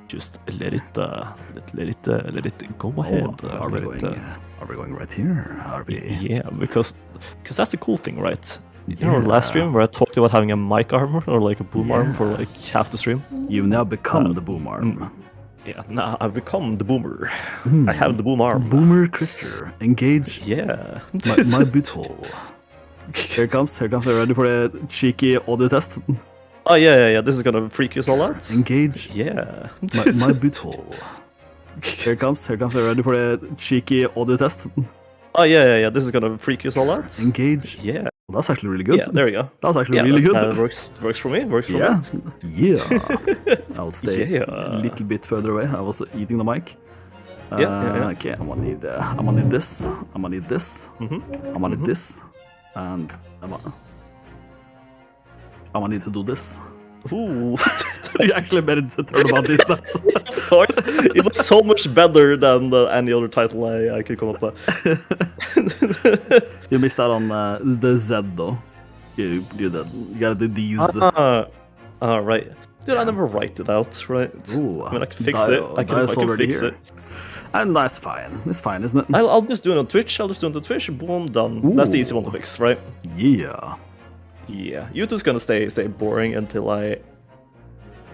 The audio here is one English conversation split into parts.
Just let it go ahead. Are we going right here? Are we? Yeah, because that's the cool thing, right? You know, last stream where I talked about having a mic armor or like a boom arm for like half the stream. You've now become the boom arm. Yeah, now I've become the boomer. I have the boom arm. Boomer Krister, engage. Yeah. my butthole. Here comes. Are you ready for the cheeky audio test? Oh yeah. This is gonna freak us all out. Engage. Yeah. my butthole. Here comes. Are you ready for the cheeky audio test? Oh yeah. This is gonna freak us all out. Engage. Yeah. Well, that's actually really good. Yeah, there we go. That was actually really good. That works for me. Works for me. Yeah. I'll stay Yeah. a little bit further away. I was eating the mic. Yeah. Okay, I'm gonna need this. I'm gonna need this. I'm gonna need this. And I'm gonna need to do this. Ooh. You actually made it to Turnabout this. Of course. It was so much better than any other title I could come up with. You missed out on the Z though. You gotta do these. Right. Dude, I never write it out, right? Ooh, I mean, I can fix it. I can fix it. And that's fine. It's fine, isn't it? I'll just do it on Twitch. Boom, done. Ooh. That's the easy one to fix, right? Yeah. Yeah. YouTube's gonna stay boring until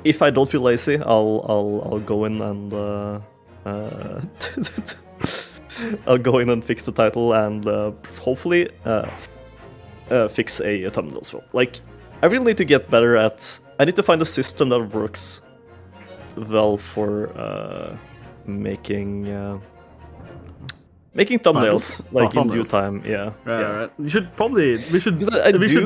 if I don't feel lazy, I'll go in and I'll go in and fix the title and hopefully fix a thumbnail as well. Like, I really need to get better at. I need to find a system that works well for making thumbnails like in due time. Yeah. Right. We should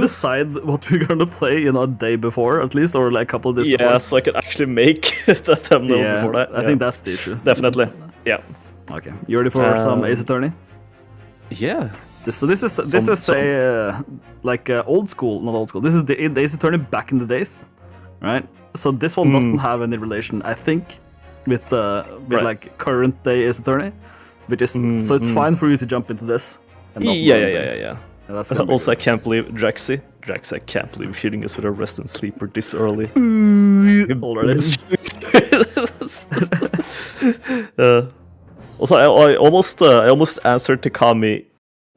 decide what we're gonna play a day before at least, or like a couple of days before. Yeah, so I can actually make the thumbnail before that. I think that's the issue. Definitely. Yeah. Okay. You ready for some Ace Attorney? Yeah. This is like old school, not old school. This is the Ace Attorney back in the days, right? So this one doesn't have any relation, I think, with like current day Ace Attorney, which is so it's fine for you to jump into this. And not Yeah. That's also, I can't believe Draxi, I can't believe hitting us with a rest and sleeper this early. Already. Also, I almost answered Takami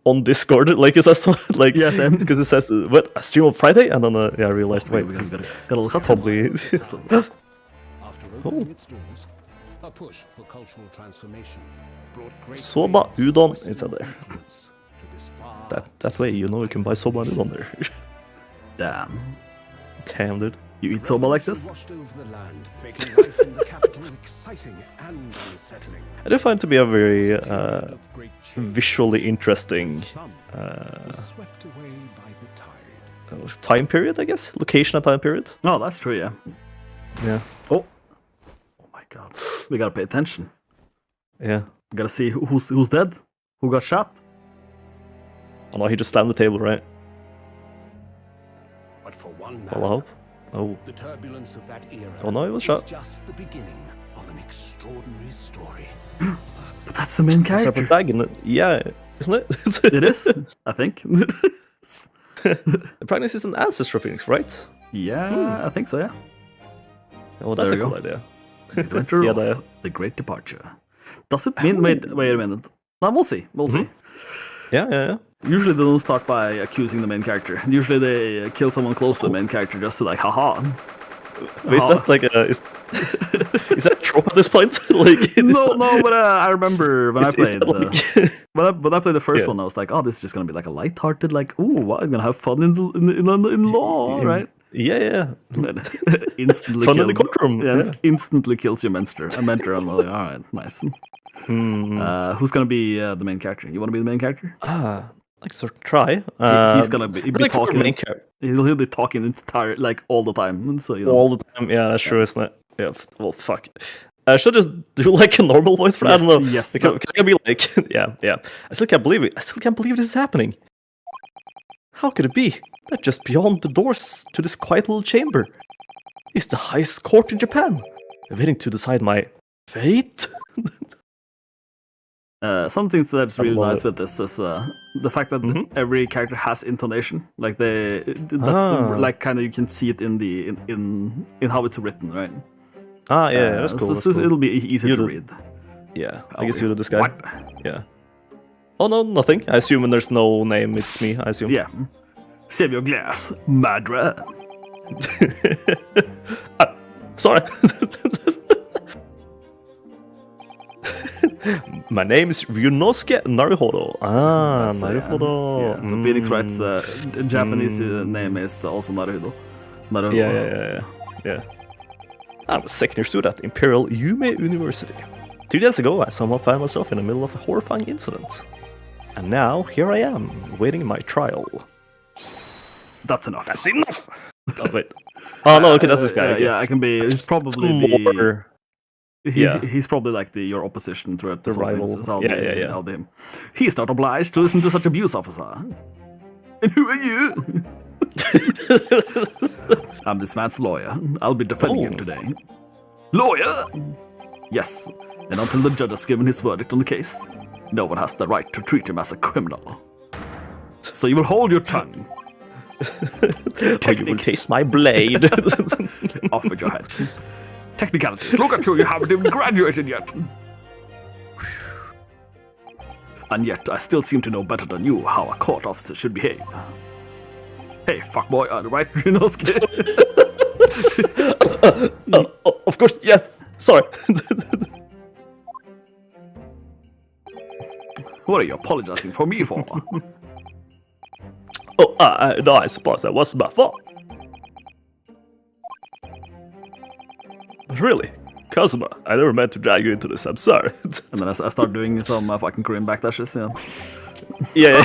on Discord, like, as I saw, like, because it says, "What, a stream on Friday?" And then I realized, wait, probably. After opening its doors, a push for cultural transformation brought great Soba udon, it's in there. influence to this far That way, you know, you can buy soba udon there. Damn, dude. You eat soba like this? washed over the land, making life in the capital exciting and unsettling. I do find it to be a very Of great change, visually interesting some was swept away by the tide. time period, I guess. Location and time period. Oh, that's true. Yeah. Yeah. Oh my God. We gotta pay attention. Yeah. We gotta see who's dead, who got shot. Oh no, he just slammed the table, right? But for one man, Hello? Oh. the turbulence of that era Oh no, he was shot. just the beginning of an extraordinary story. But that's the main character. Separate bag, isn't it? Yeah, isn't it? It is, I think. The Pragnus is an ancestor phoenix, right? Yeah, I think so. Yeah. Oh, that's There a we cool go. idea. Adventure Yeah, of the Great Departure. Does it mean? Wait a minute. No, we'll see. We'll see. Yeah. Usually they don't start by accusing the main character. Usually they kill someone close to the main character just to like, haha. Wait, is that like is that a trope at this point? Like, No, but I remember when I played like... when I played the first one, I was like, oh, this is just gonna be like a light-hearted, like, ooh, wow, I'm gonna have fun in law, right? Yeah. Instantly Fun in the courtroom. Yeah, instantly kills your mentor. I'm like, all right, nice. Who's gonna be the main character? You want to be the main character? I can sort of try. He's gonna be talking. Main character. He'll be talking entire like all the time. So you know. All the time. Yeah, that's true, isn't it? Yeah. Well, fuck. I should just do like a normal voice for that. I don't know. Yes. It's gonna be like, yeah. I still can't believe it. I still can't believe this is happening. How could it be that just beyond the doors to this quiet little chamber is the highest court in Japan, waiting to decide my fate? Some things that's really nice with this is the fact that every character has intonation. Like that's like kind of you can see it in how it's written, right? Ah, yeah, that's cool. So, that's so cool. it'll be easy to You'd- read. Yeah, I Oh, guess you're this guy. What? Yeah. Oh no, nothing. I assume when there's no name, it's me. I assume. Yeah. Save your glass, madra. Sorry. My name is Ryunosuke Naruhodo. Ah, Naruhodo. Yeah, so Phoenix Wright's Japanese name is also Naruhodo. Naruhodo. Yeah. I'm a second-year student at Imperial Yume University. 3 days ago, I somehow found myself in the middle of a horrifying incident. And now, here I am, waiting my trial. That's enough. That's enough! Oh, wait. Oh, no, okay, that's this guy. Yeah, okay. yeah, I can be. He's probably Some the. more... Yeah. He's probably like your opposition throughout The this whole thing, rival. so Yeah. I'll be him. He's not obliged to listen to such abuse, officer. And who are you? I'm this man's lawyer. I'll be defending him today. Lawyer? Yes. And until the judge has given his verdict on the case, no one has the right to treat him as a criminal. So you will hold your tongue. Or you will taste my blade. Off with your head. Technicalities. Look at you haven't even graduated yet. And yet, I still seem to know better than you how a court officer should behave. Hey, fuckboy, right, Ryunosuke? Of course, yes. Sorry. What are you apologizing for me for? No, I suppose that wasn't my fault. But really, Kazuma, I never meant to drag you into this, I'm sorry. And then I start doing some fucking Korean backdashes, Yeah.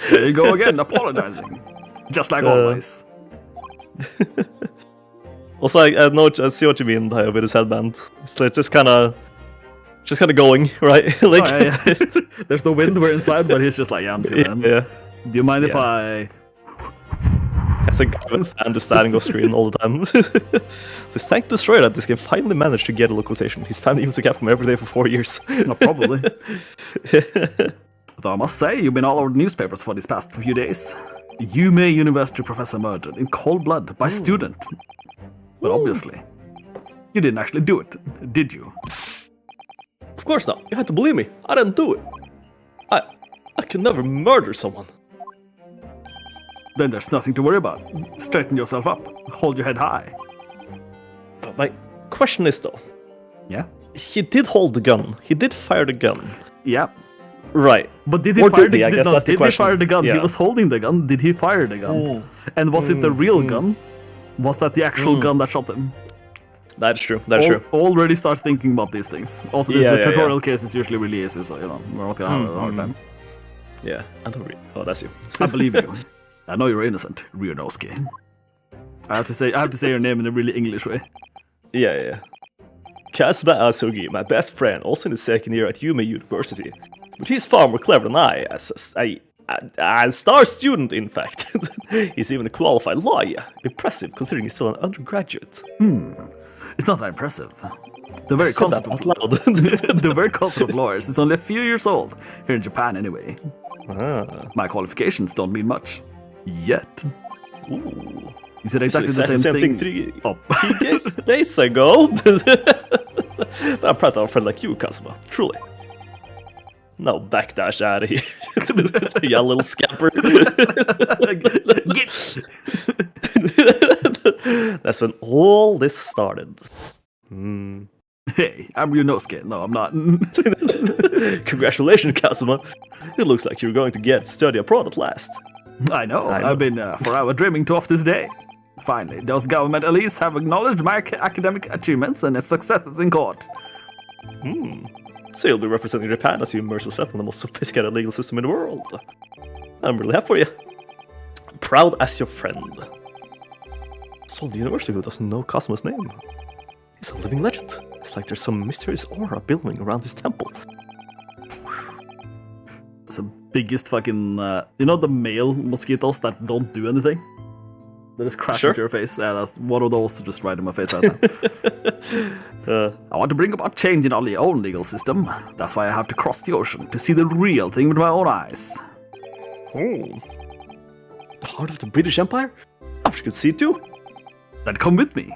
There you go again, apologizing. Just like always. Also, I see what you mean with his headband. It's like just kind of going, right? Like, Yeah. There's the wind, we're inside, but he's just like, yeah, I'm seeing yeah. Do you mind if I... As a guy with fan just standing off screen all the time. Says, thank Destroyer that this game finally managed to get a localization. He's fan used to Capcom every day for 4 years. No, probably. Though I must say, you've been all over the newspapers for these past few days. Yume University professor murdered in cold blood by student. But obviously, you didn't actually do it, did you? Of course not. You had to believe me. I didn't do it. I could never murder someone. Then there's nothing to worry about. Straighten yourself up. Hold your head high. But my question is though, Yeah? he did hold the gun. He did fire the gun. Yeah. Right. But did he Or fire did he? I guess that's the did he question. fire the gun? Yeah. He was holding the gun. Did he fire the gun? And was it the real gun? Was that the actual gun that shot him? That's true. That's true. Already start thinking about these things. Also, this Yeah, the yeah, tutorial case is usually really easy, so we're not gonna have a hard time. Yeah. I don't really. Oh, that's you. I believe you. I know you're innocent, Ryunosuke. I have to say your name in a really English way. Yeah. Kazuma Asugi, my best friend, also in his second year at Yume University. But he's far more clever than I, as a star student, in fact. He's even a qualified lawyer. Impressive, considering he's still an undergraduate. It's not that impressive. The very Said that concept out loud. the very concept of lawyers is only a few years old here in Japan, anyway. My qualifications don't mean much yet. Ooh. You said exactly the same thing. 3 Oh. days ago. But I'm proud of a friend like you, Kazuma. Truly. No backdash out of here. You little scamper. That's when all this started. Hey, I'm Ryunosuke. No, I'm not. Congratulations, Kazuma. It looks like you're going to get study abroad at last. I know. I've been forever dreaming to off this day. Finally, those government elites have acknowledged my academic achievements and successes in court. So you'll be representing Japan as you immerse yourself in the most sophisticated legal system in the world. I'm really happy for you. I'm proud as your friend. So the university who doesn't know Kazuma's name. He's a living legend. It's like there's some mysterious aura billowing around his temple. It's the biggest fucking... you know the male mosquitoes that don't do anything? They just crash into your face. Yeah, that's one of those just right in my face right now. I want to bring about change in our own legal system. That's why I have to cross the ocean to see the real thing with my own eyes. Oh. The heart of the British Empire? I wish you could see it too. Then come with me.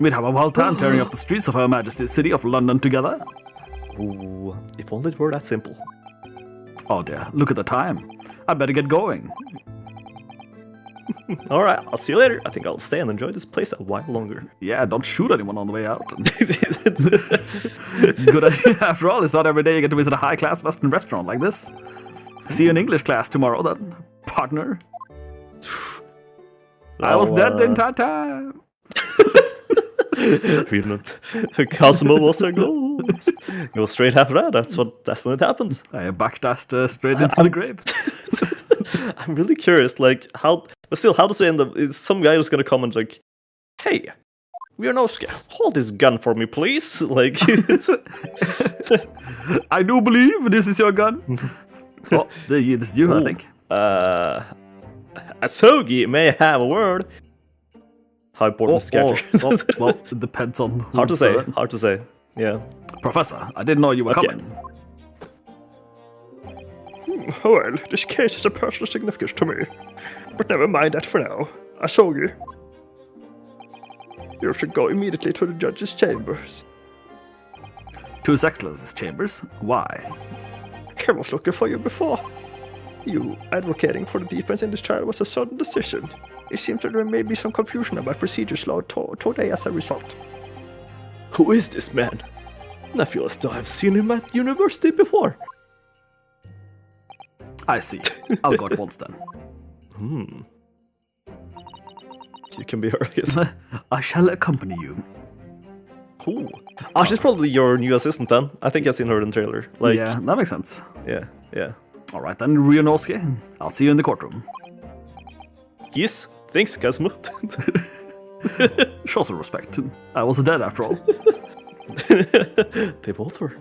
We'd have a wild time tearing up the streets of Her Majesty's City of London together. Ooh, if only it were that simple. Oh dear, look at the time. I better get going. All right, I'll see you later. I think I'll stay and enjoy this place a while longer. Yeah, don't shoot anyone on the way out. Good idea. After all, it's not every day you get to visit a high-class Western restaurant like this. See you in English class tomorrow, then, partner. I was dead the entire time. Cosmo was a ghost. Go straight after that. That's when it happened. I backdashed straight into the grave. I'm really curious, like how does it end up? Is some guy who's gonna comment like, "Hey, Wiernoski, hold this gun for me, please." Like, I do believe this is your gun. Oh, this is you, I think. Asogi may have a word. How important is the character? Well, it depends on who Hard to say. Yeah. Professor, I didn't know you were coming. Well, this case has a personal significance to me. But never mind that for now. Asogi, you should go immediately to the judge's chambers. To His Excellency's chambers? Why? I was looking for you before. You advocating for the defense in this trial was a sudden decision. It seems that there may be some confusion about procedures law today as a result. Who is this man? I feel as though I've seen him at university before. I see. I'll go at once then. So you can be her, I guess. I shall accompany you. Ooh. Oh, she's probably your new assistant then. I think I've seen her in the trailer. Like, yeah, that makes sense. Yeah. Alright then, Wiernoski. I'll see you in the courtroom. Yes, thanks, Cosmo. Show some respect. I was dead after all. They both were. ...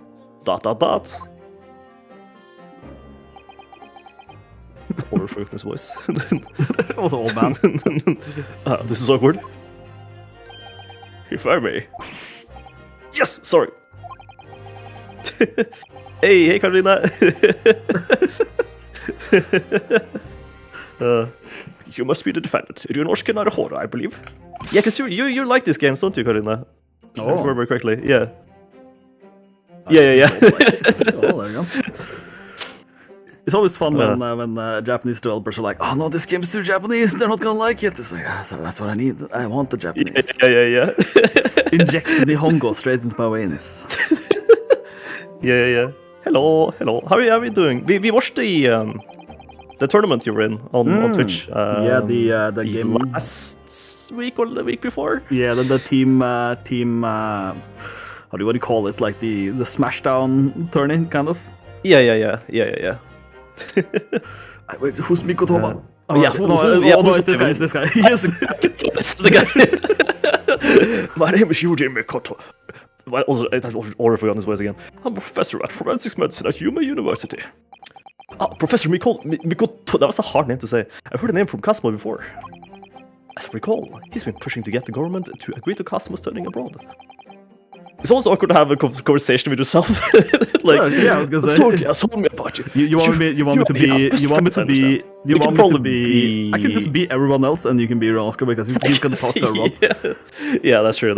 Horror for his voice. It was an old man. This is awkward. If I may. Yes, sorry. hey, Karina. You must be the defendant. Wiernoski Narahora, I believe. Yeah, because you like these games, don't you, Karina? If I remember correctly. Yeah. Yeah. Oh, there you go. It's always fun when Japanese developers are like, "Oh no, this game's too Japanese. They're not gonna like it." It's like, so that's what I need. I want the Japanese. Yeah. Inject the Nihongo straight into my veins. Yeah. Hello. How are you doing? We watched the tournament you were in on Twitch. The game last week or the week before. Yeah, the team. What do you call it? Like the Smashdown tourney, kind of. Yeah. Wait, who's Mikotoba? It's this guy. Yes, this is the guy. My name is Yuji Mikoto. Or if we on his ways again. I'm a professor at forensics medicine at Yuma University. Professor Mikoto. That was a hard name to say. I've heard the name from Cosmo before. As I recall, he's been pushing to get the government to agree to Cosmo studying abroad. It's also awkward to have a conversation with yourself. Like, I was gonna say. Tell me about you. You want me to be. I can just be everyone else, and you can be Oscar because he's gonna talk to everyone. Yeah, that's true.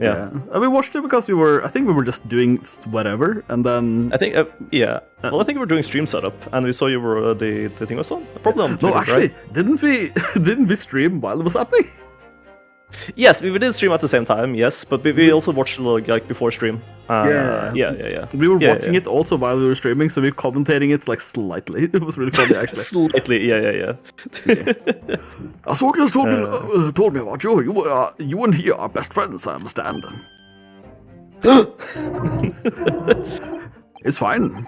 Yeah. We watched it because I think we were just doing whatever, and then I think Well, I think we were doing stream setup, and we saw you were the thing was on. Probably on Twitter, no, actually, right? didn't we stream while it was happening? Yes, we did stream at the same time. Yes, but we also watched like before stream. Yeah. We were watching it also while we were streaming, so we were commentating it like slightly. It was really funny, actually. Slightly, yeah. Asogi has told me about you. You and he are best friends, I understand. It's fine.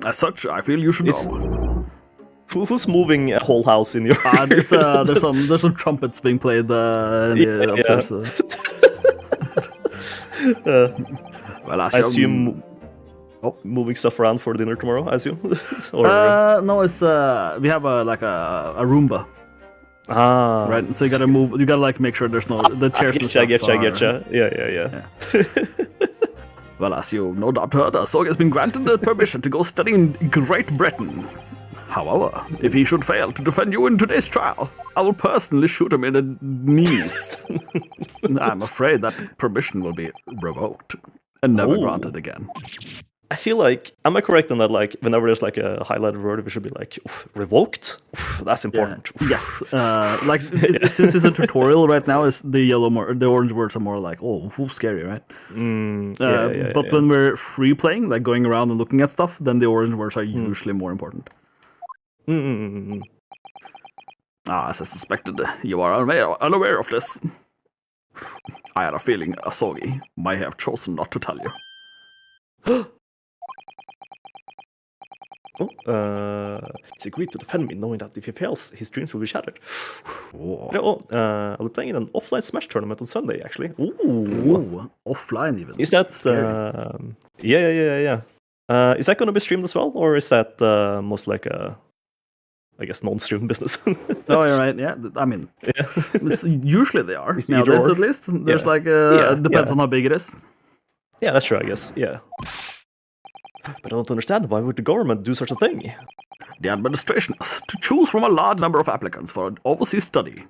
As such, I feel you should know. Who's moving a whole house in your? There's some trumpets being played in the upstairs. Well, I assume moving stuff around for dinner tomorrow. I assume. No, it's we have a Roomba. Right. So you gotta move. You gotta like make sure there's no the chairs and stuff. I getcha. Yeah. Well, as you no doubt heard, Asogi has been granted the permission to go study in Great Britain. However, if he should fail to defend you in today's trial, I will personally shoot him in the knees. I'm afraid that permission will be revoked and never granted again. I feel like, am I correct in that, like, whenever there's like a highlighted word, we should be like, "Oof, revoked? Oof, that's important." Yeah. Yes. Like, since it's a tutorial right now, is the orange words are more like, oh, scary, right? But when we're free playing, like going around and looking at stuff, then the orange words are usually more important. As I suspected, you are unaware of this. I had a feeling Asogi might have chosen not to tell you. He's agreed to defend me, knowing that if he fails, his dreams will be shattered. I'll be playing in an offline Smash tournament on Sunday, actually. Ooh, offline even. Is that... yeah. Is that going to be streamed as well, or is that most like a, I guess, non-stream business? Oh, you're right. Yeah, I mean, usually they are. It's nowadays, at least. There's depends on how big it is. Yeah, that's true, I guess. Yeah. But I don't understand, why would the government do such a thing? The administration has to choose from a large number of applicants for an overseas study.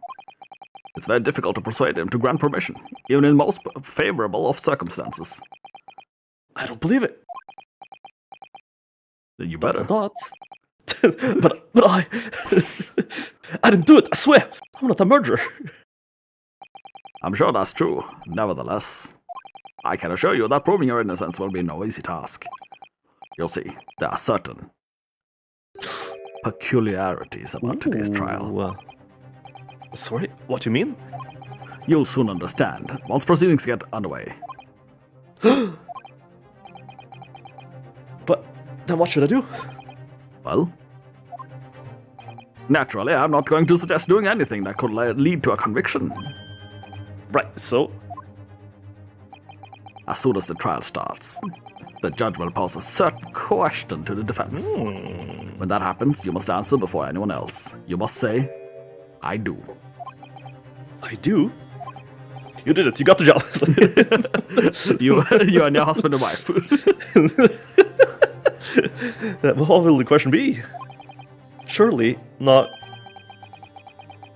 It's very difficult to persuade them to grant permission, even in most favorable of circumstances. I don't believe it. You better. But I... I didn't do it, I swear! I'm not a murderer. I'm sure that's true. Nevertheless, I can assure you that proving your innocence will be no easy task. You'll see, there are certain peculiarities about today's trial. Sorry, what do you mean? You'll soon understand, once proceedings get underway. But then what should I do? Well, naturally, I'm not going to suggest doing anything that could lead to a conviction. Right, so? As soon as the trial starts, the judge will pose a certain question to the defense. When that happens, you must answer before anyone else. You must say, I do. I do? You did it, you got the job. you and your husband and wife. What will the question be? Surely not...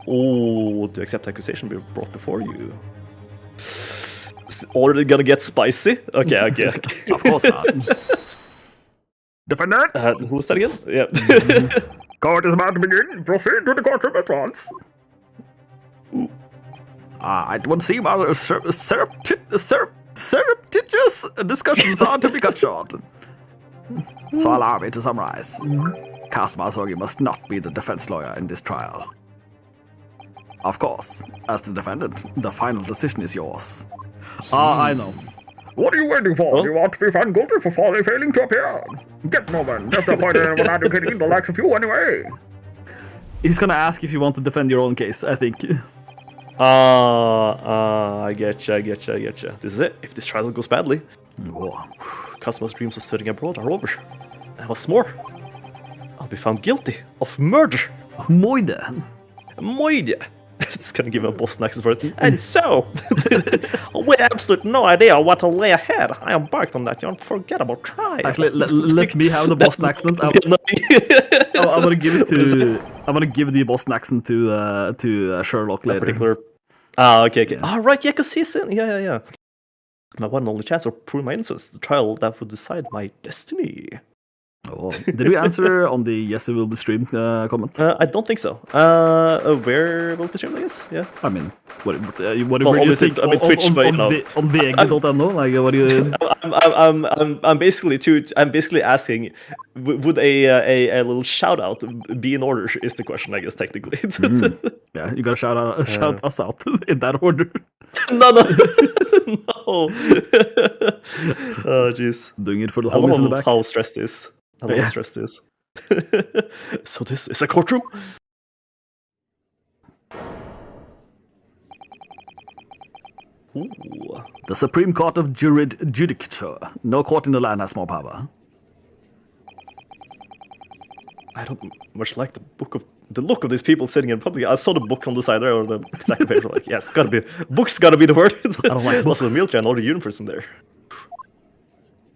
Oh, to accept accusation be brought before you. Is it already gonna get spicy? Okay. Of course not. Defendant? Who's that again? Yeah. Court is about to begin. Proceed to the courtroom at once. It would seem our surreptitious discussions are to be cut short. So allow me to summarize. Kazuma Asogi must not be the defense lawyer in this trial. Of course, as the defendant, the final decision is yours. I know. What are you waiting for? Oh? You want to be found guilty for failing to appear? Get moving. There's no point in anyone advocating the likes of you anyway. He's gonna ask if you want to defend your own case, I think. I getcha. This is it. If this trial goes badly, Kazuma's dreams of studying abroad are over. And what's more, I'll be found guilty of murder. Moide. It's gonna give him a Boston accent for it. And so, with absolute no idea what to lay ahead, I embarked on that unforgettable trial. Actually, let me have the Boston accent. I'm gonna give it to. I'm gonna give the Boston accent to Sherlock later. Okay. Right, yeah, because he's in. Yeah. My one and only chance of proving my innocence, the trial that would decide my destiny. Did we answer on the yes, it will be streamed comment? I don't think so. Where will it be streamed, I guess? Yeah. I mean, what do you think? I mean, Twitch, on, but on VG.no? Like, what do you? I'm basically asking, would a little shout out be in order? Is the question, I guess, technically. Yeah, you gotta shout us out in that order. No. Oh, jeez. Doing it for the homies in the back. How stressed this. So this is a courtroom? Ooh. The Supreme Court of Judicature. No court in the land has more power. I don't much like the look of these people sitting in public. I saw the book on the side there, or the second page. Like, yes, book's gotta be the word. I don't like books. Also, the military and all the uniforms in there.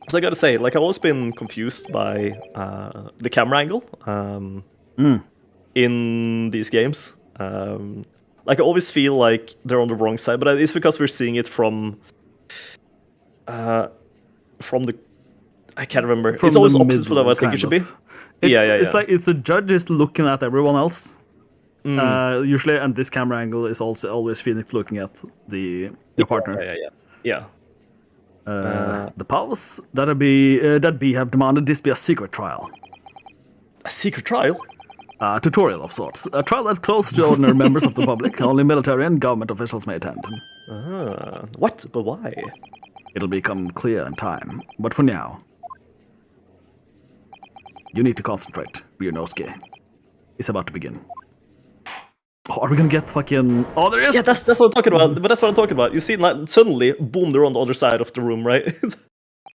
So I gotta say, like, I've always been confused by the camera angle in these games. Like I always feel like they're on the wrong side, but it's because we're seeing it from the I can't remember. From it's always the opposite from what I think it kind should be. of. It's, Yeah. It's like if the judge is looking at everyone else, Mm. usually, and this camera angle is also always Phoenix looking at your partner. Yeah. The powers that be have demanded this be a secret trial. A secret trial? A tutorial of sorts. A trial that's close to ordinary members of the public. Only military and government officials may attend. What? But why? It'll become clear in time. But for now, you need to concentrate, Ryunosuke. It's about to begin. Oh, are we gonna get fucking... Oh, there is! Yeah, that's what I'm talking about. But that's what I'm talking about. You see, like, suddenly, boom, they're on the other side of the room, right?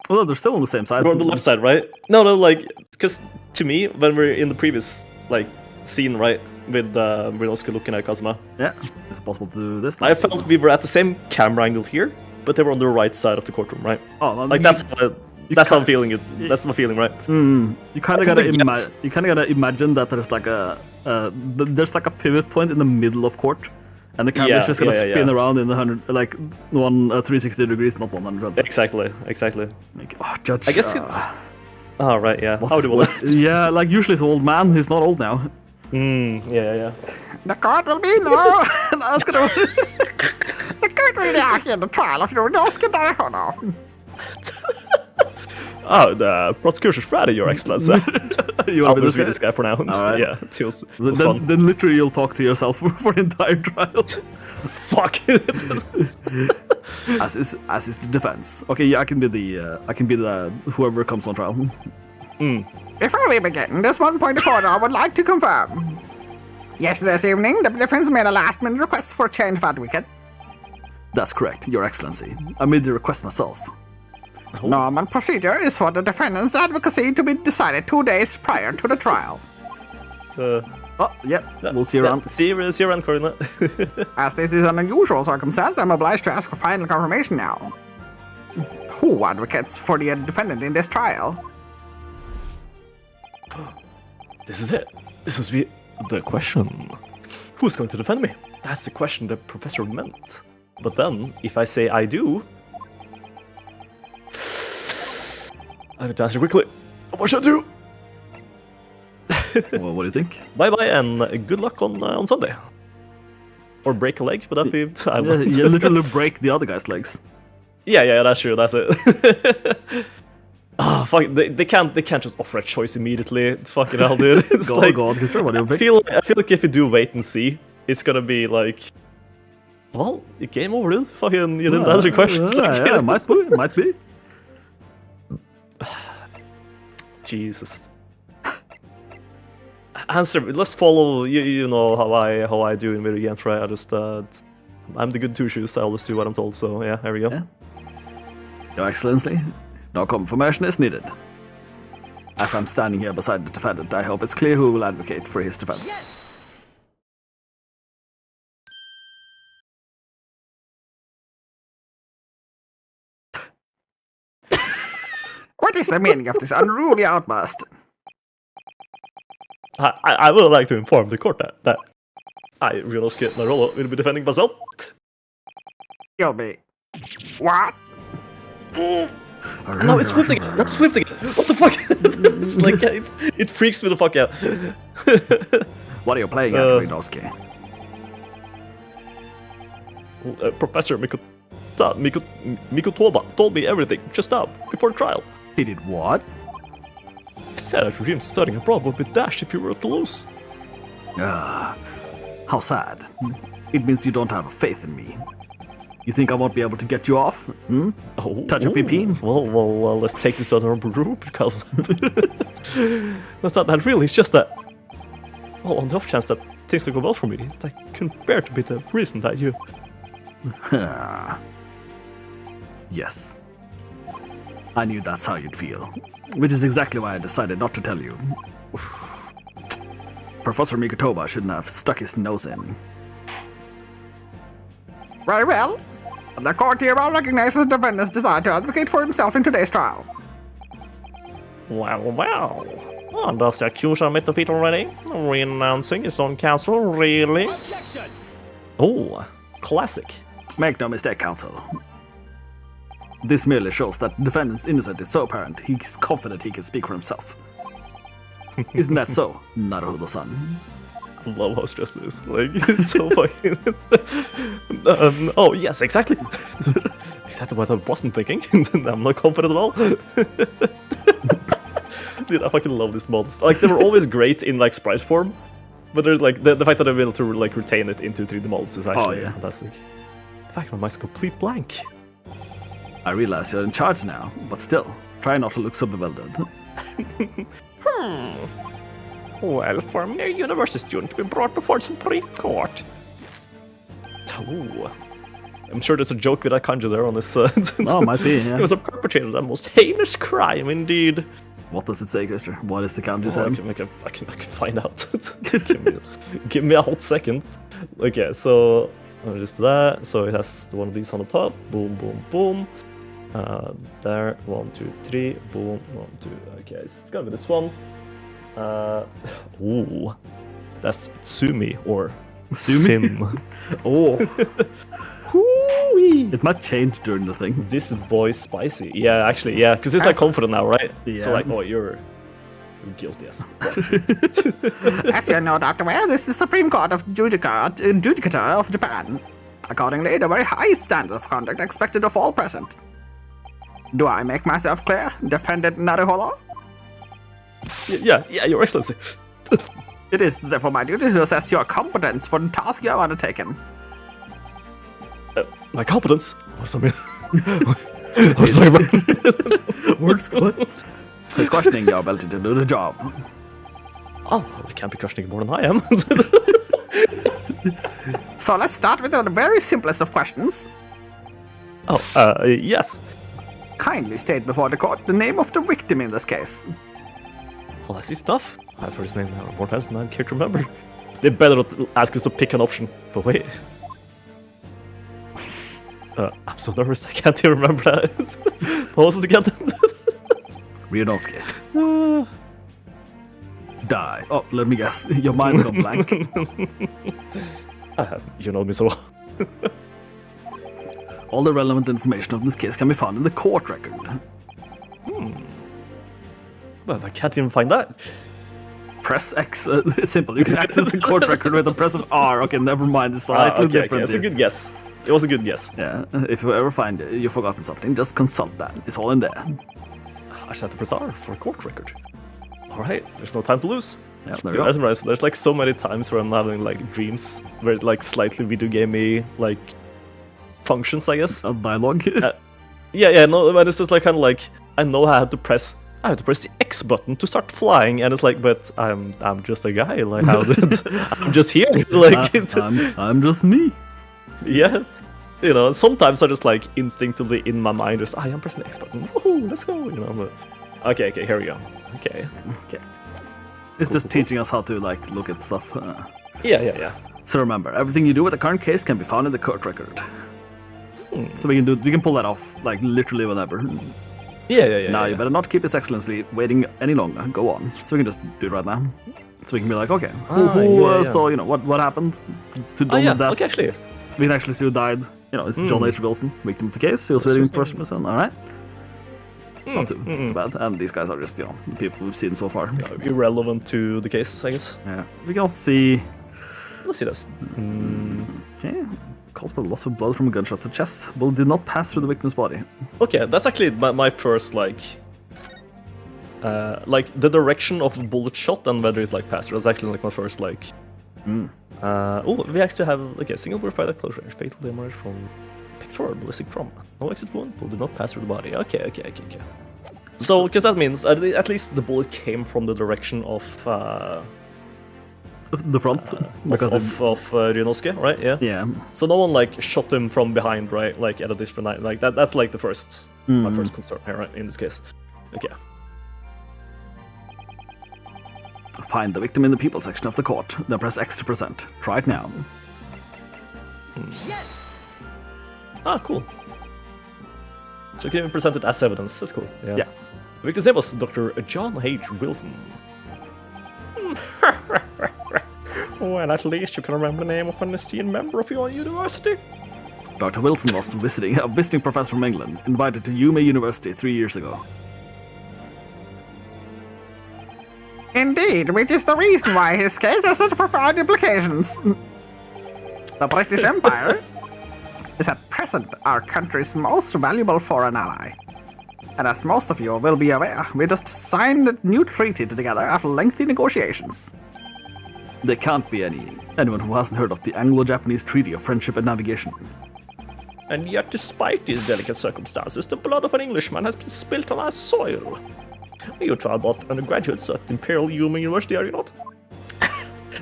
Well, they're still on the same side. They're on the left side, right? No, like, because to me, when we're in the previous, like, scene, right, with Ryunosuke looking at Kazuma, Yeah, it's possible to do this now. I felt we were at the same camera angle here, but they were on the right side of the courtroom, right? Oh, well, Like, that's how I'm feeling it. That's my feeling, right? You kind of gotta imagine that there's like a pivot point in the middle of court, and the camera's just gonna spin around in the 360 degrees, not 100. Exactly. Like, oh, Judge. I guess it's... Oh, right, yeah. How do we Yeah, like usually it's an old man. He's not old now. Yeah. The court will be no. The court will not hear the trial of Ryunosuke Naruhodo. Oh, the prosecution's ready, Your Excellency. You I'll want to just be read this guy for now. Alright. Yeah, it feels fun. Then literally you'll talk to yourself for the entire trial. Fuck. as is the defense. Okay, yeah, I can be the whoever comes on trial. Before we begin, there's one point of order I would like to confirm. Yesterday's evening, the defense made a last-minute request for a change of advocate. That's correct, Your Excellency. I made the request myself. Normal procedure is for the defendant's advocacy to be decided 2 days prior to the trial. Oh, yeah, we'll see you around. See you around, Corina. As this is an unusual circumstance, I'm obliged to ask for final confirmation now. Who advocates for the defendant in this trial? This is it. This must be the question. Who's going to defend me? That's the question the professor meant. But then, if I say I do... I need to answer quickly. What should I do? Well, what do you think? Bye-bye and good luck on Sunday. Or break a leg, would that be... You literally break the other guy's legs. Yeah, that's true, that's it. Ah, fuck, they can't just offer a choice immediately. It's fucking hell, dude. It's I feel like if you do wait and see, it's gonna be like... Well, game over, dude. Fucking, you didn't answer questions. Yeah, might be. Jesus. Answer. Let's follow. You know how I do in video games, right? I just I'm the good two shoes. I always do what I'm told. So yeah, there we go. Yeah. Your Excellency, no confirmation is needed. As I'm standing here beside the defendant, I hope it's clear who will advocate for his defense. Yes. What is the meaning of this unruly outburst? I would like to inform the court that I, Ryunosuke Naruhodo, will be defending myself. You'll be... What? No, it's flipped again. That's flipped again. What the fuck? It's like it freaks me the fuck out. What are you playing at, Ryunosuke? Professor Mikotoba told me everything just now before the trial. He did what? He said that regime studying abroad would be dashed if you were to lose. How sad. It means you don't have faith in me. You think I won't be able to get you off? Touch your PP? Well, let's take this on our room, because... That's not that really, it's just that... Well, on the off chance that things don't go well for me, I couldn't bear to be the reason that you... Yes. I knew that's how you'd feel. Which is exactly why I decided not to tell you. Professor Mikotoba shouldn't have stuck his nose in. Very well. The court hereby recognizes the defendant's desire to advocate for himself in today's trial. Well. Oh, does the accuser admit defeat already? Renouncing his own counsel, really? Oh, classic. Make no mistake, counsel. This merely shows that the defendant's innocence is so apparent, he's confident he can speak for himself. Isn't that so, Naruhodo-san? I love how stressed it is. Like, it's so fucking... oh, yes, exactly. Exactly what I wasn't thinking. I'm not confident at all. Dude, I fucking love these models. Like, they were always great in, like, sprite form. But there's, like, the fact that they're able to, like, retain it into 3D models is actually fantastic. In fact, my mind's a complete blank. I realize you're in charge now, but still, try not to look so bewildered. Well, for a mere university student to be brought before the Supreme Court. Oh, I'm sure there's a joke with that kanji there on this. Oh, might be, yeah. It was a perpetrator the most heinous crime, indeed. What does it say, Christer? What is the kanji I saying? can find out. give me a hot second. Okay, so just that. So it has one of these on the top. Boom, boom, boom. There, 1, 2, 3. Boom, 1, 2. Okay, it's gonna be this one. Ooh, that's Tsumi or Sim. Oh. It might change during the thing. This boy's spicy. Yeah, actually, yeah, because he's like confident now, right? Yeah. So like, oh, you're guilty, yes. As you're no doubt aware, this is the Supreme Court of Judicature of Japan. Accordingly, the very high standard of conduct expected of all present. Do I make myself clear, Defendant Naruhodo? Yeah, Your Excellency. It is therefore my duty to assess your competence for the task you have undertaken. My competence? What does that mean? Oh, sorry, bro. Works good. He's questioning your ability to do the job. Oh, well, he can't be questioning more than I am. So let's start with the very simplest of questions. Oh, yes. Kindly state before the court the name of the victim in this case. Well, I see stuff. I've heard his name now more times than I care to remember. They better not ask us to pick an option. But wait. I'm so nervous, I can't even remember that. What was it again? Ryunosuke. Die. Oh, let me guess. Your mind's gone blank. You know me so well. All the relevant information of this case can be found in the court record. Well, I can't even find that. Press X. It's simple. You can access the court record with the press of R. Okay, never mind. It's slightly different. Okay, it's a good guess. It was a good guess. Yeah, if you ever find you've forgotten something, just consult that. It's all in there. I just have to press R for a court record. Alright, there's no time to lose. Yeah, there you go. There's like so many times where I'm having like dreams where like slightly video gamey like functions, I guess. Dialogue. No, but it's just like kind of like I know I have to press the X button to start flying, and it's like, but I'm just a guy. Like how did I'm just here. Like I'm just me. Yeah, you know. Sometimes I just like instinctively in my mind just I am pressing the X button. Woohoo, let's go. You know. But okay, here we go. Okay. It's just teaching us how to like look at stuff. Yeah. So remember, everything you do with the current case can be found in the court record. So we can pull that off like literally whenever. Yeah. Now you better not keep His Excellency waiting any longer. Go on. So we can just do it right now. So we can be like, okay, so you know what happened to Donald Death? Okay, actually. We can actually see who died. You know, it's John H. Wilson, victim of the case. He was waiting for first person. All right. It's not too bad. And these guys are just, you know, the people we've seen so far. Irrelevant to the case, I guess. Yeah. We can also see. Let's see this. Okay. Caused by loss of blood from a gunshot to the chest. Bullet did not pass through the victim's body. Okay, that's actually my first like the direction of the bullet shot and whether it like passed through. That's actually like my first like. We actually have like a single bullet fired at close range, fatal damage from pectoral ballistic trauma. No exit wound. Bullet did not pass through the body. Okay. So, because that means at least the bullet came from the direction of. The front, because of Ryunosuke, right? Yeah. So no one like shot him from behind, right? Like at a different night, like that. That's like the first, my first concern here, right? In this case, okay. Find the victim in the people section of the court. Then press X to present. Try it now. Yes. Ah, cool. So you can even present it as evidence. That's cool. Yeah. Yeah. The victim's name was Dr. John H. Wilson. Well, at least you can remember the name of an esteemed member of your university. Dr. Wilson was a visiting professor from England, invited to Yuma University 3 years ago. Indeed, which is the reason why his case has such profound implications. The British Empire is at present our country's most valuable foreign ally. And as most of you will be aware, we just signed a new treaty together after lengthy negotiations. There can't be anyone who hasn't heard of the Anglo-Japanese Treaty of Friendship and Navigation. And yet, despite these delicate circumstances, the blood of an Englishman has been spilt on our soil. You Turnabout undergraduates at Imperial Yuma University, are you not?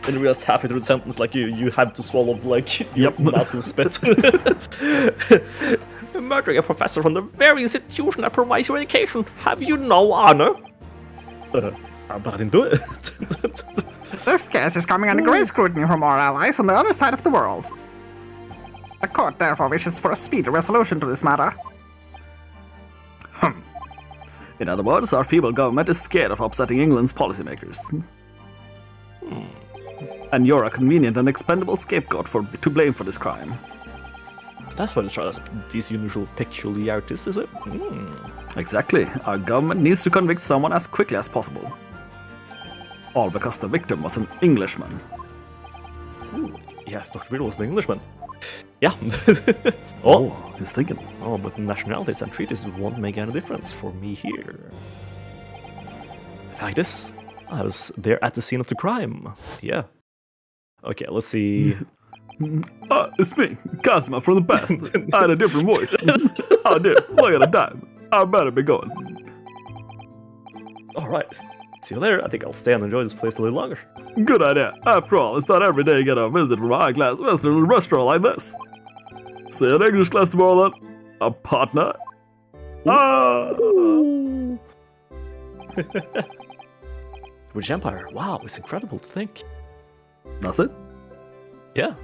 And you realized halfway through the sentence, like, you have to swallow, like, Yep. your mouth will spit. Murdering a professor from the very institution that provides your education. Have you no honor? But I didn't do it. This case is coming under great scrutiny from our allies on the other side of the world. The court therefore wishes for a speedy resolution to this matter. In other words, our feeble government is scared of upsetting England's policymakers. And you're a convenient and expendable scapegoat to blame for this crime. That's why it's tried as these unusual peculiarities, is it? Exactly. Our government needs to convict someone as quickly as possible. All because the victim was an Englishman. Yes, Dr. Riddle was an Englishman. Yeah. Oh, he's thinking. Oh, but nationalities and treaties won't make any difference for me here. The fact is, I was there at the scene of the crime. Yeah. Okay, let's see. It's me, Kazuma from the past. I had a different voice. Oh, dude, look at the time. I better be going. Alright, see you later. I think I'll stay and enjoy this place a little longer. Good idea. After all, it's not every day you get a visit from a high-class Western restaurant like this. See you in English class tomorrow then. A partner. British Empire. Wow, it's incredible to think. That's it? Yeah.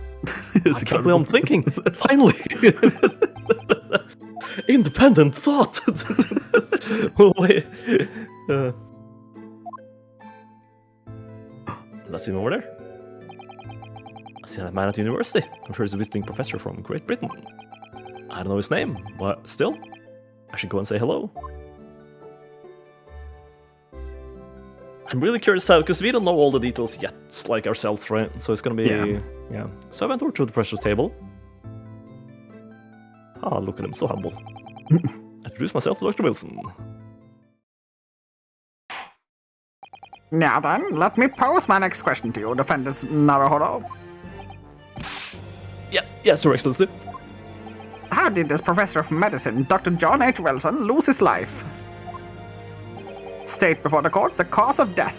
It's I can't believe I'm thinking. Finally. Independent thought. Wait. Let's see him over there. I see that man at the university. I'm sure he's a visiting professor from Great Britain. I don't know his name, but still, I should go and say hello. I'm really curious how, because we don't know all the details yet, like ourselves, right? So it's gonna be, yeah. So I went over to the professor's table. Ah, look at him, so humble. Introduce myself to Dr. Wilson. Now then, let me pose my next question to you, Defendant Naruhodo. Yes, Your Excellency. How did this professor of medicine, Dr. John H. Wilson, lose his life? State before the court the cause of death.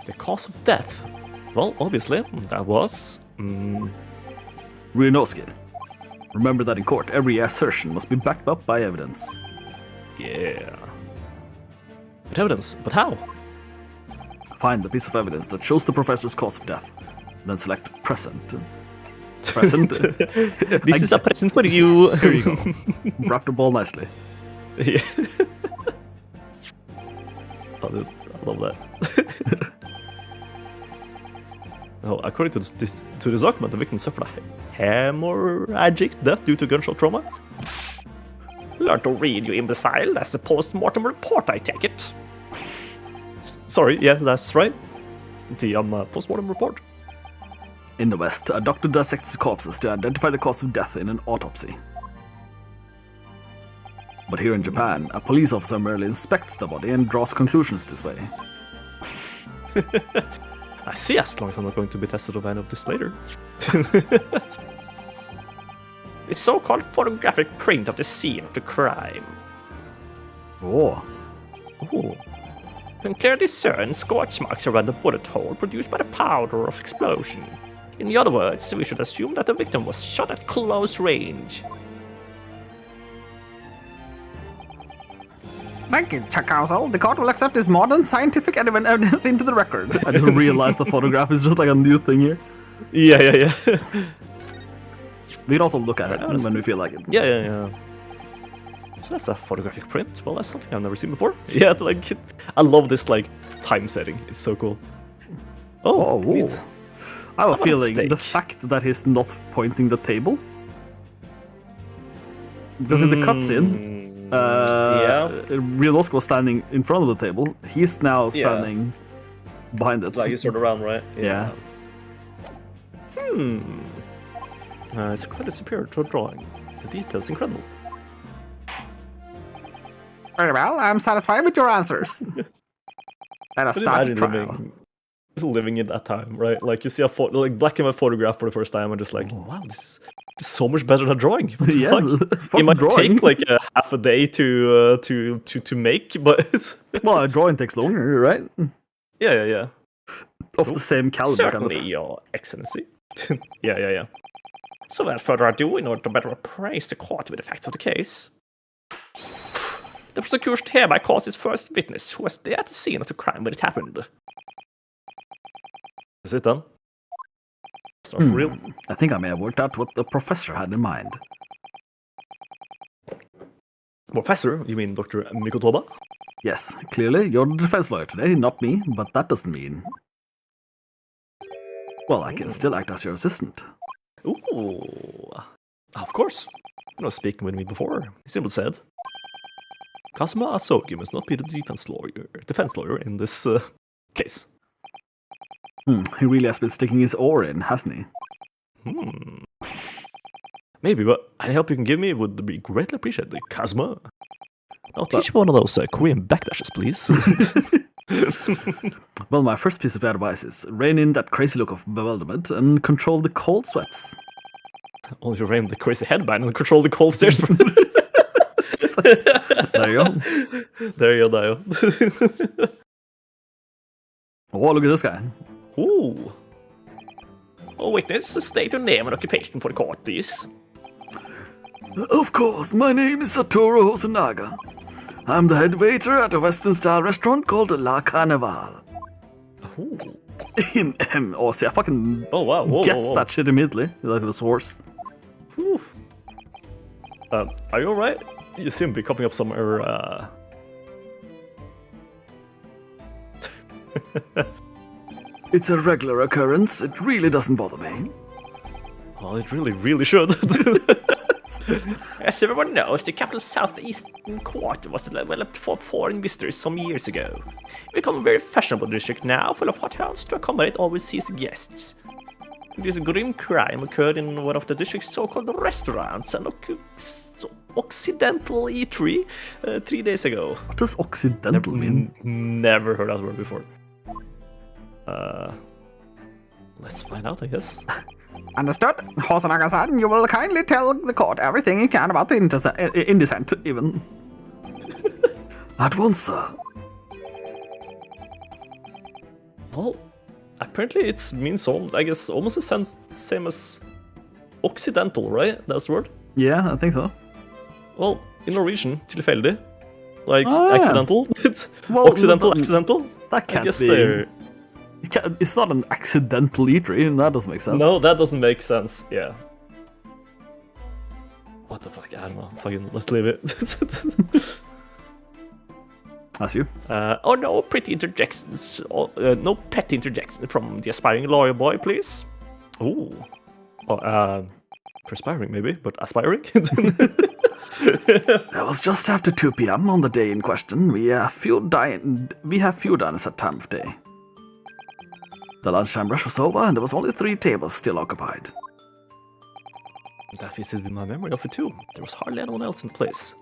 The cause of death? Well, obviously, that was... Ryunosuke. Remember that in court, every assertion must be backed up by evidence. Yeah. But evidence? But how? Find the piece of evidence that shows the professor's cause of death. Then select present. Present. This is a present for you. Here you go. Wrap the ball nicely. Yeah. I love that. Oh, according to this document, the victim suffered a hemorrhagic death due to gunshot trauma. Learn to read, you imbecile. That's the post-mortem report, I take it. Sorry, yeah, that's right. The post-mortem report. In the West, a doctor dissects corpses to identify the cause of death in an autopsy. But here in Japan, a police officer merely inspects the body and draws conclusions this way. I see, as long as I'm not going to be tested of any of this later. It's so-called photographic print of the scene of the crime. Oh. You can clearly discern scorch marks around the bullet hole produced by the powder of explosion. In other words, we should assume that the victim was shot at close range. Thank you, Counsel. The court will accept this modern scientific evidence into the record. I didn't realize the photograph is just like a new thing here. Yeah. We can also look at it when we feel like it. Yeah. So that's a photographic print. Well, that's something I've never seen before. Yeah, like, I love this, like, time setting. It's so cool. Oh, neat. I have a I'm at feeling the stake. fact that he's not pointing the table, because in the cutscene, Rionosuke was standing in front of the table. He's now standing behind it. Like he's sort of around, right? Yeah. It's quite a superior to a drawing. The detail's incredible. Very well, I'm satisfied with your answers. Let us But start the imagine trial. living in that time, right? Like you see a like black and white photograph for the first time, and just like, oh, wow, this is so much better than drawing. What the Yeah, fuck? fucking It might drawing. take like a half a day to make, but it's Well, a drawing takes longer, right? yeah. Of the same caliber, Certainly, kind of. Your Excellency. yeah. So without further ado, in order to better appraise the court with the facts of the case, the prosecution hereby calls its first witness, who was there at the scene of the crime when it happened. Is it done? It's not for real. I think I may have worked out what the professor had in mind. Professor? You mean Dr. Mikotoba? Yes, clearly, you're the defense lawyer today, not me, but that doesn't mean... Well, I can still act as your assistant. Ooh. Of course. You know, speaking with me before, he simply said, Kazuma Asogi must not be the defense lawyer in this case. He really has been sticking his oar in, hasn't he? Maybe, but any help you can give me would be greatly appreciated, Kazuma. Now teach me one of those Korean backdashes, please. Well, my first piece of advice is rein in that crazy look of bewilderment and control the cold sweats. Only if you rein the crazy headband and control the cold stares. There you go. There you go, Dio. Oh, look at this guy. Ooh. Oh, witness, state your name and occupation for the court, please. Of course, my name is Satoru Hosonaga. I'm the head waiter at a Western-style restaurant called La Carnival. Ooh. Oh, see, I fucking Oh, wow. Whoa, guessed whoa, whoa. that shit immediately. Like it was horse. Whew. Are you alright? You seem to be coughing up somewhere, It's a regular occurrence. It really doesn't bother me. Well, it really should. As everyone knows, the capital southeastern quarter was developed for foreign visitors some years ago. It became a very fashionable district now, full of hotels to accommodate overseas guests. This grim crime occurred in one of the district's so-called restaurants, an Occidental eatery, 3 days ago. What does Occidental mean? Never heard that word before. Let's find out, I guess. Understood. Hosonaga-san, you will kindly tell the court everything you can about the indecent, even. At once, sir. Well, apparently it means, I guess, almost the same as Occidental, right? That's the word? Yeah, I think so. Well, in Norwegian, tilfeldig. Like, Oh, yeah. accidental. Well, Occidental, but- accidental. That I can't guess be. they're... It's not an accidental eatery, and that doesn't make sense. No, that doesn't make sense, yeah. What the fuck? I don't know. Fucking, let's leave it. That's you. Oh, no pretty interjections. No petty interjections from the aspiring lawyer boy, please. Ooh. Oh, perspiring maybe, but aspiring? It was just after 2 p.m. on the day in question. We have few diners at time of day. The lunchtime rush was over, and there was only 3 tables still occupied. That fits in my memory of it too. There was hardly anyone else in the place.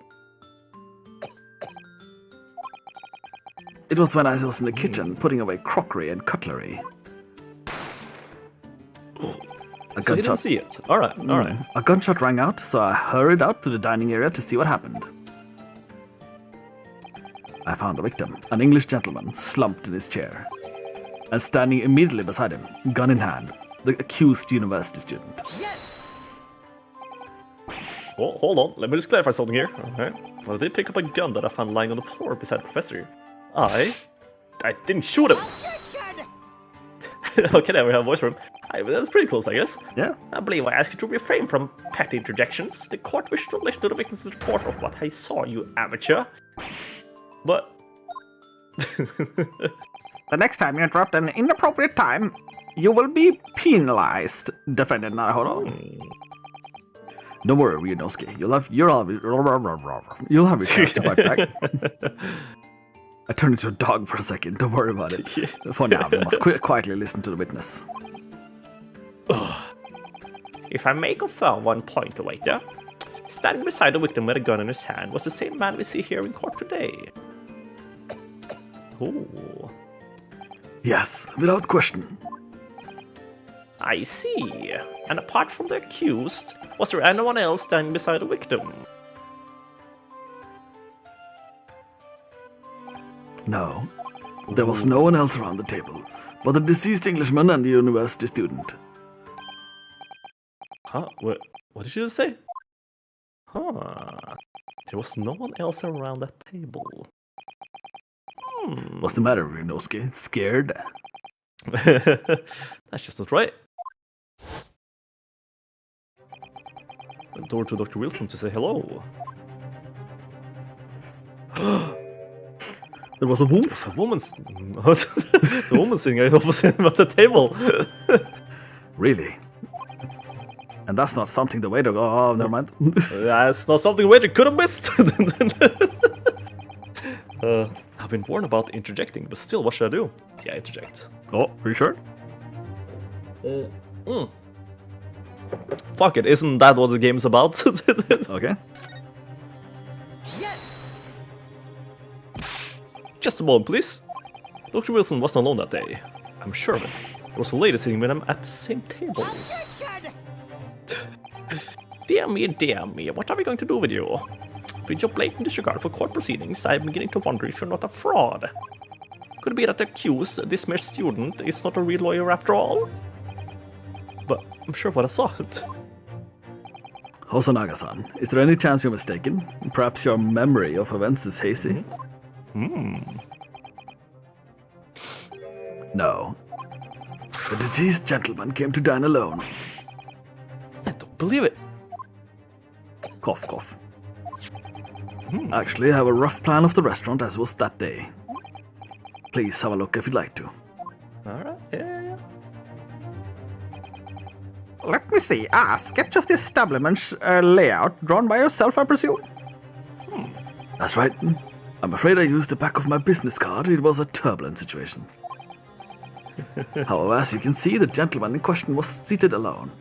It was when I was in the kitchen putting away crockery and cutlery. So you didn't see it. Alright. A gunshot rang out, so I hurried out to the dining area to see what happened. I found the victim, an English gentleman, slumped in his chair. And standing immediately beside him, gun in hand, the accused university student. Oh, hold on. Let me just clarify something here. Okay. Well, I did pick up a gun that I found lying on the floor beside the professor. I didn't shoot him. Okay, now we have a voice from him. That's pretty close, I guess. Yeah. I believe I asked you to refrain from petty interjections. The court wished to listen to the witness's report of what I saw, you amateur. But... The next time you interrupt an inappropriate time, You will be penalized, defendant Naruhodo. Don't worry, Ryunosuke. You'll have your chance to fight back. I turned into a dog for a second. Don't worry about it. For now, we must quietly listen to the witness. If I may confirm one point, waiter, standing beside the victim with a gun in his hand was the same man we see here in court today. Ooh. Yes, without question. I see. And apart from the accused, was there anyone else standing beside the victim? No. There was no one else around the table, but the deceased Englishman and the university student. Huh? What did you just say? Huh. There was no one else around that table. What's the matter, Ryunosuke? Scared? That's just not right. Went over to Dr. Wilson to say hello. There was a woman? There's a woman. The woman sitting opposite him at the table. Really? And that's not something the waiter... Oh, never mind. That's not something waiter could have missed. I've been warned about interjecting, but still, what should I do? Yeah, interject. Oh, are you sure? Fuck it, isn't that what the game's about? Okay. Just a moment, please. Dr. Wilson wasn't alone that day. I'm sure of it. There was a lady sitting with him at the same table. Dear me, what are we going to do with you? With your blatant disregard for court proceedings, I'm beginning to wonder if you're not a fraud. Could it be that the accused, this mere student, is not a real lawyer after all? But I'm sure what I saw it. Hosonaga-san, is there any chance you're mistaken? Perhaps your memory of events is hazy? No. The deceased gentleman came to dine alone. I don't believe it. Cough, cough. Actually, I have a rough plan of the restaurant as was that day. Please have a look if you'd like to. Alright, yeah. Let me see. Sketch of the establishment's layout drawn by yourself, I presume? That's right. I'm afraid I used the back of my business card. It was a turbulent situation. However, as you can see, the gentleman in question was seated alone.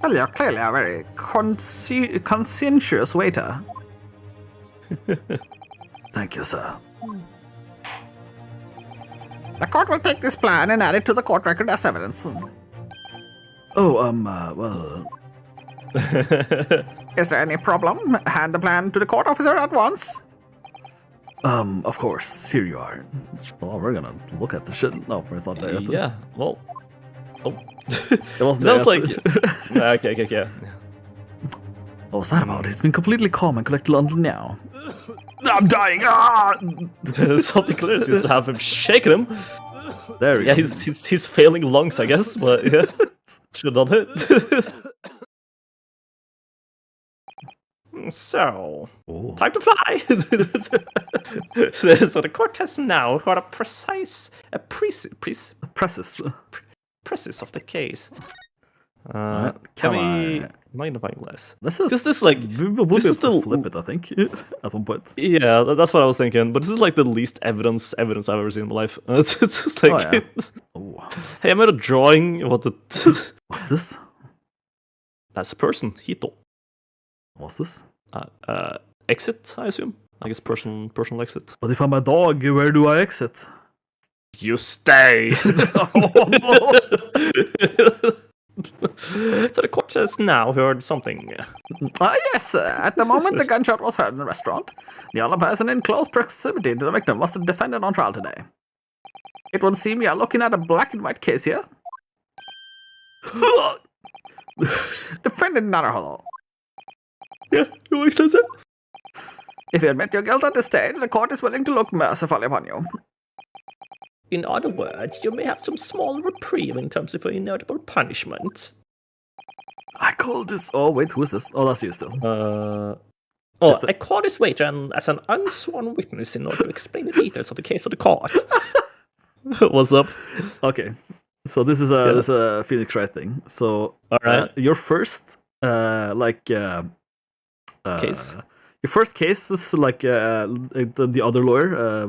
Well, you're clearly a very conscientious waiter. Thank you, sir. The court will take this plan and add it to the court record as evidence. Oh, well... Is there any problem? Hand the plan to the court officer at once. Of course. Here you are. Well, we're gonna look at the shit. No, we thought that. Yeah, well... Oh. It wasn't Sounds there. like... okay. What was that about? He's been completely calm and collected London now. I'm dying! Ah! Something clear seems to have him shaking him. There we Yeah, go. he's failing lungs, I guess, but yeah. Should have done it. So, time to fly! So the court has now heard a precis of the case. Can we magnifying glass? Because this like this is the flip it, I think, at one point. Yeah, that's what I was thinking. But this is like the least evidence I've ever seen in my life. It's just like, hey, I made a drawing. What's this? That's a person, Hito. What's this? Exit, I assume. I guess personal exit. But if I'm a dog, where do I exit? You stay. So the court has now heard something. Yes, at the moment the gunshot was heard in the restaurant. The only person in close proximity to the victim was the defendant on trial today. It would seem we are looking at a black and white case here. Defendant Naruhodo. Yeah, you make sense. If you admit your guilt at this stage, the court is willing to look mercifully upon you. In other words, you may have some small reprieve in terms of a notable punishment. I call this... Oh, wait, who is this? Oh, that's you still. I call this waiter as an unsworn witness in order to explain the details of the case of the court. What's up? Okay, so this is a Phoenix Wright thing. So Alright. your first Case? Your first case is like the other lawyer.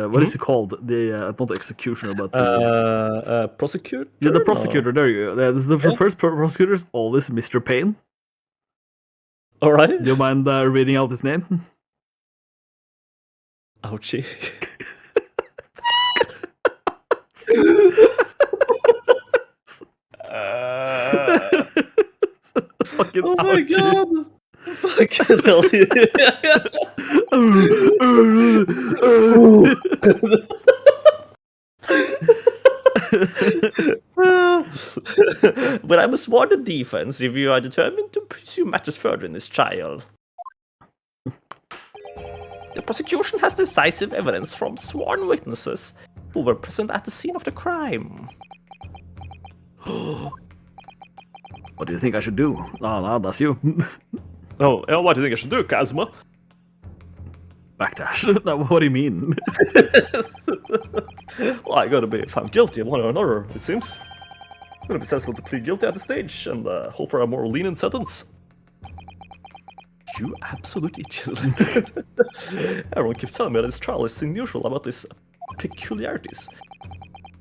What is he called? The not the executioner, but the Prosecutor? the prosecutor. There you go. The first prosecutor is always Mr. Payne. Alright. Do you mind reading out his name? Ouchie. Fucking Oh my ouchie. god! Fucking hell, dude. But I must warn the defense if you are determined to pursue matters further in this trial. The prosecution has decisive evidence from sworn witnesses who were present at the scene of the crime. What do you think I should do? Oh, no, that's you. Oh, what do you think I should do, Kazuma? Backdash. No, what do you mean? Well, I gotta be found guilty of one or another, it seems. I'm gonna be sensible to plead guilty at this stage and hope for a more lenient sentence. You absolute idiot. Everyone keeps telling me that this trial is unusual about its peculiarities.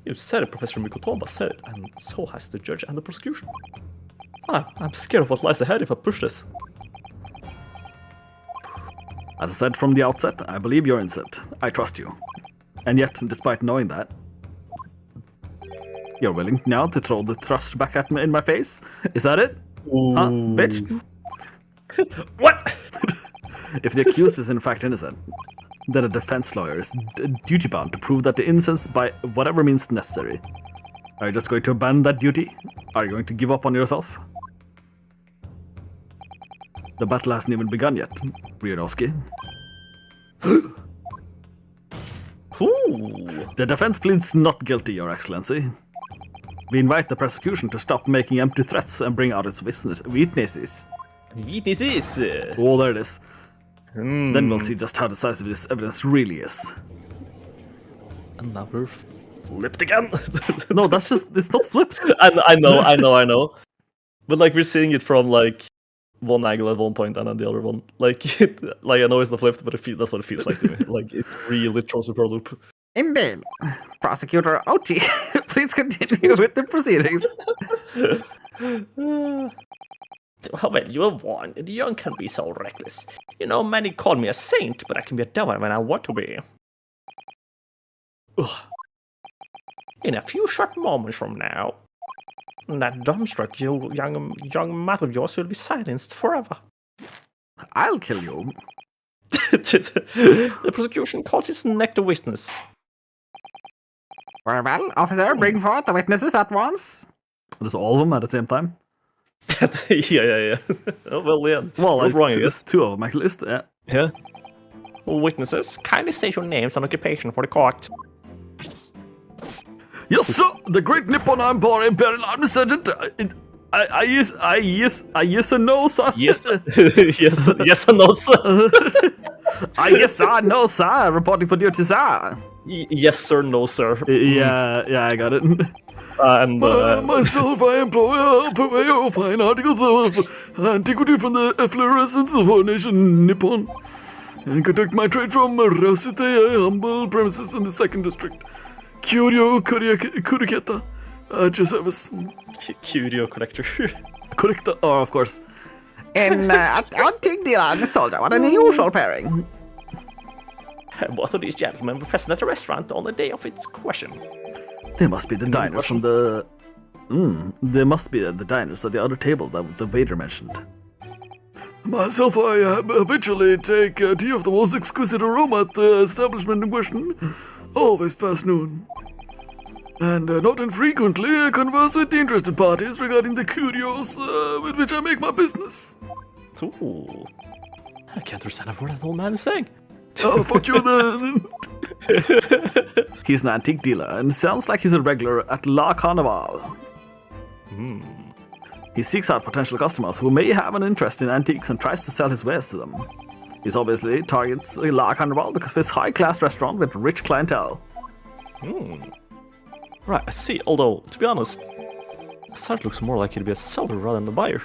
You said it, Professor Mikotomba said it, and so has the judge and the prosecution. I'm scared of what lies ahead if I push this. As I said from the outset, I believe you're innocent. I trust you. And yet, despite knowing that, you're willing now to throw the trust back at me in my face? Is that it? Huh, bitch? What? If the accused is in fact innocent, then a defense lawyer is duty-bound to prove that the innocence by whatever means necessary. Are you just going to abandon that duty? Are you going to give up on yourself? The battle hasn't even begun yet, Ryunosuke. Ooh. The defense pleads not guilty, Your Excellency. We invite the prosecution to stop making empty threats and bring out its witnesses. Witnesses. Oh, there it is. Then we'll see just how decisive this evidence really is. Another flipped again. No, that's just, it's not flipped. I know. But like we're seeing it from like one angle at one point and then the other one. Like, like I know it's not flipped, but that's what it feels like to me. Like it really throws me for a loop. Indeed. Prosecutor Ochi, please continue with the proceedings. Well, you have won. The young can be so reckless. You know, many call me a saint, but I can be a devil when I want to be. Ugh. In a few short moments from now, that dumbstruck young mouth of yours will be silenced forever. I'll kill you. The prosecution calls his neck the witness. Very well, officer, bring forth the witnesses at once. There's all of them at the same time. Yeah. Oh, well, yeah. Well, I was wrong, I guess. it's two of them, at least. Yeah. Yeah. Witnesses, kindly state your names and occupation for the court. Yes, sir. The Great Nippon Empire Imperial Army Sergeant. Yes and no, sir. Yes, yes and no, sir. Yes, sir. No, sir. Reporting for duty, sir. Yes, sir, no, sir. Yeah, I got it. And myself, I employ a purveyor of fine articles of antiquity from the efflorescence of our nation, Nippon, and conduct my trade from Rasute, humble premises in the 2nd District. Curio Kuriketa, at your service. Curio collector. Correcta, oh, of course. In antique dealer and soldier, what an unusual pairing. Both of these gentlemen were present at the restaurant on the day of its question. They must be the diners from the... they must be the diners at the other table that the waiter mentioned. Myself, I habitually take tea of the most exquisite aroma at the establishment in question, always past noon. And not infrequently converse with the interested parties regarding the curios with which I make my business. Ooh. I can't understand a word that old man is saying. Oh, fuck you then. He's an antique dealer and sounds like he's a regular at La Carnival. He seeks out potential customers who may have an interest in antiques and tries to sell his wares to them. He obviously targets La Carnival because of his high-class restaurant with rich clientele. Right, I see. Although, to be honest, Sartre looks more likely to be a seller rather than a buyer.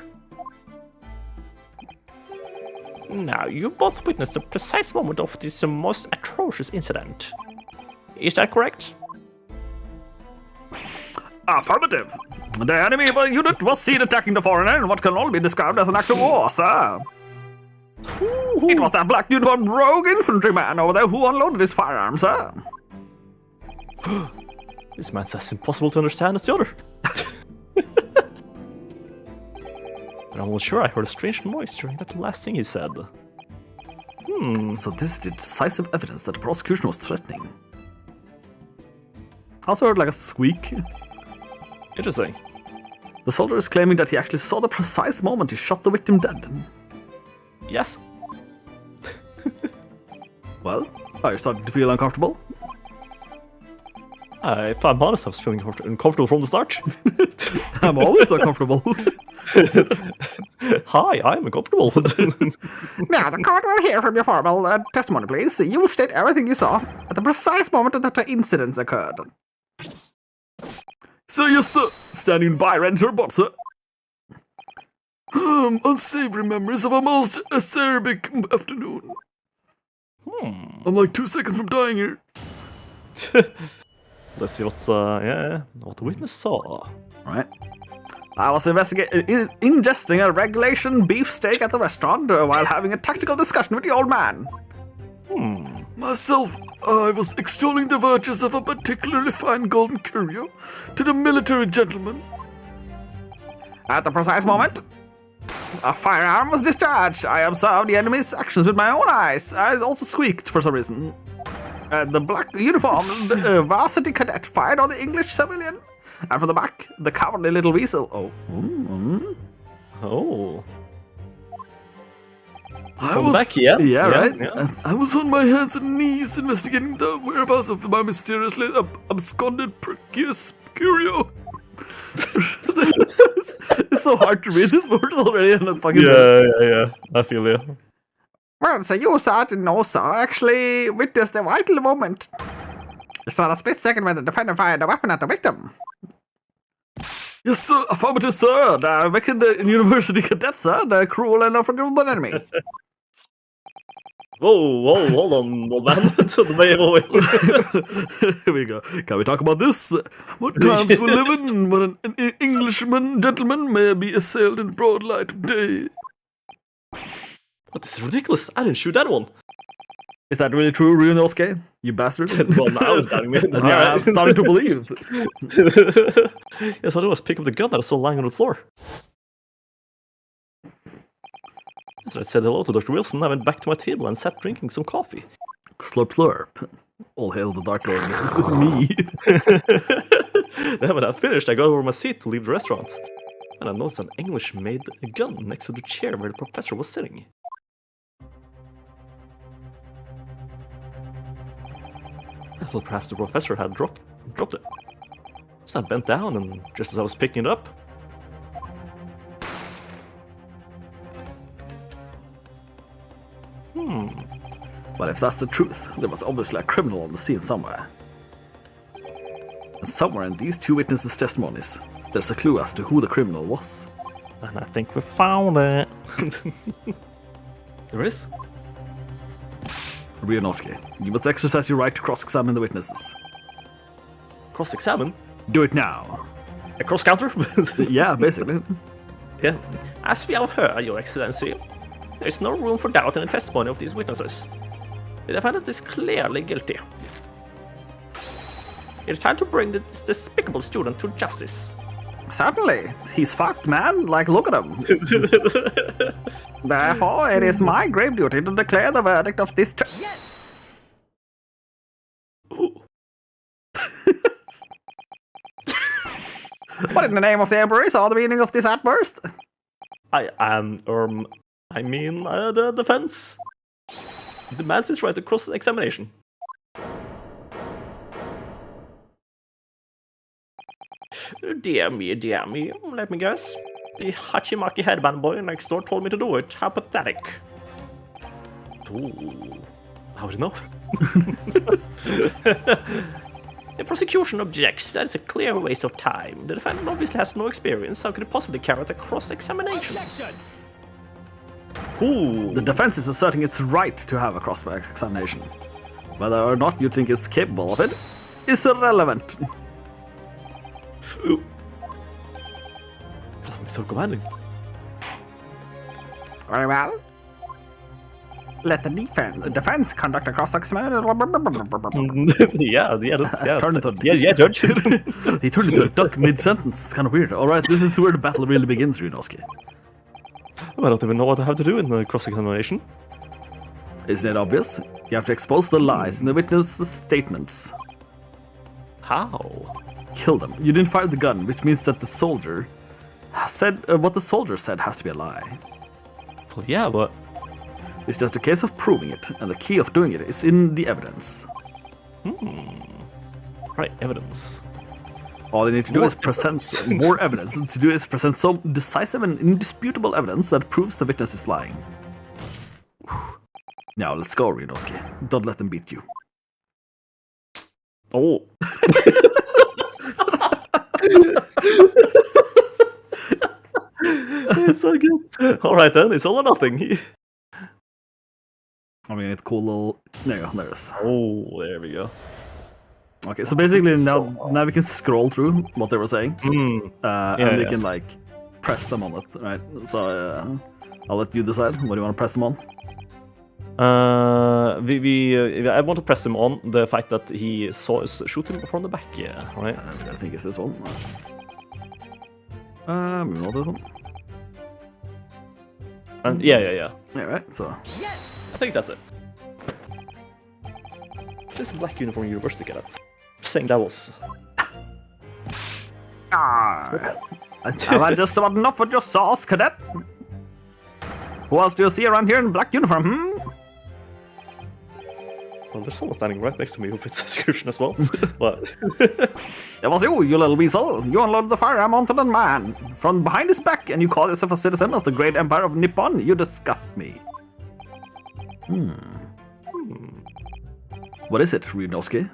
Now, you both witnessed the precise moment of this most atrocious incident. Is that correct? Affirmative. The enemy unit was seen attacking the foreigner in what can only be described as an act of war, sir. It was that black uniformed rogue infantryman over there who unloaded his firearms, sir. This man's as impossible to understand as the other. But I'm almost sure I heard a strange noise during that last thing he said. So this is the decisive evidence that the prosecution was threatening. I also heard like a squeak. Interesting. The soldier is claiming that he actually saw the precise moment he shot the victim dead. Yes. Well, are you starting to feel uncomfortable? If I'm honest, I was feeling uncomfortable from the start. I'm always uncomfortable. Hi, I'm uncomfortable. Now, the court will hear from your formal testimony, please. You will state everything you saw at the precise moment that the incidents occurred. So yes, sir. Standing by, ready to report, sir. Unsavory memories of a most acerbic afternoon. I'm like 2 seconds from dying here. Let's see what the witness saw. Right. I was ingesting a regulation beefsteak at the restaurant while having a tactical discussion with the old man. Myself, I was extolling the virtues of a particularly fine golden curio to the military gentleman. At the precise moment, a firearm was discharged. I observed the enemy's actions with my own eyes. I also squeaked for some reason. The black uniformed varsity cadet fired on the English civilian. And from the back, the cowardly little weasel. Oh. I was back, yeah, right. Yeah. I was on my hands and knees investigating the whereabouts of my mysteriously absconded Perseus curio. It's so hard to read this word already. And not fucking Yeah. I feel you. Well, so you saw it and also actually witnessed a vital moment. You saw the split second when the defender fired a weapon at the victim. Yes, sir. Affirmative, sir. The victim, the university cadet, sir. The cruel and unforgivable enemy. Whoa, hold on, old man. Here we go. Can we talk about this? What times we live in when an Englishman, gentleman, may be assailed in broad light of day? What, this is ridiculous. I didn't shoot that one. Is that really true, Ryunosuke? You bastard. Well, now it's doubting me. Yeah, I'm starting to believe. Yes, all I did was pick up the gun that I saw lying on the floor. So I said hello to Dr. Wilson. I went back to my table and sat drinking some coffee. Slurp slurp. All hail the Dark Lord. Me. Then when I finished, I got over my seat to leave the restaurant. And I noticed an English-made gun next to the chair where the professor was sitting. I thought perhaps the professor had dropped it. So I bent down, and just as I was picking it up... Well, if that's the truth, there was obviously a criminal on the scene somewhere. And somewhere in these two witnesses' testimonies, there's a clue as to who the criminal was. And I think we found it. There is? Ryunosuke, you must exercise your right to cross-examine the witnesses. Cross-examine? Do it now. A cross-counter? Yeah, basically. Yeah. As we have heard, Your Excellency, there is no room for doubt in the testimony of these witnesses. The defendant is clearly guilty. It is time to bring this despicable student to justice. Certainly. He's fucked, man. Like, look at him. Therefore, it is my grave duty to declare the verdict of this Yes! What in the name of the Emperor is all the meaning of this outburst? I mean, the defense demands its right to cross-examination. Dear me, let me guess. The Hachimaki headband boy next door told me to do it. How pathetic. Ooh. How would you know? The prosecution objects. That is a clear waste of time. The defendant obviously has no experience. How could he possibly carry out a cross-examination? Ooh. The defense is asserting its right to have a cross-examination. Whether or not you think it's capable of it is irrelevant. Ooh. That's so commanding. Very well. Let the defense conduct a cross-examination. yeah. Turn it on. Yeah, Judge. He turned into a duck mid-sentence. It's kind of weird. All right, this is where the battle really begins, Ryunosuke. I don't even know what I have to do in the cross-examination. Isn't it obvious? You have to expose the lies in the witness' statements. How? Kill them. You didn't fire the gun, which means that the soldier said what the soldier said has to be a lie. Well, yeah, but It's just a case of proving it, and the key of doing it is in the evidence. right, evidence. All you need to do is present more evidence. To do is present so decisive and indisputable evidence that proves the witness is lying. Now let's go, Ryunosuke. Don't let them beat you. Oh. It's so good. All right then, it's all or nothing. I mean, it's cool little. There you go. There it is. Oh, there we go. Okay, so basically now we can scroll through what they were saying, and we can like press them on it, right? So I'll let you decide what do you want to press them on. I want to press him on the fact that he saw us shoot him from the back. Yeah, right. I think it's this one. Maybe not this one. And yeah. Yeah, right. So I think that's it. Just a black uniform university cadet. Saying that was. Have I just about enough with your sauce, cadet? Who else do you see around here in black uniform, Well, there's someone standing right next to me who fits the description as well. But It was you little weasel. You unloaded the firearm onto the man from behind his back, and you call yourself a citizen of the great empire of Nippon. You disgust me. what is it, Ryunosuke?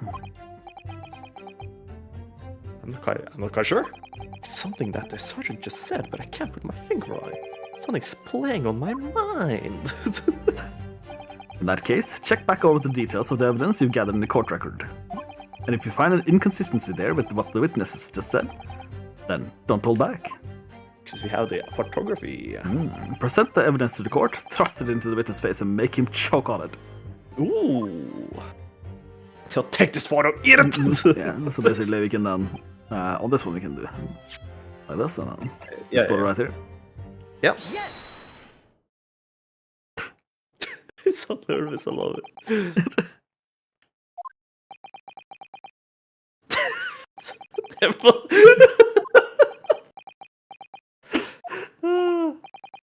I'm not quite sure. It's something that the sergeant just said, but I can't put my finger on it. Something's playing on my mind. In that case, check back over the details of the evidence you've gathered in the court record. And if you find an inconsistency there with what the witnesses just said, then don't hold back. Because we have the photography. Present the evidence to the court, thrust it into the witness face, and make him choke on it. Ooh. So take this photo, eat it! Yeah, so basically we can then, on this one we can do like this, and then this photo right here. Yeah. Yes! He's so nervous, I love it.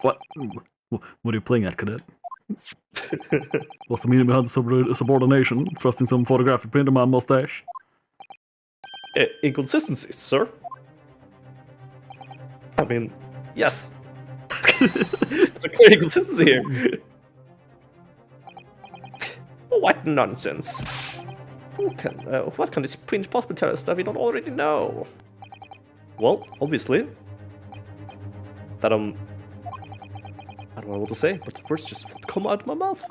What are you playing at, cadet? What's the meaning behind the subordination? Thrusting some photographic print on my mustache? Inconsistencies, sir. I mean, yes. It's a clear inconsistency here. What nonsense. What can this print possibly tell us that we don't already know? Well, obviously, that I don't know what to say, but the words just won't come out of my mouth.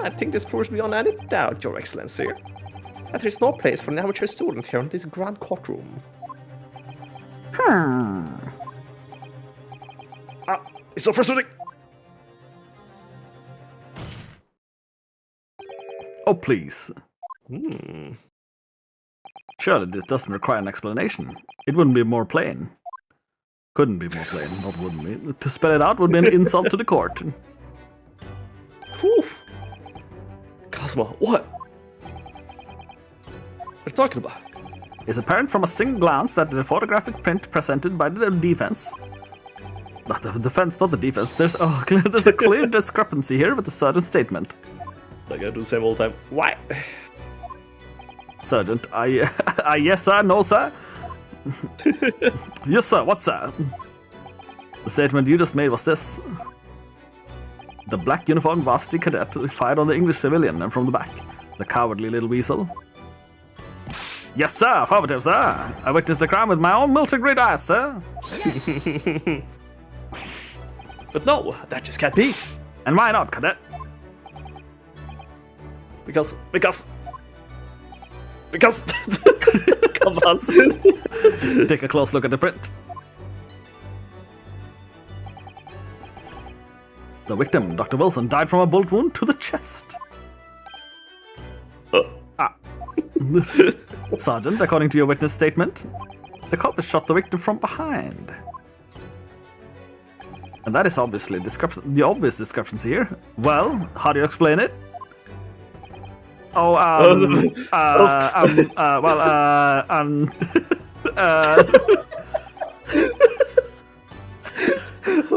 I think this proves beyond any doubt, Your Excellency, that there is no place for an amateur student here in this grand courtroom. It's so frustrating! Oh, please. Surely this doesn't require an explanation. It wouldn't be more plain. Couldn't be more plain, not wouldn't be. To spell it out would be an insult to the court. Whew. Kazuma, what? What are you talking about? It's apparent from a single glance that the photographic print presented by the defense, not the defense, not the defense, there's a clear discrepancy here with the sergeant's statement. I gotta do the same all the time. Why? Sergeant, I yes sir, no sir? Yes sir, what sir? The statement you just made was this. The black uniformed varsity cadet fired on the English civilian and from the back. The cowardly little weasel. Yes, sir. Affirmative, sir. I witnessed the crime with my own military-grade eyes, sir. But no, that just can't be. And why not, cadet? Because. Come on. Take a close look at the print. The victim, Dr. Wilson, died from a bullet wound to the chest. Sergeant, according to your witness statement, the culprit shot the victim from behind. And that is obviously the obvious discrepancy here. Well, how do you explain it? Oh,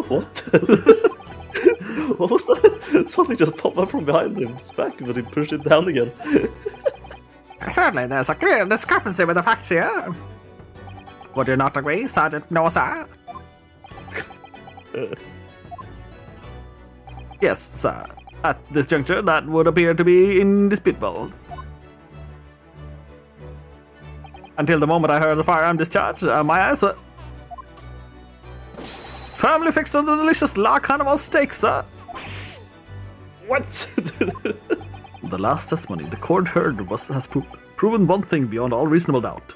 What? What was that? Something just popped up from behind him's back, but he pushed it down again. Certainly, there's a clear discrepancy with the facts here. Would you not agree, Sergeant Nosa? Yes, sir. At this juncture, that would appear to be indisputable. Until the moment I heard the firearm discharge, my eyes were firmly fixed on the delicious La Carnival steak, sir. What? The last testimony the court heard has proven one thing beyond all reasonable doubt.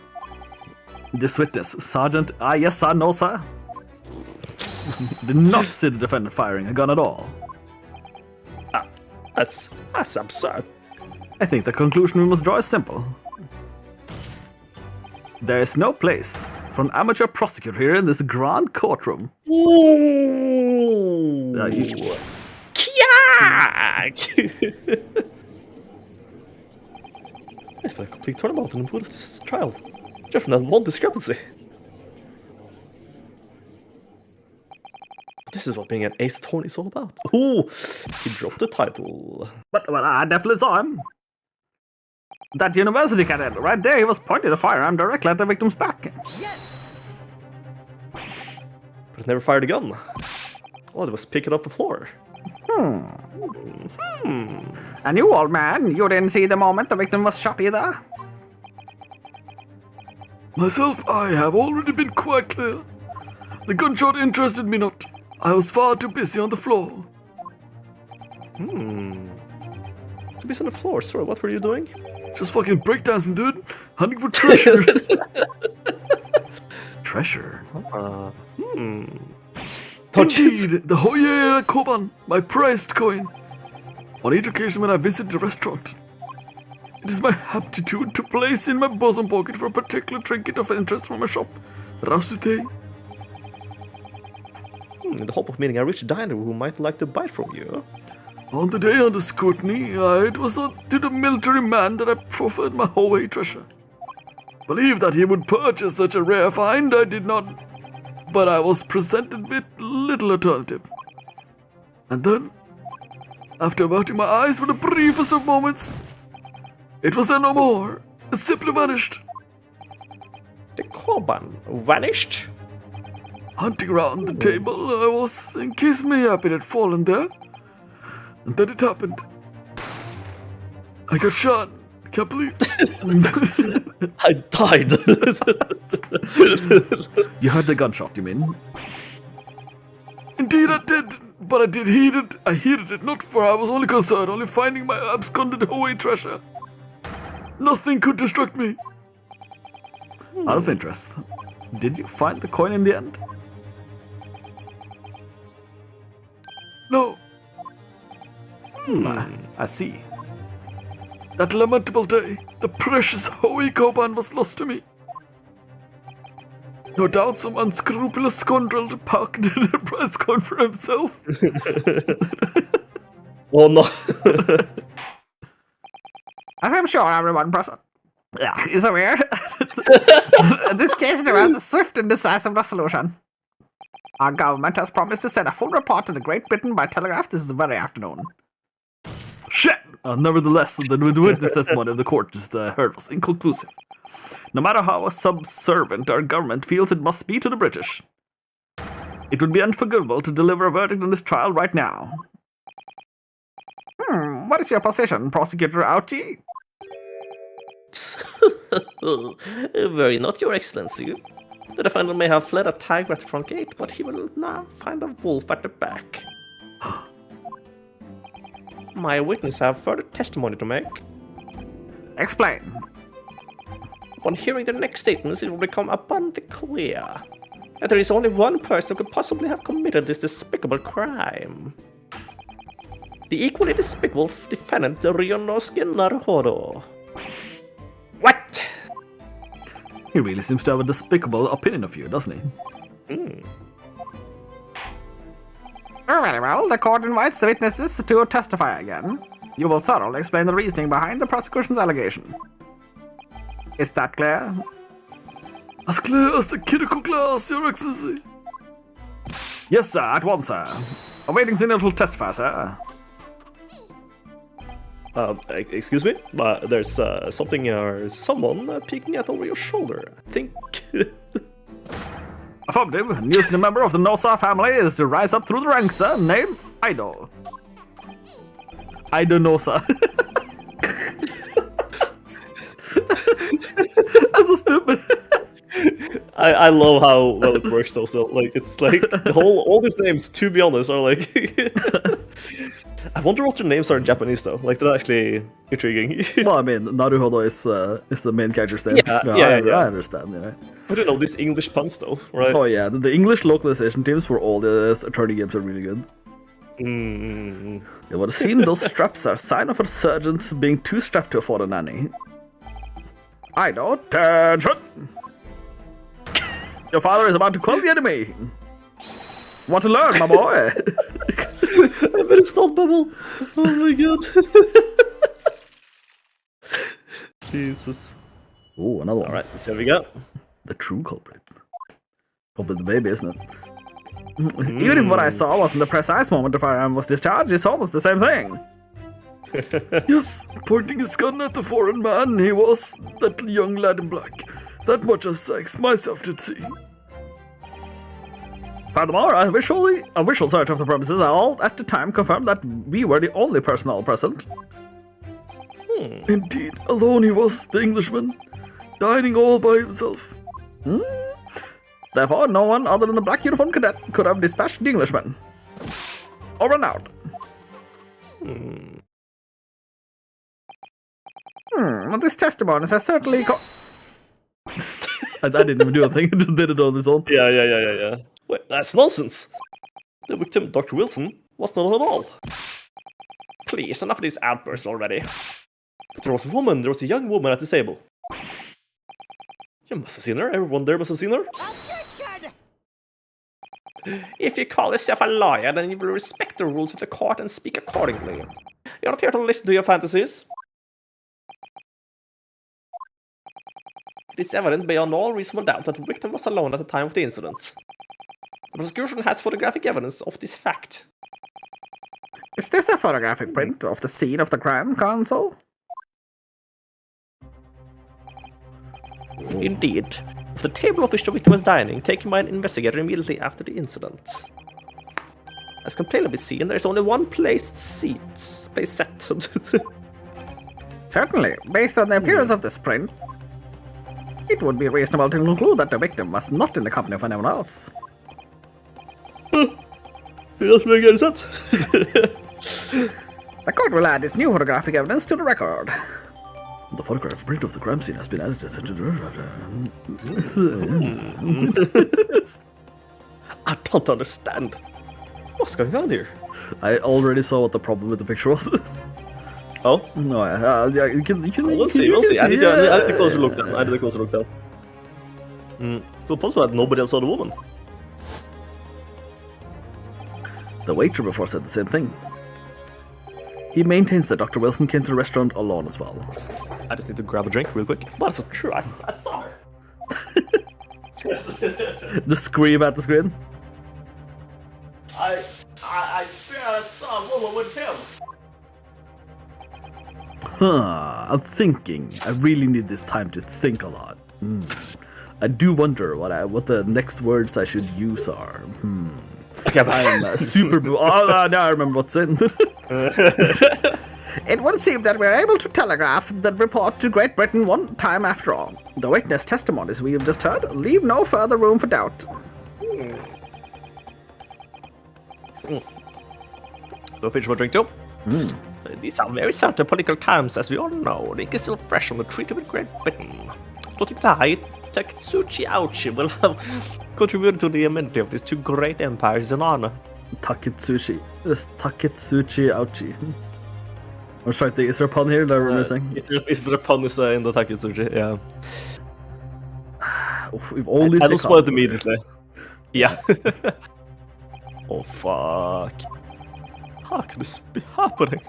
This witness, Sergeant yes sir, no sir, did not see the defendant firing a gun at all. That's absurd. I think the conclusion we must draw is simple. There is no place for an amateur prosecutor here in this grand courtroom. Ooh. It's been a complete turnabout in the mood of this trial. Just from that one discrepancy. This is what being an ace attorney is all about. Ooh, he dropped the title. But well, I definitely saw him. That university cadet right there, he was pointing the firearm directly at the victim's back. But it never fired a gun. All it was picking up the floor. And you, old man, you didn't see the moment the victim was shot either? Myself, I have already been quite clear. The gunshot interested me not. I was far too busy on the floor. To be on the floor, sorry, what were you doing? Just fucking breakdancing, dude. Hunting for treasure. Treasure? Indeed, the Hoye Koban, my prized coin. On each occasion when I visit the restaurant, it is my aptitude to place in my bosom pocket for a particular trinket of interest from a shop, Rasute. In the hope of meeting a rich diner who might like to buy from you. On the day under scrutiny, it was to the military man that I proffered my Hoye treasure. Believe that he would purchase such a rare find, I did not, but I was presented with little alternative. And then, after averting my eyes for the briefest of moments, it was there no more. It simply vanished. The Koban vanished? Hunting around the table, I was in case mayhap it had fallen there. And then it happened. I got shot. Can't believe it. I died. You heard the gunshot, you mean? Indeed I did, but I heeded it not, for I was only concerned only finding my absconded Hawaii treasure. Nothing could distract me. Out of interest, did you find the coin in the end? No, I see. that lamentable day, the precious Hawaii Koban was lost to me. No doubt some unscrupulous scoundrel pocketed the prize coin for himself. Oh no. As I'm sure everyone present is aware, this case demands a swift and decisive resolution. Our government has promised to send a full report to the Great Britain by telegraph this very afternoon. Shit! Nevertheless, the witness testimony of the court just heard was inconclusive. No matter how subservient our government feels it must be to the British, it would be unforgivable to deliver a verdict on this trial right now. What is your position, Prosecutor Ouchie? Very not, Your Excellency. The defendant may have fled a tiger at the front gate, but he will now find a wolf at the back. My witness have further testimony to make. Explain. Upon hearing the next statements, it will become abundantly clear that there is only one person who could possibly have committed this despicable crime. The equally despicable defendant, Ryunosuke Naruhodo. What? He really seems to have a despicable opinion of you, doesn't he? Very well, the court invites the witnesses to testify again. You will thoroughly explain the reasoning behind the prosecution's allegation. Is that clear? As clear as the Kiriko glass, Your Excellency. Yes, sir, at once, sir. Awaiting signal to testify, sir. Excuse me? There's something or someone peeking at over your shoulder, I think. Affirmative. Newest member of the Nosa family is to rise up through the ranks, sir. Name? Aido. Aido Nosa. That's so stupid. I love how well it works though. So like it's like all these names, to be honest, are like. I wonder what their names are in Japanese though. Like they're actually intriguing. Well, I mean, Naruhodo is the main character's name. Yeah, I understand. Yeah. I don't know these English puns though, right? Oh yeah, the English localization teams for all the attorney games are really good. It would seem those straps are a sign of a sergeant being too strapped to afford a nanny. I know. Attention! Your father is about to quell the enemy. Want to learn, my boy? I better stop bubble. Oh my god. Jesus. Oh, another one. Alright, let's see what we got. The true culprit. Probably the baby, isn't it? Even if what I saw wasn't the precise moment the firearm was discharged, it's almost the same thing. Yes, pointing his gun at the foreign man, he was that young lad in black. That much as I myself did see. Furthermore, a visual search of the premises all at the time confirmed that we were the only personnel present. Indeed, alone he was, the Englishman, dining all by himself. Therefore, no one other than the black uniformed cadet could have dispatched the Englishman. Or run out. This testimony has certainly I didn't even do a thing, I just did it on its own. Yeah. Wait, that's nonsense. The victim, Dr. Wilson, was not at all. Please, enough of these outbursts already. But there was a young woman at the table. You must have seen her. Everyone there must have seen her. Objection! If you call yourself a lawyer, then you will respect the rules of the court and speak accordingly. You're not here to listen to your fantasies. It is evident beyond all reasonable doubt that the victim was alone at the time of the incident. The prosecution has photographic evidence of this fact. Is this a photographic print of the scene of the crime, Consul? Indeed, of the table of which the victim was dining, taken by an investigator immediately after the incident. As can plainly be seen, there is only one place set. Certainly, based on the appearance of this print, it would be reasonable to conclude that the victim was not in the company of anyone else. It doesn't make any sense. The court will add this new photographic evidence to the record. The photograph print of the crime scene has been added I don't understand. What's going on here? I already saw what the problem with the picture was. Oh? No, yeah, you can We'll see. I need a closer look down. So possible that nobody else saw the woman. The waiter before said the same thing. He maintains that Dr. Wilson came to the restaurant alone as well. I just need to grab a drink real quick. But it's true, I saw her. The scream at the screen. I swear I saw a woman with him. I'm thinking. I really need this time to think a lot. I do wonder what the next words I should use are. Okay, I'm super. Now I remember what's in. It would seem that we're able to telegraph the report to Great Britain one time after all. The witness testimonies we have just heard leave no further room for doubt. No fish for drink too. These are very certain political times, as we all know. The ink is still fresh on the treaty with Great Britain. Don't imply Taketsuchi Ouchi will have contributed to the amenity of these two great empires in honor. Taketsuchi. It's Taketsuchi Ouchi. I was trying to think, is there a pun here that we're missing? Is there a pun in the Taketsuchi? Yeah. We've only I just spoiled immediately. Yeah. Oh fuck. How can this be happening?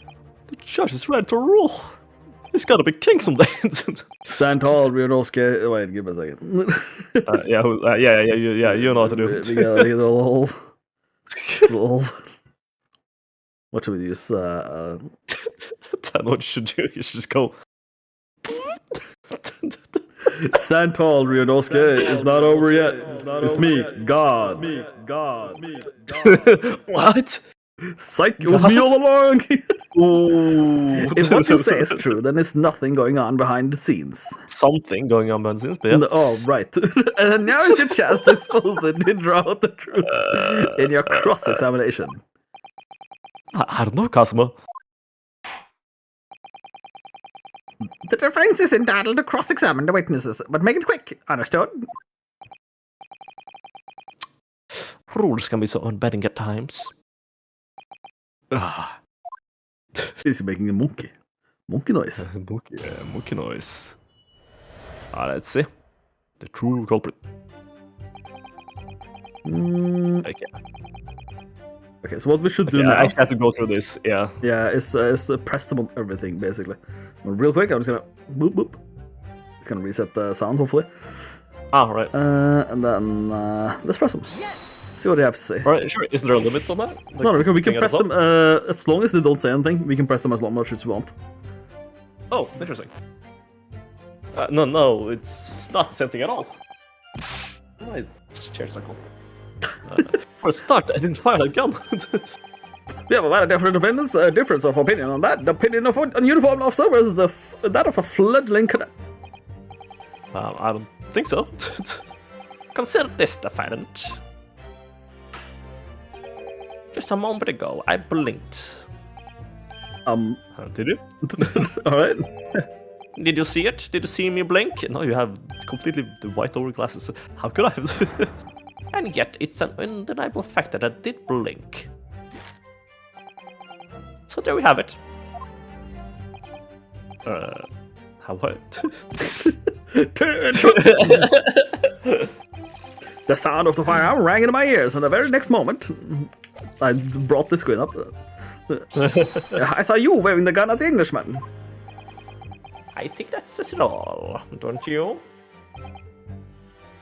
The judge is ready to rule. He's gotta be king someday. Stand tall, Ryunosuke. Wait, give me a second. Yeah, you know what to do. We gotta get a little... What should we use? I don't know what you should do. You should just go. Stand tall, Ryunosuke. It's not over yet. It's me, God. What? Psych, it was me all along. Ooh. If what you say is true, then there's nothing going on behind the scenes. Something going on behind the scenes, but yeah. Oh, right. And now is your chance to expose it and draw out the truth in your cross-examination. I don't know, Cosmo. The defense is entitled to cross-examine the witnesses, but make it quick. Understood? Rules can be so unbending at times. He's making a monkey noise. Monkey noise. Let's see. The true culprit. Okay, so what we should do now... I actually have to go through this, yeah. Yeah, is press them on everything, basically. Real quick, I'm just gonna... Boop, boop. Just gonna reset the sound, hopefully. Right. And then... let's press them. Yes! See what they have to say. Alright, sure. Is there a limit on that? Like, no, we can press them... as long as they don't say anything, we can press them as much as we want. Oh, interesting. No, it's not the same thing at all. My chair's not cool. For a start, I didn't fire a gun. We have a lot of different opinions. Difference of opinion on that. The opinion of a uniformed officer versus that of a fledgling cadet. I don't think so. Consider this, defendant. Just a moment ago, I blinked. Did you? Alright. Did you see it? Did you see me blink? No, you have completely white over glasses. How could I? And yet, it's an undeniable fact that I did blink. So there we have it. How what? The sound of the firearm rang in my ears, and the very next moment, I brought the screen up. I saw you waving the gun at the Englishman. I think that says it all, don't you?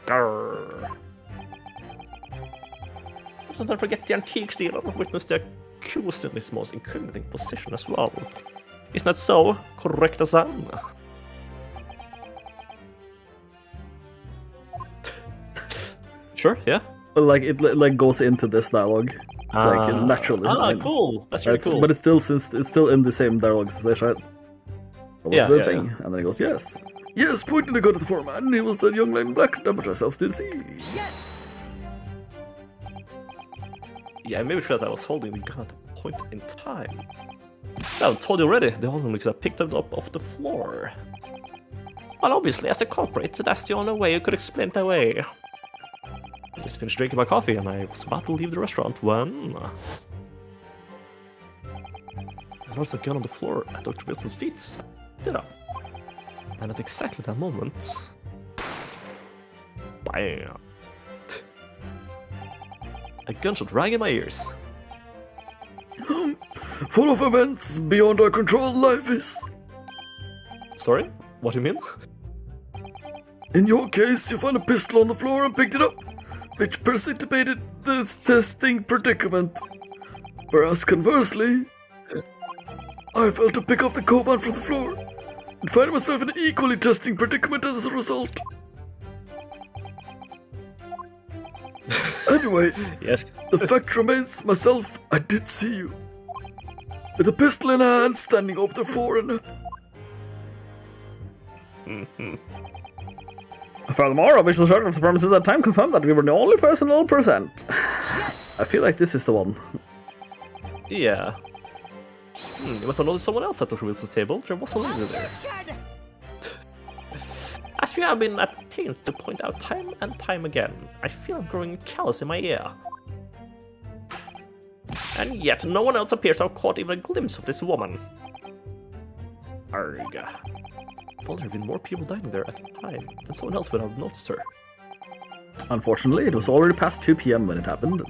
Grrr. Let's not forget the antique dealer and witness the accused in his most incriminating position as well. Isn't that so, correct-san? Sure, yeah. Like it goes into this dialogue, naturally. Cool. That's really cool. But it's still in the same dialogue as this, right? What was the thing? Yeah. And then he goes, yes. Yes, pointing the gun at the foreman. He was that young lady in black that myself did see. Yes! Yeah, I maybe forgot I was holding the gun at a point in time. Yeah, I told you already, the whole mix I picked it up off the floor. Well, obviously, as a culprit, that's the only way you could explain it away. I just finished drinking my coffee and I was about to leave the restaurant when... I noticed a gun on the floor at Dr. Wilson's feet. Did I? And at exactly that moment... Bam! A gunshot rang in my ears. Full of events beyond our control, life is. Sorry? What do you mean? In your case, you found a pistol on the floor and picked it up, which precipitated this testing predicament. Whereas conversely, I failed to pick up the cobalt from the floor and find myself in an equally testing predicament as a result. Anyway, yes. The fact remains, myself, I did see you. with a pistol in hand, standing over the foreigner. Furthermore, official search of the premises at the time confirmed that we were the only person 0%. I feel like this is the one. Yeah. You must have noticed someone else at Dr. Wilson's table. There was a lady there. As you have been at pains to point out time and time again, I feel I'm growing callous in my ear. And yet, no one else appears to have caught even a glimpse of this woman. Arg. Well, there have been more people dining there at the time, then someone else would have noticed her. Unfortunately, it was already past 2 p.m. when it happened.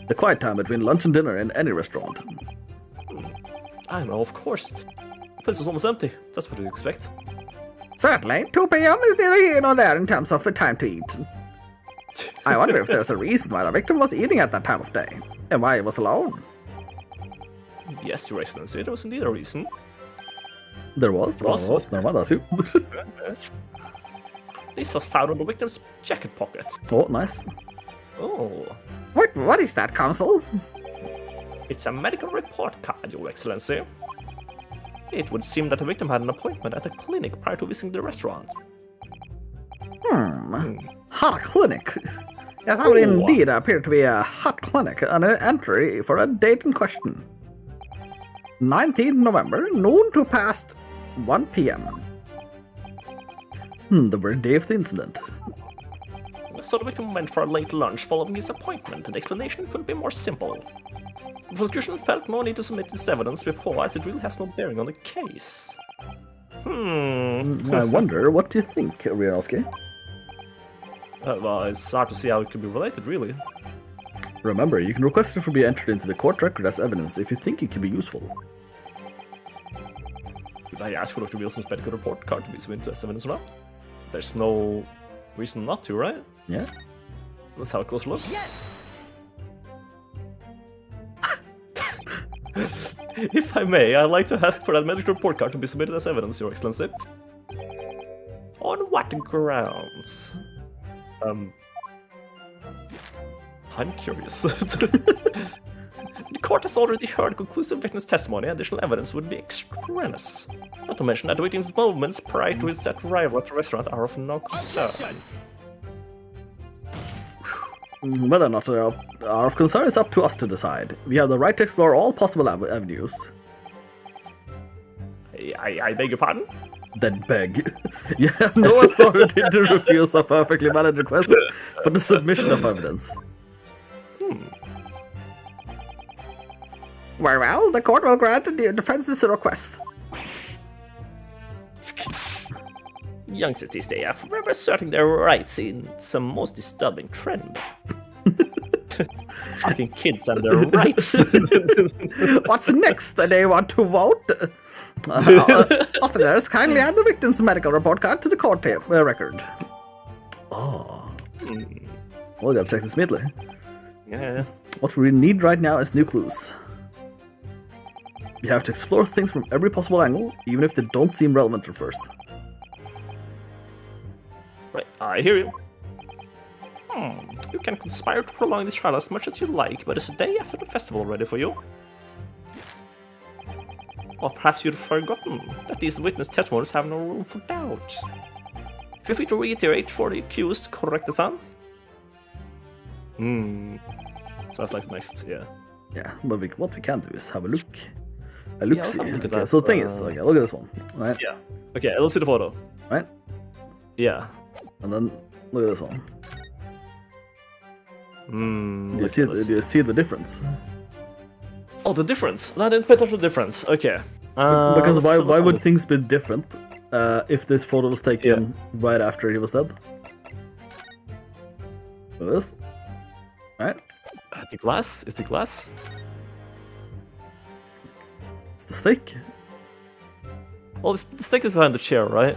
The quiet time between lunch and dinner in any restaurant. I know, of course. The place was almost empty. That's what you'd expect. Certainly, 2 p.m. is neither here nor there in terms of the time to eat. I wonder if there's a reason why the victim was eating at that time of day, and why he was alone. Yes, Your Excellency, there was indeed a reason. There was? Was? Oh, never mind, that's you. This was found on the victim's jacket pocket. Oh, nice. Oh, What is that, Counsel? it's a medical report card, Your Excellency. It would seem that the victim had an appointment at a clinic prior to visiting the restaurant. Hot clinic. Yes, that would indeed appear to be a hot clinic, and an entry for a date in question. 19th November, noon to past 1 p.m. The very day of the incident. So the victim went for a late lunch following his appointment, and the explanation couldn't be more simple. The prosecution felt no need to submit this evidence before, as it really has no bearing on the case. I wonder, what do you think, Rianowski? Well, it's hard to see how it could be related, really. Remember, you can request it to be entered into the court record as evidence if you think it can be useful. Did I ask for Dr. Wilson's medical report card to be submitted as evidence or not? There's no reason not to, right? Yeah? Let's have a closer look. Yes! If I may, I'd like to ask for that medical report card to be submitted as evidence, Your Excellency. On what grounds? I'm curious. The court has already heard conclusive witness testimony. Additional evidence would be extraneous. Not to mention that the victim's movements prior to his arrival at the restaurant are of no concern. Whether or not they are of concern is up to us to decide. We have the right to explore all possible avenues. I beg your pardon? Then beg. You have no authority to refuse a perfectly valid request for the submission of evidence. Very well, the court will grant the defense's request. Youngsters these days are forever asserting their rights in some most disturbing trend. Fucking kids and their rights. What's next? They want to vote? Officers, kindly add the victim's medical report card to the court record. Oh. Well, we gotta check this immediately. Yeah. What we need right now is new clues. We have to explore things from every possible angle, even if they don't seem relevant at first. Right, I hear you. You can conspire to prolong this trial as much as you like, but it's a day after the festival ready for you. Or perhaps you've forgotten that these witness testimonies have no room for doubt. Feel free to reiterate for the accused, correct-san? Sounds like next, yeah. Yeah, but what we can do is have a look. A look, let's see. have a look at Okay, that, so the thing is, okay, look at this one, right? Yeah. Okay, let's see the photo. Right? Yeah. And then look at this one. Do let's you see the difference? Oh, the difference. No, I didn't pay attention to the difference. Okay. Because let's why have would a- things be different if this photo was taken right after he was dead? Look at this. Right? The glass? Is the glass? It's the stake. Well, the stake is behind the chair, right?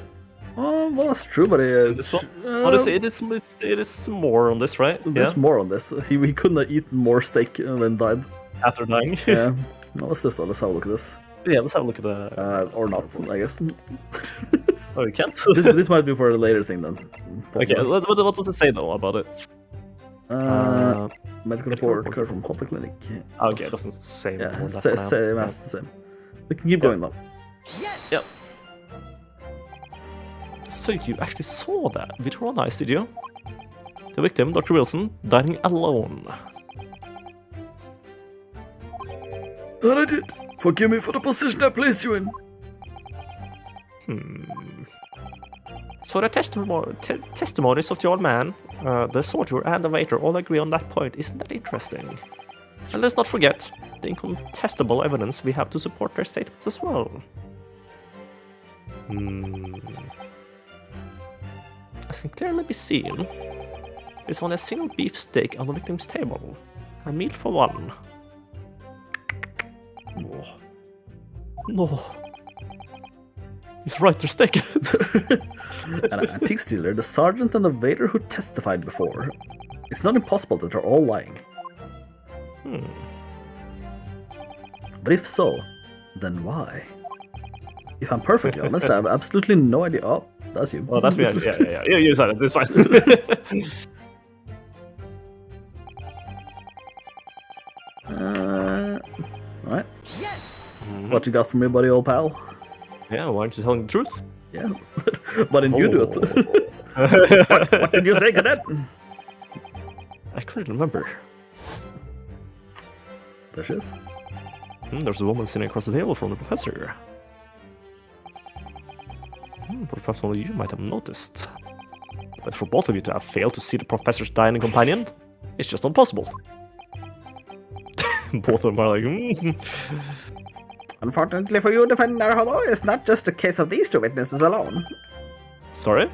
Oh, well, that's true, but This one? Honestly, it is more on this, right? there's more on this. He couldn't have eaten more steak when died. After dying. Yeah. No, what's this though? Let's have a look at this. Yeah, let's have a look at the... Or not, I guess. Oh, you can't? this might be for a later thing then. Okay, Possibly. what does it say, though, about it? Medical report card from Hotel Clinic. Okay, it doesn't say more Yeah, than that for now. same as the same. We can keep going though. Yep. So you actually saw that with your own eyes, did you? The victim, Dr. Wilson, dining alone. That I did. Forgive me for the position I placed you in. So the testimonies of the old man, the soldier, and the waiter all agree on that point. Isn't that interesting? And let's not forget the incontestable evidence we have to support their statements as well. As can clearly be seen, there's only a single beef steak on the victim's table. A meal for one. No. He's right, there's steak. An antique stealer, the sergeant, and the waiter who testified before. It's not impossible that they're all lying. But if so, then why? If I'm perfectly honest, I have absolutely no idea. Oh, that's you. Well, that's me. Yeah. You said it. It's fine. Alright. Yes! What you got for me, buddy, old pal? Yeah, why aren't you telling the truth? Yeah. Why didn't you do it? What did you say, cadet? I couldn't remember. There she is. There's a woman sitting across the table from the professor. Perhaps only you might have noticed. But for both of you to have failed to see the professor's dining companion, it's just not possible. Both of them are like, Unfortunately for you, Defender Hollow, it's not just a case of these two witnesses alone. Sorry?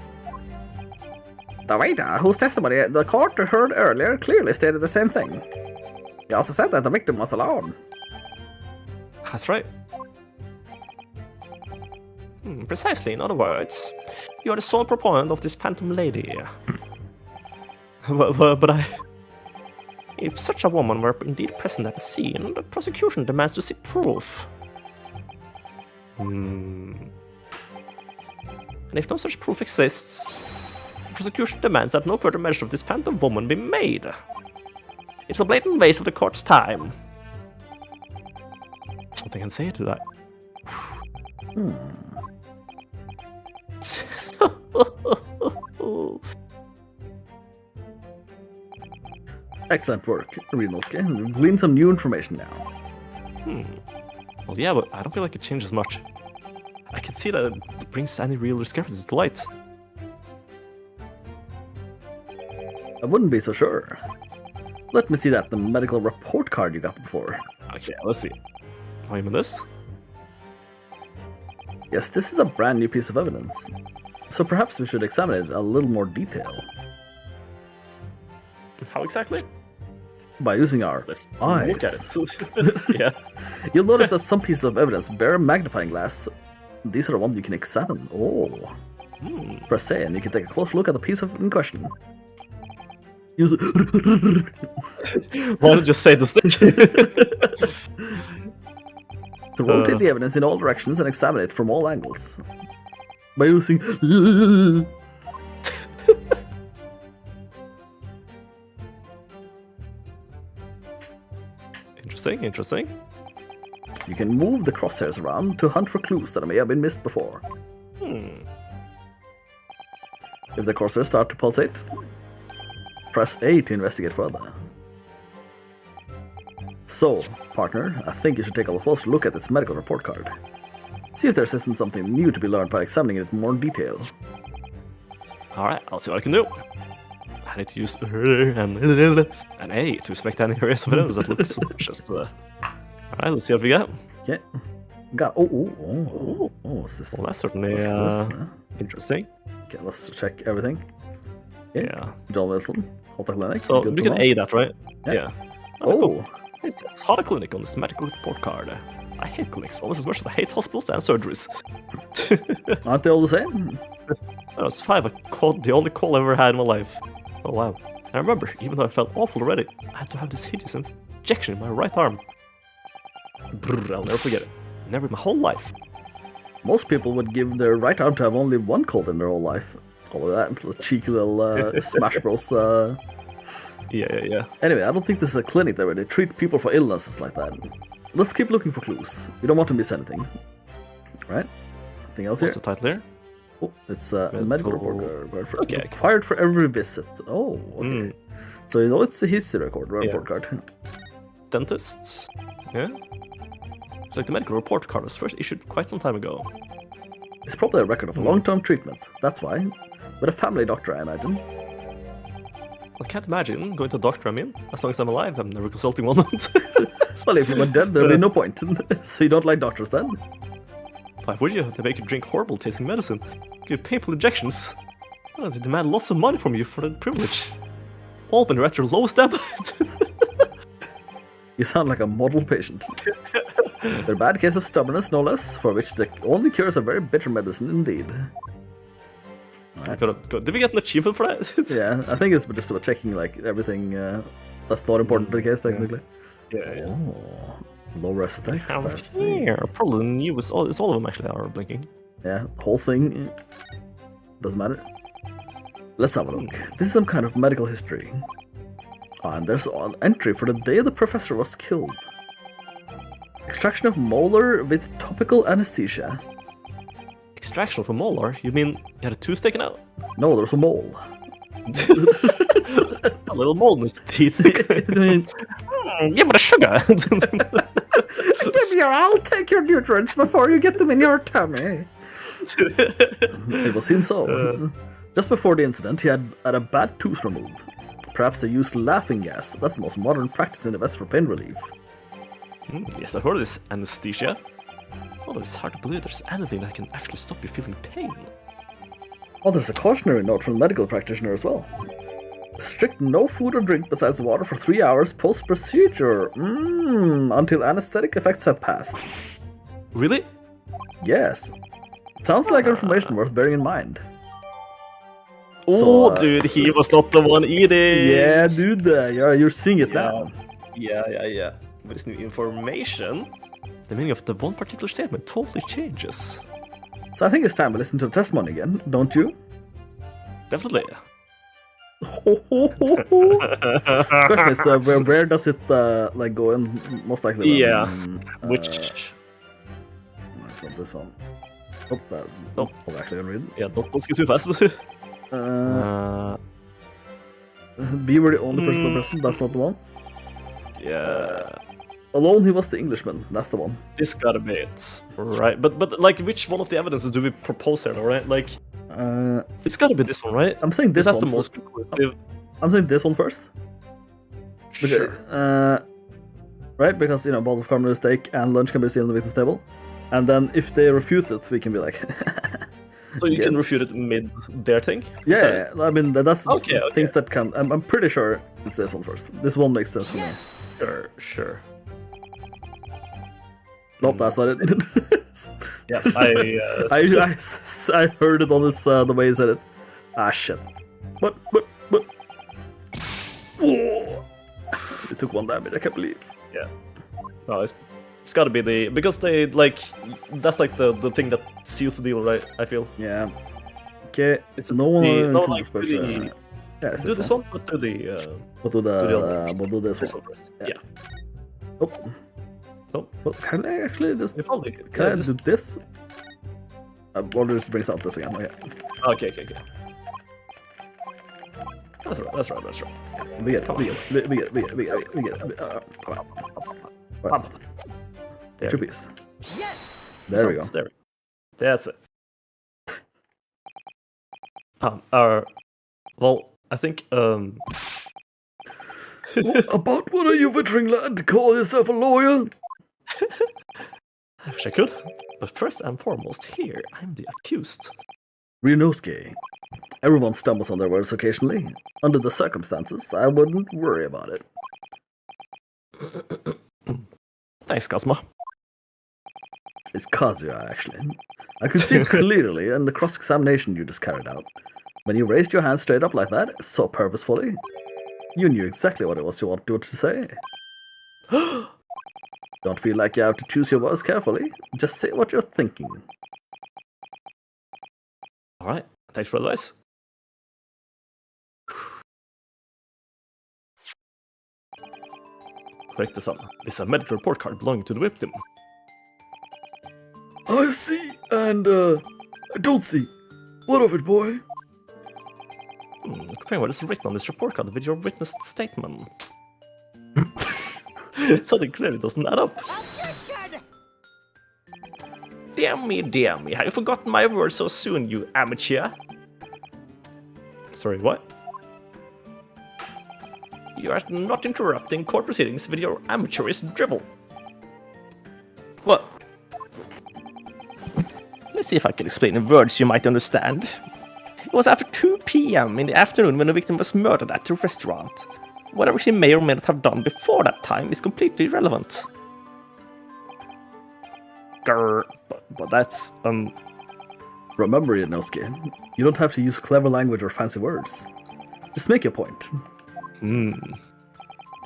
The waiter, whose testimony the court heard earlier, clearly stated the same thing. He also said that the victim was alone. That's right. Precisely, in other words, you are the sole proponent of this phantom lady. But if such a woman were indeed present at the scene, the prosecution demands to see proof. And if no such proof exists, the prosecution demands that no further measure of this phantom woman be made. It's a blatant waste of the court's time. Something I can say to that. Excellent work, Renosuke. We've gleaned some new information now. Well, yeah, but I don't feel like it changes much. I can see that it brings any real discrepancies to light. I wouldn't be so sure. Let me see the medical report card you got before. Okay, let's see. Oh, you mean this? Yes, this is a brand new piece of evidence. So perhaps we should examine it in a little more detail. How exactly? By using our Let's eyes. look at it. Yeah. You'll notice that some pieces of evidence bear a magnifying glass. These are the ones you can examine. Oh. Press A and you can take a close look at the piece in question. Use it. Why don't you just say this thing? To rotate the evidence in all directions and examine it from all angles. By using... Interesting. You can move the crosshairs around to hunt for clues that may have been missed before. If the crosshairs start to pulsate, press A to investigate further. So, partner, I think you should take a closer look at this medical report card. See if there isn't something new to be learned by examining it in more detail. Alright, I'll see what I can do. I need to use and A to inspect any areas of evidence that look suspicious. Alright, let's see what we got. Okay. Got what's this? Well, that's certainly interesting. Okay, let's check everything. Okay. Yeah. John Wilson, Hotel Clinic. So Good we to can know. A that, right? Yeah. Cool. It says Hotel Clinic on this medical report card. I hate clinics almost as much as I hate hospitals and surgeries. Aren't they all the same? I was 5, the only call I ever had in my life. Oh wow. I remember, even though I felt awful already, I had to have this hideous injection in my right arm. Brr, I'll never forget it. Never in my whole life. Most people would give their right arm to have only one cold in their whole life. All of that, cheeky little Smash Bros. Yeah. Anyway, I don't think this is a clinic where they treat people for illnesses like that. Let's keep looking for clues. We don't want to miss anything. Right? Anything else What's here? the title here? Oh, it's a medical report card. Okay. Required for every visit. Oh, okay. So you know it's a history report card. Dentist. Yeah. It's like the medical report card was first issued quite some time ago. It's probably a record of a long-term treatment. That's why. With a family doctor, I imagine. I can't imagine going to a doctor, I mean. As long as I'm alive, I'm never consulting one. Well, if you were dead, there'd be no point. So you don't like doctors then? Why would you? They make you drink horrible tasting medicine. Give you painful injections. Well, they demand lots of money from you for that privilege. All when you're at your lowest ebb. You sound like a model patient. They're a bad case of stubbornness, no less, for which the only cure is a very bitter medicine indeed. Did we get an achievement for that? Yeah, I think it's just about checking like everything that's not important to the case, technically. Yeah. Oh, low text. I see. Yeah, probably the newest. It's all of them actually are blinking. Yeah, whole thing doesn't matter. Let's have a look. This is some kind of medical history. And there's an entry for the day the professor was killed. Extraction of molar with topical anesthesia. Extraction from molar? You mean you had a tooth taken out? No, there's a mole. A little mole in his teeth. Give it a sugar. Give me I'll take your nutrients before you get them in your tummy. It will seem so. Just before the incident, he had a bad tooth removed. Perhaps they used laughing gas. That's the most modern practice in the West for pain relief. Yes, I've heard of this anesthesia. Although it's hard to believe there's anything that can actually stop you feeling pain. Oh, there's a cautionary note from the medical practitioner as well. Strict no food or drink besides water for 3 hours post-procedure. Until anesthetic effects have passed. Really? Yes. Sounds like information worth bearing in mind. Oh, dude, he was not the one eating. Yeah, dude, you're seeing it now. Yeah. With this new information, the meaning of the one particular statement totally changes. So I think it's time to listen to the testimony again, don't you? Definitely. Question is, where does it like go in? Most likely. Yeah. Which? It's not this one. Oh, I'm actually gonna read. Yeah, don't skip too fast. We were the only person present. That's not the one. Yeah. Alone, he was the Englishman. That's the one. This gotta be it, right? But like, which one of the evidences do we propose here, right? Like, it's gotta be this one, right? I'm saying this That's one the most conclusive. I'm saying this one first. Sure. Right, because you know, bottle of caramel steak and lunch can be seen on the witness table, and then if they refute it, we can be like. So you can refute it mid their thing? Yeah, I mean that's okay. Things that can. I'm pretty sure it's this one first. This one makes sense for me. Sure. Nope, that's not it. Yeah, I heard it on this the way he said it. Ah shit. What? Whoa! It took 1 damage. I can't believe. Yeah. No, it's gotta be because they like that's like the thing that seals the deal, right? I feel. Yeah. Okay. It's no one. Yeah, do this one, but do the. We'll do this one. First. Yeah. Yeah. Oh. Well, can I actually just? Probably. Can I do this? Or just brings out this again. Okay. That's right. We get it. There. 2 piece. Yes. There we go. That's it. Well, I think About what are you veteran lad to call yourself a lawyer? I wish I could, but first and foremost, here I'm the accused. Ryunosuke. Everyone stumbles on their words occasionally. Under the circumstances, I wouldn't worry about it. Thanks, Kazuma. It's Kazuya, actually. I could see it clearly in the cross-examination you just carried out. When you raised your hand straight up like that, so purposefully, you knew exactly what it was you wanted to say. Don't feel like you have to choose your words carefully. Just say what you're thinking. Alright, thanks for the advice. Correct, son. This is a medical report card belonging to the victim. I see, and I don't see. What of it, boy? Comparing what is written on this report card with your witness statement. Something clearly doesn't add up. Dear me, have you forgotten my words so soon, you amateur? Sorry, what? You are not interrupting court proceedings with your amateurish drivel. What? Let's see if I can explain in words you might understand. It was after 2 p.m. in the afternoon when the victim was murdered at the restaurant. Whatever she may or may not have done before that time is completely irrelevant. Grr, but that's, Remember, Inosuke, you don't have to use clever language or fancy words. Just make your point.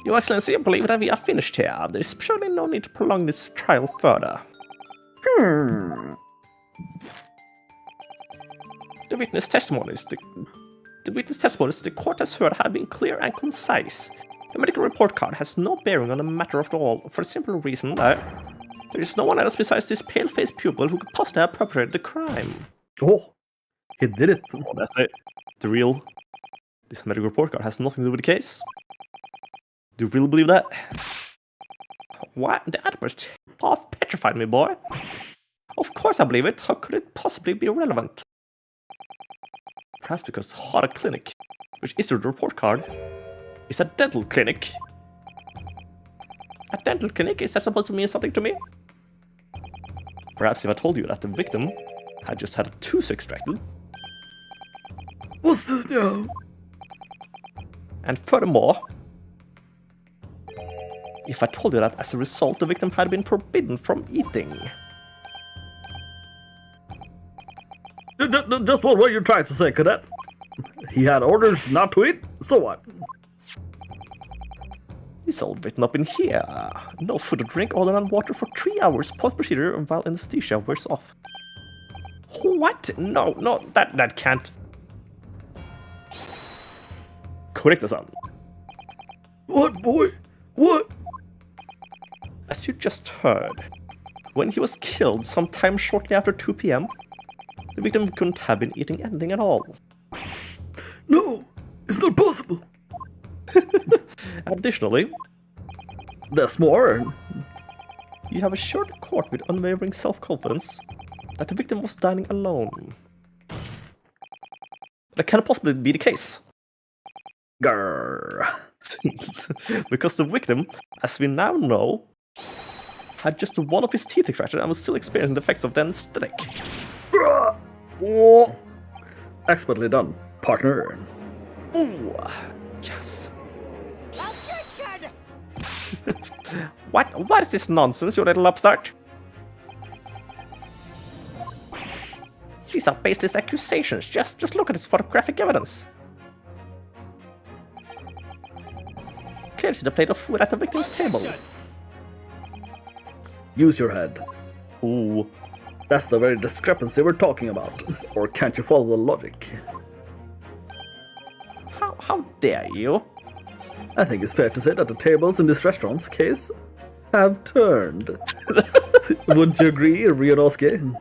Your Excellency, I believe that we are finished here. There is surely no need to prolong this trial further. The witness testimonies the court has heard have been clear and concise. The medical report card has no bearing on the matter at all, for the simple reason that there is no one else besides this pale-faced pupil who could possibly have perpetrated the crime. Oh, he did it. Oh, that's it. This medical report card has nothing to do with the case. Do you really believe that? What? The outburst half petrified me, boy. Of course I believe it. How could it possibly be relevant? Perhaps because Hara Clinic, which issued the report card, is a dental clinic. A dental clinic? Is that supposed to mean something to me? Perhaps if I told you that the victim had just had a tooth extracted. What's this now? And furthermore, if I told you that as a result the victim had been forbidden from eating. Just what were you trying to say, Cadet? He had orders not to eat, so what? It's all written up in here. No food or drink other than water for 3 hours post-procedure while anesthesia wears off. What? No, that can't. Correct, son. What, boy? What? As you just heard, when he was killed sometime shortly after 2 p.m., the victim couldn't have been eating anything at all. No, it's not possible. Additionally, There's more. you have assured the court with unwavering self-confidence that the victim was dining alone. That cannot possibly be the case. Grrr. Because the victim, as we now know, had just one of his teeth extracted and was still experiencing the effects of the anesthetic. Oh. Expertly done, partner. Ooh, yes. What is this nonsense, you little upstart? These are baseless accusations. Just look at this photographic evidence. Clearly the plate of food at the victim's table. Use your head. Ooh. That's the very discrepancy we're talking about. Or can't you follow the logic? How dare you? I think it's fair to say that the tables in this restaurant's case have turned. Wouldn't you agree, Ryunosuke?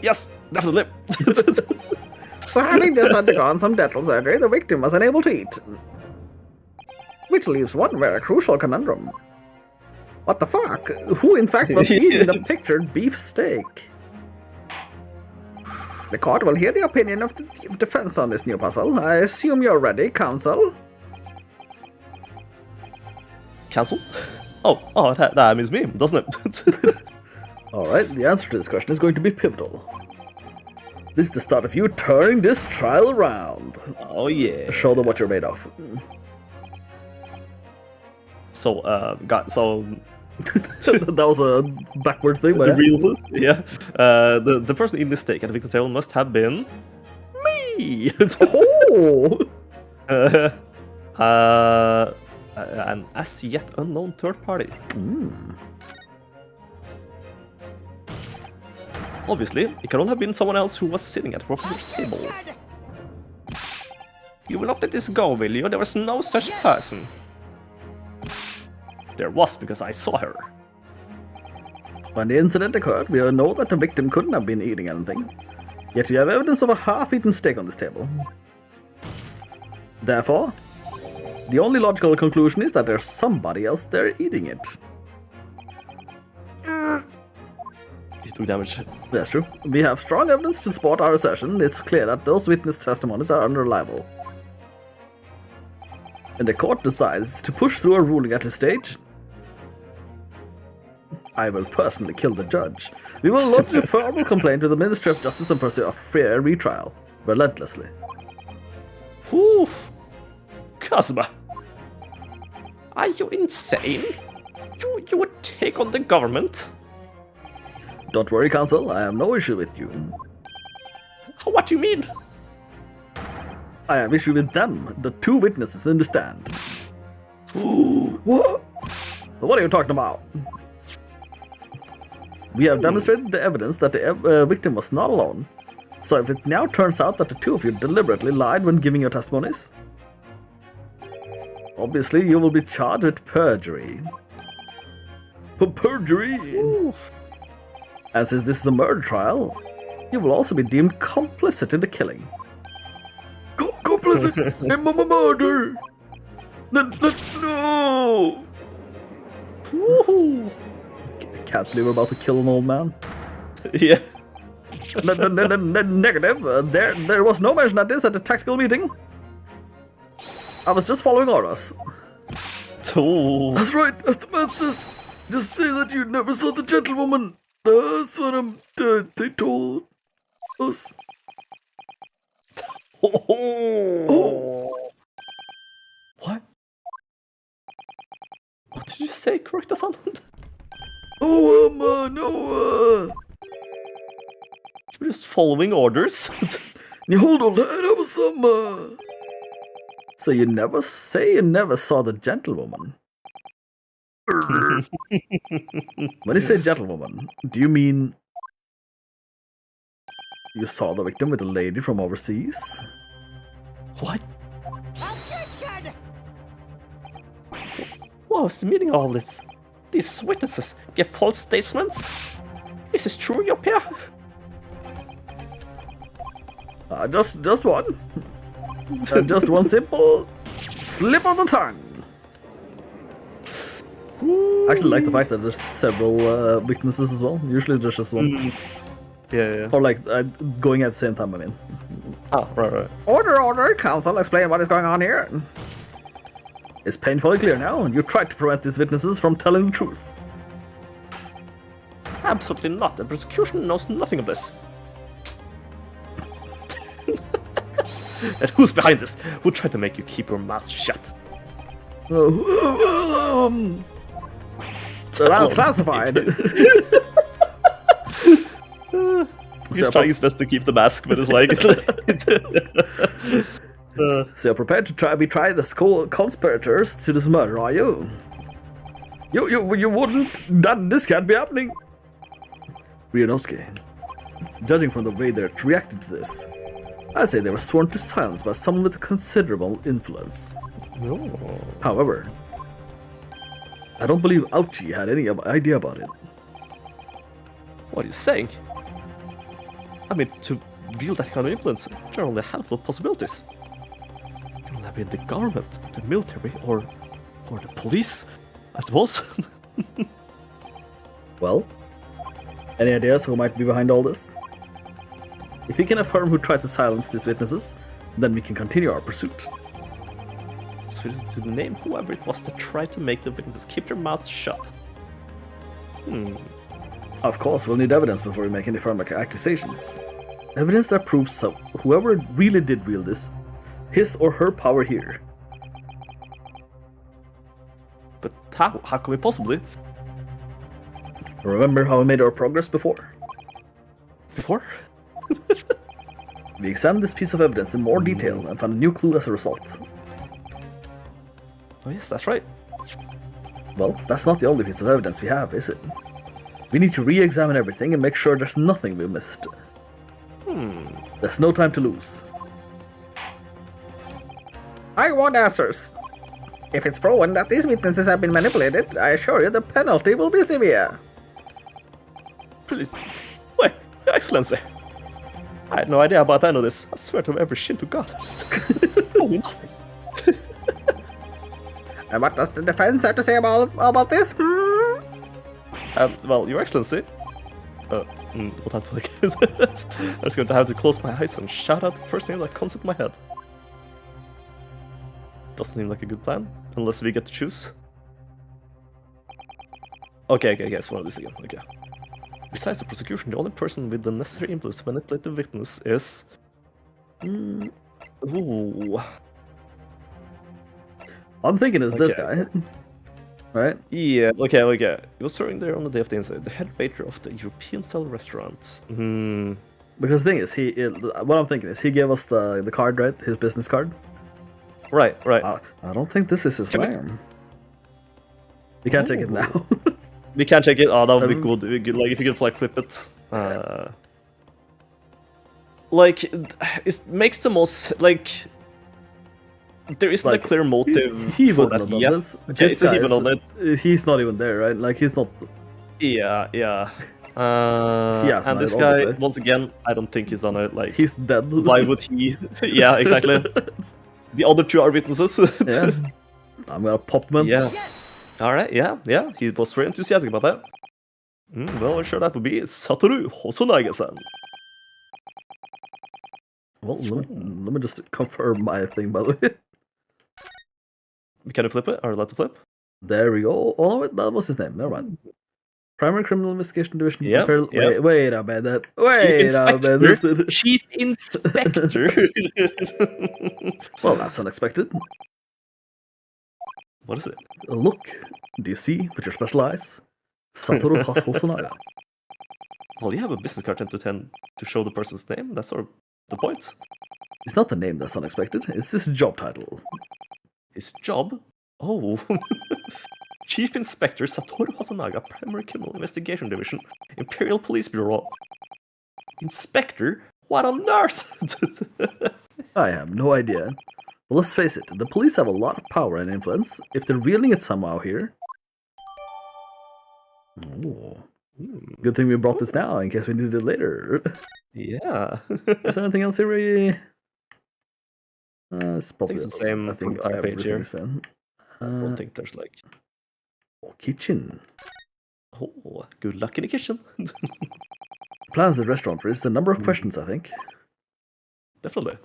Yes, definitely. So having just undergone some dental surgery, the victim was unable to eat. Which leaves one very crucial conundrum. What the fuck? Who in fact was eating the pictured beef steak? The court will hear the opinion of the defense on this new puzzle. I assume you're ready, counsel? Counsel? Oh, that means me, doesn't it? Alright, the answer to this question is going to be pivotal. This is the start of you turning this trial around. Oh yeah. Show them what you're made of. So, That was a backwards thing, but the real, yeah. The person in this steak at the victim's table must have been me. Oh! An as yet unknown third party. Obviously, it can only have been someone else who was sitting at the professor's table. You will not let this go, will you? There was no such person. there was because I saw her. When the incident occurred, we know that the victim couldn't have been eating anything. Yet we have evidence of a half-eaten steak on this table. Therefore, the only logical conclusion is that there's somebody else there eating it. He took damage. That's true. We have strong evidence to support our assertion. It's clear that those witness testimonies are unreliable. And the court decides to push through a ruling at this stage. I will personally kill the judge. We will lodge a formal complaint to the Ministry of Justice and pursue a fair retrial, relentlessly. Whew. Kazuma. Are you insane? You would take on the government? Don't worry, Counsel. I have no issue with you. What do you mean? I have issue with them, the two witnesses in the stand. What? What are you talking about? We have demonstrated the evidence that the victim was not alone. So if it now turns out that the two of you deliberately lied when giving your testimonies, obviously you will be charged with perjury. Perjury? Oof. And since this is a murder trial, you will also be deemed complicit in the killing. Complicit in murder! No! Woohoo. Can't believe we're about to kill an old man. Yeah. Negative. There was no mention of this at the tactical meeting. I was just following orders. Oh. That's right, as the man says. Just say that you never saw the gentlewoman. That's what they told us. Oh. What? What did you say, Correctasan? Oh, no. You're just following orders. Hold on, that was some. So you never saw the gentlewoman? When you say gentlewoman, do you mean you saw the victim with a lady from overseas? What? What was the meaning of all this? These witnesses give false statements? Is this true, your pair? Just one. Just one simple slip of the tongue. I actually like the fact that there's several witnesses as well. Usually there's just one. Yeah. Or like going at the same time, I mean. Ah, right. Order, Counsel, explain what is going on here. It's painfully clear now. You tried to prevent these witnesses from telling the truth. Absolutely not. The prosecution knows nothing of this. And who's behind this? Who tried to make you keep your mouth shut? That's classified. He's trying his best to keep the mask, but it's like... So you're prepared to be tried as conspirators to this murder, are you? You wouldn't? This can't be happening. Ryunosuke, judging from the way they reacted to this, I'd say they were sworn to silence by someone with considerable influence. No. However, I don't believe Ouchi had any idea about it. What are you saying? I mean, to wield that kind of influence, there are only a handful of possibilities. You can have been the government, the military, or the police, I suppose. Well, any ideas who might be behind all this? If we can affirm who tried to silence these witnesses, then we can continue our pursuit. So to name whoever it was that tried to make the witnesses keep their mouths shut. Of course, we'll need evidence before we make any firm accusations. Evidence that proves whoever really did wield this, his or her power here. But how? How can we possibly? Remember how we made our progress before? Before? We examined this piece of evidence in more detail and found a new clue as a result. Oh yes, that's right. Well, that's not the only piece of evidence we have, is it? We need to re-examine everything and make sure there's nothing we missed. There's no time to lose. I want answers. If it's proven that these witnesses have been manipulated, I assure you the penalty will be severe. Please. Wait, Your Excellency. I had no idea about any of this. I swear to every shin to God. Holy nothing. And what does the defense have to say about this? Well, Your Excellency. What time to take it? I'm just going to have to close my eyes and shout out the first name that comes into my head. Doesn't seem like a good plan, unless we get to choose. Okay, it's one of these again. Okay. Besides the prosecution, the only person with the necessary influence to manipulate the witness is. Ooh. I'm thinking it's this guy. Right? Yeah, okay. He was serving there on the day of the incident, the head waiter of the European-style restaurant. Because the thing is, what I'm thinking is, he gave us the card, right? His business card. Right. I don't think this is his name. We can't take it now. We can't check it. Oh, that would be good. Like, if you could, flip it. Like, it makes the most, like... There isn't a clear motive he for wouldn't that have done yet. this. Okay, This so guy even on it. he's not even there, right? Like, he's not... Yeah. He has And done this it, guy, obviously. once again, I don't think he's done it. Like, He's dead. why would he? Yeah, exactly. The other two are witnesses. Yeah. I'm gonna pop him in. Yeah. All right. Yeah. He was very enthusiastic about that. Well, I'm sure that would be Satoru Hosonaga-san. Well, let me just confirm my thing, by the way. Can you flip it? Or let it flip? There we go. Oh, no, that was his name. Never mind. Primary Criminal Investigation Division. Yep. Wait a minute. Wait a minute. Chief Inspector. Well, that's unexpected. What is it? Look. Do you see with your special eyes? Satoru Hosonaga. Well, you have a business card to show the person's name. That's sort of the point. It's not the name that's unexpected. It's his job title. His job? Oh. Chief Inspector Satoru Hosonaga, Primary Criminal Investigation Division, Imperial Police Bureau. Inspector? What on earth? I have no idea. But let's face it, the police have a lot of power and influence. If they're wielding it somehow here... Oh. Good thing we brought this now, in case we need it later. Yeah. Is there anything else here we... it's probably the same I think for the page here. everything's fine. I don't think there's like... Kitchen. Oh, good luck in the kitchen. Plans the restaurant raises a number of questions, I think. Definitely.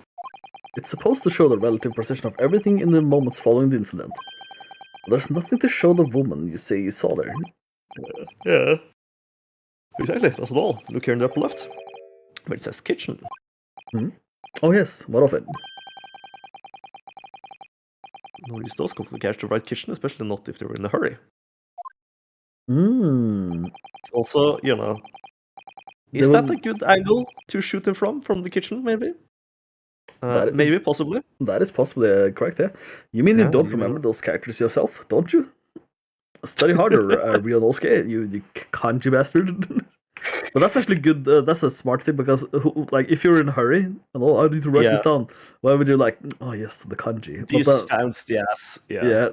It's supposed to show the relative precision of everything in the moments following the incident. There's nothing to show the woman you say you saw there. Yeah. Exactly, that's all. Look here in the upper left, where it says kitchen. Oh yes, what of it? No use those to catch the right kitchen, especially not if they're in a hurry. Also, you know, is that a good angle to shoot him from the kitchen, maybe? Maybe, possibly. That is possibly correct, yeah. You mean you don't remember those characters yourself, don't you? Study harder, Ryonosuke, you kanji bastard. But that's actually good, that's a smart thing, because like if you're in a hurry, and I need to write this down, why would you like, oh yes, the kanji. These fans, the ass, yeah.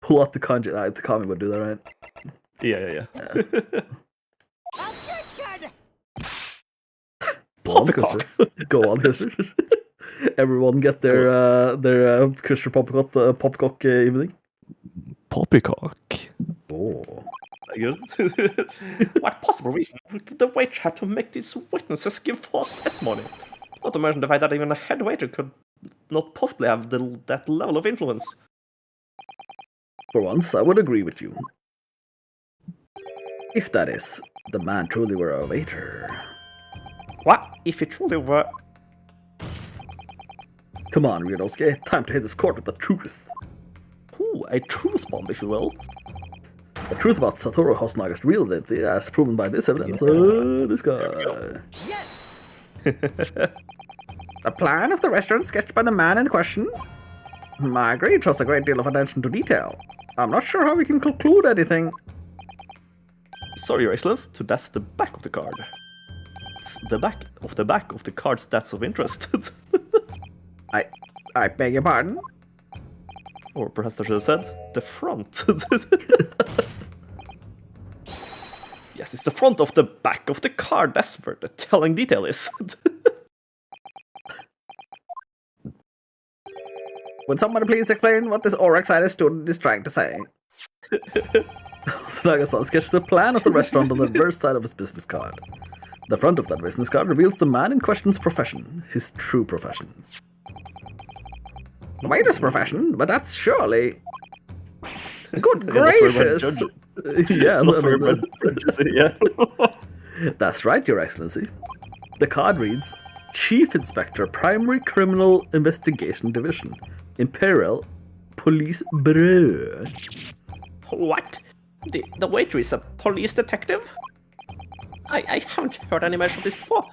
Pull out the kanji, Takami would do that, right? Yeah. Poppycock. Go on, Christopher. Everyone get their Christopher Poppycock evening. Poppycock. Oh. Good. What possible reason would the waiter have to make these witnesses give false testimony? Not to mention the fact that even a head waiter could not possibly have that level of influence. For once, I would agree with you. If that is, the man truly were a waiter. What? If he truly were... Come on, Ryonosuke, time to hit this court with the truth. Ooh, a truth bomb, if you will. The truth about Satoru Hosunaga's real identity, as proven by this evidence. This guy. Yes! The plan of the restaurant sketched by the man in question? I agree, it shows a great deal of attention to detail. I'm not sure how we can conclude anything. Sorry, Your Excellence, that's the back of the card. It's the back of the cards that's of interest. I beg your pardon? Or perhaps I should have said the front. Yes, it's the front of the back of the card. That's where the telling detail is. Would somebody please explain what this overexcited student is trying to say? Snagasan sketched the plan of the restaurant on the reverse side of his business card. The front of that business card reveals the man in question's profession, his true profession. The waiter's profession? But that's surely... Good gracious! Yeah, Yeah. That's right, Your Excellency. The card reads, Chief Inspector, Primary Criminal Investigation Division, Imperial Police Bureau. What? The waiter is a police detective? I haven't heard any mention of this before.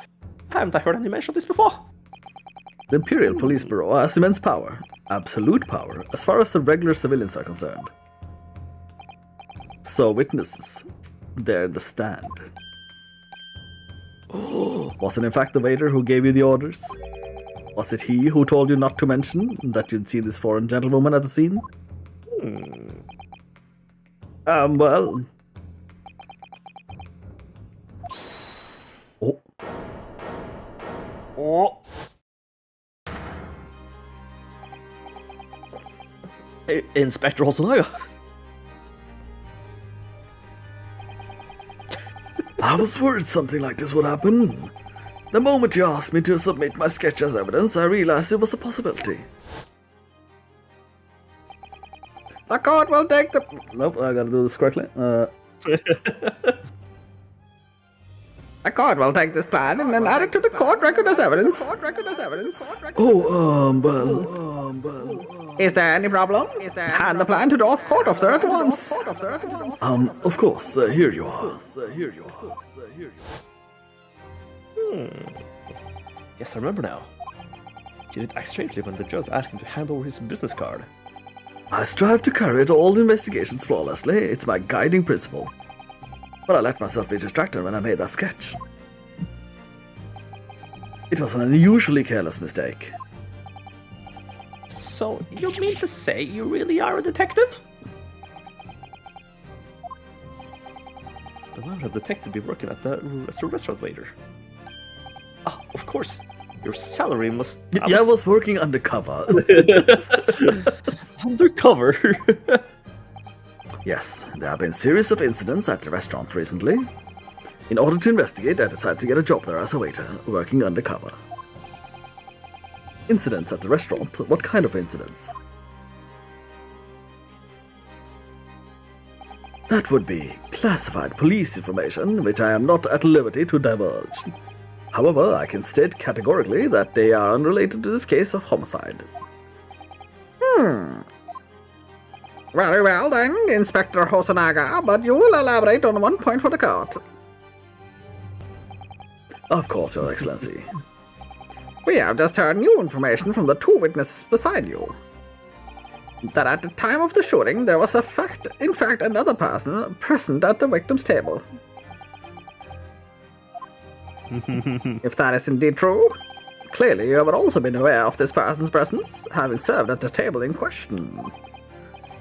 Haven't I heard any mention of this before? The Imperial Police Bureau has immense power, absolute power, as far as the regular civilians are concerned. So witnesses, they're in the stand. Was it in fact the waiter who gave you the orders? Was it he who told you not to mention that you'd see this foreign gentlewoman at the scene? Well... Oh. Inspector Hosonaga. I was worried something like this would happen. The moment you asked me to submit my sketch as evidence, I realized it was a possibility. The court will take the... Nope, I gotta do this correctly. The court will take this plan and then add it to the court record as evidence. Is there any problem? Hand the plan to the off-court officer at once. Of course, here you are. Yes, I remember now. He did act strangely when the judge asked him to hand over his business card. I strive to carry out all investigations flawlessly. It's my guiding principle. But I let myself be distracted when I made that sketch. It was an unusually careless mistake. So, you mean to say you really are a detective? Then why would a detective be working as a restaurant waiter? Ah, of course. Your salary must... I was working undercover. Undercover? Yes, there have been a series of incidents at the restaurant recently. In order to investigate, I decided to get a job there as a waiter, working undercover. Incidents at the restaurant? What kind of incidents? That would be classified police information, which I am not at liberty to divulge. However, I can state categorically that they are unrelated to this case of homicide. Very well then, Inspector Hosonaga, but you will elaborate on one point for the court. Of course, Your Excellency. We have just heard new information from the two witnesses beside you. That at the time of the shooting, there was in fact another person present at the victim's table. If that is indeed true, clearly you have also been aware of this person's presence, having served at the table in question.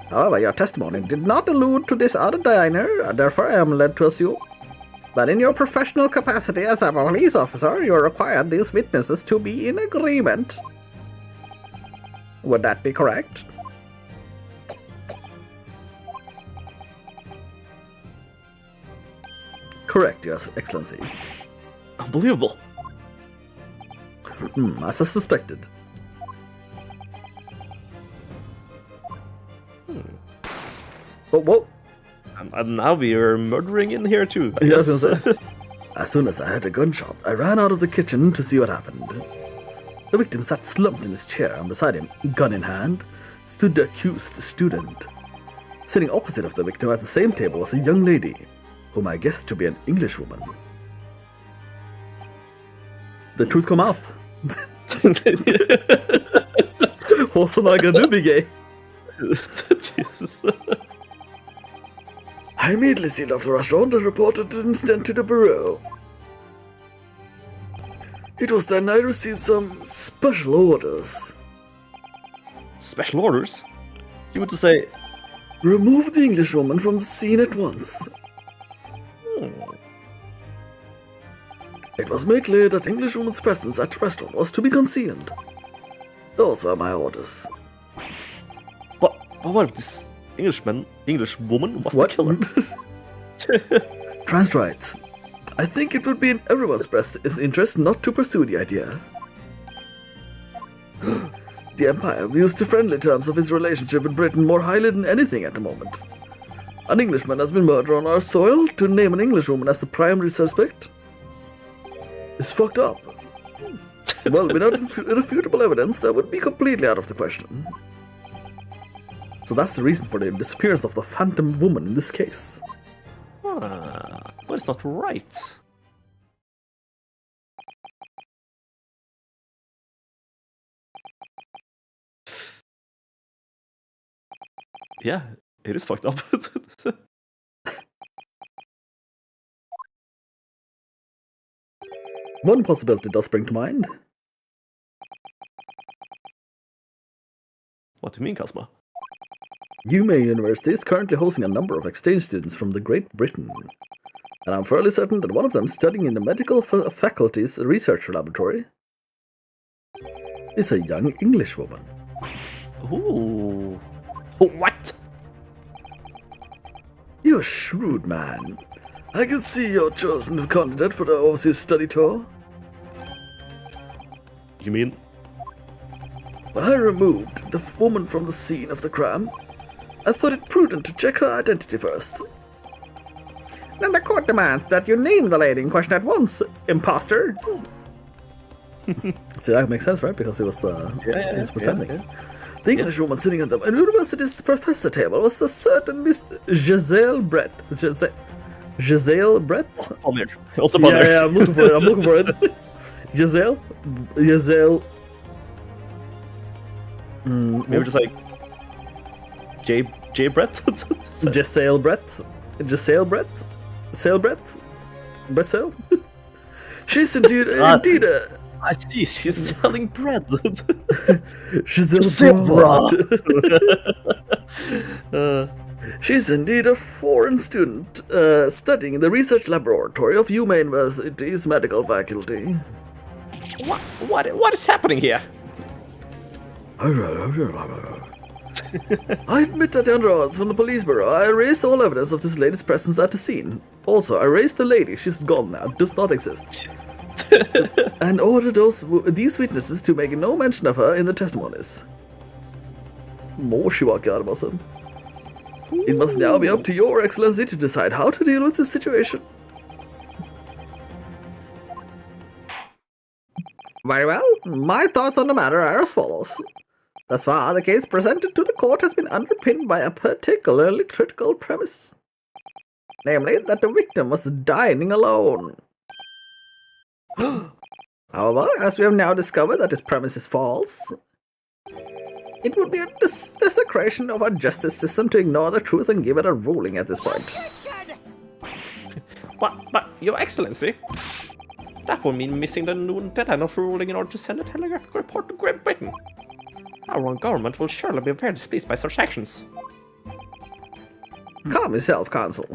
However, your testimony did not allude to this other diner, therefore I am led to assume that in your professional capacity as a police officer, you required these witnesses to be in agreement. Would that be correct? Correct, Your Excellency. Unbelievable. As I suspected. Oh, whoa! And now we are murdering in here too. I Yes, guess. As soon as I heard a gunshot, I ran out of the kitchen to see what happened. The victim sat slumped in his chair, and beside him, gun in hand, stood the accused student. Sitting opposite of the victim at the same table was a young lady, whom I guessed to be an Englishwoman. The truth come out. Hosonaga do be gay. Jesus. I immediately sealed off the restaurant and reported the incident to the bureau. It was then I received some special orders. Special orders? You would say, Remove the Englishwoman from the scene at once. It was made clear that Englishwoman's presence at the restaurant was to be concealed. Those were my orders. but what if this Englishwoman was What? the killer? Trans rights. I think it would be in everyone's best interest not to pursue the idea. The Empire views the friendly terms of his relationship with Britain more highly than anything at the moment. An Englishman has been murdered on our soil. To name an Englishwoman as the primary suspect is fucked up. Well, without irrefutable evidence, that would be completely out of the question. So that's the reason for the disappearance of the phantom woman in this case. But it's not right. Yeah, it is fucked up. One possibility does spring to mind. What do you mean, Cosmo? UMA University is currently hosting a number of exchange students from the Great Britain. And I'm fairly certain that one of them studying in the medical faculty's research laboratory is a young English woman. Ooh. What? You're a shrewd man. I can see you're chosen candidate for the overseas study tour. You mean? When I removed the woman from the scene of the crime, I thought it prudent to check her identity first. Then the court demands that you name the lady in question at once, imposter. See, that makes sense, right? Because he was, he's pretending. The English woman sitting at the university's professor table was a certain Miss Giselle Brett. Giselle Brett? On there. Also on there. Yeah, I'm looking for it. Giselle? Maybe just like J Brett? Giselle Brett? Bretzel? She's indeed a... I see, she's selling bread. Giselle Brett. She's indeed a foreign student studying in the research laboratory of UMA University's medical faculty. What is happening here? I admit that under orders from the police bureau, I erased all evidence of this lady's presence at the scene. Also, I erased the lady. She's gone now. Does not exist. And ordered these witnesses to make no mention of her in the testimonies. It must now be up to your excellency to decide how to deal with this situation. Very well. My thoughts on the matter are as follows. Thus far, the case presented to the court has been underpinned by a particularly critical premise. Namely, that the victim was dining alone. However, as we have now discovered that this premise is false, it would be a desecration of our justice system to ignore the truth and give it a ruling at this point. But, Your Excellency, that would mean missing the noon deadline ruling in order to send a telegraphic report to Great Britain. Our own government will surely be very displeased by such actions. Calm yourself, Counsel.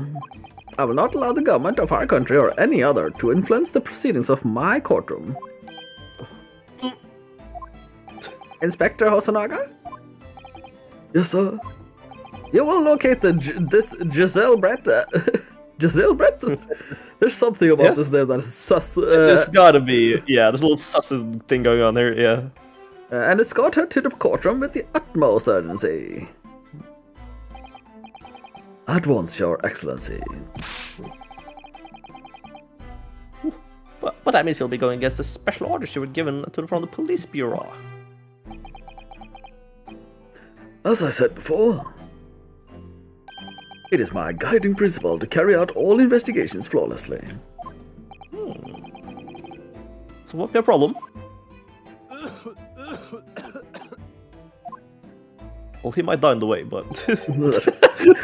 I will not allow the government of our country or any other to influence the proceedings of my courtroom. Inspector Hosonaga? Yes, sir. You will locate this Giselle Brett. Giselle Brett? There's something about this name that is sus. There's gotta be, there's a little sus thing going on there, yeah. And escort her to the courtroom with the utmost urgency. At once, Your Excellency. But that means you'll be going against the special orders you were given from the police bureau. As I said before, it is my guiding principle to carry out all investigations flawlessly. So what's your problem? Well, he might die on the way, but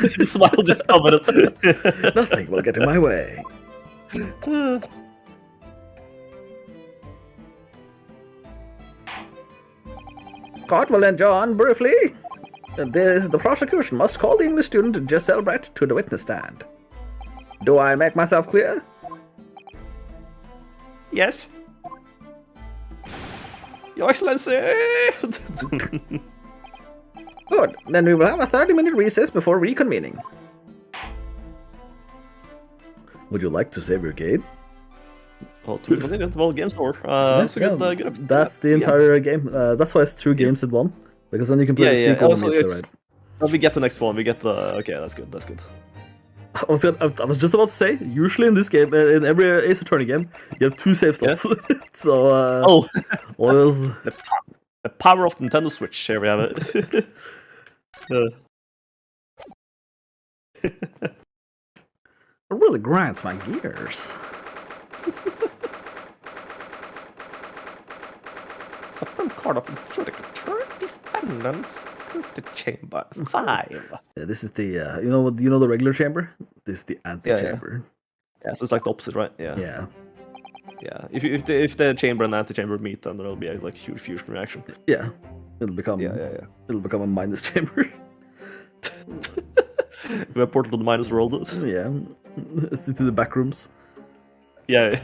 his smile just covered it. Nothing will get in my way. Court will adjourn briefly. The prosecution must call the English student Giselle Brett to the witness stand. Do I make myself clear? Yes. Your Excellency! Good. Then we will have a 30-minute recess before reconvening. Would you like to save your game? Well, to continue the whole game's over. Good episode. That's the entire game. That's why it's 2 games in one. Because then you can play the sequel and meet the right. We get the next one. We get the... Okay, that's good. That's good. I was just about to say, usually in this game, in every Ace Attorney game, you have 2 save slots. Yeah. So, always... The power of Nintendo Switch. Here we have it. It really grinds my gears. Supreme Court of Judicature Defendants the Chamber 5. Yeah, this is the you know the regular chamber. This is the anti-chamber. Yeah, so it's like the opposite, right? Yeah. Yeah. Yeah. If the chamber and anti-chamber meet, then there'll be a like huge fusion reaction. Yeah. It'll become It'll become a minus chamber. We have portal to the minus world. Yeah. It's into the back rooms. Yeah.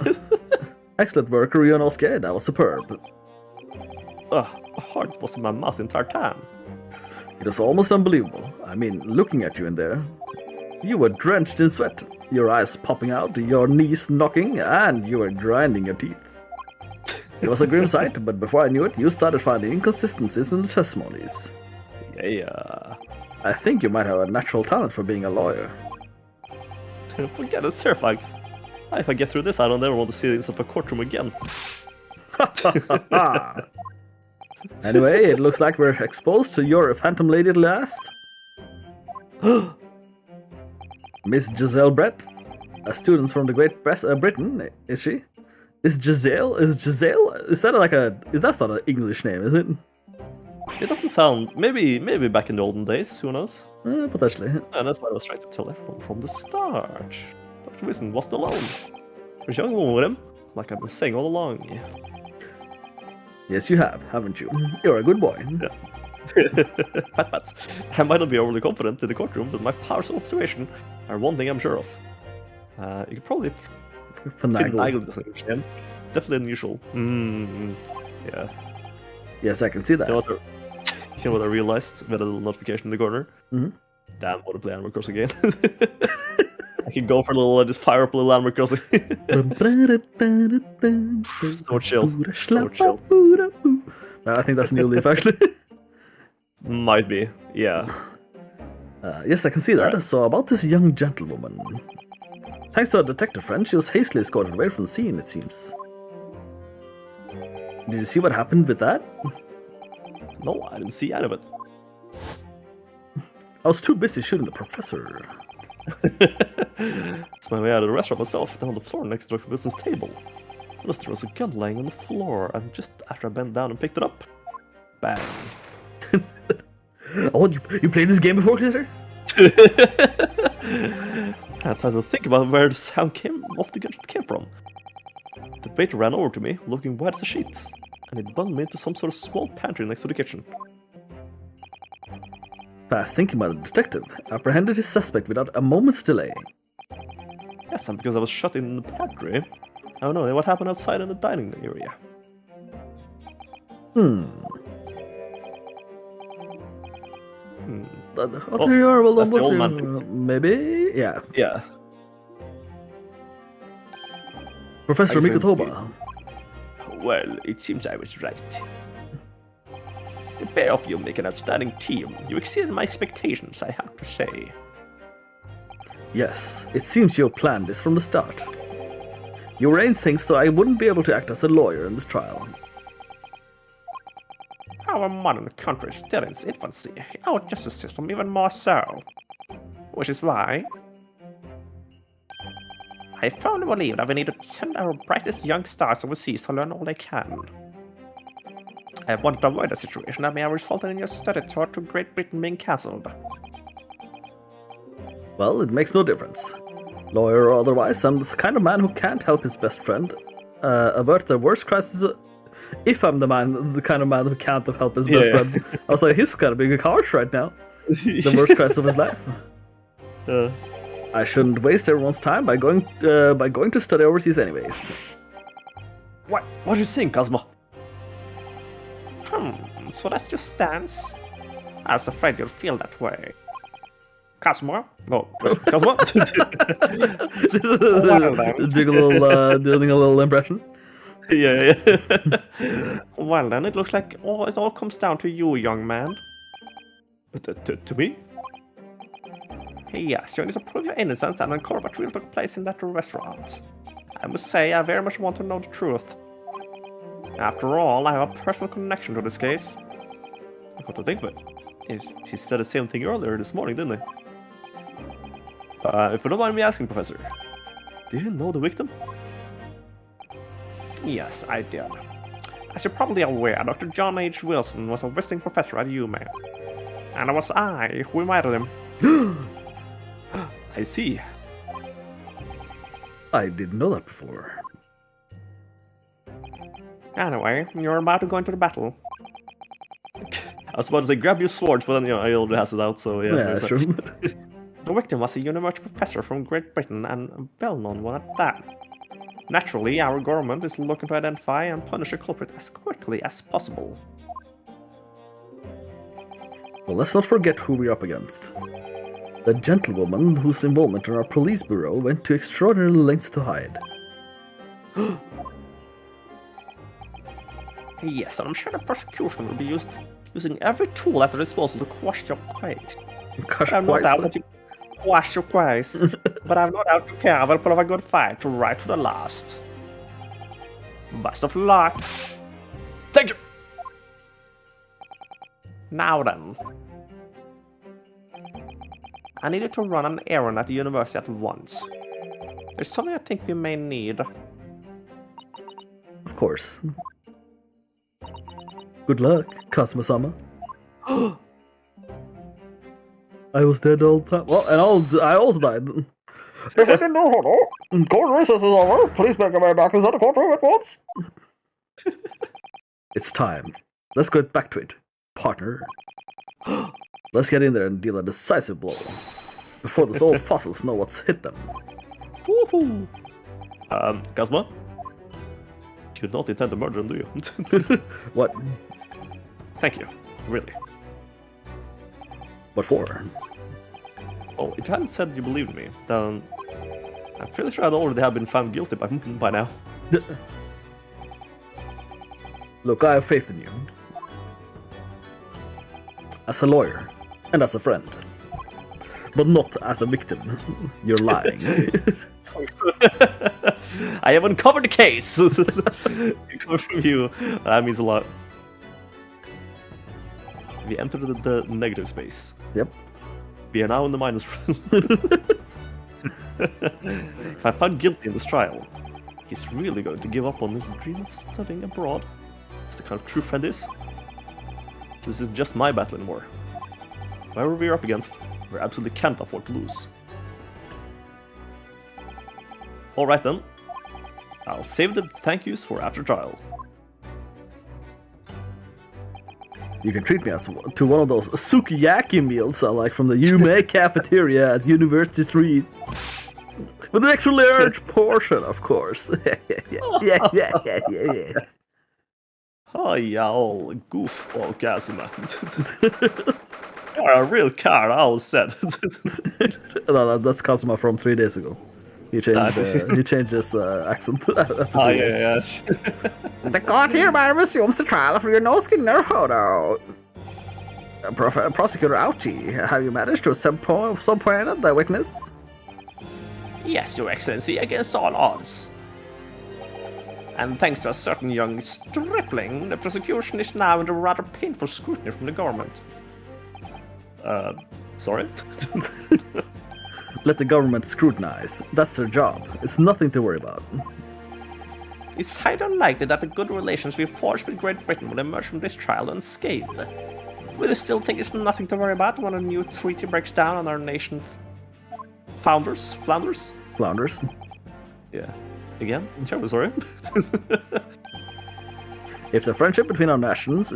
Excellent work, Ryunosuke. That was superb. My heart was in my mouth the entire time. It was almost unbelievable. I mean, looking at you in there. You were drenched in sweat, your eyes popping out, your knees knocking, and you were grinding your teeth. It was a grim sight, but before I knew it, you started finding inconsistencies in the testimonies. Yeah. I think you might have a natural talent for being a lawyer. Forget it, sir. If I get through this, I don't ever want to see it inside of a courtroom again. Anyway, it looks like we're exposed to your phantom lady at last. Miss Giselle Brett, a student from the Great Britain, is she? Is Giselle? Is that's not an English name, is it? It doesn't sound... Maybe back in the olden days, who knows? Potentially. And that's why I was trying to tell everyone from the start. Dr. Wilson wasn't alone. There's a young woman with him, like I've been saying all along. Yes, you have, haven't you? You're a good boy. Yeah. Pat. I might not be overly confident in the courtroom, but my powers of observation are one thing I'm sure of. You could probably finagle this in. Definitely unusual. Yeah. Yes, I can see that. You know what I realized with a little notification in the corner? Mm-hmm. Damn, what a play Animal Crossing again. I can go for a little, just fire up a little Animal Crossing. So chill. So chill. I think that's New Leaf, actually. Might be, yeah. Yes, I can see that. Right. So, about this young gentlewoman. Thanks to a detective friend, she was hastily escorted away from the scene, it seems. Did you see what happened with that? No, I didn't see any of it. I was too busy shooting the professor. It's my way out of the restaurant myself, down on the floor next to Dr. Wilson's table. Noticed there was a gun lying on the floor, and just after I bent down and picked it up, bang. Oh, you played this game before, Glitter? I had time to think about where the sound of the gunshot came from. The waiter ran over to me, looking white as a sheet, and he bundled me into some sort of small pantry next to the kitchen. Fast thinking by the detective apprehended his suspect without a moment's delay. Yes, and because I was shut in the pantry, I don't know what happened outside in the dining area. There you are, well done. Maybe? Yeah. Yeah. Professor Mikotoba. Well, it seems I was right. The pair of you make an outstanding team. You exceeded my expectations, I have to say. Yes, it seems you planned this from the start. You arranged things so I wouldn't be able to act as a lawyer in this trial. Our modern country is still in its infancy, our justice system even more so. Which is why I firmly believe that we need to send our brightest young stars overseas to learn all they can. I want to avoid a situation that may have resulted in your study tour to Great Britain being cancelled. Well, it makes no difference. Lawyer or otherwise, I'm the kind of man who can't help his best friend avert the worst crisis if I'm the kind of man who can't help his best friend, I was like, he's kind of being harsh right now. The worst crisis of his life. I shouldn't waste everyone's time by going to study overseas anyways. What do you think, Cosmo? So that's your stance? I was afraid you'd feel that way. Cosmo? No, wait, Cosmo? Doing a little impression. Yeah. Well then, it looks like it all comes down to you, young man. To me? Yes, you need to prove your innocence and uncover what really took place in that restaurant. I must say, I very much want to know the truth. After all, I have a personal connection to this case. What to think of it? He said the same thing earlier this morning, didn't he? If you don't mind me asking, Professor, did you know the victim? Yes, I did. As you're probably aware, Dr. John H. Wilson was a visiting professor at UMaine. And it was I who invited him. I see. I didn't know that before. Anyway, you're about to go into the battle. I was about to say, grab your swords, but then, I already has it out, so yeah. That's true. The victim was a university professor from Great Britain, and a well-known one at that. Naturally, our government is looking to identify and punish the culprit as quickly as possible. Well, let's not forget who we're up against. The gentlewoman whose involvement in our police bureau went to extraordinary lengths to hide. Yes, and I'm sure the prosecution will be using every tool at their disposal to quash your case. I've no doubt that you quash your case, but I've no doubt you will put up a good fight right to the last. Best of luck. Thank you. Now then. I needed to run an errand at the university at once. There's something I think we may need. Of course. Good luck, Cosmo-sama. I was dead all the time. Well, and I also died. If I didn't know how to, court recess is over. Please make your way back inside the courtroom at once. It's time. Let's get back to it, partner. Let's get in there and deal a decisive blow. Before those old fossils know what's hit them. Woohoo! Cosmo? You don't intend to murder him, do you? What? Thank you. Really. What for? Well, if you hadn't said you believed me, then I'm fairly sure I'd already have been found guilty by now. Look, I have faith in you. As a lawyer, and as a friend. But not as a victim. You're lying. I have uncovered the case! Coming from you, that means a lot. We entered the negative space. Yep. We are now in the minus. If I'm found guilty in this trial, he's really going to give up on his dream of studying abroad. That's the kind of true friend is. This is just my battle anymore. Whoever we're up against, we absolutely can't afford to lose. Alright then. I'll save the thank yous for after trial. You can treat me to one of those sukiyaki meals I like from the Yume cafeteria at University Street. With an extra large portion, of course. Yeah. Oh yeah, all goofball Kazuma. You're a real car, all said. No, that's Kazuma from 3 days ago. He changed his accent. Oh yeah. The court hereby resumes the trial for Yonosuke Naruhodo. Prosecutor Auchi, have you managed to subpoena the witness? Yes, Your Excellency, against all odds. And thanks to a certain young stripling, the prosecution is now under rather painful scrutiny from the government. Sorry? Let the government scrutinize. That's their job. It's nothing to worry about. It's highly unlikely that the good relations we forged with Great Britain will emerge from this trial unscathed. Will you still think it's nothing to worry about when a new treaty breaks down on our nation? Flounders? Flounders? Yeah. Again? Terribly sorry. If the friendship between our nations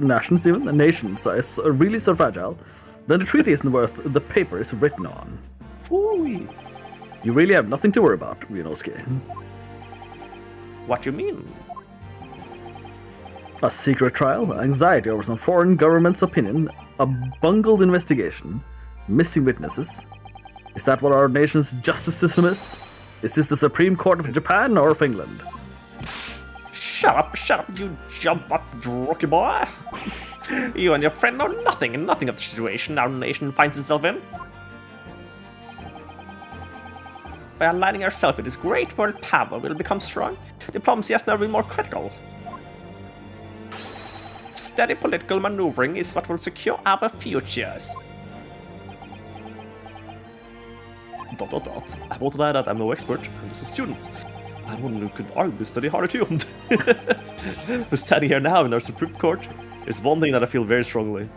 even, the nations is really so fragile, then the treaty isn't worth the paper it's written on. Ooh. You really have nothing to worry about, Ryunosuke. What you mean? A secret trial, anxiety over some foreign government's opinion, a bungled investigation, missing witnesses. Is that what our nation's justice system is? Is this the Supreme Court of Japan or of England? Shut up, you jump up, rookie boy. You and your friend know nothing of the situation our nation finds itself in. By aligning ourselves with this great world power, we'll become strong. Diplomacy has never been more critical. Steady political maneuvering is what will secure our futures. ... I won't lie that I'm no expert, I'm just a student. Anyone who could argue study harder too. We're standing here now in our Supreme Court. There's one thing that I feel very strongly.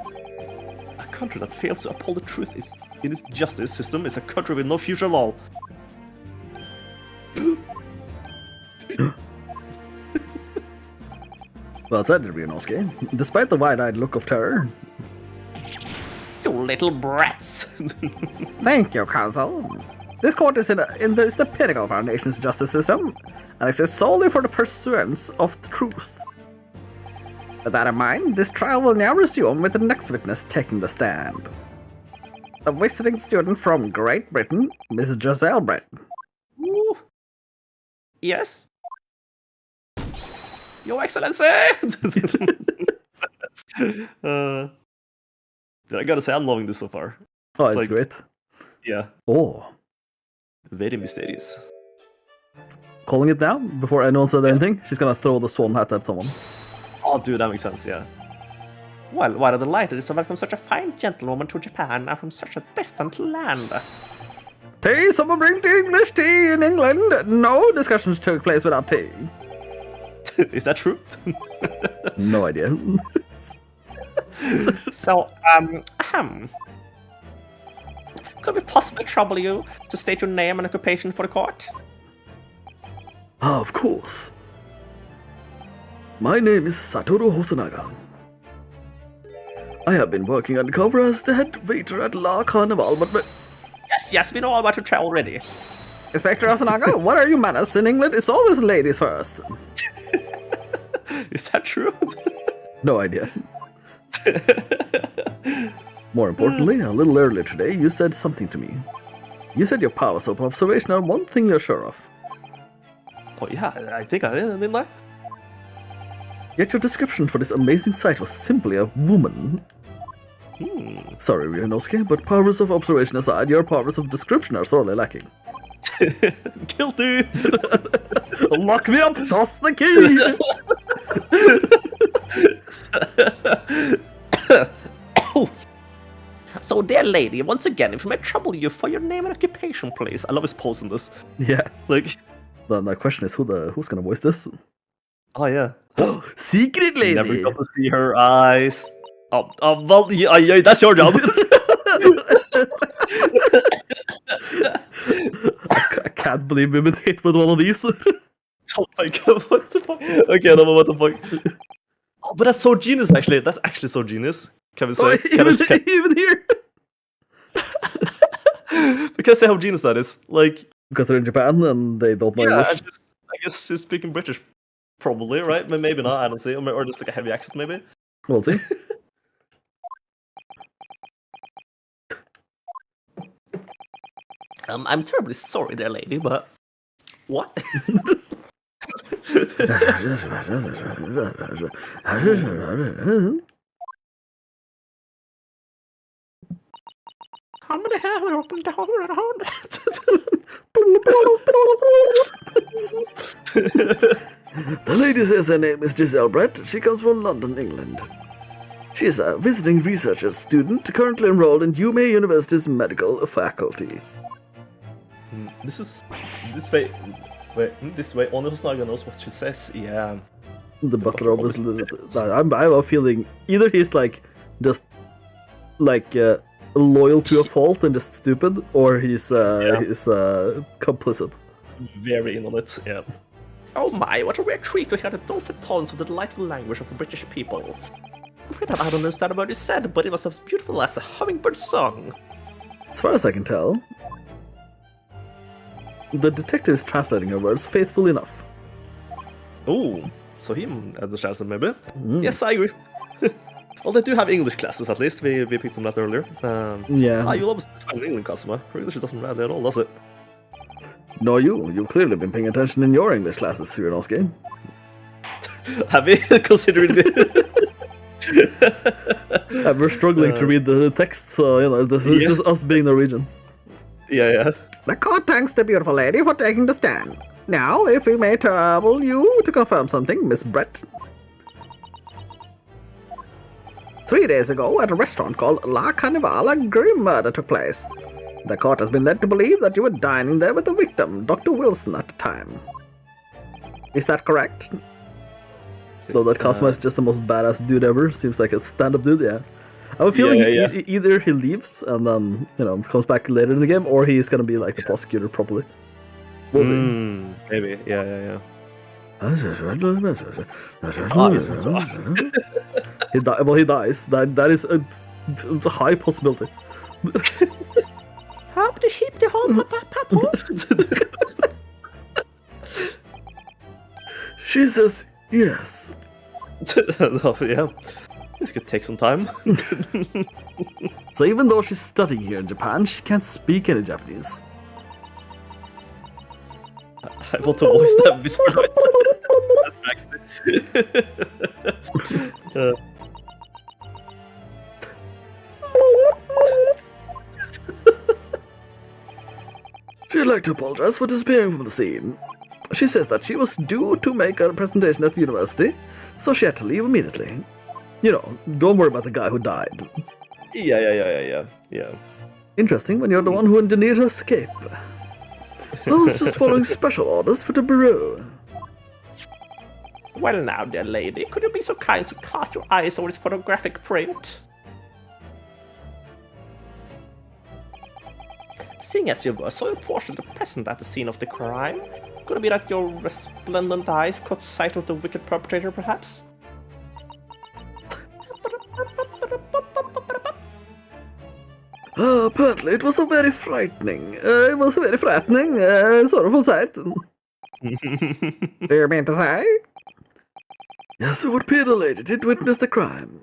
A country that fails to uphold the truth in its justice system is a country with no future at all. Well said, Ryunosuke. Despite the wide-eyed look of terror. You little brats! Thank you, Council. This court is is the pinnacle of our nation's justice system, and exists solely for the pursuance of the truth. With that in mind, this trial will now resume with the next witness taking the stand. A visiting student from Great Britain, Miss Giselle Brett. Ooh. Yes? Your Excellency! I gotta say, I'm loving this so far. Oh, it's great. Yeah. Oh. Very mysterious. Calling it now, before anyone said anything, she's gonna throw the swan hat at someone. Oh, dude, that makes sense, yeah. Well, what a delight it is to welcome such a fine gentlewoman to Japan and from such a distant land. Tea, someone bring the English tea in England. No discussions took place without tea. Is that true? No idea. So, could we possibly trouble you to state your name and occupation for the court? Of course. My name is Satoru Hosonaga. I have been working undercover as the head waiter at La Carnival, but... Yes, we know all about your trial already. Inspector Asanaga, what are you manners? In England, it's always ladies first. Is that true? No idea. More importantly, a little earlier today, you said something to me. You said your powers of observation are one thing you're sure of. Oh yeah, I think I did, didn't I? Yet your description for this amazing sight was simply a woman. Sorry, Ryunosuke, but powers of observation aside, your powers of description are sorely lacking. Guilty! Lock me up! Toss the key! So, dear lady, once again, if I may trouble you for your name and occupation, please. I love his pose in this. Yeah. Like, the question is, who's gonna voice this? oh yeah. Secret lady! Never got to see her eyes. Well, yeah, that's your job. I can't believe we've been hit with one of these. Oh my god, what the fuck? Okay, no, what the fuck? Oh, but that's so genius, actually. That's actually so genius. Can we say? Even here? Because say how genius that is. Like, because they're in Japan and they don't know yeah, English. I guess she's speaking British. Probably, right? Maybe not, I don't see. Or just like a heavy accent, maybe. We'll see. I'm terribly sorry there, lady, but... What? How many have I opened down? The lady says her name is Giselle Brett. She comes from London, England. She is a visiting researcher student currently enrolled in UMA University's medical faculty. This way. Wait, this way. Only Hosnaga knows what she says. Yeah. The butler obviously. I have a feeling either he's like just like loyal to a fault and just stupid, or he's complicit. Very in on it. Yeah. Oh my, what a rare treat to hear the dulcet tones of the delightful language of the British people. I'm afraid that I don't understand a word you said, but it was as beautiful as a hummingbird song. As far as I can tell, the detective is translating her words faithfully enough. Oh, so he understands it maybe? Yes, I agree. Well, they do have English classes at least. We picked them up earlier. Yeah. You'll always find an English customer. Her English doesn't rally at all, does it? No, you've clearly been paying attention in your English classes, Chronicles. Have we considered it? We're struggling to read the text, so this is just us being Norwegian. Yeah. The court thanks the beautiful lady for taking the stand. Now, if we may trouble you to confirm something, Miss Brett. 3 days ago, at a restaurant called La Carnival, a grim murder took place. The court has been led to believe that you were dining there with the victim, Dr. Wilson, at the time. Is that correct? Though that Cosmo is just the most badass dude ever. Seems like a stand-up dude, yeah. I have a feeling either he leaves and then, comes back later in the game, or he's gonna be like the prosecutor properly. We'll see. Maybe, yeah. He dies. That is a high possibility. Help the sheep, the whole papa. She says yes. Yeah. This could take some time. So even though she's studying here in Japan, she can't speak any Japanese. I want to voice that whisper noise. She'd like to apologize for disappearing from the scene. She says that she was due to make a presentation at the university, so she had to leave immediately. Don't worry about the guy who died. Yeah. Interesting when you're the one who engineered her escape. I was just following special orders for the bureau. Well now, dear lady, could you be so kind to cast your eyes over this photographic print? Seeing as you were so unfortunately present at the scene of the crime, could it be that your resplendent eyes caught sight of the wicked perpetrator, perhaps? Apparently it was a very frightening, sorrowful sight. Do you mean to say? Yes, it would appear the lady did witness the crime.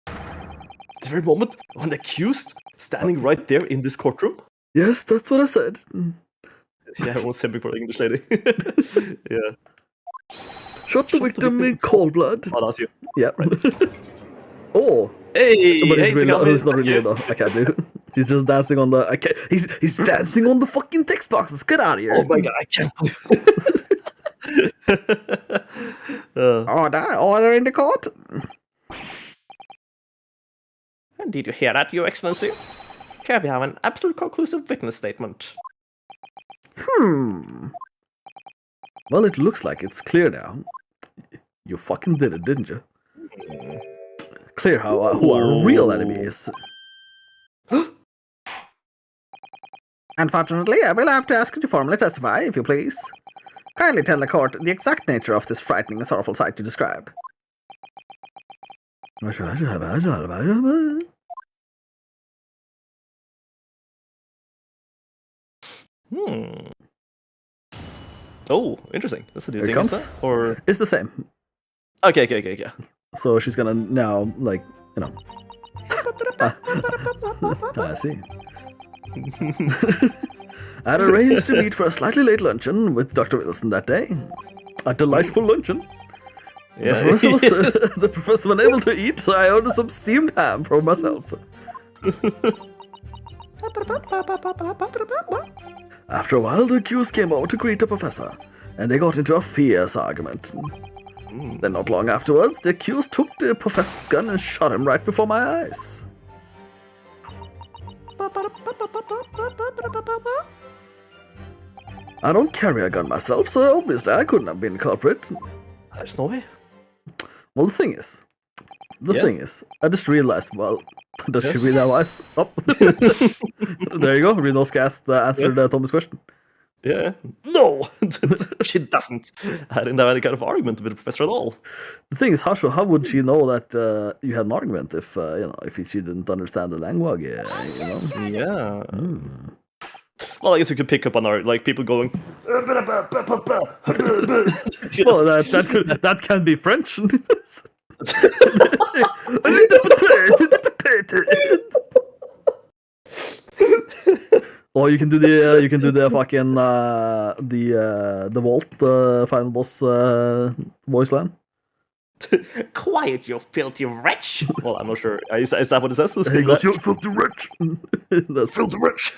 The very moment when the accused standing right there in this courtroom? Yes, that's what I said. Yeah, I was him before the English lady. Yeah. Shot the victim in cold blood. Oh, that's you. Yeah. Oh. Hey! But hey, he's not really though. I can't believe it. He's just dancing on the. He's dancing on the fucking text boxes. Get out of here! Oh my god! I can't. Order in the court. And did you hear that, Your Excellency? Here we have an absolute conclusive witness statement. Well, it looks like it's clear now. You fucking did it, didn't you? Clear who our real enemy is. Unfortunately, I will have to ask you to formally testify, if you please. Kindly tell the court the exact nature of this frightening and sorrowful sight you described. Oh, interesting. That's a new Here thing, it is comes. that? Or It's the same. okay. So she's gonna now, I see. I'd arranged to meet for a slightly late luncheon with Dr. Wilson that day. A delightful luncheon. yeah. The professor was unable to eat, so I ordered some steamed ham for myself. After a while, the accused came over to greet the professor, and they got into a fierce argument. Then not long afterwards, the accused took the professor's gun and shot him right before my eyes. I don't carry a gun myself, so obviously I couldn't have been the culprit. There's no way. Well, the thing is, I just realized, does she read our eyes? Oh. There you go, Reno's cast answered Tommy's question. Yeah. No, she doesn't. I didn't have any kind of argument with the professor at all. The thing is, how would she know that you had an argument if if she didn't understand the language? Yeah. Well, I guess you could pick up on our like people going. Well, that can be French. Or you can do the fucking the Vault final boss voice line. Quiet, you filthy wretch! Well, I'm not sure. Is that what it says? He goes, you filthy wretch. Filthy wretch!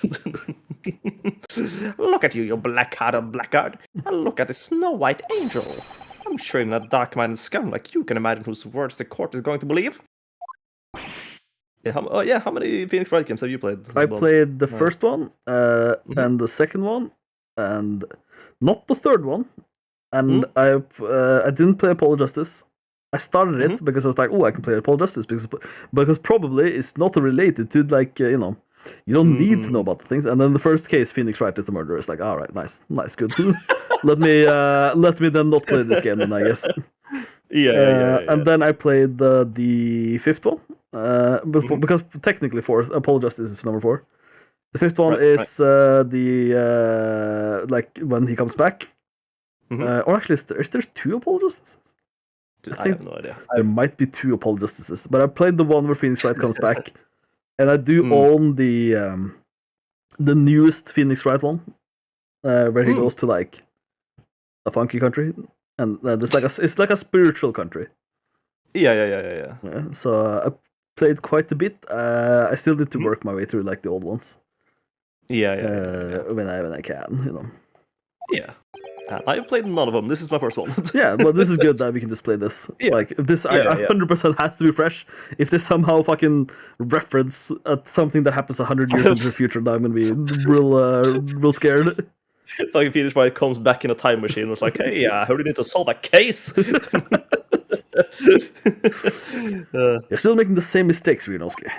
Look at you, you black-hearted blackguard. And look at the Snow White angel. I'm sure even a dark-minded scum like you can imagine whose words the court is going to believe. Yeah, how many Phoenix Wright games have you played? I played the first one, and the second one, and not the third one. And I didn't play Apollo Justice. I started it because I was like, oh, I can play Apollo Justice because probably it's not related to like you don't need to know about the things. And then the first case, Phoenix Wright is the murderer. It's like, all right, nice, good. let me then not play this game then, I guess. Yeah. And then I played the fifth one. Because technically Apollo Justice is number 4. The fifth one is the like when he comes back. Or actually, is there 2 Apollo Justices? I have no idea. There might be 2 Apollo Justices, but I played the one where Phoenix Wright comes back, and I do own the newest Phoenix Wright one, where he goes to like a funky country, and it's like a spiritual country. Yeah. So I played quite a bit. I still need to work my way through like the old ones. Yeah. When I can, Yeah. I've played none of them. This is my first one. Yeah, but this is good that we can just play this. Yeah. Like, if this, I 100% has to be fresh. If this somehow fucking reference something that happens 100 years into the future, then I'm gonna be real scared. Like Phoenix Wright comes back in a time machine and it's like, hey, I heard you need to solve a case. You're still making the same mistakes, Rinosuke.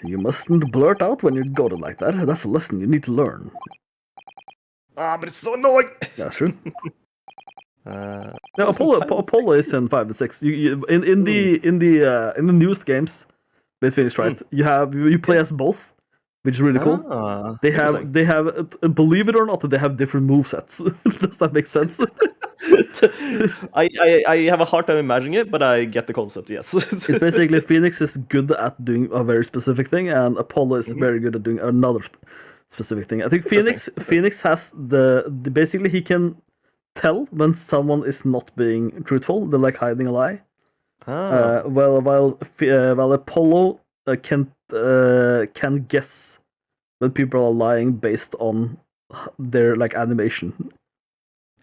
You mustn't blurt out when you got it like that. That's a lesson you need to learn. But it's so annoying. That's true. Apollo is in 5 and 6. In the newest games with Phoenix Wright, you play as both, which is really cool. They have believe it or not, they have different movesets. Does that make sense? I have a hard time imagining it, but I get the concept. Yes. It's basically Phoenix is good at doing a very specific thing, and Apollo is very good at doing another specific thing. I think Phoenix has the basically he can tell when someone is not being truthful. They're like hiding a lie. While Apollo can guess when people are lying based on their like animation.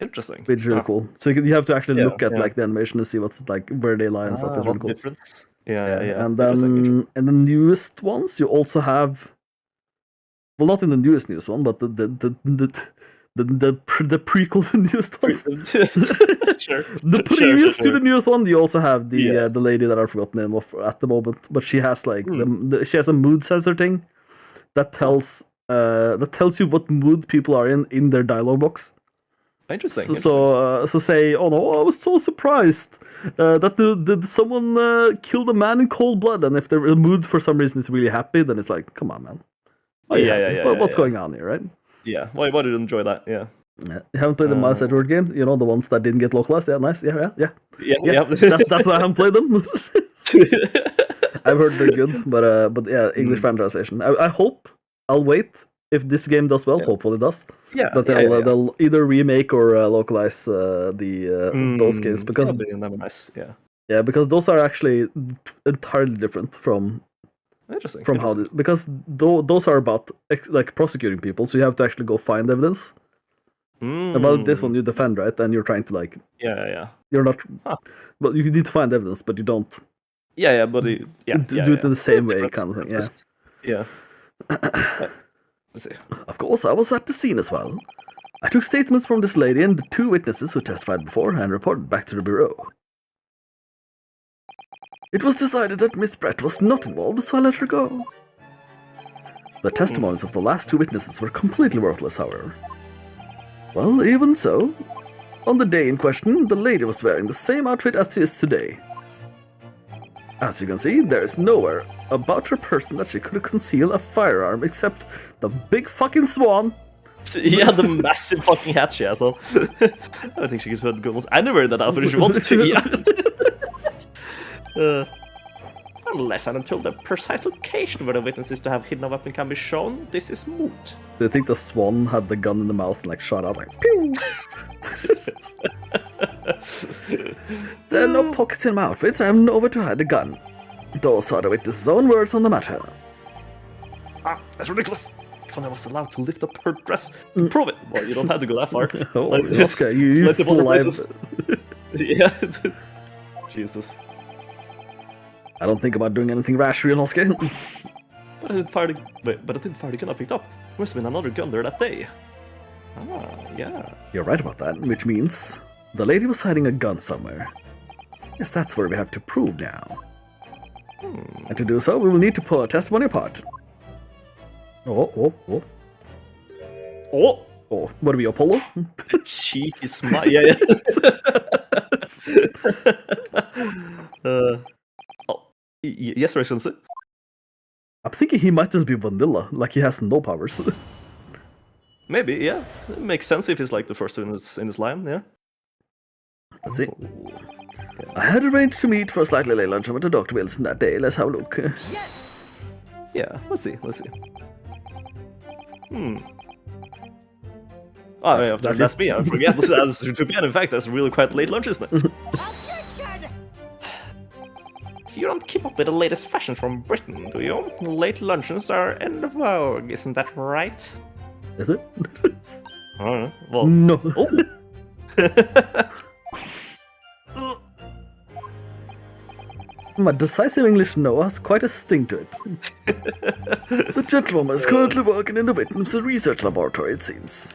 Interesting. Which is really cool. So you have to actually look at like the animation to see what's like where they lie and stuff. It's really cool. Difference. Yeah. And then in the newest ones, you also have. Well, not in the newest one, but the prequel to the newest one. Sure. The previous to the newest one, you also have the lady that I've forgotten the name of at the moment, but she has like she has a mood sensor thing that tells you what mood people are in their dialogue box. Interesting. So say, oh no, I was so surprised that did someone killed a man in cold blood, and if their mood for some reason is really happy, then it's like, come on, man. What's going on here, right? Yeah. Why did you enjoy that? Yeah. You haven't played the Miles Edward game? You know, the ones that didn't get localized? Yeah, nice. Yeah. That's why I haven't played them. I've heard they're good, but yeah, English fan translation. I hope I'll wait. If this game does well, hopefully it does. Yeah, but they'll either remake or localize those games because that'd be nice. Yeah, because those are actually entirely different from how because those are about like prosecuting people, so you have to actually go find evidence. About this one, you defend, right? And you're trying to like you're not. Well, you need to find evidence, but you don't. Do it in the same way, kind of thing. Yeah. Of course, I was at the scene as well. I took statements from this lady and the 2 witnesses who testified before and reported back to the bureau. It was decided that Miss Brett was not involved, so I let her go. The testimonies of the last 2 witnesses were completely worthless, however. Well, even so, on the day in question, the lady was wearing the same outfit as she is today. As you can see, there is nowhere about her person that she could conceal a firearm except the big fucking swan. Yeah, the massive fucking hat she has on. I think she could put guns anywhere that outfit if she wanted to. Yeah. Unless and until the precise location where the witness is to have hidden a weapon can be shown, this is moot. Do you think the swan had the gun in the mouth and like shot out like pew? There are no pockets in my outfits. I have nowhere to hide the gun. Those are the witness's own words on the matter. Ah, that's ridiculous. If I was allowed to lift up her dress and prove it. Well, you don't have to go that far. Oh, Like, just okay, you plenty of other slime. places. Yeah. Jesus. I don't think about doing anything rash, Rionosuke. But I didn't fire the gun I picked up. There must have been another gun there that day. Ah, yeah. You're right about that, which means the lady was hiding a gun somewhere. Yes, that's where we have to prove now. And to do so, we will need to pull a testimony apart. Oh. Oh! Oh, what are we, Apollo? Cheeky smile. Yeah. Yes, Your Excellency. I'm thinking he might just be vanilla, like he has no powers. Maybe, yeah. It makes sense if he's like the first in his line, yeah. Let's see. I had arranged to meet for a slightly late lunch with Dr. Wilson that day. Let's have a look. Yeah, let's see. Oh, yeah, that's me. I forget. To be in fact, that's really quite late lunch, isn't it? You don't keep up with the latest fashion from Britain, do you? Late luncheons are in vogue, isn't that right? Is it? I don't know. Well, No. My decisive English no has quite a sting to it. The gentlewoman is currently working in the victim's research laboratory, it seems.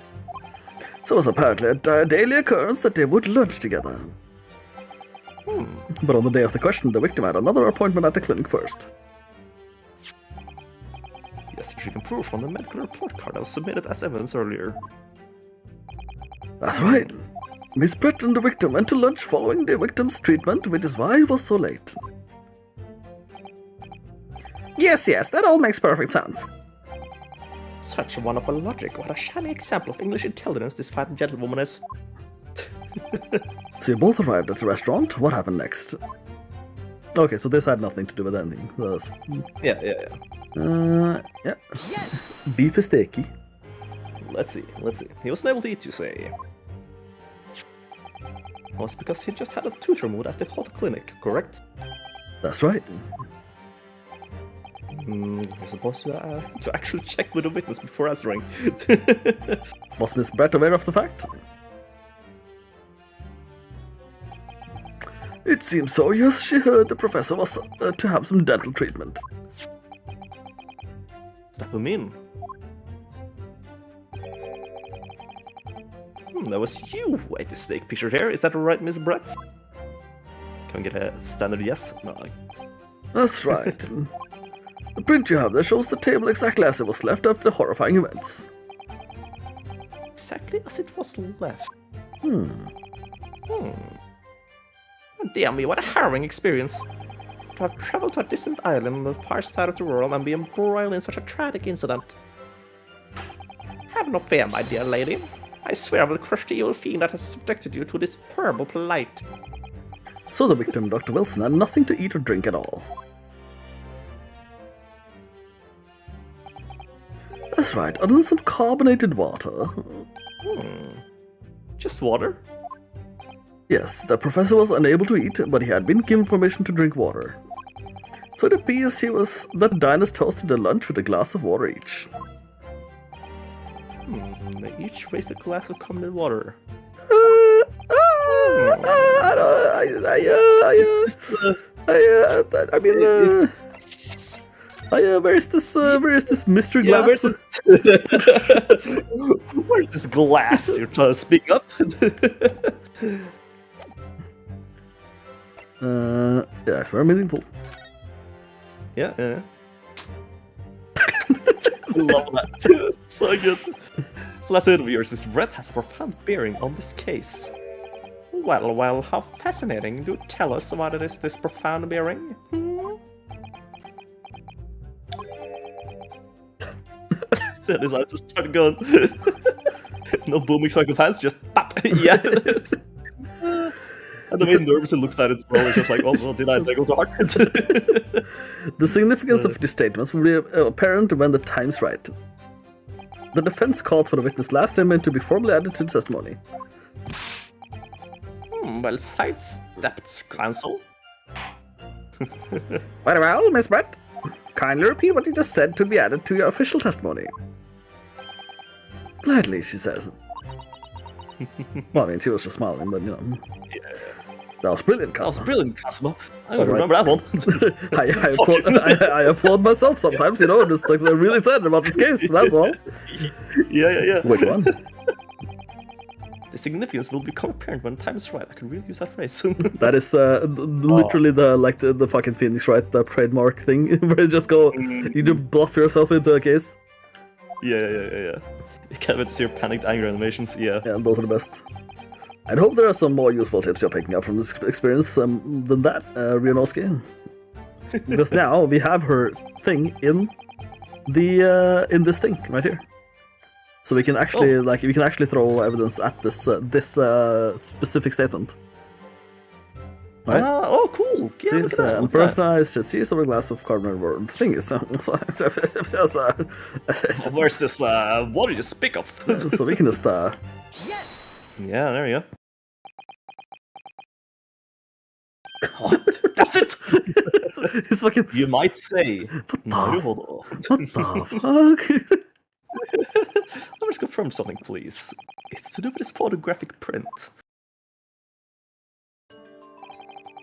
So it's apparently a daily occurrence that they would lunch together. But on the day of the question, the victim had another appointment at the clinic first. yes, she can prove from the medical report card that was submitted as evidence earlier. That's right. Miss Brett and the victim went to lunch following the victim's treatment, which is why it was so late. Yes, that all makes perfect sense. Such a wonderful logic. What a shining example of English intelligence this fine gentlewoman is. So you both arrived at the restaurant. What happened next? Okay, so this had nothing to do with anything. Yeah. Yeah. Beef is steaky. Let's see. He wasn't able to eat, you say? Was because he just had a tooth removed at the hot clinic, correct? That's right. You're supposed to actually check with the witness before answering. Was Miss Brett aware of the fact? It seems so, yes. She heard the professor was to have some dental treatment. That will mean... that was you who ate the steak pictured here. Is that right, Miss Brett? Can we get a standard yes? No. That's right. The print you have there shows the table exactly as it was left after the horrifying events. Exactly as it was left. Dear me, what a harrowing experience. To have traveled to a distant island on the far side of the world and be embroiled in such a tragic incident. Have no fear, my dear lady. I swear I will crush the evil fiend that has subjected you to this terrible plight. So the victim, Dr. Wilson, had nothing to eat or drink at all. That's right, other than some carbonated water. Just water? Yes, the professor was unable to eat, but he had been given permission to drink water. So it appears that diners toasted their lunch with a glass of water each. They each raised a glass of common water. Where is this mystery glass? Where's this glass? You're trying to speak up? Yeah, it's very meaningful. Yeah. Love that. So good. last interviewers, Miss Brett has a profound bearing on this case. Well, how fascinating. Do tell us what it is, this profound bearing. Then his eyes just start going. No booming cycle fans, just pop. Yeah. And the main nervous and looks at it as well. It's just like, oh, well, did I go too hard? The significance of these statements will be apparent when the time's right. The defense calls for the witness last statement to be formally added to the testimony. Well, sidestepped, counsel. Very well, Miss Brett. Kindly repeat what you just said to be added to your official testimony. Gladly, she says. Well, I mean, she was just smiling, but you know. Yeah. That was brilliant, That was Cosmo. brilliant, Cosmo. I don't remember that one. I applaud myself sometimes, you know, just like I'm really excited about this case, that's all. Yeah. Which one? The significance will become apparent when time is right. I can really use that phrase. That is literally the fucking Phoenix, right? The trademark thing, where you just go, you do bluff yourself into a case. Yeah. You can't wait to see your panicked anger animations, yeah. Yeah, those are the best. I'd hope there are some more useful tips you're picking up from this experience than that, Rionowski. Because now we have her thing in the in this thing right here, so we can actually we can actually throw evidence at this specific statement. Right? Oh, cool. Yeah, See, look at that, and look at that. personalized, just here's over a glass of carbonate water. The thing is, Where's this water you just speak of? so we can just Yeah, there you go. God, that's it! it's fucking. You might say. What Naruhodo. the fuck? Let me just confirm something, please. It's to do with this photographic print.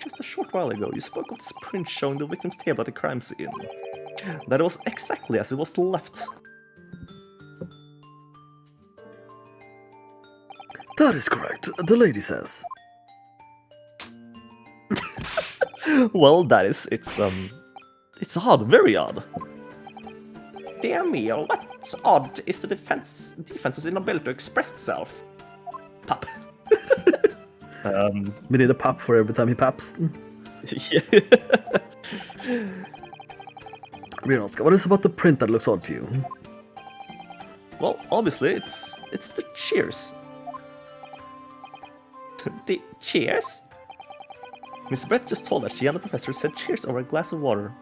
Just a short while ago, you spoke of this print showing the victim's table at the crime scene. That it was exactly as it was left. That is correct. The lady says. Well, it's odd, very odd. Dear me, what's odd is the defense's inability to express itself. Pop. We need a pop for every time he paps. Yeah. Rionowski, what is about the print that looks odd to you? Well, obviously, it's the cheers. The cheers? Miss Brett just told us she and the professor said cheers over a glass of water.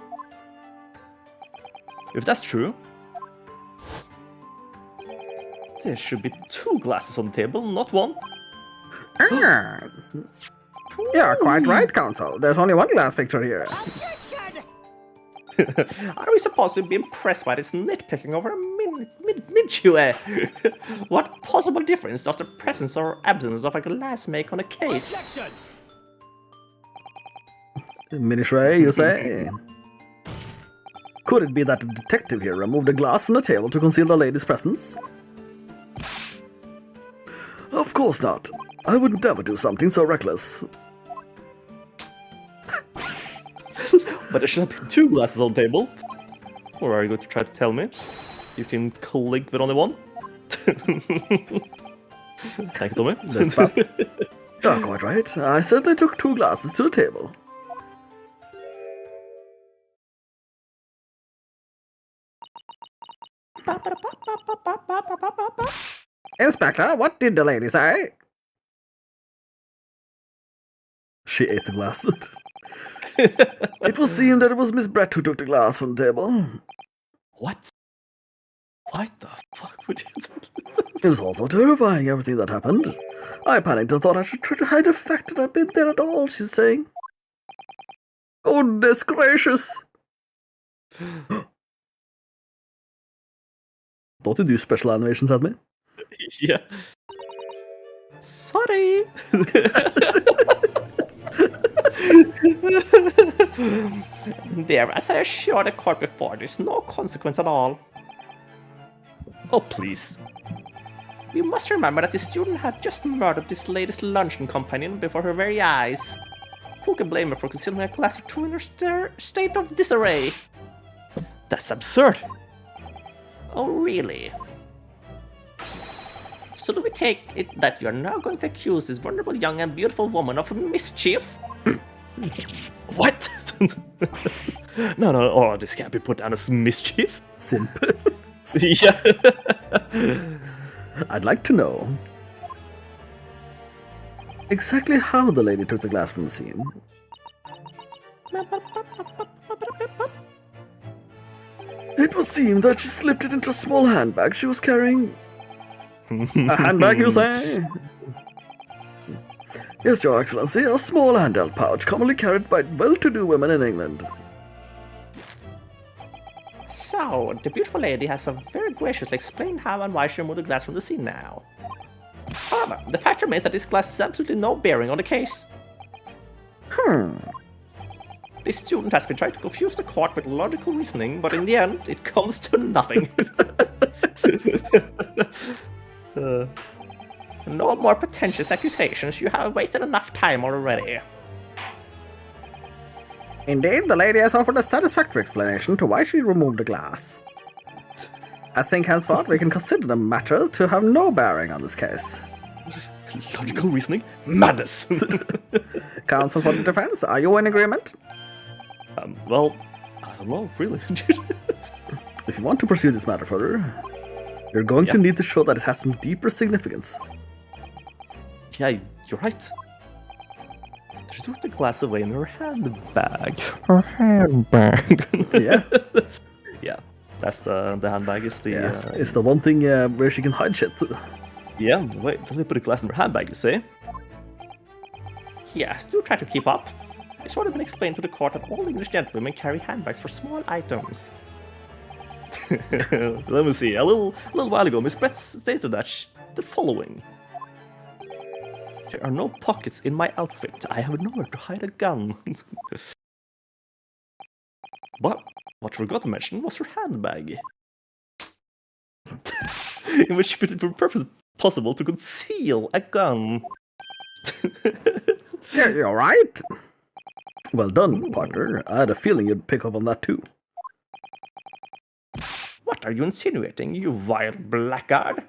If that's true, there should be 2 glasses on the table, not 1. You're quite right, Counsel. There's only one glass picture here. Are we supposed to be impressed by this nitpicking over a mid-chew? What possible difference does the presence or absence of a glass make on a case? Minish-ray, you say? Could it be that the detective here removed a glass from the table to conceal the lady's presence? Of course not. I would never do something so reckless. But there should have been 2 glasses on the table. Or are you going to try to tell me you can clink with only 1? Thank you, Tommy. That's bad. You're quite right. I certainly took 2 glasses to the table. Inspector, what did the lady say? She ate the glass. It was seen that it was Miss Brett who took the glass from the table. What? What the fuck would you do? It was also terrifying, everything that happened. I panicked and thought I should try to hide the fact that I'd been there at all, she's saying. Goodness gracious! Don't you do special animations at me? Yeah. Sorry. There, as I assured the court before, there's no consequence at all. Oh, please. We must remember that the student had just murdered this lady's luncheon companion before her very eyes. Who can blame her for concealing a glass or 2 in her state of disarray? That's absurd. Oh, really? So do we take it that you're now going to accuse this vulnerable young and beautiful woman of mischief? What? No, oh, this can't be put down as mischief. Simp. Yeah. I'd like to know exactly how the lady took the glass from the scene. It would seem that she slipped it into a small handbag she was carrying. A handbag, you say? Yes, Your Excellency, a small handheld pouch commonly carried by well-to-do women in England. So, the beautiful lady has very graciously explained how and why she removed the glass from the scene now. However, the fact remains that this glass has absolutely no bearing on the case. The student has been trying to confuse the court with logical reasoning, but in the end, it comes to nothing. No more pretentious accusations. You have wasted enough time already. Indeed, the lady has offered a satisfactory explanation to why she removed the glass. I think henceforth we can consider the matter to have no bearing on this case. Logical reasoning? Madness! Counsel for the defense, are you in agreement? Well, I don't know, really. If you want to pursue this matter further, you're going to need to show that it has some deeper significance. Yeah, you're right. She took the glass away in her handbag. Her handbag. Yeah. Yeah, that's the handbag is the... It's the one thing where she can hide shit. Yeah, wait, don't they put a glass in her handbag, you say? Yes, do try to keep up. It's already been explained to the court that all English gentlewomen carry handbags for small items. Let me see. A little while ago, Miss Brett stated that the following: "There are no pockets in my outfit. I have nowhere to hide a gun." But what she forgot to mention was her handbag, in which it would be perfectly possible to conceal a gun. Yeah, you're right. Well done, partner. I had a feeling you'd pick up on that too. What are you insinuating, you vile blackguard?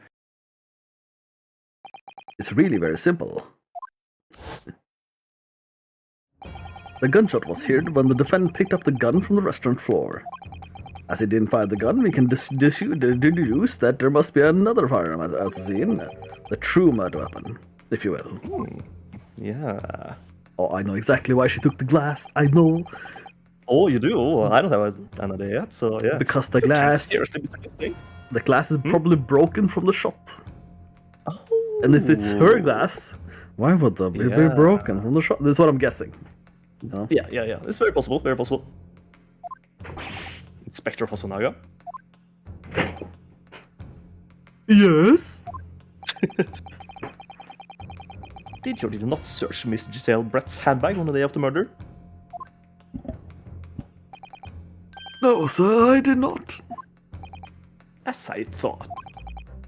It's really very simple. The gunshot was heard when the defendant picked up the gun from the restaurant floor. As he didn't fire the gun, we can deduce that there must be another firearm at the scene. The true murder weapon, if you will. Yeah. Oh, I know exactly why she took the glass. I know. Oh, you do? Oh, I don't have an idea yet, so yeah. Because the glass... Seriously, be suggesting? The glass is probably broken from the shot. Oh. And if it's her glass, why would it be broken from the shot? This is what I'm guessing. You know? Yeah. It's very possible, very possible. Inspector Hosonaga. Yes? Did you not search Miss Giselle Brett's handbag on the day of the murder? No, sir, I did not. As I thought.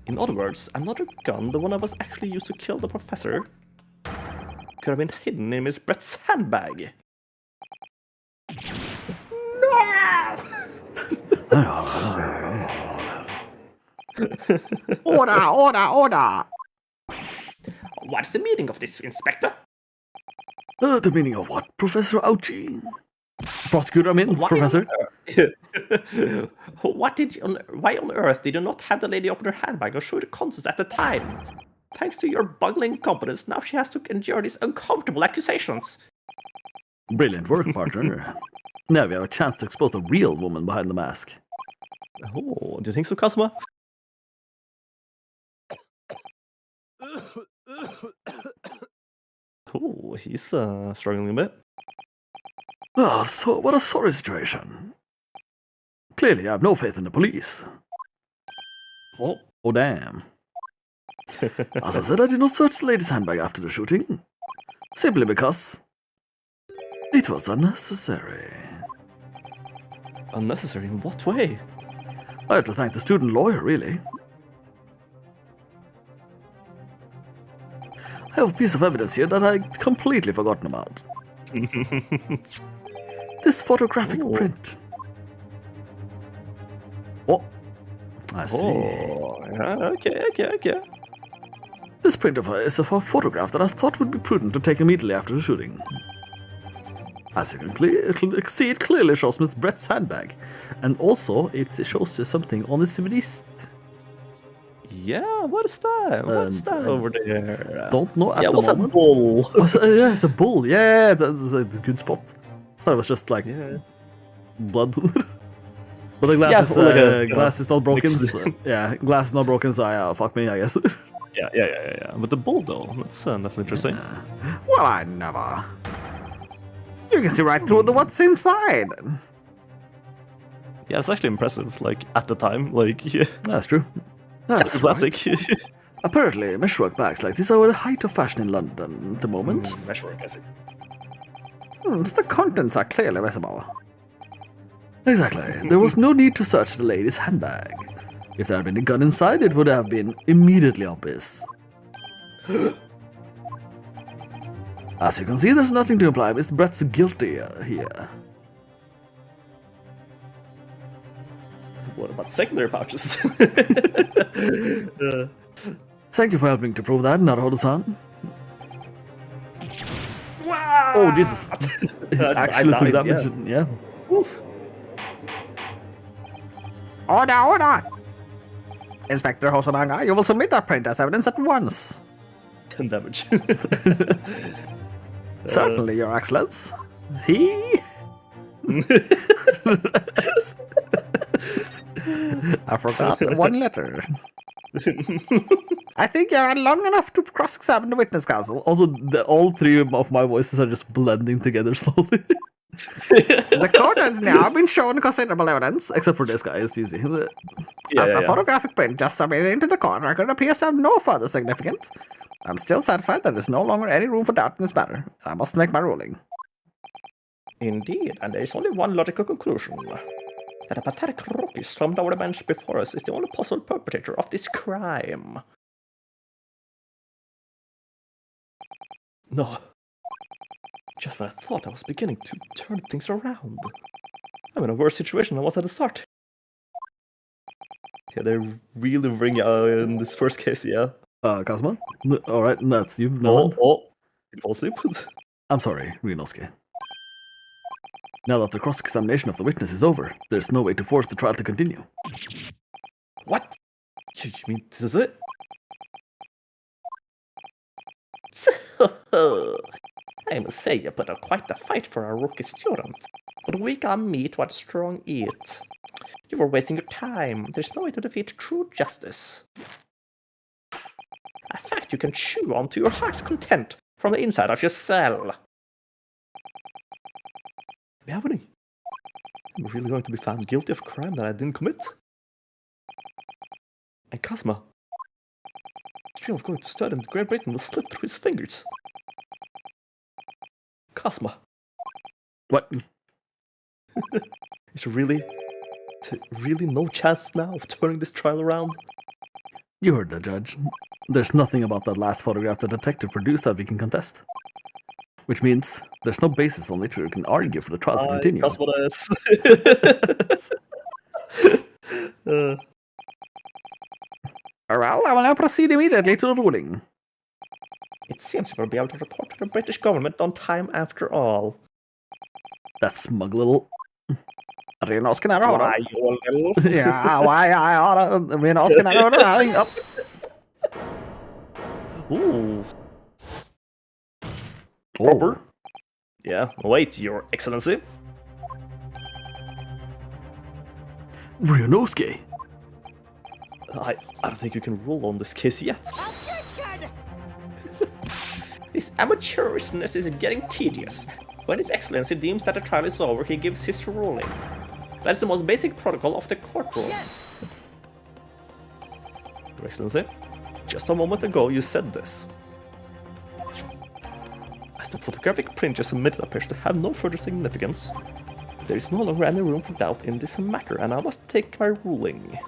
In other words, another gun, the one that was actually used to kill the professor, could have been hidden in Miss Brett's handbag. Order! What's the meaning of this, Inspector? The meaning of what, Professor Ouchie? Prosecutor, Professor. Why on earth did you not have the lady open her handbag or show the contents at the time? Thanks to your bungling incompetence, now she has to endure these uncomfortable accusations. Brilliant work, partner. Now we have a chance to expose the real woman behind the mask. Oh, do you think so, Kazuma? Oh, he's struggling a bit. Ah, so what a sorry situation. Clearly, I have no faith in the police. Oh, damn. As I said, I did not search the lady's handbag after the shooting. Simply because it was unnecessary. Unnecessary in what way? I have to thank the student lawyer, really. I have a piece of evidence here that I'd completely forgotten about. This photographic print. Oh, I see. Oh, yeah, okay. This print is of a photograph that I thought would be prudent to take immediately after the shooting. As you can see, it clearly shows Miss Brett's handbag. And also, it shows you something on his wrist. Yeah, what is that? What's that over there? Don't know at the what's moment. a bull? Yeah, it's a bull. Yeah, that's a good spot. I thought it was just like blood. But the glass glass is not broken. Glass is not broken, so fuck me, I guess. Yeah. But the bull, though, that's definitely interesting. Well, I never. You can see right through the what's inside. Yeah, it's actually impressive. Like at the time, like yeah, That's true. That's classic. Apparently, meshwork bags like this are the height of fashion in London at the moment. Meshwork, I see. So the contents are clearly visible. Exactly. There was no need to search the lady's handbag. If there had been a gun inside, it would have been immediately obvious. As you can see, there's nothing to imply Miss Brett's guilty here. What about secondary pouches? Thank you for helping to prove that, Naruhodo-san. Wow! Oh, Jesus. It actually took damage. Yeah. Oof. Order! Inspector Hosonaga, you will submit that print as evidence at once. Damage. Certainly, Your Excellence. I forgot one letter. I think you're long enough to cross-examine the witness counsel. Also, all three of my voices are just blending together slowly. The court has now been shown considerable evidence. Except for this guy, it's easy. As the photographic print just submitted into the court record appears to have no further significance, I'm still satisfied that there's no longer any room for doubt in this matter. I must make my ruling. Indeed, and there is only one logical conclusion. That a pathetic rookie slumped over the bench before us is the only possible perpetrator of this crime. No. Just when I thought I was beginning to turn things around. I'm in a worse situation than I was at the start. Yeah, they're really bringing in this first case, yeah. Kazuma? Alright, that's you. You fall asleep? I'm sorry, Ryunosuke. Now that the cross-examination of the witness is over, there's no way to force the trial to continue. What? You mean this is it? I must say you put up quite a fight for a rookie student. But weak on meat, what strong eat. You were wasting your time. There's no way to defeat true justice. A fact you can chew on to your heart's content from the inside of your cell. Happening? I'm really going to be found guilty of a crime that I didn't commit? And Kazuma, the dream of going to study in Great Britain will slip through his fingers. Kazuma. What? Is there really no chance now of turning this trial around? You heard the judge. There's nothing about that last photograph the detective produced that we can contest. Which means there's no basis on which we can argue for the trial to continue. That's what Well, I will now proceed immediately to the ruling. It seems you will be able to report to the British government on time after all. That smug little... Ryunosuke Naruhodo. Yeah, why I oughta... Ryunosuke Naruhodo, up. Ooh. Proper. Yeah, wait, Your Excellency. Ryunosuke. I don't think you can rule on this case yet. This amateurishness is getting tedious. When His Excellency deems that the trial is over, he gives his ruling. That is the most basic protocol of the courtroom. Yes! Your Excellency, just a moment ago you said this. As the photographic print you submitted appears to have no further significance, there is no longer any room for doubt in this matter, and I must take my ruling.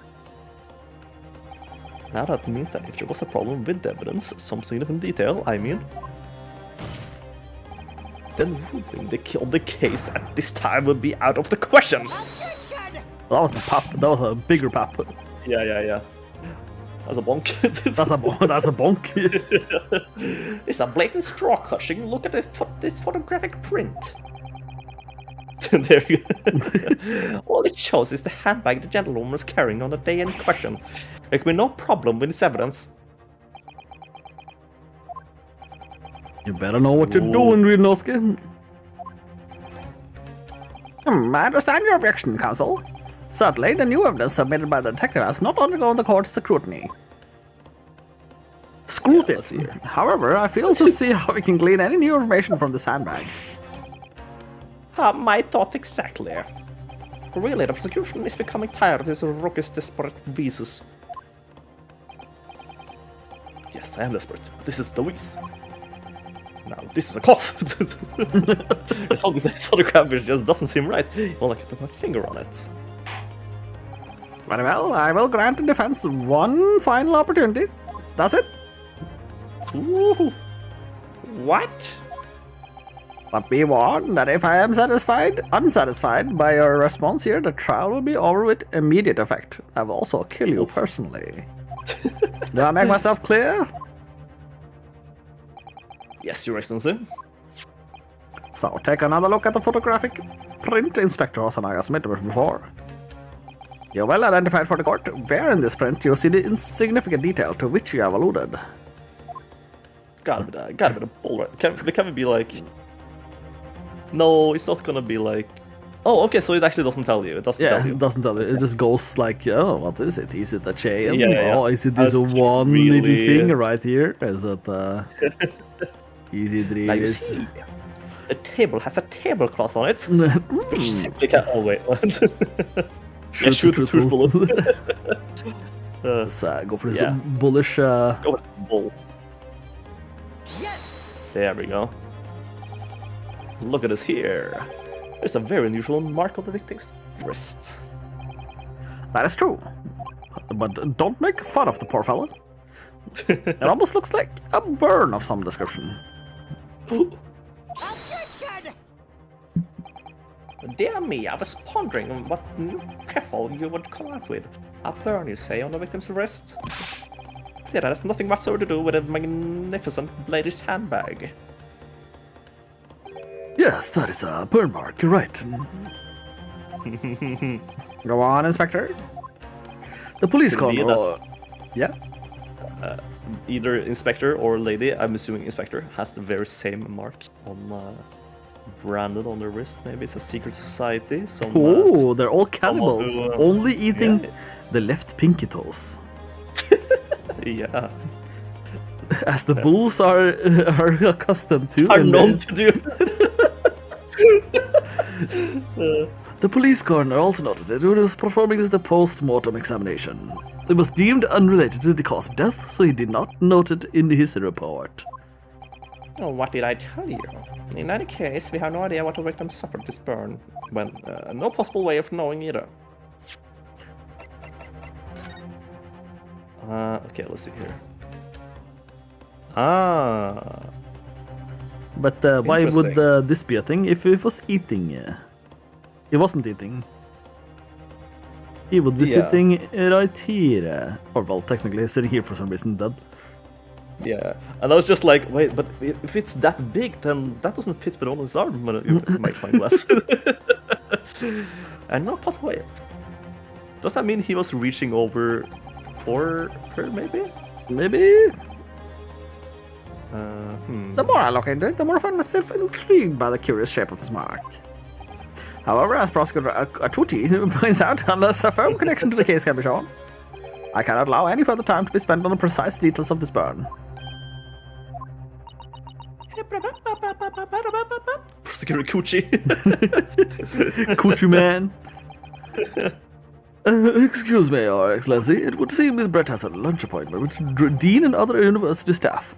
Now that means that if there was a problem with the evidence, some significant detail, I mean, then ruling the case at this time would be out of the question. That was the pop. That was a bigger pop. Yeah. As a bonk. That's a bonk. It's a blatant straw clutching. Look at this photographic print. There you go. All it shows is the handbag the gentlewoman was carrying on the day in question. There can be no problem with this evidence. You better know what you're doing, Ryunosuke. I understand your objection, counsel. Certainly, the new evidence submitted by the detective has not undergone the court's scrutiny. Scrutiny. Let's see here. However, I fail to see how we can glean any new information from this handbag. My thought exactly. Really, the prosecution is becoming tired of this rookie's desperate visas. Yes, I am desperate. This is the wheeze. Now, this is a cough. It's all this photograph which just doesn't seem right. Well, I can put my finger on it. Very well, I will grant the defense one final opportunity. That's it. Ooh. What? But be warned that if I am unsatisfied by your response here, the trial will be over with immediate effect. I will also kill you personally. Do I make myself clear? Yes, Your Excellency. So, take another look at the photographic print Inspector Osanaga submitted before. You're well identified for the court. Where in this print you see the insignificant detail to which you have alluded? Gotta be the bull, right? Can we be like... No, it's not gonna be like... Oh, okay, so it actually doesn't tell you. It doesn't tell you. It doesn't tell you. It just goes like, oh, what is it? Is it a chain? Yeah. Oh, is it this That's one really- little thing right here? Is it easy Now you dreams? see, the table has a tablecloth on it. Mm. Which simply can't... Oh, wait. Shoot the truth bullet. Let's go for this Yeah. bullish. Go with bull. There we go. Look at this here. There's a very unusual mark on the victim's wrist. That is true. But don't make fun of the poor fella. It almost looks like a burn of some description. Dear me, I was pondering on what new piffle you would come out with. A burn, you say, on the victim's wrist? That has nothing whatsoever to do with a magnificent lady's handbag. Yes, that is a burn mark. You're right. Go on, Inspector. The police Could be coroner. Yeah. Either Inspector or Lady, I'm assuming Inspector, has the very same mark on branded on their wrist. Maybe it's a secret society. Oh, they're all cannibals, who, only eating yeah. the left pinky toes. Yeah. As the bulls are accustomed to. Are and known to do. The police coroner also noted that when he was performing the post-mortem examination, it was deemed unrelated to the cause of death, so he did not note it in his report. Oh, what did I tell you? In any case, we have no idea what the victim suffered this burn, when no possible way of knowing either. Okay, let's see here. Ah. But why would Interesting. this be a thing if he was eating? He wasn't eating. He would be Yeah. sitting right here. Or, well, technically he's sitting here for some reason, dead. Yeah, and I was just like, wait, but if it's that big, then that doesn't fit with his arm. But you might find less. And no possible way. Does that mean he was reaching over for her, maybe? Maybe? The more I look into it, the more I find myself intrigued by the curious shape of this mark. However, as Prosecutor Atuti points out, unless a firm connection to the case can be shown, I cannot allow any further time to be spent on the precise details of this burn. Prosecutor Coochie. Coochie man. Excuse me, Your Excellency. It would seem Miss Brett has a lunch appointment with Dean and other university staff.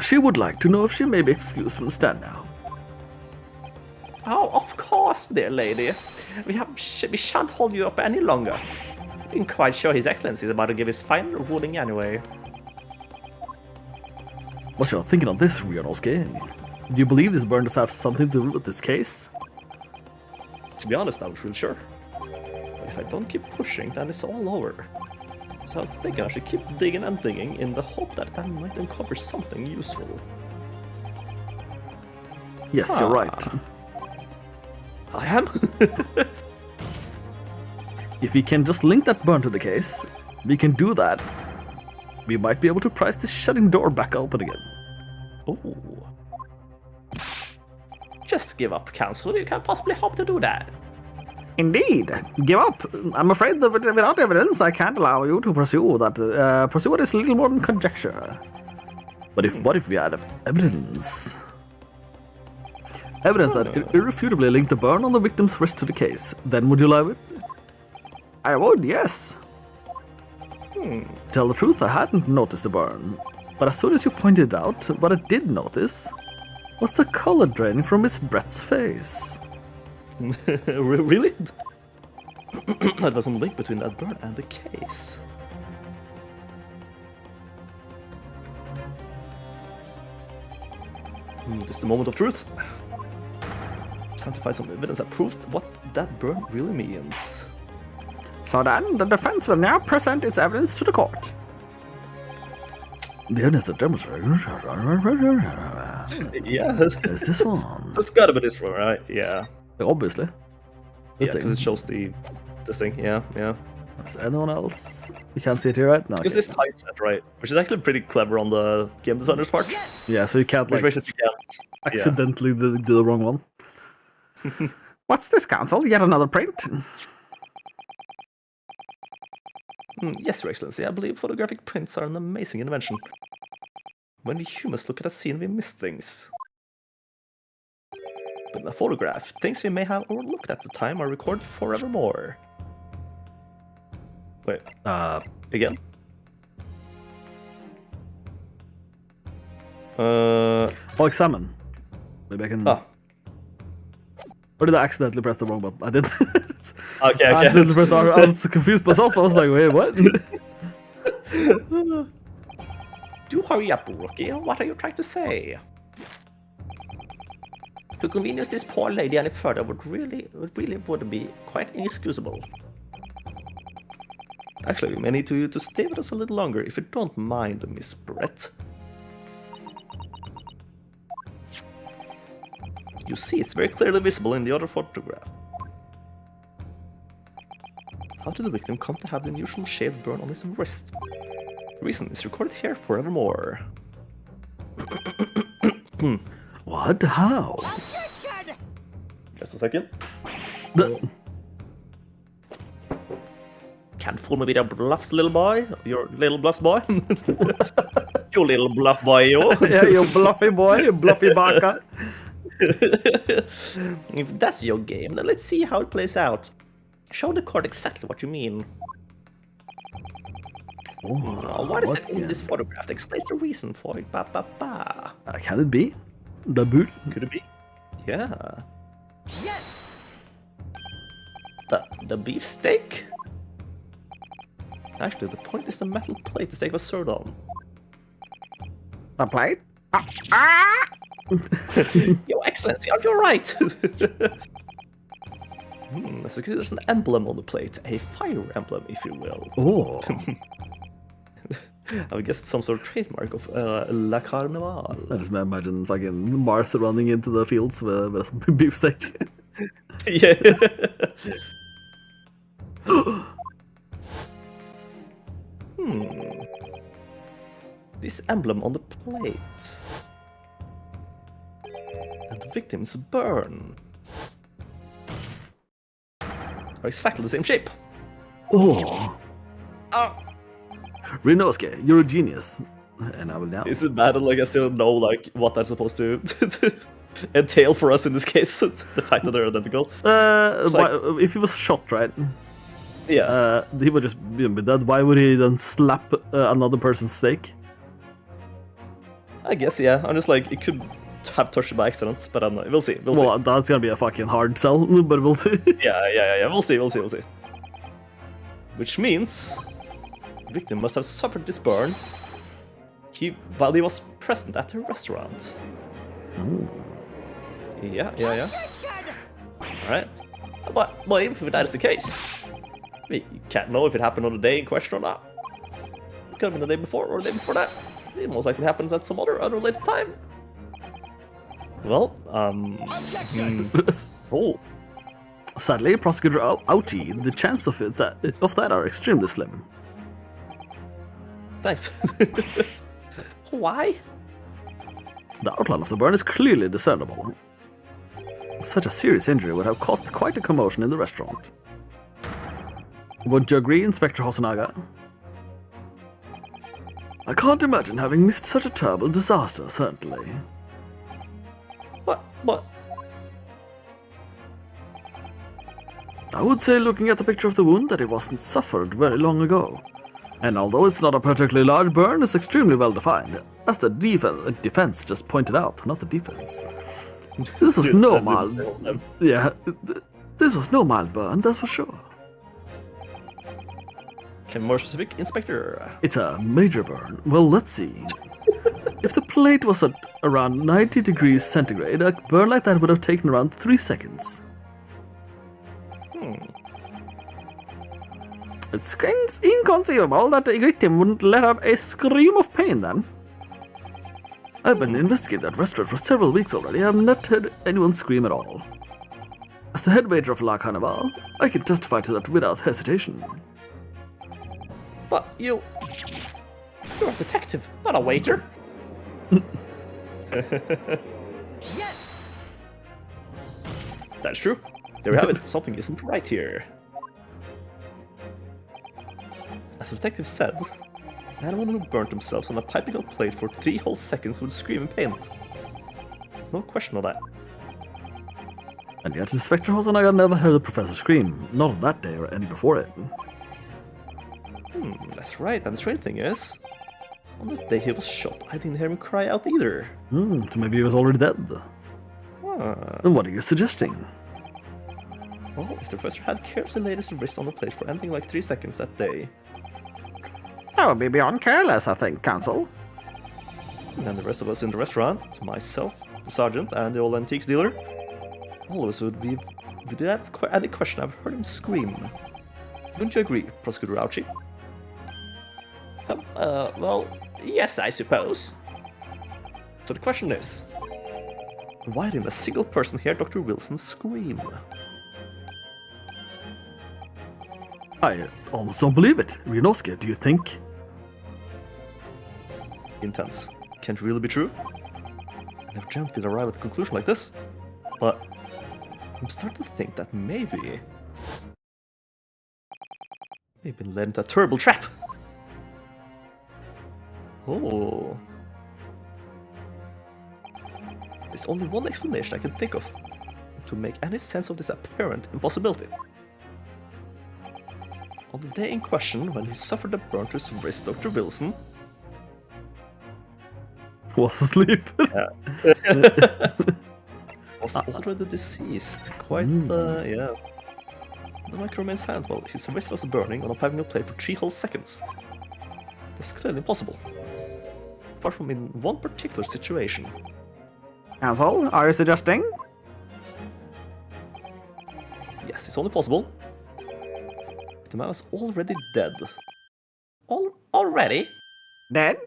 She would like to know if she may be excused from the stand now. Oh, of course, dear lady. We shan't hold you up any longer. I'm quite sure His Excellency is about to give his final ruling anyway. What's your thinking on this, Ryunosuke? Do you believe this burn does have something to do with this case? To be honest, I'm not really sure. But if if I don't keep pushing, then it's all over. So I was thinking I should keep digging and digging in the hope that I might uncover something useful. Yes, you're right. I am? If we can just link that burn to the case, we can do that. We might be able to prise this shutting door back open again. Ooh. Just give up, Council. You can't possibly hope to do that. Indeed. Give up. I'm afraid that without evidence, I can't allow you to pursue that. Pursue what is little more than conjecture. But what if we had evidence? Evidence that irrefutably linked the burn on the victim's wrist to the case. Then would you allow it? I would, yes. To tell the truth, I hadn't noticed the burn. But as soon as you pointed it out, what I did notice was the color draining from Miss Brett's face. Really? There was some link between that burn and the case. This is the moment of truth. It's time to find some evidence that proves what that burn really means. So then, the defense will now present its evidence to the court. The evidence that demonstrates. Yeah. Is this one? It's gotta be this one, right? Yeah. Obviously. Yeah, because it shows this thing. Yeah. Is there anyone else? You can't see it here, right? No. Because it's tight set, right? Which is actually pretty clever on the game designer's part. Yeah, so you can't Which like makes it you can't. accidentally do the wrong one. What's this, Council? Yet another print? Yes, Your Excellency, I believe photographic prints are an amazing invention. When we humans look at a scene, we miss things. But in a photograph, things we may have overlooked at the time are recorded forevermore. Wait, again? Examine. Maybe I can... Oh. Or did I accidentally press the wrong button? I didn't. Okay. I accidentally pressed R. I was confused myself. I was like, wait, what? Do hurry up, Rookie. What are you trying to say? To convenience this poor lady any further would really be quite inexcusable. Actually, we may need you to stay with us a little longer, if you don't mind, Miss Brett. You see, it's very clearly visible in the other photograph. How did the victim come to have the unusual shaved burn on his wrist? The reason is recorded here forevermore. What? How? Just a second. Can't fool me with your bluffs, little boy. Your little bluffs, boy. You little bluff boy, you. Yeah, you bluffy boy, you bluffy baka. If that's your game, then let's see how it plays out. Show the court exactly what you mean. What is it in this photograph that explains the reason for it? Can it be? The bull? Could it be? Yeah. Yes! The beefsteak? Actually, the point is the metal plate the steak was served on. The plate? Your Excellency, are you right? So there's an emblem on the plate, a fire emblem, if you will. Oh. I would guess it's some sort of trademark of La Carnival. I just imagine fucking Martha running into the fields with beefsteak. Yeah. This emblem on the plate. And the victim's burn are exactly the same shape. Oh. Rinosuke, you're a genius. And I will now. Is it bad? Like I still know like what that's supposed to entail for us in this case. The fact that they're identical. If he was shot, right? Yeah. He would just be dead. Why would he then slap another person's steak? I guess yeah. I'm just like it could have touched it by accident, but I'm not. We'll see. We'll see. That's gonna be a fucking hard sell, but we'll see. Yeah. We'll see. Which means the victim must have suffered this burn while he was present at the restaurant. Ooh. Yeah. Alright. But if that is the case, mean, you can't know if it happened on the day in question or not. It could have been the day before or the day before that. It most likely happens at some other unrelated time. Well, oh. Sadly, Prosecutor Ouchie, the chance of that are extremely slim. Thanks. Why? The outline of the burn is clearly discernible. Such a serious injury would have caused quite a commotion in the restaurant. Would you agree, Inspector Hosonaga? I can't imagine having missed such a terrible disaster, certainly. What? I would say, looking at the picture of the wound, that it wasn't suffered very long ago. And although it's not a particularly large burn, it's extremely well defined, as the defense just pointed out, not the defense. This was no mild. Yeah, this was no mild burn, that's for sure. Can more specific, Inspector? It's a major burn. Well, let's see. If the plate was at around 90 degrees centigrade, a burn like that would have taken around 3 seconds. It's inconceivable that the victim wouldn't let out a scream of pain then. I've been investigating that restaurant for several weeks already. I've not heard anyone scream at all. As the head waiter of La Carnival, I can testify to that without hesitation. But you're a detective, not a waiter. Yes! That's true. There we have it. Something isn't right here. As the detective said, anyone who burnt themselves on a piping hot plate for 3 whole seconds would scream in pain. No question of that. And yet Inspector Hosonaga never heard the professor scream, not on that day or any before it. That's right, and the strange thing is, on the day he was shot, I didn't hear him cry out either. So maybe he was already dead. Then what are you suggesting? Well, if the professor had carelessly laid his wrist on the plate for anything like 3 seconds that day, That would be beyond careless, I think, Counsel. and the rest of us in the restaurant, myself, the sergeant, and the old antiques dealer, all of us would be, without any question, I've heard him scream. Wouldn't you agree, Prosecutor Ouchie? Well, yes, I suppose. So the question is, why didn't a single person hear Dr. Wilson scream? I almost don't believe it. Ryunosuke, do you think? Intense. Can't really be true. I never dreamt we'd arrive at a conclusion like this. But I'm starting to think that maybe we've been led into a terrible trap. Oh. There's only one explanation I can think of to make any sense of this apparent impossibility. On the day in question, when he suffered a burn to his wrist, Dr. Wilson Was asleep. was already deceased. Quite, yeah. The mic remains hand while his wrist was burning on a piping hot plate for 3 whole seconds. That's clearly impossible. Apart from in one particular situation. Counsel, are you suggesting? Yes, it's only possible. The man was already dead. Already? Dead?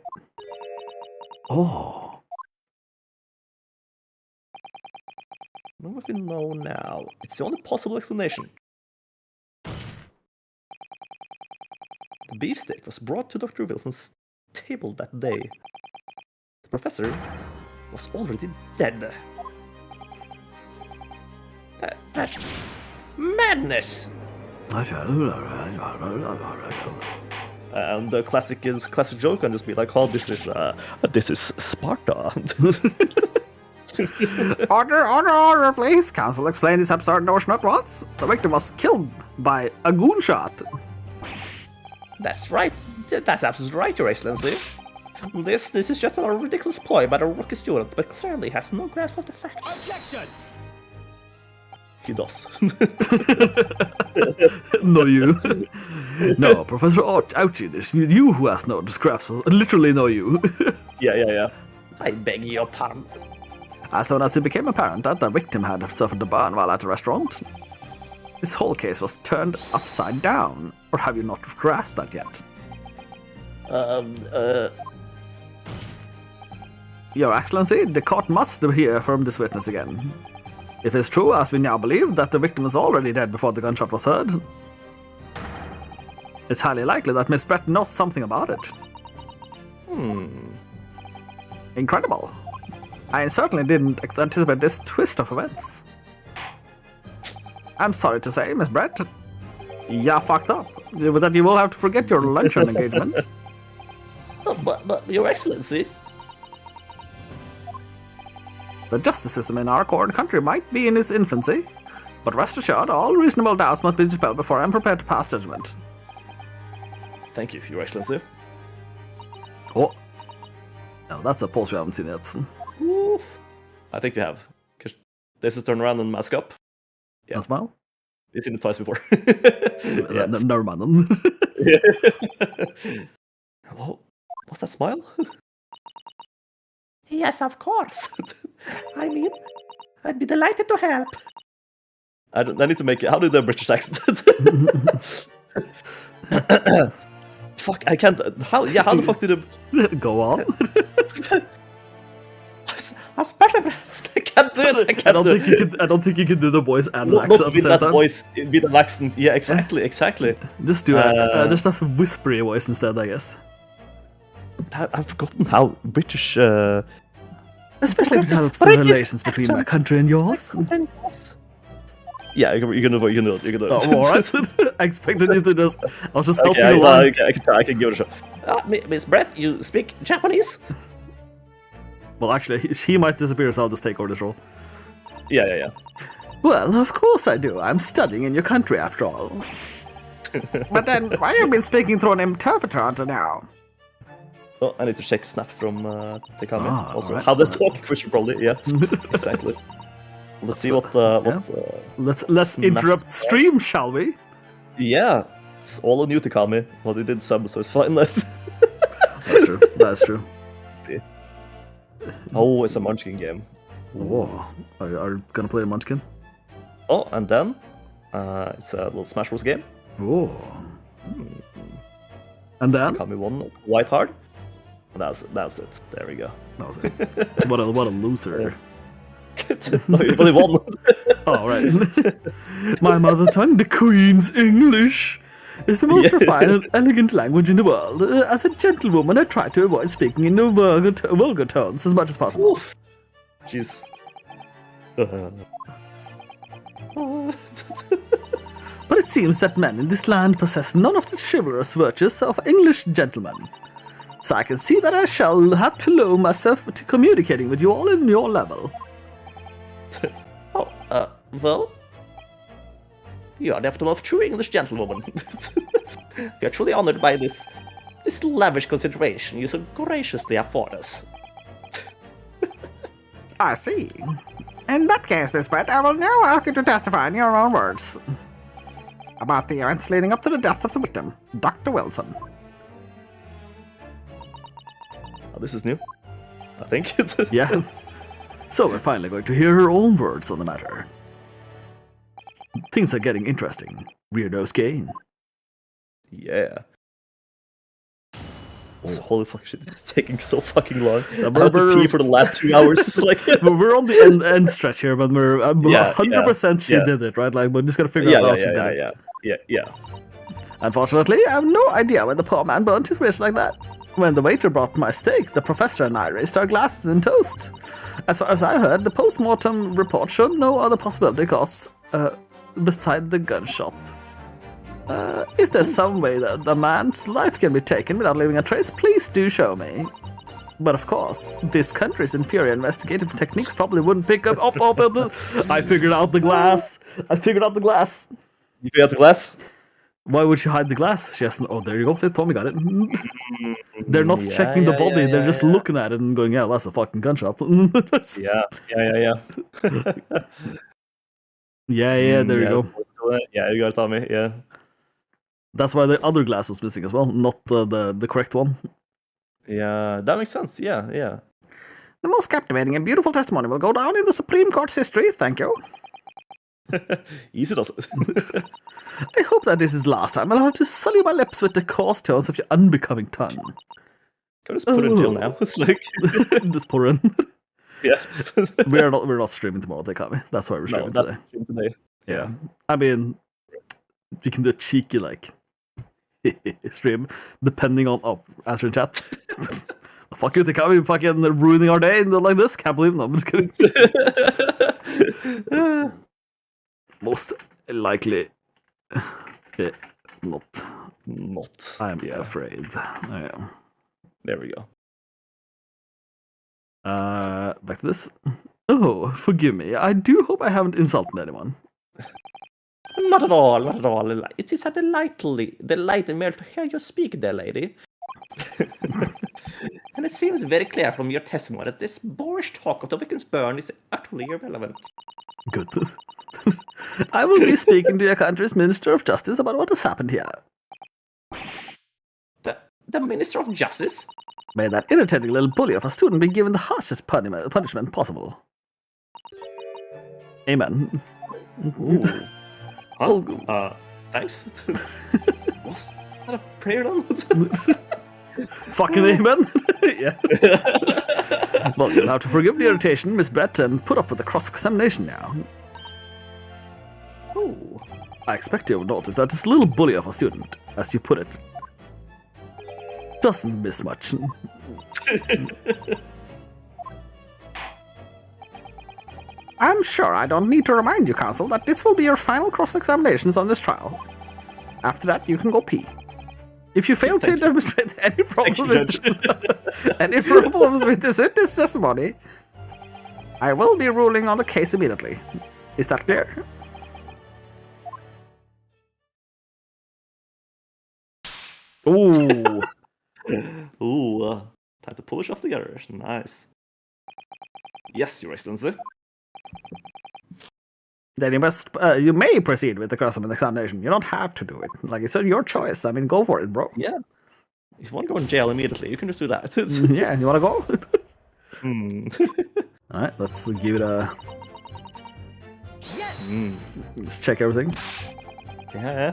Oh. Knowing what we know now, it's the only possible explanation. The beefsteak was brought to Dr. Wilson's table that day. The professor was already dead. That's madness! And the classic joke can just be like, "Oh, this is Sparta." Order, please. Counsel, explain this absurd notion at once. The victim was killed by a goon shot. That's right. That's absolutely right, Your Excellency. This is just a ridiculous ploy by the rookie student, but clearly has no grasp of the facts. Objection! He does. No, you. No, Professor Ouchie, there's you who has no grasp. Literally no you. Yeah. I beg your pardon. As soon as it became apparent that the victim had suffered a burn while at the restaurant, This whole case was turned upside down. Or have you not grasped that yet? Your Excellency, the court must hear from this witness again. If it's true, as we now believe, that the victim was already dead before the gunshot was heard, it's highly likely that Miss Brett knows something about it. Incredible. I certainly didn't anticipate this twist of events. I'm sorry to say, Miss Brett, you fucked up. With that, you will have to forget your luncheon engagement. Oh, but Your Excellency. The justice system in our country might be in its infancy, but rest assured, all reasonable doubts must be dispelled before I'm prepared to pass judgment. Thank you, Your Excellency. Oh. No, that's a pose we haven't seen yet. I think we have. This is turn around and mask up. Yeah. And smile? We've seen it twice before. Yeah. Never mind then. Oh, what's that smile? Yes, of course. I mean, I'd be delighted to help. I need to make it. How do the British accent? Fuck, I can't. How the fuck did it? Go on. A special blast. I can't do it. I don't think you can do the voice and the Not accent at the with same that time. voice, with an accent. Yeah, exactly. Just do just a whispery voice instead, I guess. I've forgotten how British. Especially if it helps the relations between my country and yours. Yeah, you're gonna do it. You're gonna. Oh, alright. I expected you to just. I was just helping Okay, you along. I can try. I can give it a shot. Miss Brett, you speak Japanese? Well, actually, she might disappear, so I'll just take over this role. Yeah. Well, of course I do. I'm studying in your country, after all. But then, why have you been speaking through an interpreter until now? Oh, I need to check Snap from Tekami. Ah, Also, alright, how they alright. talk, which probably, yeah, exactly. Let's see what. Let's interrupt stream, shall we? Yeah, it's all on you, Tekami. Well, they did sub, so it's fine. That's That's true. That's true. Oh, it's a Munchkin game. Oh, are you gonna play a Munchkin? Oh, and then it's a little Smash Bros. Game. Oh. And then? Tekami won White Hard. And that's it. There we go. That was it. What a loser. No, but he won. Oh, right. My mother tongue, the Queen's English, is the most refined and elegant language in the world. As a gentlewoman, I try to avoid speaking in the vulgar tones as much as possible. Oof. Jeez. But it seems that men in this land possess none of the chivalrous virtues of English gentlemen. So I can see that I shall have to lower myself to communicating with you all in your level. Well, you are the epitome of true English gentlewoman. We are truly honored by this lavish consideration you so graciously afford us. I see. In that case, Miss Brett, I will now ask you to testify in your own words about the events leading up to the death of the victim, Dr. Wilson. Oh, this is new. I think. Yeah. So we're finally going to hear her own words on the matter. Things are getting interesting. Weirdos game. Yeah. Oh, holy fuck shit, this is taking so fucking long. I we're- had to pee for the last 2 hours. Like, We're on the end stretch here, but we're 100% she yeah. did it, right? Like, we're just gonna figure out how she did it. yeah. Unfortunately, I have no idea when the poor man burnt his wrist like that. When the waiter brought my steak, the professor and I raised our glasses in toast. As far as I heard, the post-mortem report showed no other possibility cause beside the gunshot. If there's some way that the man's life can be taken without leaving a trace, please do show me. But of course, this country's inferior investigative techniques probably wouldn't pick up. I figured out the glass. You figured out the glass? Why would she hide the glass? She hasn't. Oh, there you go. Tommy got it. They're not checking the body. They're just looking at it and going, "Yeah, that's a fucking gunshot." Yeah. Yeah. There you go. Yeah, you got it, Tommy. Yeah. That's why the other glass was missing as well, not the correct one. Yeah, that makes sense. Yeah. The most captivating and beautiful testimony will go down in the Supreme Court's history, thank you. Easy does it. I hope that this is last time. I'll have to sully my lips with the coarse tones of your unbecoming tongue. Can we just put it in jail now? It's like, Just pour in. yeah. We're not streaming tomorrow, they can't be. That's why we're No, streaming that's today. today. Yeah. I mean, you can do a cheeky, like, stream, depending on answering chat. Fuck you, they can't be fucking ruining our day and like this. Can't believe them. I'm just kidding. Most likely, not. Not. I'm afraid. I am. There we go. Back to this. Oh, forgive me. I do hope I haven't insulted anyone. Not at all, not at all. It is a delight merely to hear you speak, dear lady. And it seems very clear from your testimony that this boorish talk of the victim's burn is utterly irrelevant. Good. I will be speaking to your country's Minister of Justice about what has happened here. The Minister of Justice? May that irritating little bully of a student be given the harshest punishment possible. Amen. Ooh. Huh? Thanks. Was that a prayer then? Fucking amen. Yeah. Well, you'll have to forgive the irritation, Miss Brett, and put up with the cross-examination now. Oh. I expect you'll notice that this little bully of a student, as you put it, doesn't miss much. I'm sure I don't need to remind you, Counsel, that this will be your final cross-examinations on this trial. After that, you can go pee. If you fail to demonstrate any problems with this witness testimony, I will be ruling on the case immediately. Is that clear? Ooh. Ooh. Time to polish off together. Nice. Yes, Your Excellency. Then you may proceed with the cross-examination. You don't have to do it. Like, it's your choice. I mean, go for it, bro. Yeah. If you want to go in jail immediately, you can just do that. Yeah, you want to go? Alright, let's give it a... Yes! Let's check everything. Yeah.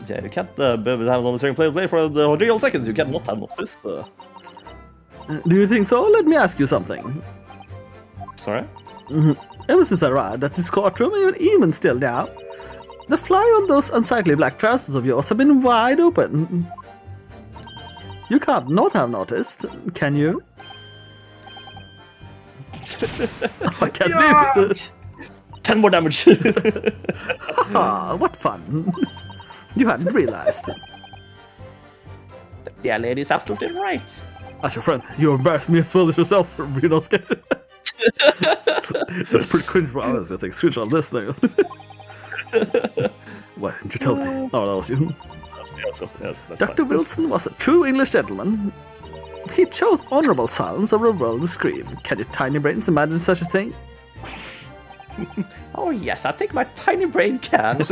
Yeah, you can't have on the string play for the real seconds. You cannot have noticed. Do you think so? Let me ask you something. Sorry? Ever since I arrived at this courtroom, even still now, the fly on those unsightly black trousers of yours have been wide open. You can't not have noticed, can you? I can't believe it. 10 more damage. Ah, what fun. You hadn't realized. The dear lady is absolutely right. As your friend, you embarrassed me as well as yourself, Renosuke. That's pretty cringe, but honestly, I think screenshot of this thing. Why didn't you tell me? Oh, that was you. Yes, that's Dr. Wilson was a true English gentleman. He chose honorable silence over a worldly scream. Can your tiny brains imagine such a thing? Oh yes, I think my tiny brain can.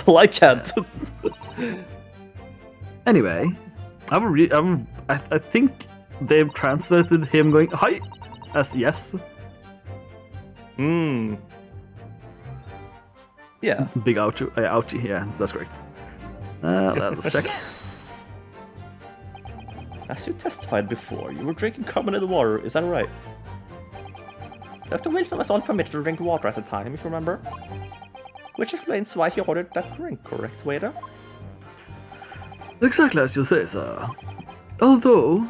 Well, I can't. Anyway, I think they've translated him going hi as yes. Yeah. Big ouchie. Yeah, that's correct. Let's check. As you testified before, you were drinking carbonated water, is that right? Dr. Wilson was only permitted to drink water at the time, if you remember. Which explains why he ordered that drink, correct, waiter? Exactly as you say, sir. Although,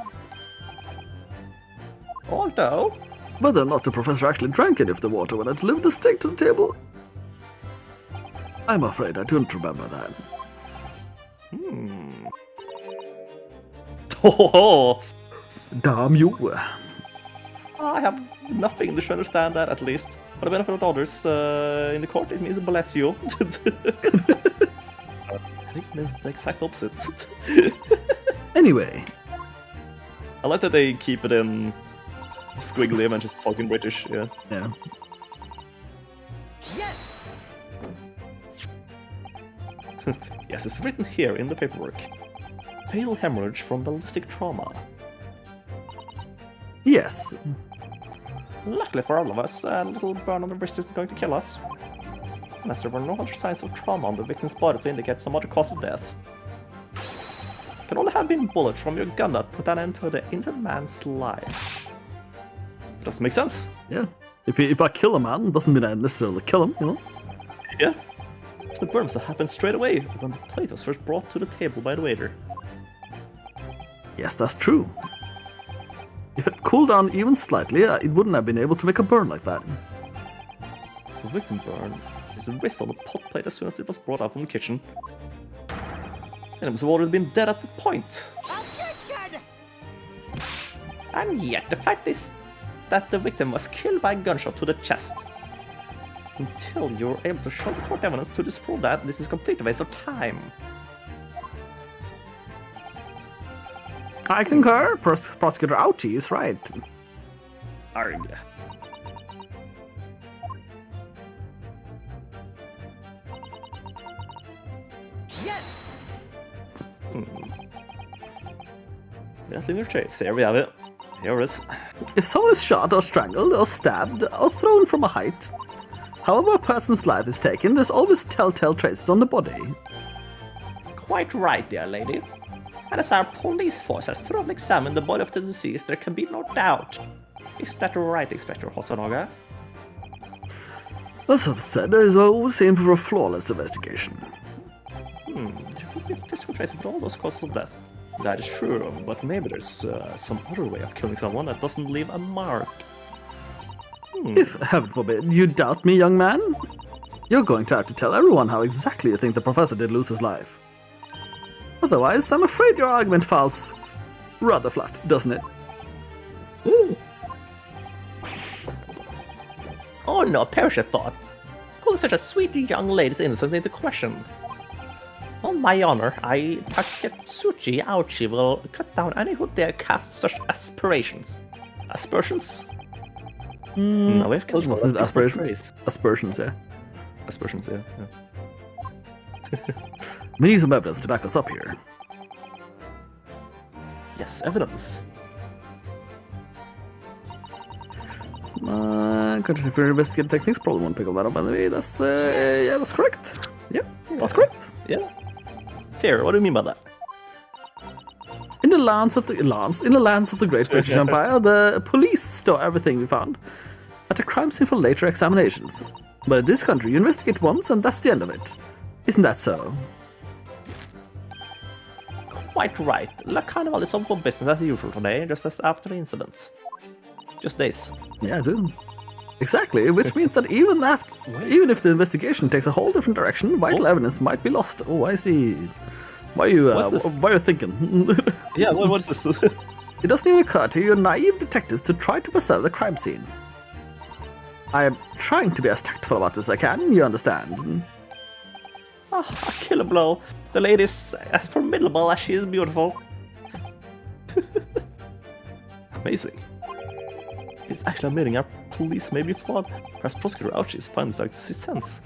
whether or not the professor actually drank any of the water when I delivered the steak to the table, I'm afraid I don't remember that. Oh, Damn you. I have nothing to understand that, at least. For the benefit of others in the court, it means bless you. I think it means the exact opposite. Anyway, I like that they keep it in squiggly and just talking British, yeah. yeah. Yes! Yes, it's written here in the paperwork. Fatal hemorrhage from ballistic trauma. Yes. Luckily for all of us, a little burn on the wrist isn't going to kill us. Unless there were no other signs of trauma on the victim's body to indicate some other cause of death. It can only have been bullets from your gun that put an end to the injured man's life. Does make sense? Yeah. If I kill a man, doesn't mean I necessarily kill him, you know? Yeah. The burn must have happened straight away when the plate was first brought to the table by the waiter. Yes, that's true. If it cooled down even slightly, it wouldn't have been able to make a burn like that. The victim burn is the wrist on the pot plate as soon as it was brought out from the kitchen. And it must have already been dead at that point. Attention! And yet, the fact is that the victim was killed by a gunshot to the chest. Until you're able to show the court evidence to disprove that, this is a complete waste of time. I concur. Prosecutor Ouchie is right. Arg. Yes! Nothing to chase. Here we have it. Here it is. If someone is shot or strangled or stabbed or thrown from a height, however a person's life is taken, there's always telltale traces on the body. Quite right, dear lady. And as our police force has thoroughly examined the body of the deceased, there can be no doubt. Is that right, Inspector Hosonaga? As I've said, I always aim for a flawless investigation. There could be physical traces of all those causes of death. That is true, but maybe there's some other way of killing someone that doesn't leave a mark. If, heaven forbid, you doubt me, young man, you're going to have to tell everyone how exactly you think the professor did lose his life. Otherwise, I'm afraid your argument falls rather flat, doesn't it? Oh no, perish a thought. Calling such a sweet young lady's innocence into question. On my honor, Taketsuchi Aochi will cut down any who dare cast such aspirations. Aspersions? No, we've killed Wasn't it more aspirations? Aspersions, yeah. Aspersions, yeah. We need some evidence to back us up here. Yes, evidence. Countries inferior investigative techniques probably won't pick up that up, by the way. That's, yeah, that's correct. Yeah, that's correct. Yeah. Fair, what do you mean by that? In the lands of the Great British Empire, the police store everything we found at a crime scene for later examinations. But in this country, you investigate once and that's the end of it. Isn't that so? Quite right. La Carnival is on for business as usual today, just as after the incident. Just days. Yeah, I do. Exactly, which means that even if the investigation takes a whole different direction, vital evidence might be lost. Oh, I see. Why are you thinking? Yeah, what is this? It doesn't even occur to you naive detectives to try to preserve the crime scene. I am trying to be as tactful about this as I can, you understand? A killer blow. The lady is as formidable as she is beautiful. Amazing. It's actually admitting our police may be flawed. Perhaps Prosecutor Ouchie is finally starting to see sense.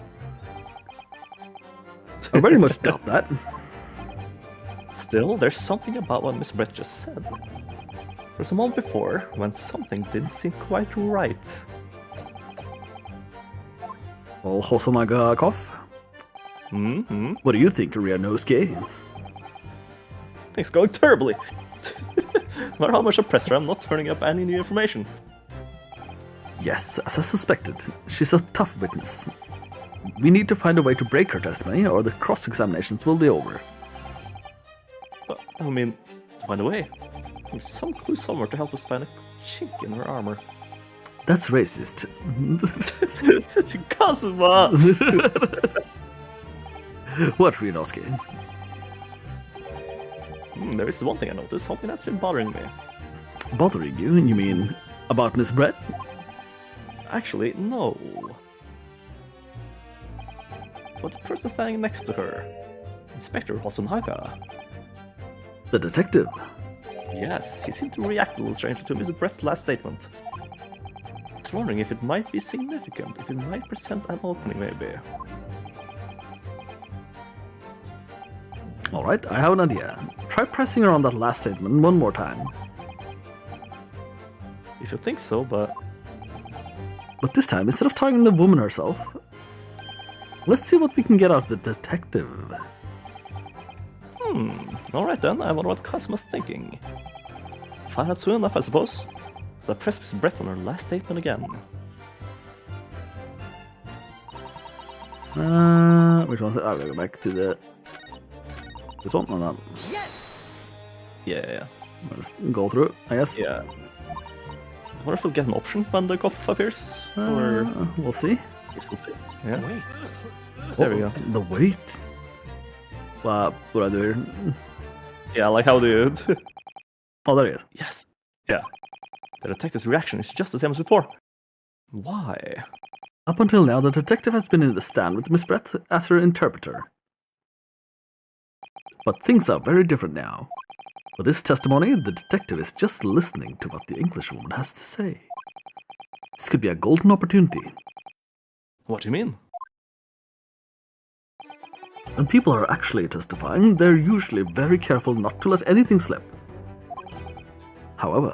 I very much doubt that. Still, there's something about what Miss Brett just said. There was a moment before when something didn't seem quite right. Well, Hosonaga-koff? Mm-hmm. What do you think, Ryanosuke? Things going terribly. No matter how much I press her, I'm not turning up any new information. Yes, as I suspected, she's a tough witness. We need to find a way to break her testimony, or the cross-examinations will be over. But, I mean, to find a way. There's some clue somewhere to help us find a chink in her armor. That's racist. Kazuma! What, Ryanosuke? There is one thing I noticed, something that's been bothering me. Bothering you? You mean about Miss Brett? Actually, no. But the person standing next to her, Inspector Hosonaga. The detective? Yes, he seemed to react a little strangely to Miss Brett's last statement. I was wondering if it might be significant, if it might present an opening maybe. Alright, I have an idea. Try pressing her on that last statement one more time. If you think so, but But this time, instead of targeting the woman herself, let's see what we can get out of the detective. Alright then, I wonder what Cosmo's thinking. Find out soon enough, I suppose. So I press Miss Brett on her last statement again. Which one's it? I'll go back to the... This one? No, no. Yes. Yeah. Let's go through, I guess. Yeah. I wonder if we'll get an option when the cop appears. Or... We'll see. Yeah. Wait. There we go. The wait. What do I do here? Yeah, like how do you... Oh, there he is. Yes. Yeah. The detective's reaction is just the same as before. Why? Up until now, the detective has been in the stand with Miss Brett as her interpreter. But things are very different now. For this testimony, the detective is just listening to what the Englishwoman has to say. This could be a golden opportunity. What do you mean? When people are actually testifying, they're usually very careful not to let anything slip. However,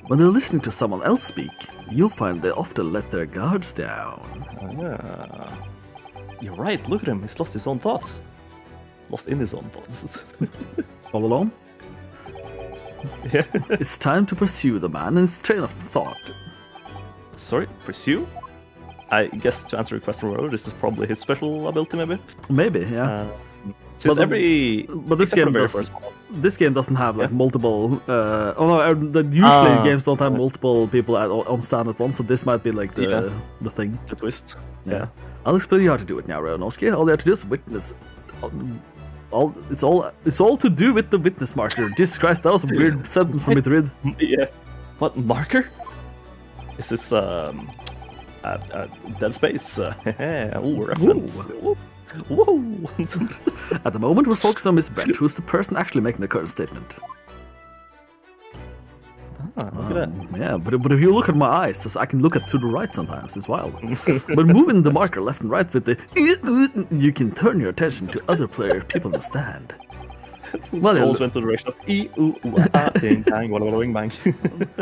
when they're listening to someone else speak, you'll find they often let their guards down. Yeah. You're right, look at him, he's lost his own thoughts. Lost in his own thoughts. All alone? Yeah. It's time to pursue the man and his train of thought. Sorry, pursue? I guess to answer your question, Ro, this is probably his special ability, maybe? Maybe, yeah. Since But this except for game the very doesn't. first one. This game doesn't have like Yeah. multiple. Usually games don't have right. multiple people on stand at once, so this might be like the thing. The twist. Yeah. I'll explain you how to do it now, Ronoski. All you have to do is witness. It's all to do with the witness marker. Jesus Christ, that was a weird sentence for me to read. Yeah. What, marker? Is this, Dead Space? Ooh, reference. Whoa! At the moment, we're focused on Miss Brett, who's the person actually making the current statement. Look at that. Yeah, but if you look at my eyes, I can look to the right sometimes. It's wild. But moving the marker left and right with the you can turn your attention to other people in the stand. Well, Souls went to the direction of ding, dang, wing, bang.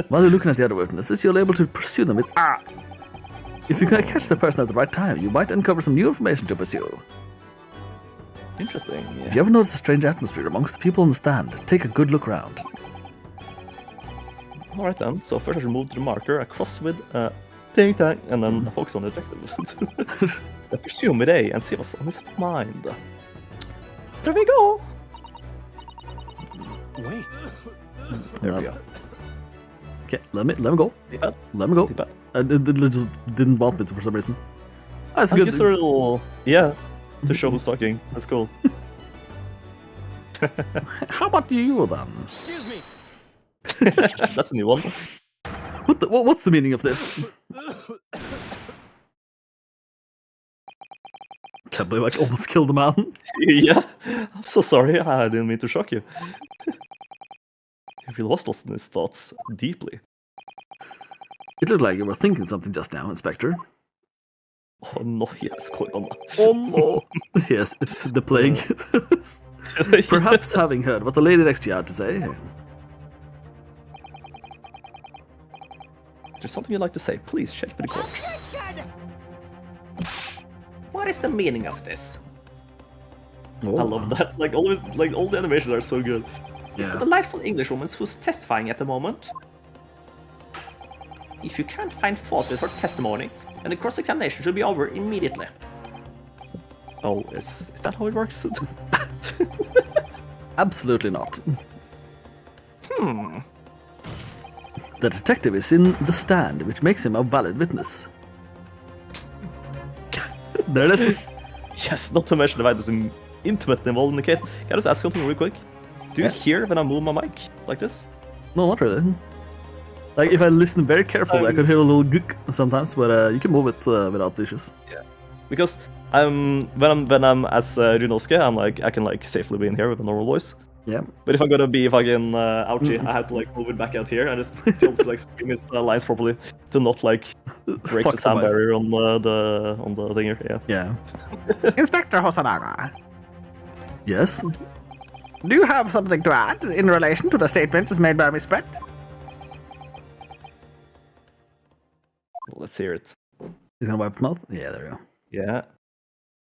While you're looking at the other witnesses, you're able to pursue them with If you can catch the person at the right time, you might uncover some new information to pursue. Interesting. If you ever notice a strange atmosphere amongst the people in the stand, take a good look around. Alright then, so first I should move to the marker, I cross with ding dang, and then focus on the detective. I pursue him with A and see what's on his mind. There we go! Wait. There we go. Okay, let me go. T-pad. Let me go. T-pad. It just didn't want me to for some reason. That's I'll good. give her a little... Yeah, to show who's talking. That's cool. How about you then? Excuse me. That's a new one. What's the meaning of this? Can't believe I almost killed the man. Yeah, I'm so sorry, I didn't mean to shock you. He was lost in his thoughts deeply. It looked like you were thinking something just now, Inspector. Oh no, yes, quite on. Oh no! Yes, it's the plague. Perhaps having heard what the lady next to you had to say. If there's something you'd like to say, please check with the court. Objection. What is the meaning of this? Oh. I love that. Like all the animations are so good. The Yeah. delightful Englishwoman who's testifying at the moment. If you can't find fault with her testimony, then the cross-examination should be over immediately. Oh, is that how it works? Absolutely not. Hmm. The detective is in the stand, which makes him a valid witness. There it is. Yes, not to mention the fact there's intimately involved in the case. Can I just ask something real quick? Do you Yeah. hear when I move my mic like this? No, not really. Like, if I listen very carefully, I could hear a little gook sometimes, but you can move it without issues. Because when I'm as Runosuke, I'm like I can like safely be in here with a normal voice. Yeah. But if I'm gonna be fucking ouchie, I have to like move it back out here and just jump to like scream his lines properly to not like break Fuck the sound the voice. barrier on the thinger. Yeah. Yeah. Inspector Hosonaga, Yes? do you have something to add in relation to the statements made by Miss Brett? Let's hear it. He's gonna wipe his mouth? Yeah, there you go. Yeah.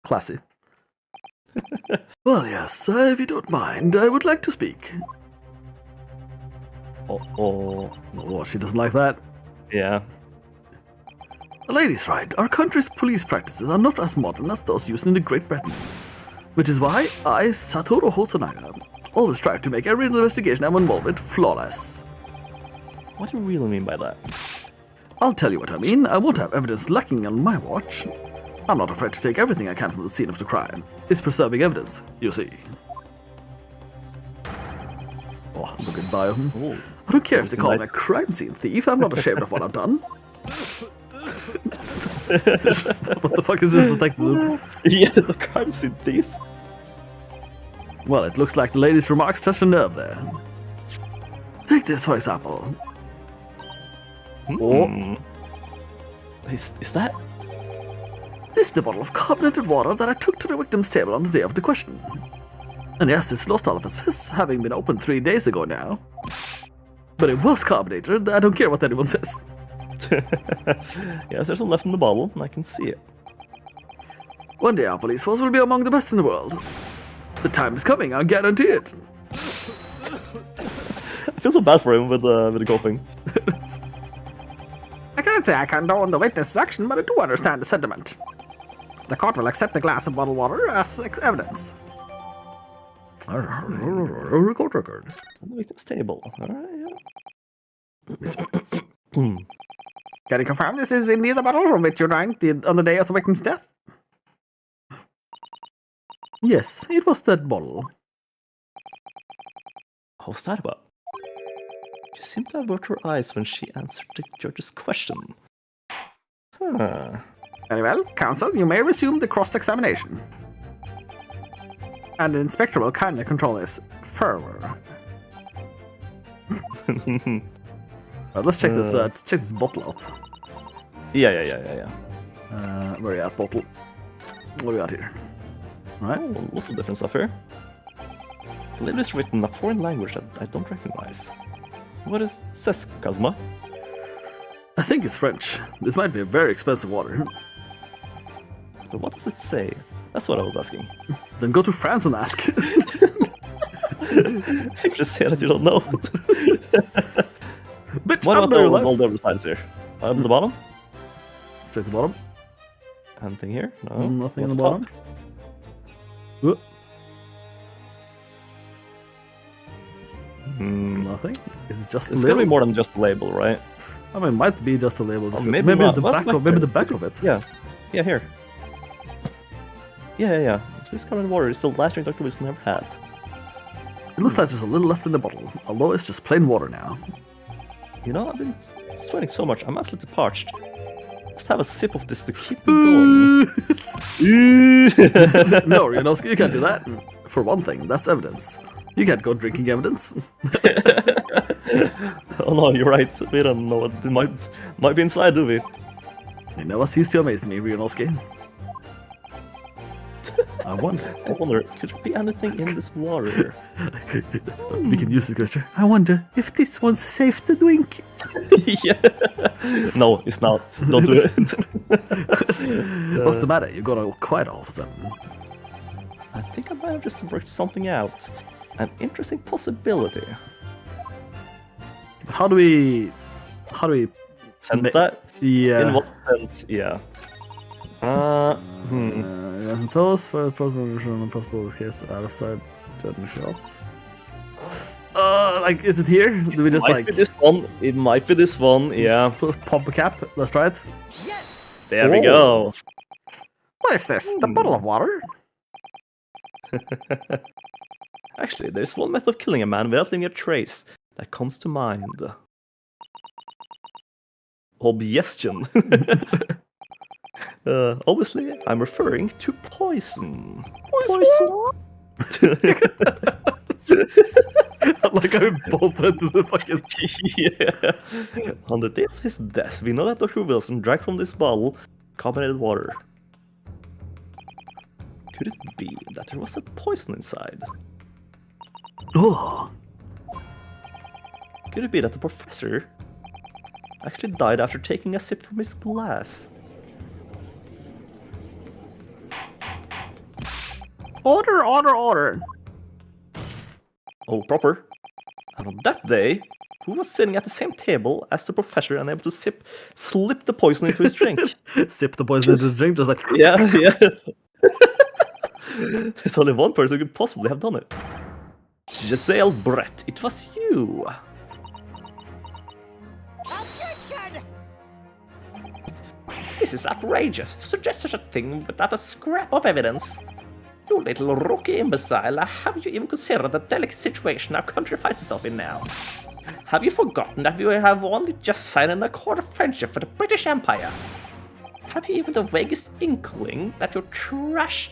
Classy. Well, yes, if you don't mind, I would like to speak. Oh. Oh, she doesn't like that. Yeah. The lady's right. Our country's police practices are not as modern as those used in the Great Britain. Which is why I, Satoru Hosonaga, always strive to make every investigation I'm involved with flawless. What do you really mean by that? I'll tell you what I mean. I won't have evidence lacking on my watch. I'm not afraid to take everything I can from the scene of the crime. It's preserving evidence, you see. Oh, look at bio. Oh. I don't care if they What's call that? me a crime scene thief. I'm not ashamed of what I've done. What the fuck is this detective? Yeah, the crime scene thief. Well, it looks like the lady's remarks touched a nerve there. Take this for example. Hmm. Is that? This is the bottle of carbonated water that I took to the victim's table on the day of the question. And yes, it's lost all of its fizz, having been opened 3 days ago now. But it was carbonated. I don't care what anyone says. Yes, there's some left in the bottle, and I can see it. One day our police force will be among the best in the world. The time is coming, I guarantee it. I feel so bad for him with the coughing. I can't say I condone the witness's action, but I do understand the sentiment. The court will accept the glass of bottled water as evidence. Record. On the victim's table. Alright, Can you confirm this is indeed the bottle from which you drank on the day of the victim's death? Yes, it was that bottle. What was that about? She seemed to avert her eyes when she answered the judge's question. Huh. Very well, counsel, you may resume the cross-examination. And the inspector will kindly control this further. Let's check this. Check this bottle out. Yeah. Where are you at, bottle? What do we got here? Right. Oh, lots of different stuff here. The label is written in a foreign language that I don't recognize. What is it says, Kazuma? I think it's French. This might be a very expensive water. But what does it say? That's what I was asking. Then go to France and ask. I just say that you don't know. Bitch, What I'm about there, all life. the other sides here? At the bottom? Straight to the bottom. Anything here? No. Nothing on the What's bottom. top? Nothing. Is it just the It's gonna be label? more than just the label, right? I mean, it might be just a label. Just maybe maybe not. the What's back back of maybe there? the back of it. Yeah. Yeah, here. Yeah. So this carbon water is the last drink Dr. Wilson ever had. It looks like there's a little left in the bottle, although it's just plain water now. You know, I've been sweating so much, I'm absolutely parched. Just have a sip of this to keep me going. No, Ryanovsky, you can't do that. For one thing, that's evidence. You can't go drinking evidence. Oh no, you're right. We don't know what might be inside, do we? You never cease to amaze me, Ryanovsky. I wonder. I wonder, could there be anything in this water? We could use this question. I wonder if this one's safe to drink. Yeah. No, it's not. Don't do it. What's the matter? You got all quiet all of a sudden. I think I might have just worked something out. An interesting possibility. But how do we Send that? Yeah. In what sense? Yeah. Those for the possible case outside the shop. Like, is it here? Do we just Might like be this one. It might be this one. Yeah. pop a cap? Let's try it. Yes! There we go. What is this? The bottle of water? Actually, there's one method of killing a man without leaving a trace that comes to mind. Obgestion. Obviously, I'm referring to poison. Poison? Like I both into the fucking. Yeah. On the day of his death, we know that Dr. Wilson drank from this bottle carbonated water. Could it be that there was a poison inside? Oh, Could it be that the professor actually died after taking a sip from his glass. Order, order, order. Oh, proper. And on that day, who was sitting at the same table as the professor and able to slip the poison into his drink? Sip the poison into the drink, just like... Yeah, yeah. There's only one person who could possibly have done it. Giselle Brett, it was you. Objection! This is outrageous to suggest such a thing without a scrap of evidence. You little rookie imbecile, have you even considered the delicate situation our country finds itself in now? Have you forgotten that we have only just signed an accord of friendship for the British Empire? Have you even the vaguest inkling that your rash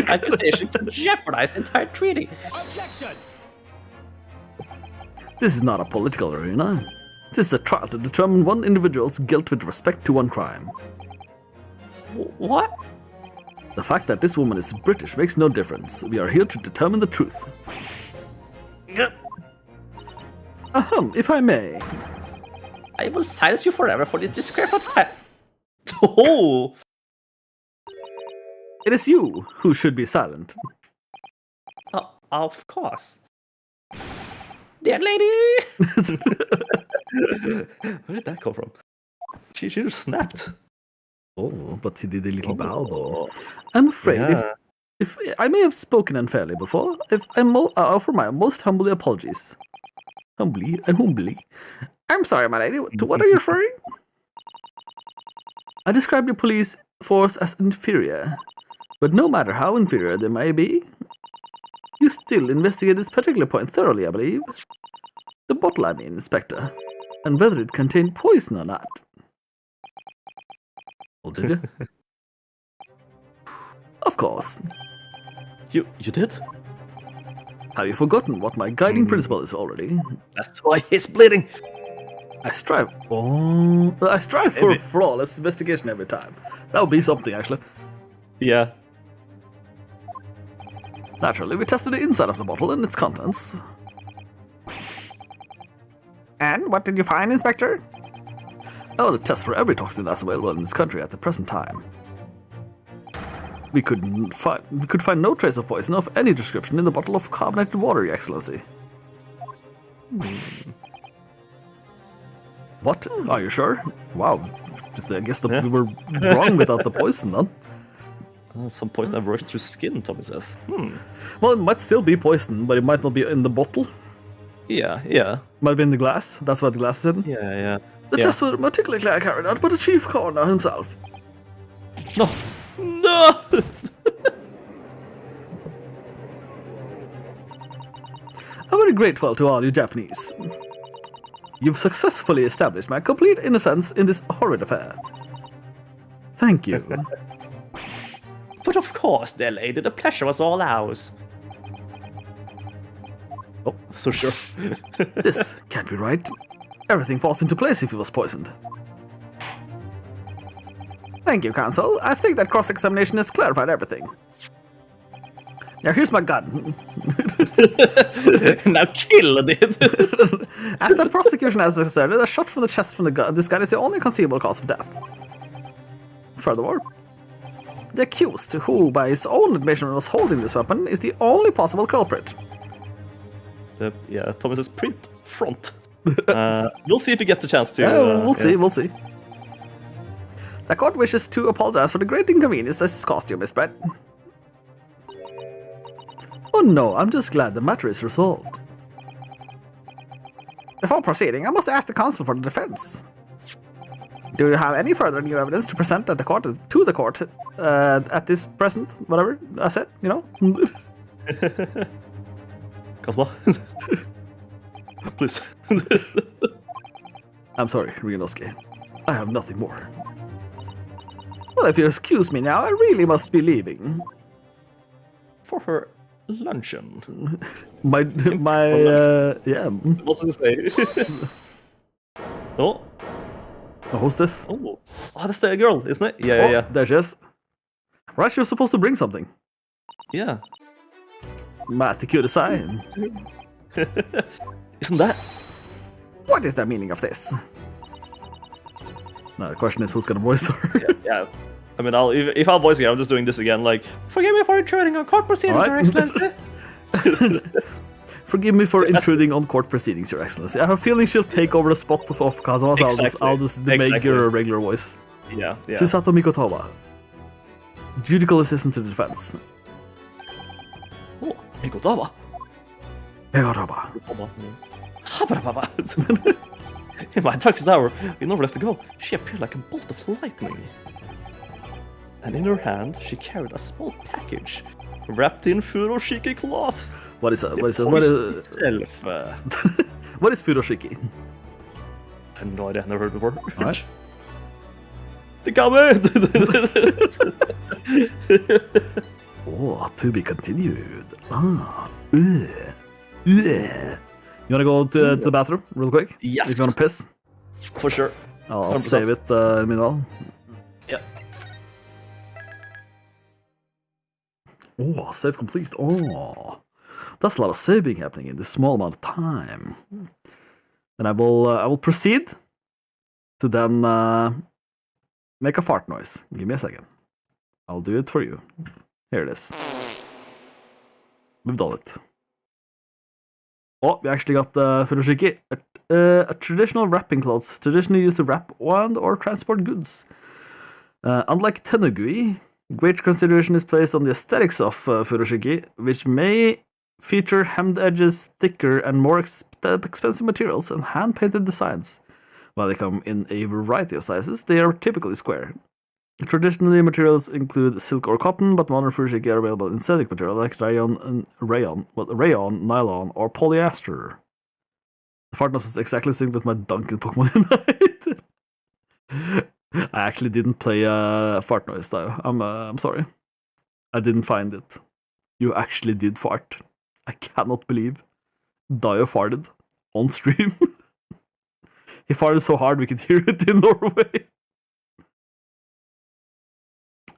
accusation can jeopardize the entire treaty? Objection! This is not a political arena. This is a trial to determine one individual's guilt with respect to one crime. What? The fact that this woman is British makes no difference. We are here to determine the truth. Ahem, if I may. I will silence you forever for this disgraceful Oh! It is you who should be silent. Of course. Dear lady! Where did that come from? She just snapped. Oh, but he did a little bow though. I'm afraid if I may have spoken unfairly before, if I offer my most humbly apologies. Humbly. I'm sorry, my lady. To what are you referring? I described your police force as inferior, but no matter how inferior they may be, you still investigate this particular point thoroughly, I believe. The bottle, I mean, Inspector, and whether it contained poison or not. Oh, did you? Of course. You did? Have you forgotten what my guiding principle is already? That's why he's bleeding. I strive for flawless investigation every time. That would be something, actually. Yeah. Naturally, we tested the inside of the bottle and its contents. And what did you find, Inspector? Oh, the test for every toxin that's available in this country at the present time. We could find no trace of poison of any description in the bottle of carbonated water, Your Excellency. What? Are you sure? Wow. I guess we were wrong without the poison, then. Some poison that works through skin, Tommy says. Well, it might still be poison, but it might not be in the bottle. Yeah. Might be in the glass. That's why the glass is hidden. Yeah. The tests were meticulously carried out by the chief coroner himself. No! I'm very grateful to all you Japanese. You've successfully established my complete innocence in this horrid affair. Thank you. But of course, dear lady, the pleasure was all ours. Oh, so sure. This can't be right. Everything falls into place if he was poisoned. Thank you, Counsel. I think that cross-examination has clarified everything. Now here's my gun. Now kill it! As the prosecution has asserted, a shot from the chest from this gun is the only conceivable cause of death. Furthermore, the accused, who by his own admission was holding this weapon, is the only possible culprit. Thomas says print front. We'll see if we get the chance to. We'll see. The court wishes to apologize for the great inconvenience this has caused you, Miss Brett. Oh no, I'm just glad the matter is resolved. Before proceeding, I must ask the counsel for the defense. Do you have any further new evidence to present at the court at this present, whatever I said, you know? Cosmo? Please. I'm sorry, Ryunosuke. I have nothing more. Well, if you excuse me now, I really must be leaving. For her luncheon. Yeah. What does it say? Oh. Who's this? Oh, that's the girl, isn't it? Yeah. There she is. Right, she was supposed to bring something. Yeah. Matti Kudasai. Isn't that? What is the meaning of this? No, the question is who's gonna voice her. Yeah. I mean, if I'll voice it, I'm just doing this again. Like, forgive me for intruding on court proceedings, Your Excellency. Forgive me for intruding on court proceedings, Your Excellency. I have a feeling she'll take over the spot of Kazama, so I'll just make her a regular voice. Yeah. Susato Mikotowa, judicial assistant to the defense. Oh, Mikotowa. Mikotowa. In my darkest hour, we never left to go. She appeared like a bolt of lightning. And in her hand, she carried a small package wrapped in furoshiki cloth. What is that? What is that? Itself, What is furoshiki? I have no idea. Never heard before. Alright. The comment. Oh, to be continued. You wanna go to the bathroom real quick? Yes. If you wanna piss? For sure. I'll 100%. save it meanwhile. Yeah. Oh, save complete. Oh, that's a lot of saving happening in this small amount of time. And I will proceed to then make a fart noise. Give me a second. I'll do it for you. Here it is. We've done it. Oh, we actually got furoshiki, a traditional wrapping cloth, traditionally used to wrap or transport goods. Unlike tenugui, great consideration is placed on the aesthetics of furoshiki, which may feature hemmed edges, thicker and more expensive materials, and hand-painted designs. While they come in a variety of sizes, they are typically square. Traditionally, materials include silk or cotton, but modern furoshiki are available in synthetic material like rayon, nylon, or polyester. The fart noise was exactly synced with my Duncan Pokemon Unite. I actually didn't play fart noise though. I'm sorry. I didn't find it. You actually did fart. I cannot believe Dio farted on stream. He farted so hard we could hear it in Norway.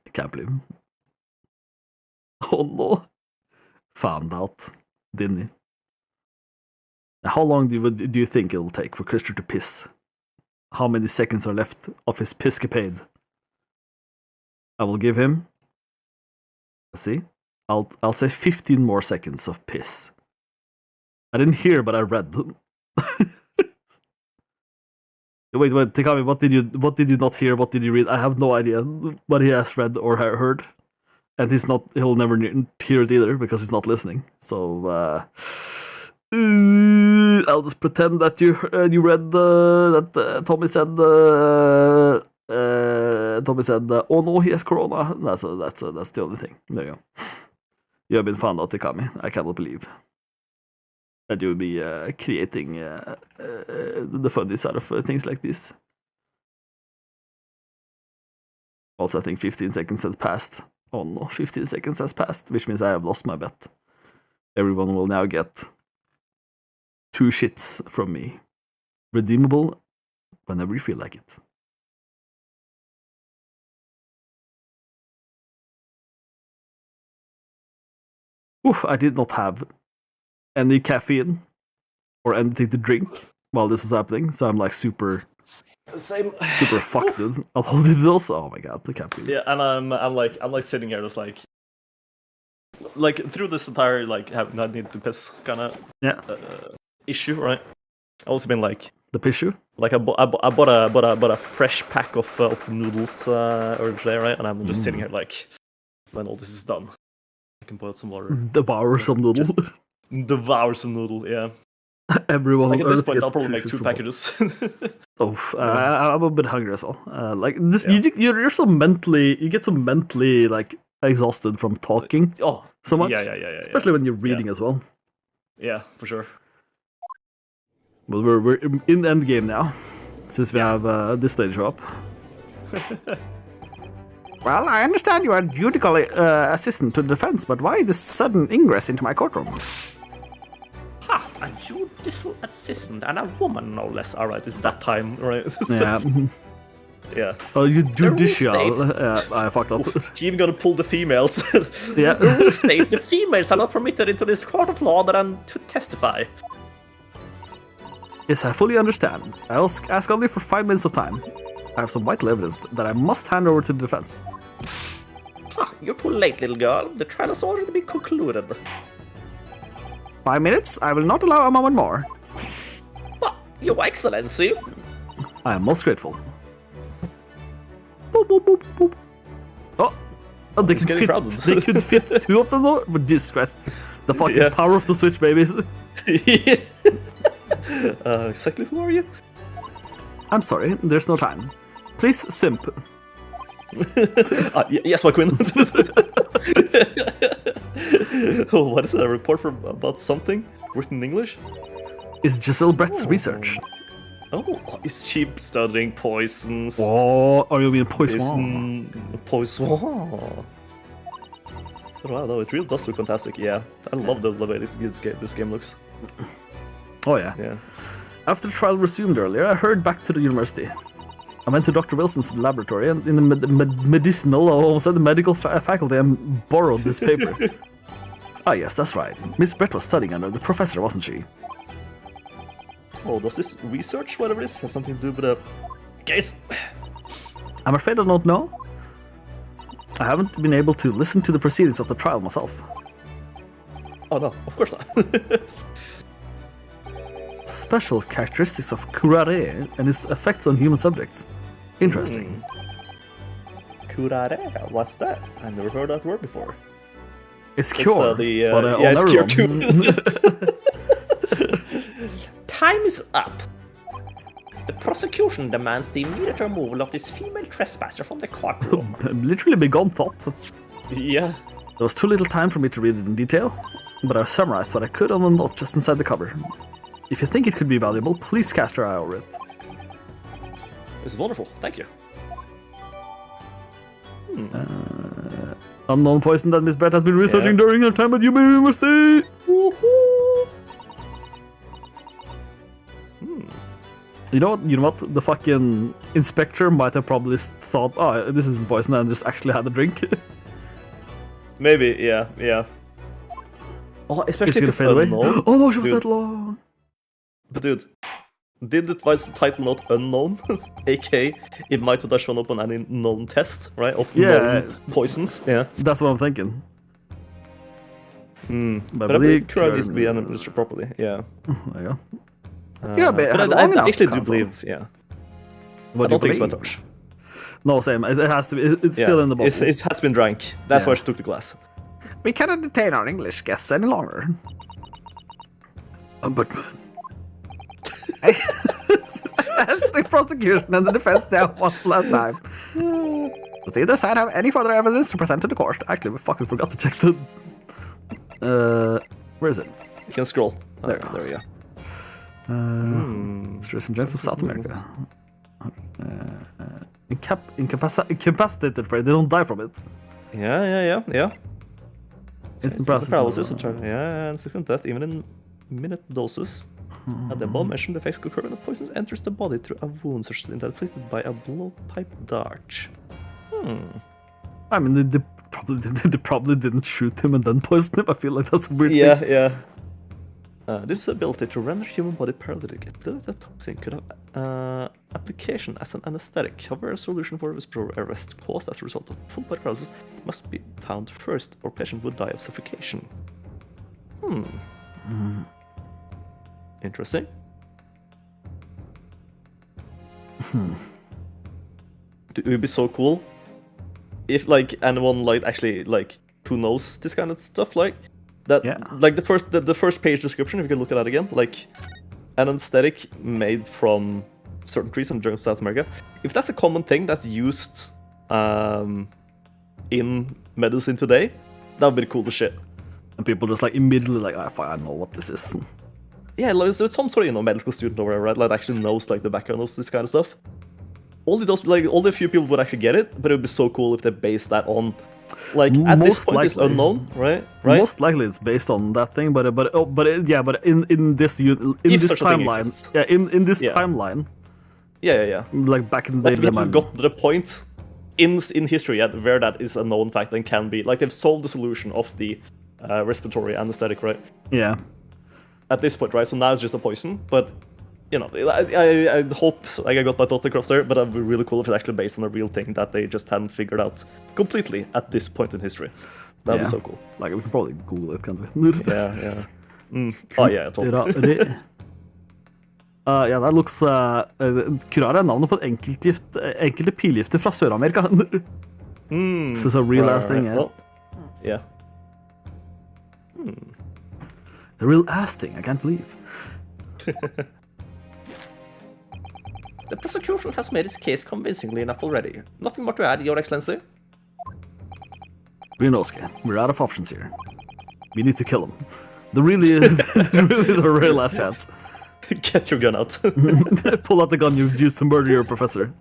I can't believe. Oh no. Found out, didn't he? How long do you think it'll take for Christer to piss? How many seconds are left of his pisscapade? I will give him. Let's see. I'll say 15 more seconds of piss. I didn't hear, but I read. Wait, Takami, what did you not hear? What did you read? I have no idea what he has read or heard, and he'll never hear it either because he's not listening. So I'll just pretend that you read that Tommy said. Tommy said, "Oh no, he has corona." That's the only thing. There you go. You have been found out, Takami. I cannot believe that you would be creating the funny side of things like this. Also, I think 15 seconds has passed. Oh no, 15 seconds has passed, which means I have lost my bet. Everyone will now get 2 shits from me. Redeemable whenever you feel like it. Oof, I did not have any caffeine or anything to drink while this is happening, so I'm like super fucked, dude. I'll hold it also. Oh my god, the caffeine. Yeah, and I'm like sitting here just like through this entire having I need to piss kind of issue, right? I've also been like the issue. Like I bought a fresh pack of noodles earlier today, right? And I'm just sitting here like, when all this is done, I can put some water. Devour some noodles. Devour some noodle, yeah. Everyone. Like at this point, I'll probably make 2 packages. I'm a bit hungry as well. You're so mentally, you get so mentally exhausted from talking. So much. Yeah. Especially when you're reading as well. Yeah, for sure. But we're in the end game now, since we have this stage up. Well, I understand you are judicial assistant to the defense, but why this sudden ingress into my courtroom? Ha! A judicial assistant and a woman, no less. Alright, It's that time, right? Yeah. Yeah. Oh, you judicial. The I fucked up. Jim gonna pull the females. Yeah. The rules state the females are not permitted into this court of law other than to testify. Yes, I fully understand. I'll ask only for 5 minutes of time. I have some vital evidence that I must hand over to the defense. Ah, you're too late, little girl. The trial has already been concluded. 5 minutes? I will not allow a moment more. Ah, Your Excellency. I am most grateful. Boop, boop, boop, boop. Oh, they could getting fit. crowded. They could fit 2 of them though. But Jesus Christ, the fucking power of the Switch, babies. Exactly who are you? I'm sorry, there's no time. Please, simp. Yes, my queen. Oh, what is it? A report from about something written in English? Is Giselle Brett's research? Oh, is she studying poisons? Oh, or you mean poison? Poison. Wow, no, it really does look fantastic. Yeah, I love the way this game looks. Oh yeah. Yeah. After the trial resumed earlier, I hurried back to the university. I went to Dr. Wilson's laboratory and in the medicinal, or almost said the medical faculty, and borrowed this paper. Ah yes, that's right. Miss Brett was studying under the professor, wasn't she? Oh, does this research, whatever it is, have something to do with the case? I'm afraid I don't know. I haven't been able to listen to the proceedings of the trial myself. Oh no, of course not. Special characteristics of curare and its effects on human subjects. Interesting. Curare, what's that? I've never heard that word before. It's cure, but yeah, it's cure too. Time is up. The prosecution demands the immediate removal of this female trespasser from the courtroom. Literally begun thought. Yeah. There was too little time for me to read it in detail, but I summarized what I could on a note just inside the cover. If you think it could be valuable, please cast your eye over it. This is wonderful, thank you. Unknown poison that Miss Brett has been researching during her time at UMA University! You know what? The fucking inspector might have probably thought, oh, this isn't poison, and just actually had a drink. Maybe, yeah. Oh, especially if it's unknown. Oh no, she was that long! But dude, did it was the title not unknown? AK, it might not have shown up on any known test, right? Of known poisons. Yeah. That's what I'm thinking. But I believe Cura needs to be administered properly. Yeah. There you go. But I actually do believe, yeah. What I don't think it's my believe? touch. No, same. It has to be. It's still in the bottle. It has been drank. That's why she took the glass. We cannot detain our English guests any longer. But As the prosecution and the defense now one last time. Does either side have any further evidence to present to the court? actually, we fucking forgot to check the. Where is it? You can scroll. There. There we go. Streets and Giants of South America. Incapacitated prey. They don't die from it. Yeah. Instant Paralysis, and subsequent death, even in minute doses. At the above mentioned effects could occur when the poison enters the body through a wound such as inflicted by a blowpipe dart. I mean, they probably didn't shoot him and then poison him. I feel like that's a weird thing. Yeah. This ability to render human body paralytic at the toxin could have application as an anesthetic. However, a solution for respiratory arrest caused as a result of full body paralysis must be found first, or patient would die of suffocation. Interesting. It would be so cool if like anyone like actually like who knows this kind of stuff like that. Like the first page description, if you can look at that again, like an anesthetic made from certain trees in South America. If that's a common thing that's used in medicine today, that would be cool as shit. And people just like immediately like, I know what this is. Yeah, like, so it's some sort of medical student or whatever, right? Like actually knows like the background of this kind of stuff. Only a few people would actually get it, but it would be so cool if they based that on, like at this point it's unknown, right? Most likely it's based on that thing, but in this timeline, in this timeline. Yeah. Like back in the day, they haven't got to the point in history yet where that is a known fact and can be like they've solved the solution of the respiratory anesthetic, right? Yeah. At this point, right? So now it's just a poison, but you know, I hope like I got my thoughts across there, but it'd be really cool if it's actually based on a real thing that they just hadn't figured out completely at this point in history. That'd be so cool. Like, we can probably Google it, can't we? Yeah. Oh yeah, totally. Ja, der looks Curare er navnet på et enkelte pilgifter fra Sør-Amerika. This is a real ass thing, yeah. Well, yeah. The real ass thing, I can't believe. The prosecution has made its case convincingly enough already. Nothing more to add, Your Excellency? Brinoski, we're out of options here. We need to kill him. There really is a real last chance. Get your gun out. Pull out the gun you used to murder your professor.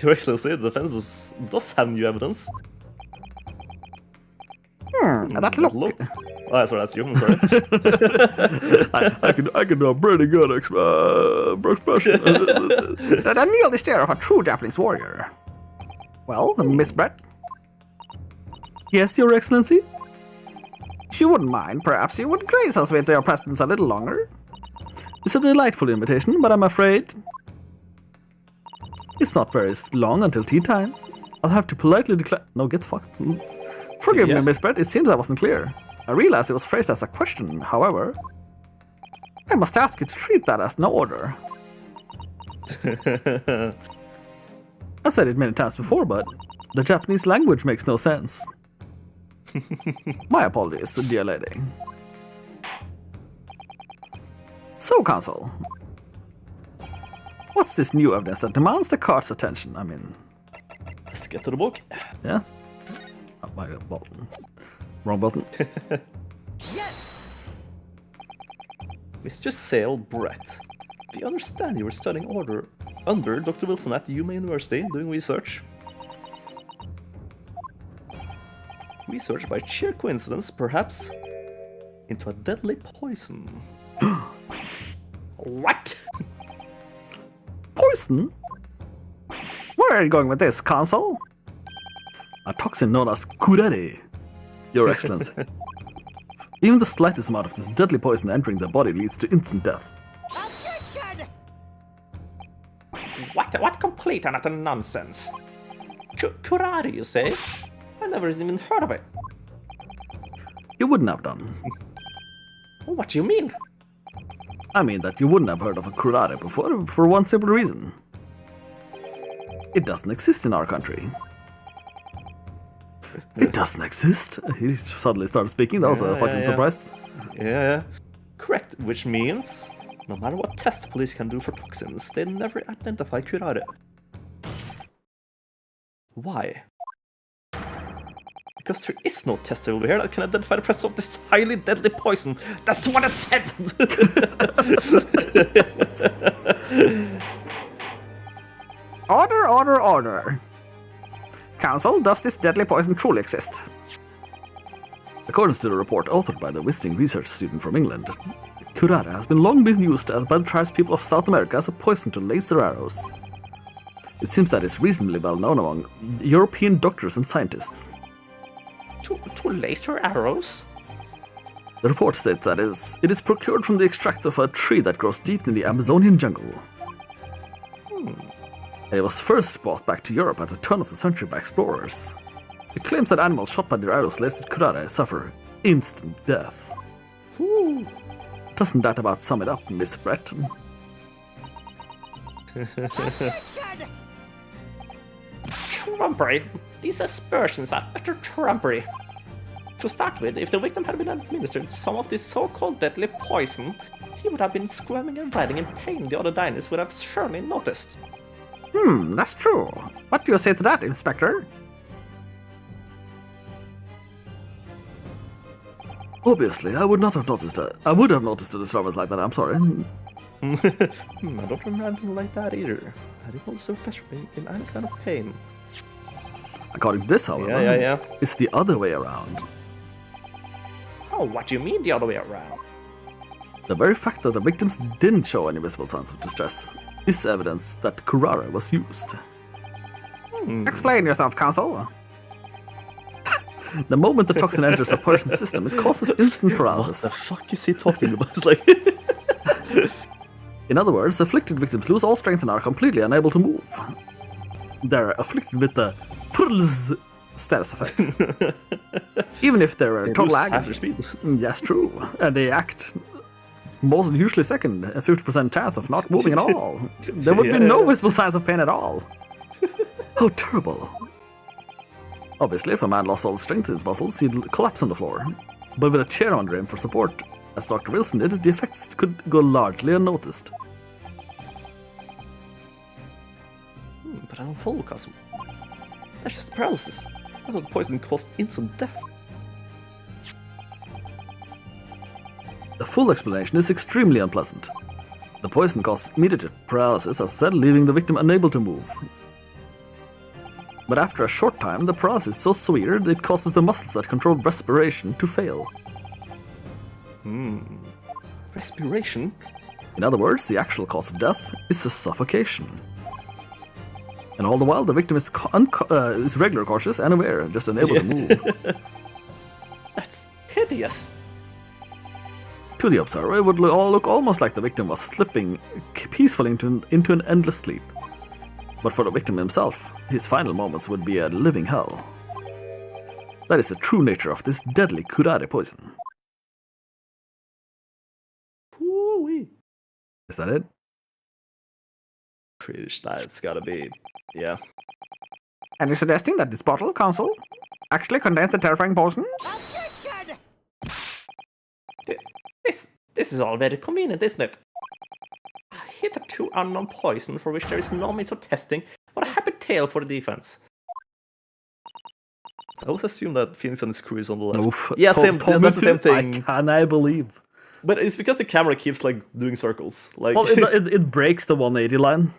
Your Excellency, the defense does have new evidence. That look. Oh, sorry, that's you. I'm sorry. I can do a pretty good expression. The unyielding stare of a true Japanese warrior. Well, Miss Brett, Yes, Your Excellency? if you wouldn't mind, perhaps you would grace us with your presence a little longer. It's a delightful invitation, but I'm afraid it's not very long until tea time. I'll have to politely declare. No, get fucked. Forgive Yeah. me, Miss Brett, it seems I wasn't clear. I realized it was phrased as a question, however. I must ask you to treat that as an order. I've said it many times before, but the Japanese language makes no sense. My apologies, dear lady. So, Counsel, what's this new evidence that demands the court's attention? I mean, Let's get to the book. Yeah? Oh, my button. Wrong button. Yes! Mr. Sale Brett, we understand you were studying under Dr. Wilson at Yuma University doing research. Research by sheer coincidence, perhaps, into a deadly poison. What? Poison? where are you going with this, Counsel? A toxin known as kurare, Your Excellency. Even the slightest amount of this deadly poison entering the body leads to instant death. Objection! What complete and utter nonsense? Kurari, you say? I never even heard of it. You wouldn't have done. What do you mean? I mean that you wouldn't have heard of a kurare before for one simple reason. It doesn't exist in our country. It doesn't exist? He suddenly started speaking, that was a fucking surprise. Yeah. Correct, which means no matter what tests the police can do for toxins, they never identify curare. Why? Because there is no tester over here that can identify the presence of this highly deadly poison. That's what I said! Order. Counsel, does this deadly poison truly exist? According to the report authored by the visiting research student from England, curare has long been used by the tribespeople of South America as a poison to lace their arrows. It seems that it's reasonably well known among European doctors and scientists. To laser arrows? The report states that it is procured from the extract of a tree that grows deep in the Amazonian jungle. It was first brought back to Europe at the turn of the century by explorers. It claims that animals shot by their arrows laced with curare suffer instant death. Doesn't that about sum it up, Miss Brett? Objection! Trumpery. These aspersions are utter trumpery. To start with, if the victim had been administered some of this so-called deadly poison, he would have been squirming and writhing in pain the other diners would have surely noticed. That's true. What do you say to that, Inspector? Obviously, I would not have noticed it. I would have noticed a disturbance like that, I'm sorry. I don't remember anything like that either. I didn't notice the professor being in any kind of pain. According to this, however, Yeah. it's the other way around. Oh, what do you mean the other way around? The very fact that the victims didn't show any visible signs of distress is evidence that curare was used. Explain yourself, Counsel. The moment the toxin enters a person's system, it causes instant What paralysis. the fuck is he talking about? It's like... In other words, afflicted victims lose all strength and are completely unable to move. They're afflicted with the PRLS status effect. Even if they're They total lose half agony. their speed. Yes, true. And they act most usually second, a 50% chance of not moving at all. There would be no visible signs of pain at all. How terrible. Obviously, if a man lost all the strength in his muscles, he'd collapse on the floor. But with a chair under him for support, as Dr. Wilson did, the effects could go largely unnoticed. But I don't follow, Cosmo. That's just paralysis. I thought poison caused instant death. The full explanation is extremely unpleasant. The poison causes immediate paralysis, as said, leaving the victim unable to move. But after a short time, the paralysis is so severe that it causes the muscles that control respiration to fail. Respiration? In other words, the actual cause of death is a suffocation. And all the while, the victim is regular cautious and aware, just unable to move. That's hideous. To the observer, it would all look almost like the victim was slipping peacefully into an endless sleep. But for the victim himself, his final moments would be a living hell. That is the true nature of this deadly curare poison. Woo-wee. Is that it? Pretty sure that's gotta be, yeah. And you're suggesting that this bottle, Council, actually contains the terrifying poison? Objection! This is all very convenient, isn't it? Hitherto unknown poison for which there is no means of testing. What a happy tale for the defense. I always assume that Phoenix and his crew is on the left. Oof. Yeah, same. That's the same thing. Can I believe? But it's because the camera keeps like doing circles. Like, Well, it breaks the 180 line.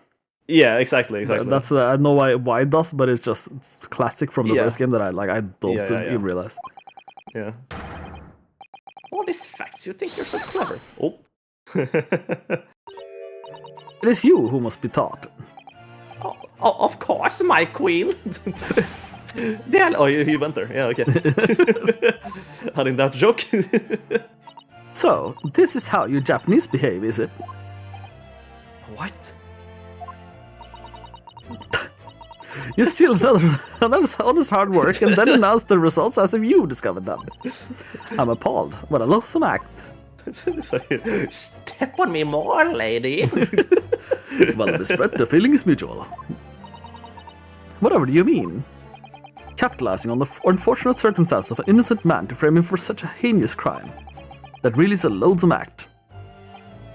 yeah, exactly. That's I don't know why it does, but it's classic from the Yeah. first game that I don't Yeah. even realize. Yeah. All these facts, you think you're so clever. Oh. It is you who must be taught. Oh, of course, my queen. Oh, he went there. Yeah, okay. I didn't have to joke. So, this is how you Japanese behave, is it? What? You steal another honest hard work and then announce the results as if you discovered them. I'm appalled. What a loathsome act. Step on me more, lady. Well, Miss Brett, the feeling is mutual. Whatever do you mean? Capitalizing on the unfortunate circumstance of an innocent man to frame him for such a heinous crime. That really is a loathsome act.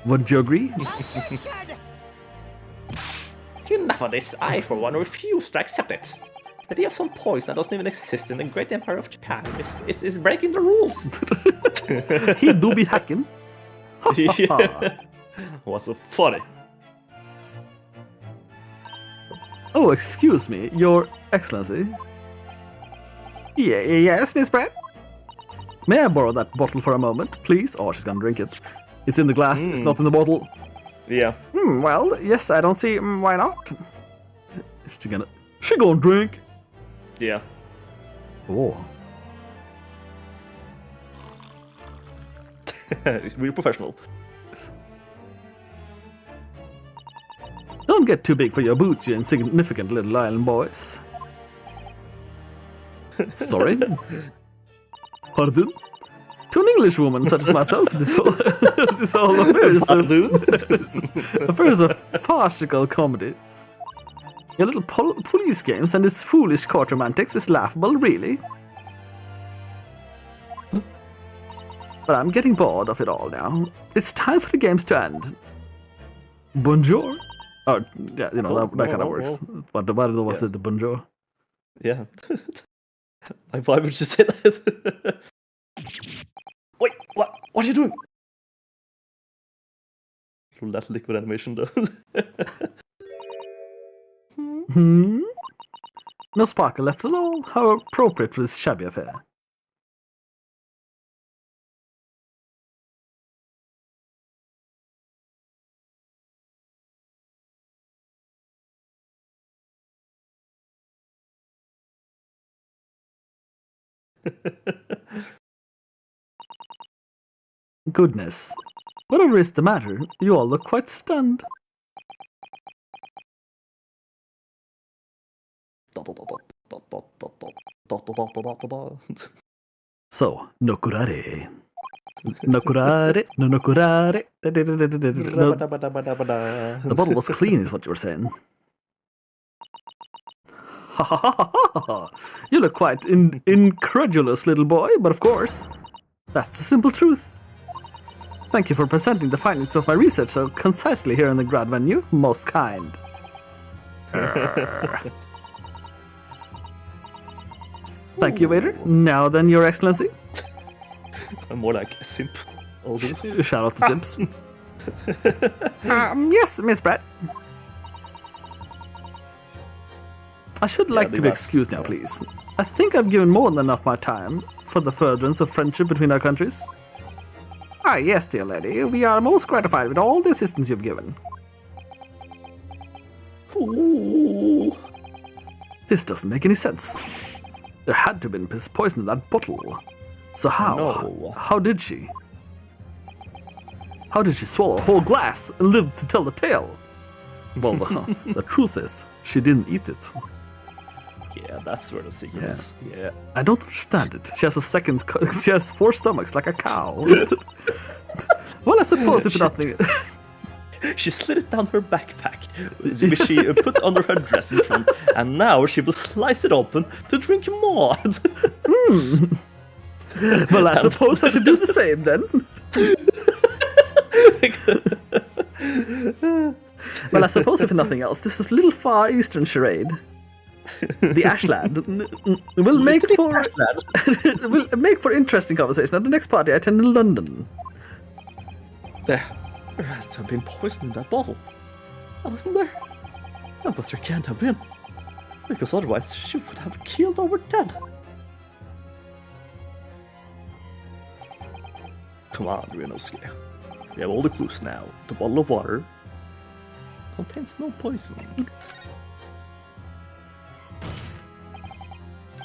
Wouldn't you agree? Objection! Enough of this. I, for one, refuse to accept it. The idea of some poison that doesn't even exist in the great empire of Japan is breaking the rules. He do be hacking. Yeah. What's so funny? Oh, excuse me, Your Excellency. Yes, Miss Brett? May I borrow that bottle for a moment, please? Oh, she's gonna drink it. It's in the glass, it's not in the bottle. Yeah. Well, yes, I don't see why not. She gonna drink? Yeah. Oh. We're professional. Don't get too big for your boots, you insignificant little island boys. Sorry? Pardon? To an English woman such as myself, this whole affair is a farcical comedy. Your little police games and this foolish court romantics is laughable, really. But I'm getting bored of it all now. It's time for the games to end. Bonjour? Oh, yeah, you know, that kind of works. But why was it the bonjour? Yeah. Like, why would you say that? Wait, what are you doing? That liquid animation though. No sparkle left at all? How appropriate for this shabby affair. Goodness. Whatever is the matter, you all look quite stunned. So, nokurare. Nokurare, no nokurare. The bottle was clean, is what you were saying. Ha ha ha ha ha! You look quite incredulous, little boy, but of course, that's the simple truth. Thank you for presenting the findings of my research so concisely here in the grad venue. Most kind. Thank you, waiter. Now then, Your Excellency. I'm more like a simp. Shout out to Simps. Yes, Miss Brett. I should like to be that's- excused now, please. I think I've given more than enough my time for the furtherance of friendship between our countries. Ah, yes, dear lady. We are most gratified with all the assistance you've given. Ooh. This doesn't make any sense. There had to have been poison in that bottle. So how? No. How did she? How did she swallow a whole glass and live to tell the tale? Well, the truth is, she didn't eat it. Yeah, that's where the secret is. Yeah. I don't understand it. She has she has 4 stomachs like a cow. Well, I suppose if nothing. She slid it down her backpack, which she put under her dress in front, and now she will slice it open to drink more. Well, I suppose I should do the same then. Well, I suppose if nothing else, this is a little Far Eastern charade. The Ashland will make for will make for interesting conversation at the next party I attend in London. There has to have been poison in that bottle. Wasn't there? Oh, but there can't have been. Because otherwise she would have killed our dead. Come on, Ryunosuke. We have all the clues now. The bottle of water contains no poison.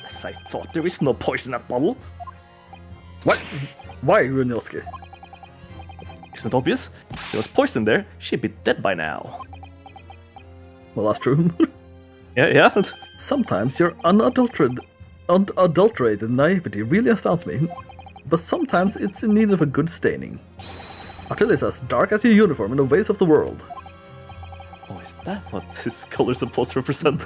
As I thought, there is no poison in that bottle. What? Why, Runilski? Isn't it obvious? If there was poison there, she'd be dead by now. Well, that's true. Yeah. Sometimes your unadulterated naivety really astounds me. But sometimes it's in need of a good staining. Until it's as dark as your uniform in the ways of the world. Oh, is that what his color is supposed to represent?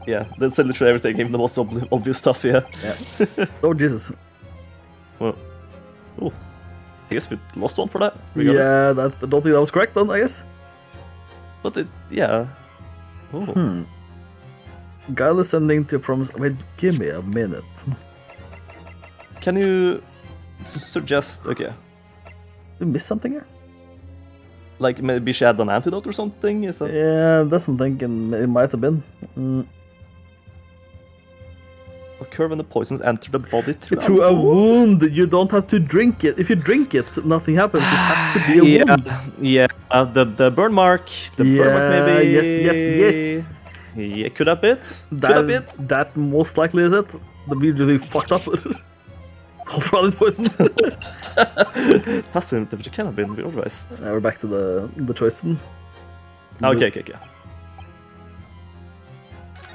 Yeah, that's literally everything, even the most obvious stuff, yeah. Oh, Jesus. Well, oh, I guess we lost one for that. regardless. Yeah, I don't think that was correct then, I guess. But yeah. Oh. Guileless ending to promise. Wait, give me a minute. Can you suggest, okay, Did we miss something here? like maybe she had an antidote or something? Is that... Yeah, that's what I'm thinking. It might have been. Occur when the poisons enter the body Through a wound, you don't have to drink it. If you drink it, nothing happens. It has to be a wound. Yeah, the burn mark. The burn mark maybe. Yes. Yeah, could have been. Could have been. That most likely is it. The video really fucked up. All for all this poison. Has to be, it can have been otherwise. Now we're back to the choice. Okay.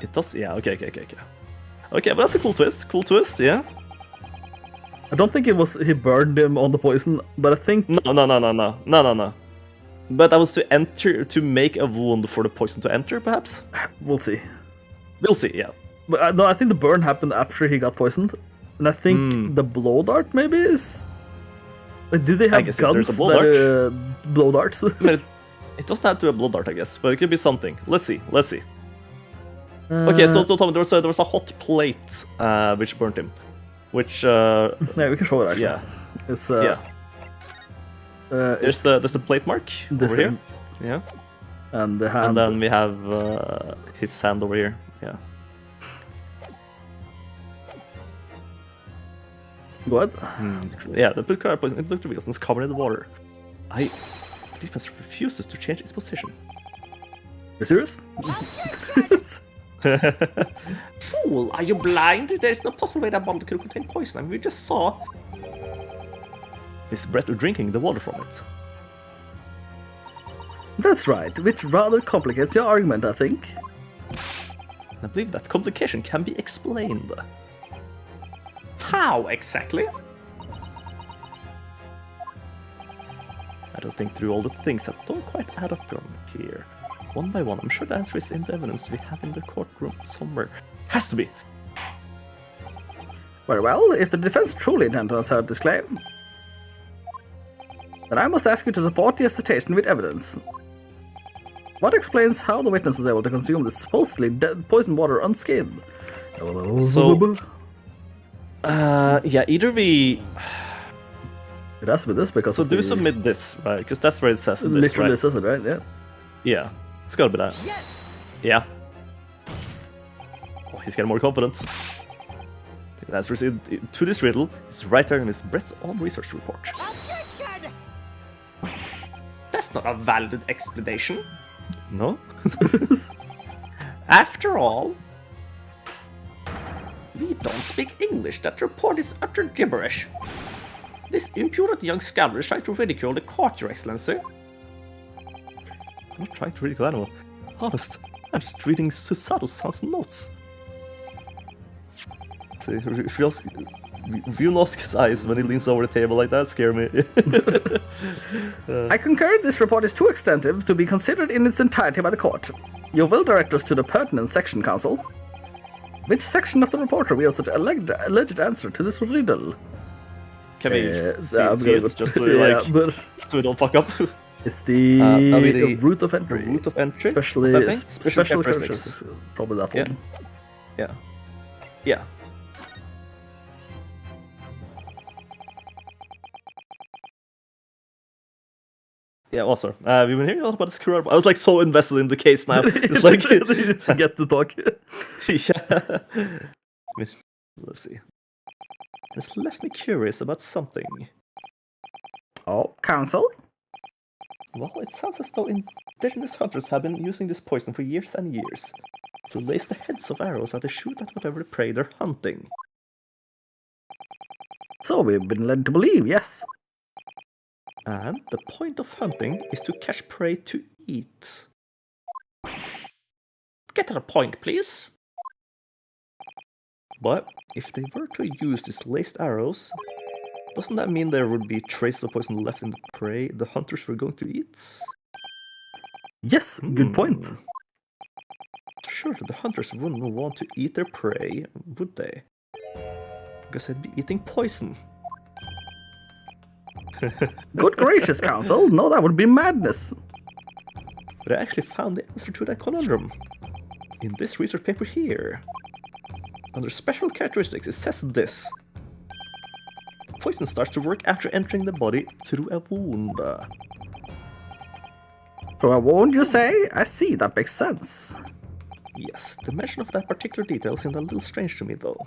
It does, yeah, okay. Okay, but that's a cool twist, yeah. I don't think it was he burned him on the poison, but I think... No. But that was to make a wound for the poison to enter, perhaps? We'll see. We'll see, yeah. But no, I think the burn happened after he got poisoned. And I think the blow dart maybe is... Like, do they have guess if there's guns a blow that blow darts? But it doesn't have to be a blood dart, I guess, but it could be something. Let's see. Okay, so Tommy, there was a hot plate which burnt him. Which Yeah, we can show it actually. yeah. It's There's the plate mark this over here. thing. Yeah. And the And hand. then we have his hand over here. Yeah. Go ahead. Yeah, the put card poison. It looked reveals and is covered in the water. The defense refuses to change its position. You serious? Fool, are you blind? There's no possible way that bottle could contain poison. I mean, we just saw. Miss Brett drinking the water from it. That's right, which rather complicates your argument, I think. I believe that complication can be explained. How exactly? I don't think through all the things that don't quite add up here. One by one, I'm sure the answer is in the evidence we have in the courtroom somewhere. Has to be! Very well, if the defense truly intends to assert this claim, then I must ask you to support the assertion with evidence. What explains how the witness was able to consume the supposedly dead poisoned water unscathed? So, yeah, either we... It has to be this because So of do the... submit this, right? Because that's where it says this, literally right? says it, right? Yeah. Yeah, it's gotta be that. Yes. Yeah. Oh, he's getting more confident. The answer is to this riddle is right there in Miss Brett's own research report. Objection. That's not a valid explanation. No? After all, we don't speak English. That report is utter gibberish. This impudent young scholar is trying to ridicule the court, Your Excellency. I'm not trying to ridicule anyone. Honest, I'm just reading Susato-san's notes. See, Ryunosuke's eyes when he leans over the table like that scare me. I concur this report is too extensive to be considered in its entirety by the court. You will direct us to the pertinent section, counsel. Which section of the report reveals the alleged answer to this riddle? Can we see it just to, yeah, like, but so we don't fuck up? it's the, the route of entry. Route of entry? Especially What's that thing? special characteristics. characteristics. Probably that Yeah. one. Yeah. Yeah. Yeah, also, we've been hearing a lot about the screw up. I was like so invested in the case now. It's like Forget to talk. yeah. Let's see. It's left me curious about something. Oh, counsel? Well, it sounds as though indigenous hunters have been using this poison for years and years to lace the heads of arrows that they shoot at whatever prey they're hunting. So we've been led to believe, yes. And the point of hunting is to catch prey to eat. Get to the point, please. But if they were to use these laced arrows, doesn't that mean there would be traces of poison left in the prey the hunters were going to eat? Yes, good point. Sure, the hunters wouldn't want to eat their prey, would they? Because they'd be eating poison. Good gracious, counsel. No, that would be madness. But I actually found the answer to that conundrum in this research paper here. Under special characteristics, it says this. The poison starts to work after entering the body through a wound. So I won't you say? I see, that makes sense. Yes, the mention of that particular detail seemed a little strange to me, though.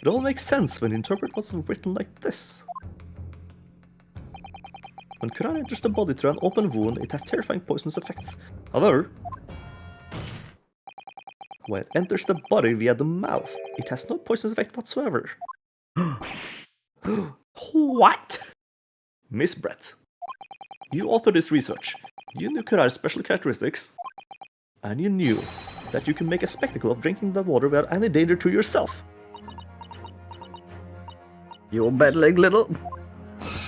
It all makes sense when you interpret what's written like this. When Quran enters the body through an open wound, it has terrifying poisonous effects. However, when it enters the body via the mouth, it has no poisonous effect whatsoever. What? Miss Brett, you authored this research. You knew Kurar's special characteristics, and you knew that you can make a spectacle of drinking the water without any danger to yourself. You meddling little...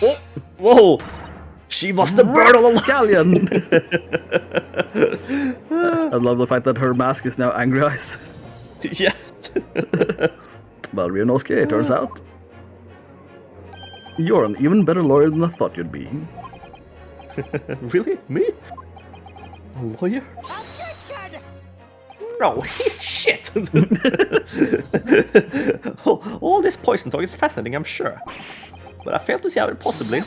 Oh! Whoa! She must have burned all Scallion! I love the fact that her mask is now angry eyes. Yeah. Well, Ryunosuke, it turns out. You're an even better lawyer than I thought you'd be. Really? Me? A lawyer? Objection. No, he's shit. All this poison talk is fascinating, I'm sure. But I fail to see how it possibly...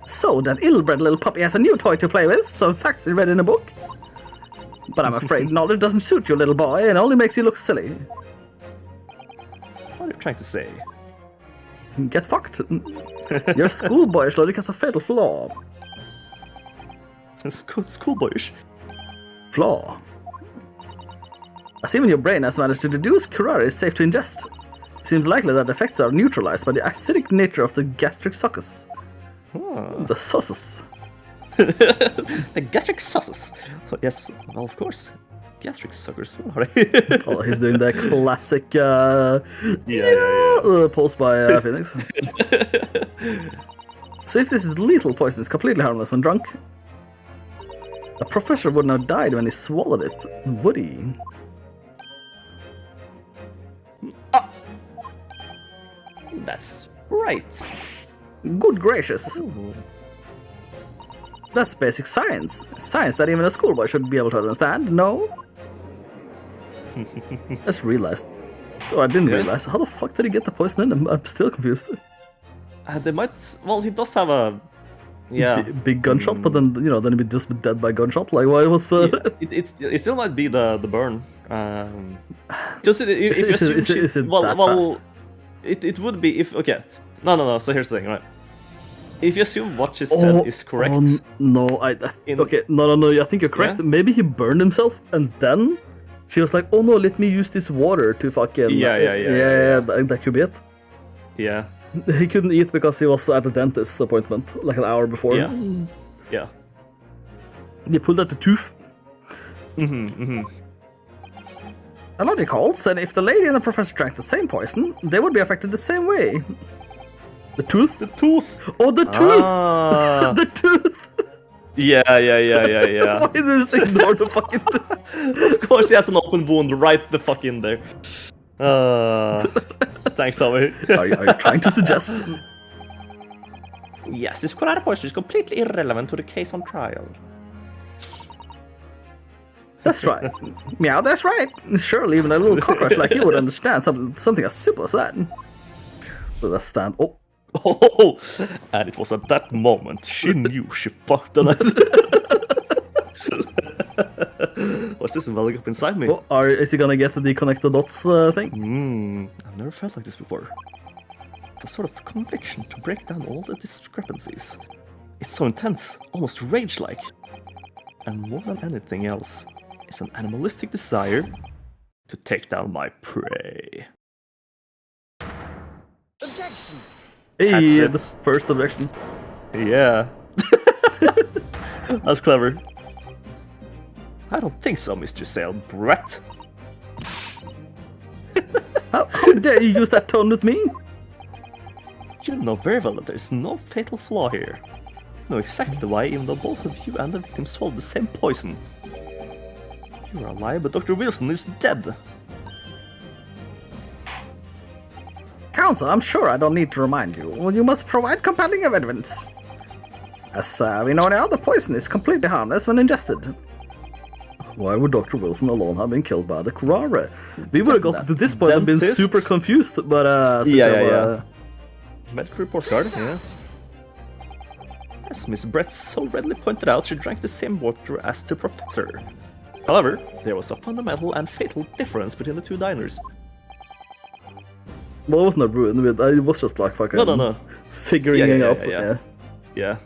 So, that ill-bred little puppy has a new toy to play with, some facts he read in a book. But I'm afraid knowledge doesn't suit you, little boy, and only makes you look silly. What are you trying to say? Get fucked. Your schoolboyish logic has a fatal flaw. Schoolboyish? Flaw. As even your brain has managed to deduce curare is safe to ingest. It seems likely that effects are neutralized by the acidic nature of the gastric succus. The sauces. The gastric sauces. Yes, well, of course. Gastric suckers. What are they? Oh, he's doing the classic pulse by Phoenix. So if this is lethal poison, it's completely harmless when drunk. A professor wouldn't have died when he swallowed it, would he? That's right. Good gracious. Ooh. That's basic science. Science that even a schoolboy should be able to understand, no? Just realized. Oh, I didn't realize. How the fuck did he get the poison in? I'm still confused. They might. Well, he does have a. Yeah. Big gunshot, but then, you know, then he'd be just be dead by gunshot. Like, what's the. It still might be the burn. Just if you assume is it that fast? It would be if. Okay. No. So here's the thing, right? If you assume what she said is correct. No, okay, no, I think you're correct. Yeah? Maybe he burned himself and then she was like, oh no, let me use this water to fucking... Yeah, that could be it. Yeah. He couldn't eat because he was at a dentist appointment like an hour before. Yeah. He pulled out the tooth. Mm-hmm. A logic holds, and if the lady and the professor drank the same poison, they would be affected the same way. The tooth? The tooth! Oh, the tooth! Ah. The tooth! Yeah. Why is it just ignore the fucking... Of course he has an open wound right the fuck in there. Thanks, Tommy. Are you trying to suggest? Yes, this curare poison is completely irrelevant to the case on trial. That's right. Meow, that's right. Surely even a little cockroach like you would understand something as simple as that. So that's stand. Oh, and it was at that moment she knew she fucked on us. What's this welling up inside me? Is he gonna get the connect the dots thing? I've never felt like this before. It's a sort of conviction to break down all the discrepancies. It's so intense, almost rage-like. And more than anything else, it's an animalistic desire to take down my prey. Objection! Hey, That's it. the first objection. Yeah. That's clever. I don't think so, Mr. Sale Brett. How dare you use that tone with me? You know very well that there is no fatal flaw here. You know exactly why, even though both of you and the victim swallowed the same poison. You're alive, but Dr. Wilson is dead. Counsel, I'm sure I don't need to remind you. Well, you must provide compelling evidence. As we know now, the poison is completely harmless when ingested. Why would Dr. Wilson alone have been killed by the curare? We would have got to this point and been Dentist? super confused, but Medical report card, yeah. As Miss Brett so readily pointed out, she drank the same water as the professor. However, there was a fundamental and fatal difference between the two diners. Well, it was not ruined, it was just like fucking No. figuring it out. Yeah.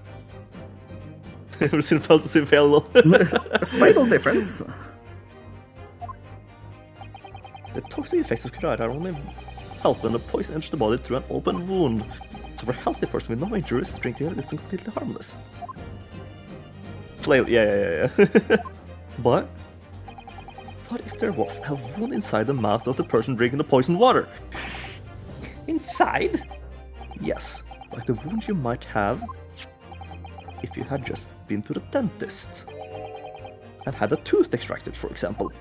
It was in fantasy fail. Fatal difference. The toxic effects of curare are only help when the poison enters the body through an open wound. So for a healthy person with no injuries, drinking it is completely harmless. Flail, yeah. But what if there was a wound inside the mouth of the person drinking the poisoned water? Inside? Yes, like the wound you might have if you had just been to the dentist and had a tooth extracted, for example.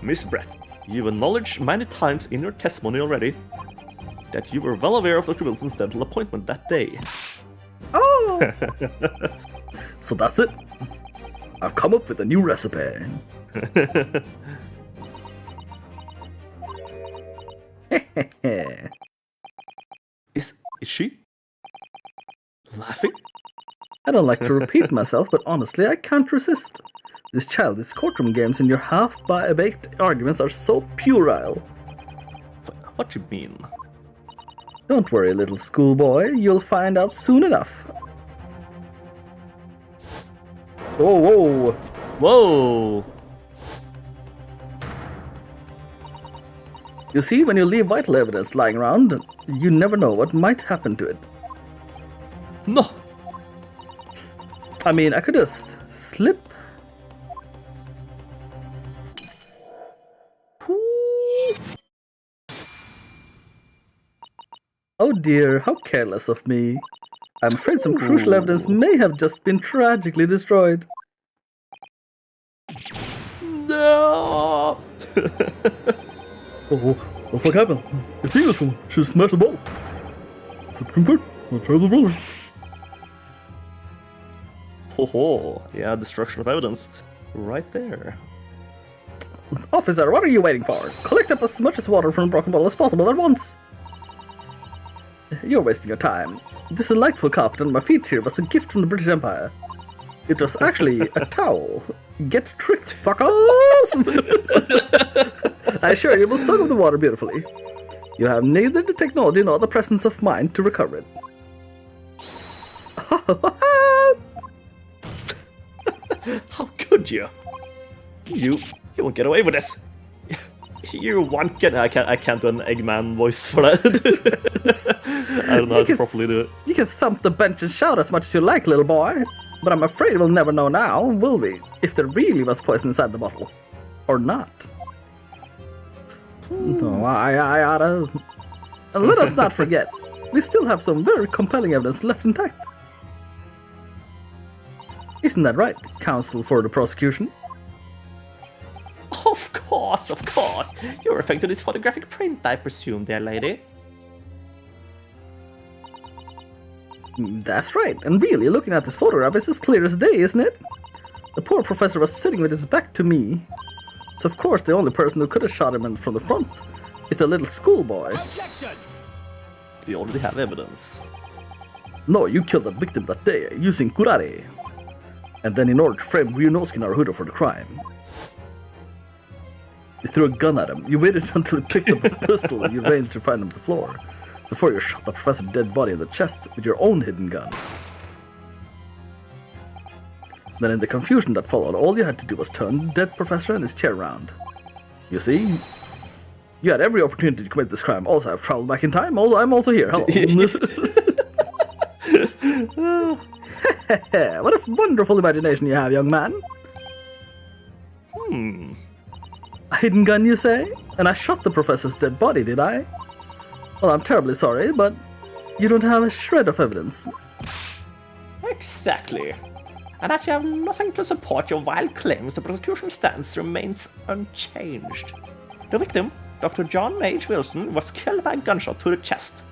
Miss Brett, you've acknowledged many times in your testimony already that you were well aware of Dr. Wilson's dental appointment that day. Oh! So that's it. I've come up with a new recipe. Is she laughing? I don't like to repeat myself, but honestly, I can't resist. These childish courtroom games and your half-baked arguments are so puerile. What do you mean? Don't worry, little schoolboy, you'll find out soon enough. Whoa! Whoa! You see, when you leave vital evidence lying around, you never know what might happen to it. No! I mean, I could just slip. Oh dear, how careless of me. I'm afraid some crucial evidence may have just been tragically destroyed. No! Oh, what the fuck happened? It's the English one. She smashed the ball. Supreme Court, my terrible brother. Ho, yeah, destruction of evidence. Right there. Officer, what are you waiting for? Collect up as much as water from the broken bottle as possible at once. You're wasting your time. This delightful carpet under my feet here was a gift from the British Empire. It was actually a towel. Get tricked, fuckers! I assure you will soak up the water beautifully. You have neither the technology nor the presence of mind to recover it. How could you? You won't get away with this. You one can I can't do an Eggman voice for that. I don't know how to properly do it. You can thump the bench and shout as much as you like, little boy. But I'm afraid we'll never know now, will we? If there really was poison inside the bottle. Or not. No, I oughta... And let us not forget, we still have some very compelling evidence left intact. Isn't that right, counsel for the prosecution? Of course. You're referring to this photographic print, I presume, dear lady. That's right, and really, looking at this photograph, it's as clear as day, isn't it? The poor professor was sitting with his back to me. So of course the only person who could have shot him in from the front is the little schoolboy. Objection! We already have evidence. No, you killed the victim that day, using kurare. And then in order to frame Ryunosuke Naruto for the crime. You threw a gun at him, you waited until he picked up a pistol and you ranged to find him on the floor. Before you shot the professor's dead body in the chest with your own hidden gun. Then in the confusion that followed, all you had to do was turn the dead professor and his chair around. You see? You had every opportunity to commit this crime. Also, I've traveled back in time. I'm also here. Hello. What a wonderful imagination you have, young man. A hidden gun, you say? And I shot the professor's dead body, did I? Well, I'm terribly sorry, but you don't have a shred of evidence. Exactly. And as you have nothing to support your wild claims, the prosecution stance remains unchanged. The victim, Dr. John H. Wilson, was killed by a gunshot to the chest.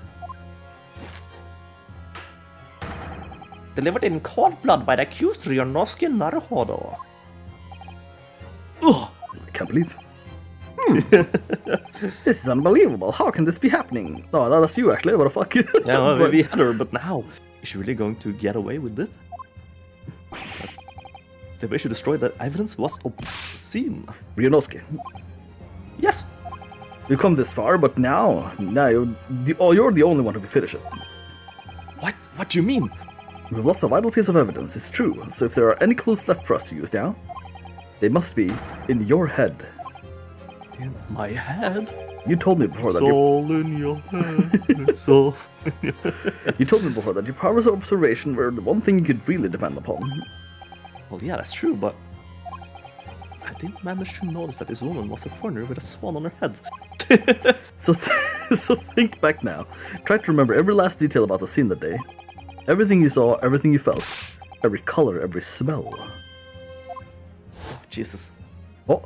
Delivered in cold blood by the accused Ryunosuke Naruto. Ugh, I can't believe. This is unbelievable. How can this be happening? Oh, that's you actually. What the fuck? Yeah, well, we had her, but now is she really going to get away with it? The way she destroyed that evidence was obscene. Ryunosuke, Yes. you've come this far, but now you're the only one who can finish it. What? What do you mean? We've lost a vital piece of evidence, it's true. So if there are any clues left for us to use now, they must be in your head. In my head? You told me before It's that all in your head. It's all in your head. you told me before that your powers of observation were the one thing you could really depend upon. Well, yeah, that's true, but I didn't manage to notice that this woman was a foreigner with a swan on her head. So think back now. Try to remember every last detail about the scene that day. Everything you saw, everything you felt, every color, every smell. Oh, Jesus. Oh,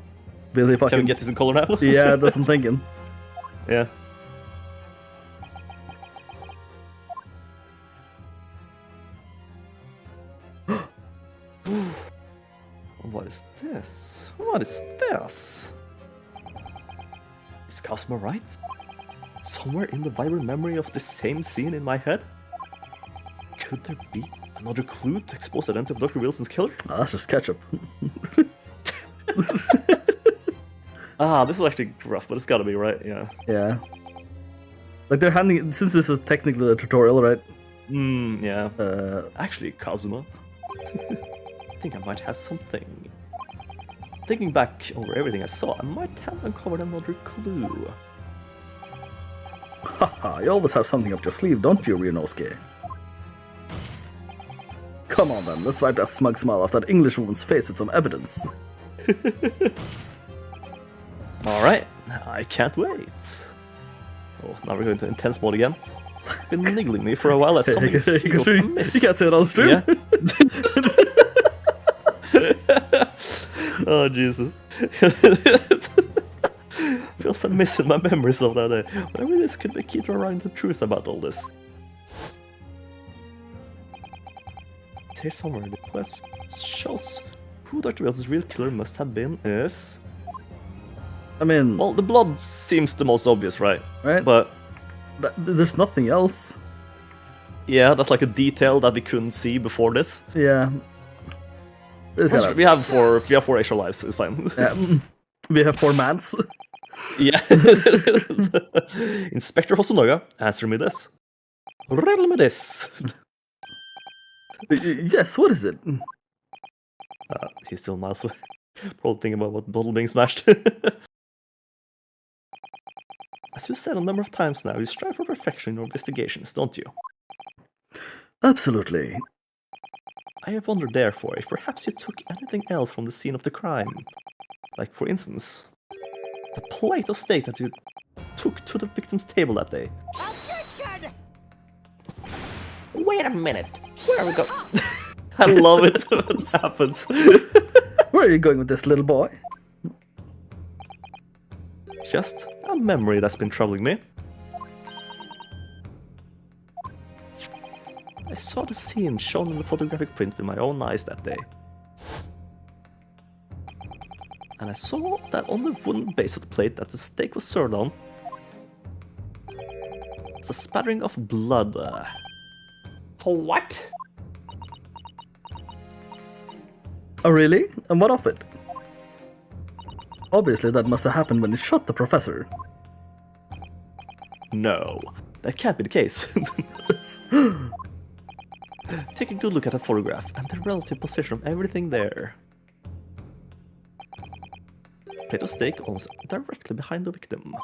really fucking... Can we get this in color now? Yeah, that's what I'm thinking. Yeah. What is this? What is this? Is Cosmo right? Somewhere in the vibrant memory of the same scene in my head? Could there be another clue to expose the identity of Dr. Wilson's killer? Oh, that's just ketchup. This is actually rough, but it's gotta be, right? Yeah. Yeah. Like they're handing, since this is technically a tutorial, right? Yeah. Uh, Actually, Kazuma. think I might have something. Thinking back over everything I saw, I might have uncovered another clue. Haha, you always have something up your sleeve, don't you, Ryunosuke? Come on then, let's wipe that smug smile off that English woman's face with some evidence. Alright, I can't wait. Oh, now we're going to intense mode again. Been niggling me for a while as something feels amiss. You can't say it on stream. Yeah. Oh, Jesus. Feels amiss in my memories of that day. Maybe this could be key to unraveling the truth about all this. It's here somewhere. The quest shows who Dr. Wells' real killer must have been is... I mean... Well, the blood seems the most obvious, right? Right. But... there's nothing else. Yeah, that's like a detail that we couldn't see before this. Yeah. We have four extra lives, it's fine. We have 4 mans. Yeah. Inspector Hosonoga, answer me this. Riddle me this. Yes, what is it? He's still miles away. Probably thinking about what bottle being smashed. As you said a number of times now, you strive for perfection in your investigations, don't you? Absolutely. I have wondered, therefore, if perhaps you took anything else from the scene of the crime. Like, for instance, the plate of steak that you took to the victim's table that day. Objection! Wait a minute. Where are we going? I love it when it happens. Where are you going with this, little boy? Just a memory that's been troubling me. I saw the scene shown in the photographic print with my own eyes that day. And I saw that on the wooden base of the plate that the steak was served on, it's a spattering of blood. What? Oh, really? And what of it? Obviously, that must have happened when you shot the professor. No, that can't be the case. Take a good look at the photograph and the relative position of everything there. Plate of steak almost directly behind the victim.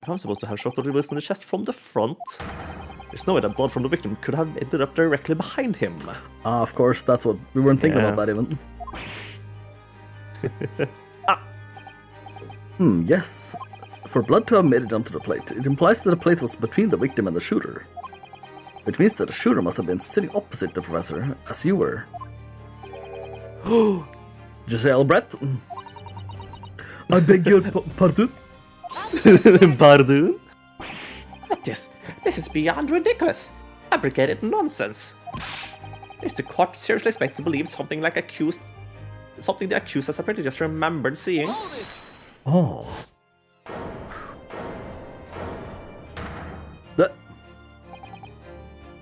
If I'm supposed to have shot the wrist in the chest from the front, there's no way that blood from the victim could have ended up directly behind him. Ah, of course, that's what we weren't thinking about that even. Yes. For blood to have made it onto the plate, it implies that the plate was between the victim and the shooter. Which means that the shooter must have been sitting opposite the professor, as you were. Giselle Brett? I beg your pardon? Pardon? This is beyond ridiculous. Fabricated nonsense. Is the court seriously expected to believe something the accused has apparently just remembered seeing? Oh. That...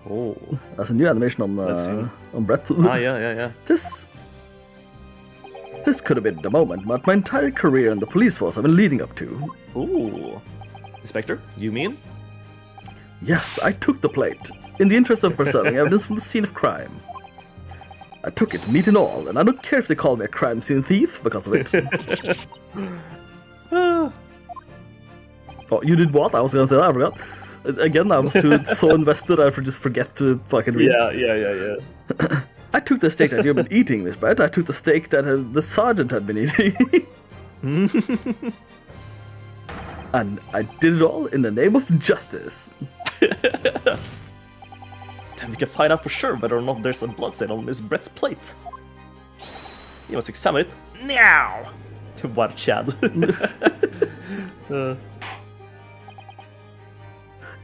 Oh. That's a new animation on Brett. Yeah. This could have been the moment that my entire career in the police force have been leading up to. Ooh. Inspector, you mean? Yes, I took the plate, in the interest of preserving evidence from the scene of crime. I took it, meat and all, and I don't care if they call me a crime scene thief because of it. Oh, you did what? I was gonna say that, I forgot. Again, I was so invested, I just forget to fucking read. Yeah. I took the steak that you've been eating, Miss Brett. I took the steak that the sergeant had been eating. And I did it all in the name of justice. Then we can find out for sure whether or not there's a blood stain on Miss Brett's plate. You must examine it now. What, Chad?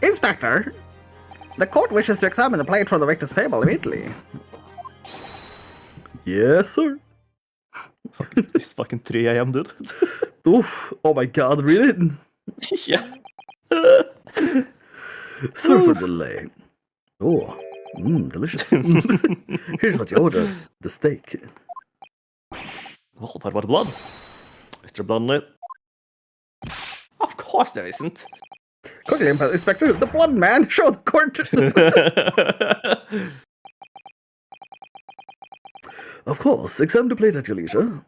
Inspector, the court wishes to examine the plate from the victim's table immediately. Yes, sir. It's fucking 3 a.m., dude. Oof. Oh my god, really? Yeah. Sorry for the delay. Oh, delicious. Here's what you ordered. The steak. Well, what about the blood? Is there blood on it? Of course there isn't. Quickly, Inspector, the blood man, show the court. Of course, examine the plate at your leisure.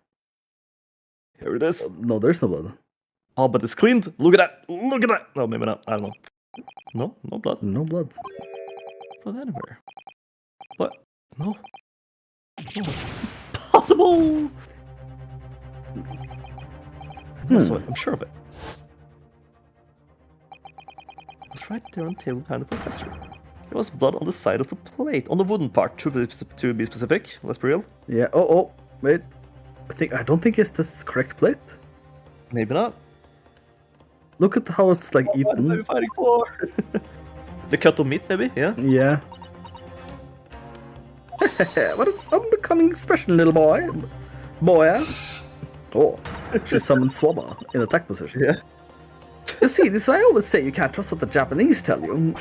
Here it is. No, there's no blood. Oh, but it's cleaned. Look at that. Look at that. No, maybe not. I don't know. No, no blood. No blood. Blood anywhere. What? No. No, it's possible. I'm sure of it. It's right there on the table behind the professor. There was blood on the side of the plate, on the wooden part. To be specific. Let's be real. Yeah. Oh, wait. I don't think it's this correct plate. Maybe not. Look at how it's like What am I eaten. fighting for? The cut of meat, maybe? Yeah. Yeah. What an unbecoming expression, little boy. Boy. Oh, she summoned Swabba in attack position. Yeah. You see, this is why I always say you can't trust what the Japanese tell you.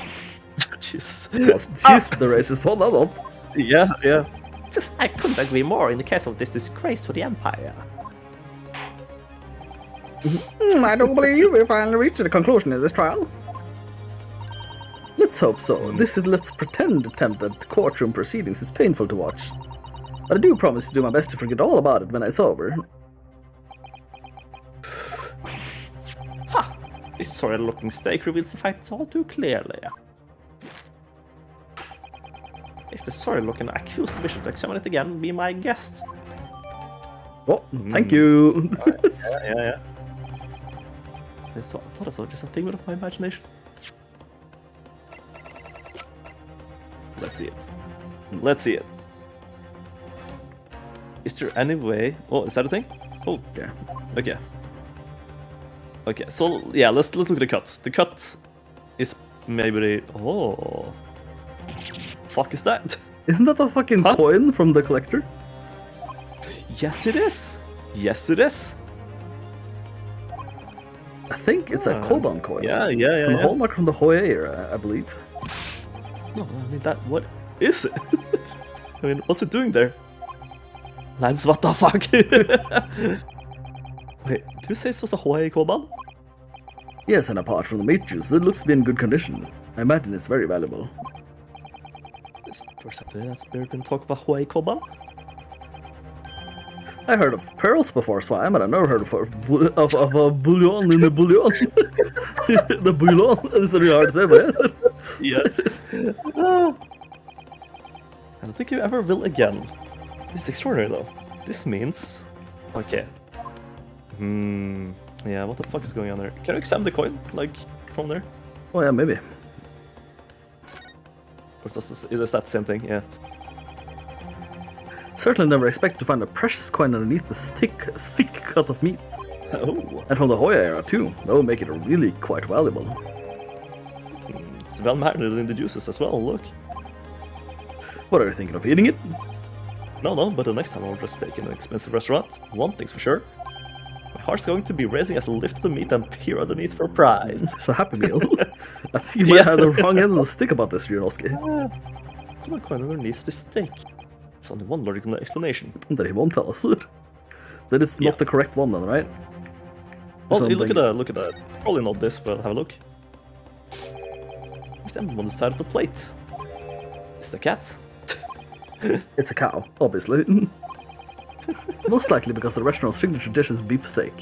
Jesus. Well, she's the racist one, I'm not. Yeah. Just, I couldn't agree more in the case of this disgrace to the Empire. I don't believe we finally reached a conclusion in this trial. Let's hope so. This is let's pretend attempt at courtroom proceedings is painful to watch. But I do promise to do my best to forget all about it when it's over. Ha! This sorry-looking steak reveals the facts all too clearly. If the sorry-looking accused wishes to examine it again, be my guest. Oh, thank you. Yeah. I thought it was just a figment of my imagination. Let's see it. Is there any way? Oh, is that a thing? Oh, Yeah. Okay. So yeah, let's look at the cut. The cut is maybe oh, fuck is that? Isn't that a fucking Huh? coin from the collector? Yes, it is. I think it's a Koban coin. Yeah. From the hallmark from the Hoya era, I believe. No, I mean that. What is it? I mean, what's it doing there? Lads, what the fuck? Wait, did you say this was a Hawaii Koban? Yes, and apart from the meat juice, it looks to be in good condition. I imagine it's very valuable. This is the first time that's been talk of a Hawaii Koban. I heard of pearls before, Swine, but I never heard of a bouillon in the bouillon. The bouillon. It's really hard to say, but Yeah. I don't think you ever will again. This is extraordinary though. This means... Okay. Yeah, what the fuck is going on there? Can you examine the coin, like, from there? Oh yeah, maybe. Or is that the same thing? Yeah. Certainly never expected to find a precious coin underneath this thick cut of meat. Oh, And from the Hoya era too. That would make it really quite valuable. it's well marinated in the juices as well, look. What are you thinking of eating it? No, but the next time I'll order a steak in an expensive restaurant, one thing's for sure. My heart's going to be racing as I lift the meat and peer underneath for a prize. It's a happy meal. I think you might have the wrong end of the stick about this, Ryunosuke. What's my coin underneath the steak? There's only one logical explanation. That he won't tell us. That is not the correct one then, right? Oh, Something. look at that. Probably not this, but have a look. It's the emblem on the side of the plate. It's the cat. It's a cow, obviously. Most likely because the restaurant's signature dish is beef steak.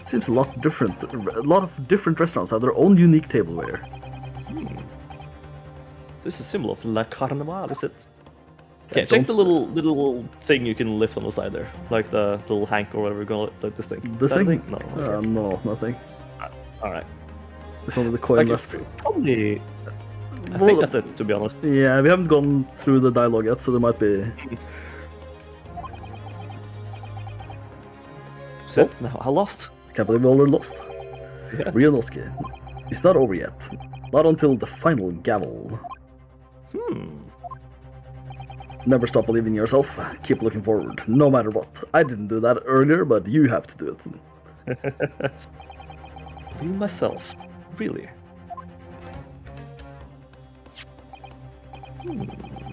Seems a lot different. A lot of different restaurants have their own unique tableware. This is a symbol of La Carnival, is it? Okay, Yeah, check don't- the little thing you can lift on the side there. Like the little hank or whatever you call it, like this thing. This That thing? No. No, nothing. Alright. There's only the coin Like, left. probably... I Well, think that's it, to be honest. Yeah, we haven't gone through the dialogue yet, so there might be... That's it. No, I lost. Can't believe we already lost. Yeah. Ryunosuke. It's not over yet. Not until the final gavel. Never stop believing in yourself. Keep looking forward, no matter what. I didn't do that earlier, but you have to do it. Believe in myself. Really.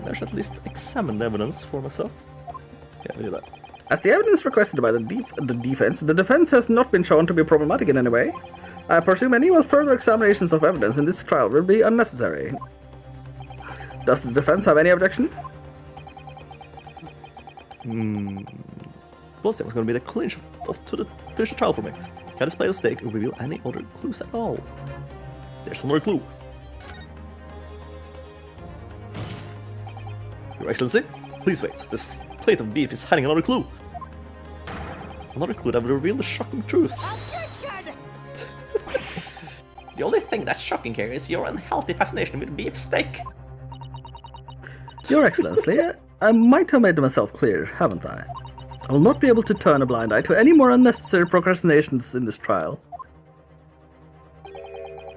I should at least examine the evidence for myself. Yeah, we do that. As the evidence requested by the defense has not been shown to be problematic in any way. I presume any further examinations of evidence in this trial will be unnecessary. Does the defense have any objection? Well, it's going to be the clinch to the trial for me. Can display the stake or reveal any other clues at all? There's another clue. Your Excellency, please wait. This plate of beef is hiding another clue. Another clue that will reveal the shocking truth. Objection! The only thing that's shocking here is your unhealthy fascination with beefsteak. Your Excellency, I might have made myself clear, haven't I? I will not be able to turn a blind eye to any more unnecessary procrastinations in this trial.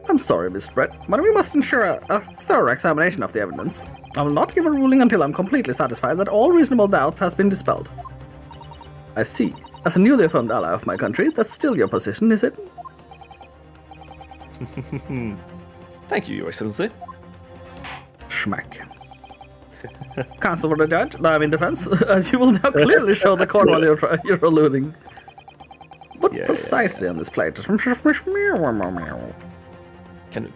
I'm sorry, Miss Brett, but we must ensure a thorough examination of the evidence. I will not give a ruling until I'm completely satisfied that all reasonable doubt has been dispelled. I see. As a newly found ally of my country, that's still your position, is it? Thank you, Your Excellency. Schmack. Counsel for the judge, I'm in defense. You will now clearly show the court while you're alluding. What precisely on this plate? Can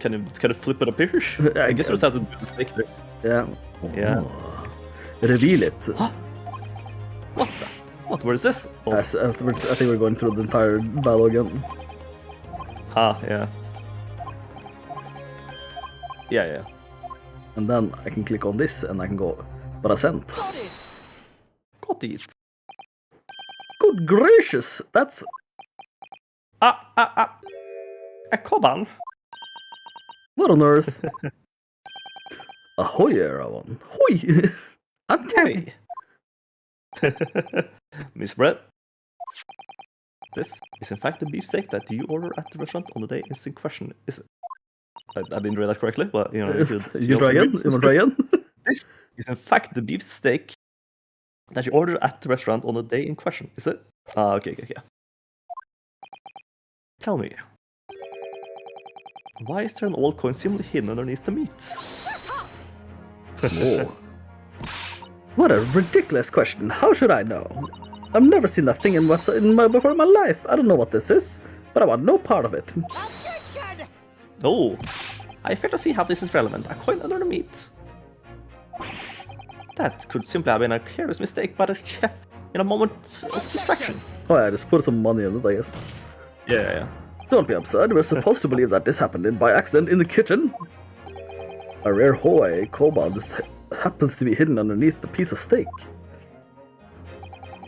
you flip it up here? I guess we just have to do the stake there. Yeah. Yeah. Oh. Reveal it. Huh? What the? What? Where is this? Oh. I think we're going through the entire dialogue again. Yeah. Yeah. And then I can click on this and I can go present. Got it! Got it. Good gracious! That's... A Koban? What on earth? Ahoy, everyone. Hoi! I'm Tammy. Miss Brett, this is in fact the beefsteak that you order at the restaurant on the day it's in question. Is it? I didn't read that correctly, but you know. You try again? You want to try again? This is in fact the beefsteak that you ordered at the restaurant on the day in question. Is it? Okay. Tell me, why is there an old coin seemingly hidden underneath the meat? Oh. What a ridiculous question. How should I know? I've never seen that thing before in my life. I don't know what this is, but I want no part of it. Objection! Oh, I fail to see how this is relevant. A coin under the meat. That could simply have been a careless mistake by the chef in a moment of distraction. Oh yeah, just put some money in it, I guess. Yeah. Don't be absurd. We're supposed to believe that this happened by accident in the kitchen. A rare Hawaii kobold happens to be hidden underneath the piece of steak.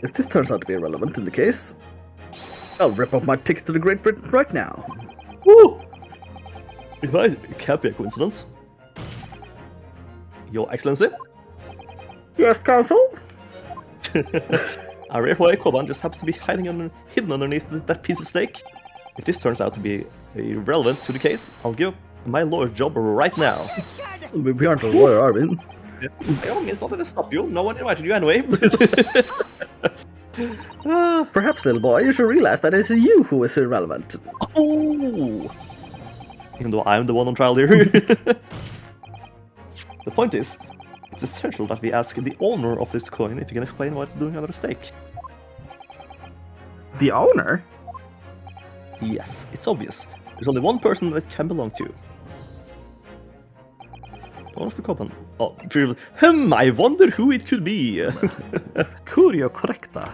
If this turns out to be irrelevant in the case, I'll rip up my ticket to the Great Britain right now. Woo! It can't be a coincidence. Your Excellency? Yes, Counsel? A rare Hawaii koban just happens to be hidden underneath that piece of steak. If this turns out to be irrelevant to the case, I'll give my lawyer's job right now. We aren't a lawyer, are we? By all means, not to stop you. No one invited you anyway. Perhaps, little boy, you should realize that it's you who is irrelevant. Oh! Even though I'm the one on trial here. The point is, it's essential that we ask the owner of this coin if he can explain why it's doing under the stake. The owner? Yes, it's obvious. There's only one person that it can belong to. The owner of the coin. Oh, I wonder who it could be. Curio correcta.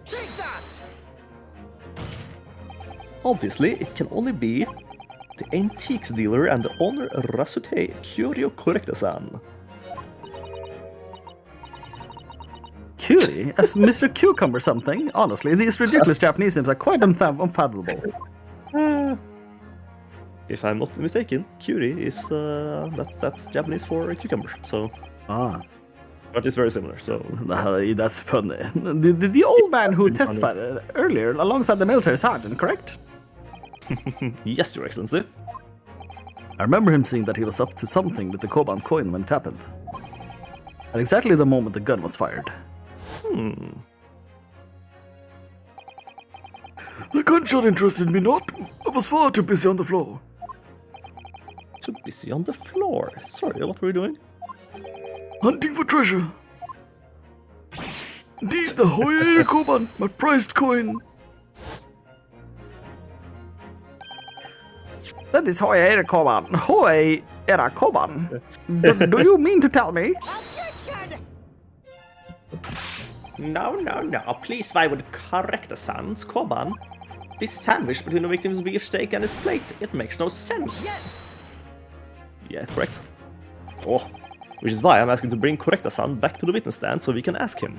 Take that! Obviously, it can only be the antiques dealer and the owner Rasute Curio Correcta-san. Curie? As Mr. Cucumber something? Honestly, these ridiculous Japanese names are quite unfathomable. If I'm not mistaken, Curie is that's Japanese for cucumber. So, but it's very similar. So that's funny. The old man who testified earlier, alongside the military sergeant, correct? Yes, Your Excellency. I remember him saying that he was up to something with the Koban coin when it happened. At exactly the moment the gun was fired. The gunshot interested me not. I was far too busy on the floor. Too busy on the floor. Sorry, what were you doing? Hunting for treasure. Indeed, the Hoye Koban, my prized coin. That is Hoye era Koban. Hoye era Koban. Do you mean to tell me? Objection! No. Please, why would Correctasan's Koban be sandwiched between the victim's beefsteak and his plate? It makes no sense. Yes! Yeah, correct. Oh, which is why I'm asking to bring Correctasan back to the witness stand so we can ask him.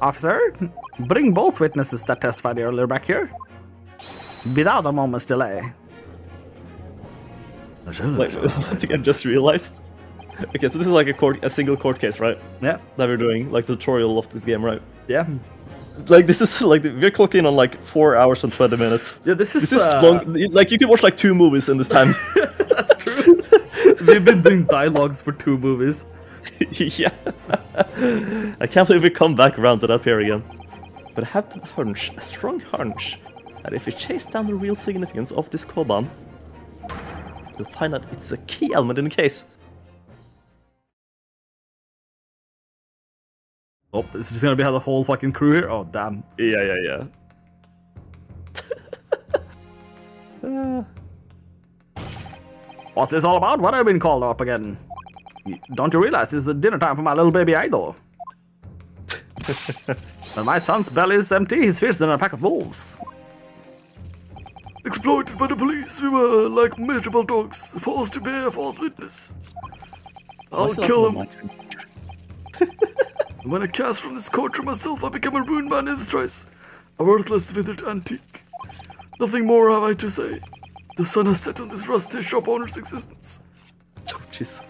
Officer, bring both witnesses that testified earlier back here. Without a moment's delay. Wait, I think I just realized. Okay, so this is like a single court case, right? Yeah. That we're doing, like the tutorial of this game, right? Yeah. Like this is like we're clocking on like 4 hours and 20 minutes. Yeah, this is long. Like you could watch like 2 movies in this time. That's true. We've been doing dialogues for 2 movies. Yeah. I can't believe we come back around to that here again. But I have the hunch, a strong hunch, that if we chase down the real significance of this Koban, we'll find that it's a key element in the case. Oh, is this gonna be the whole fucking crew here? Oh, damn. Yeah. What's this all about? What have I been called up again? Don't you realize it's dinner time for my little baby idol? When my son's belly is empty, he's fiercer than a pack of wolves. Exploited by the police, we were like miserable dogs, forced to bear false witness. I'll kill him. When I cast from this courtroom myself, I become a ruined man in the thrice, a worthless, withered antique. Nothing more have I to say. The sun has set on this rusty shop owner's existence. Oh, jeez.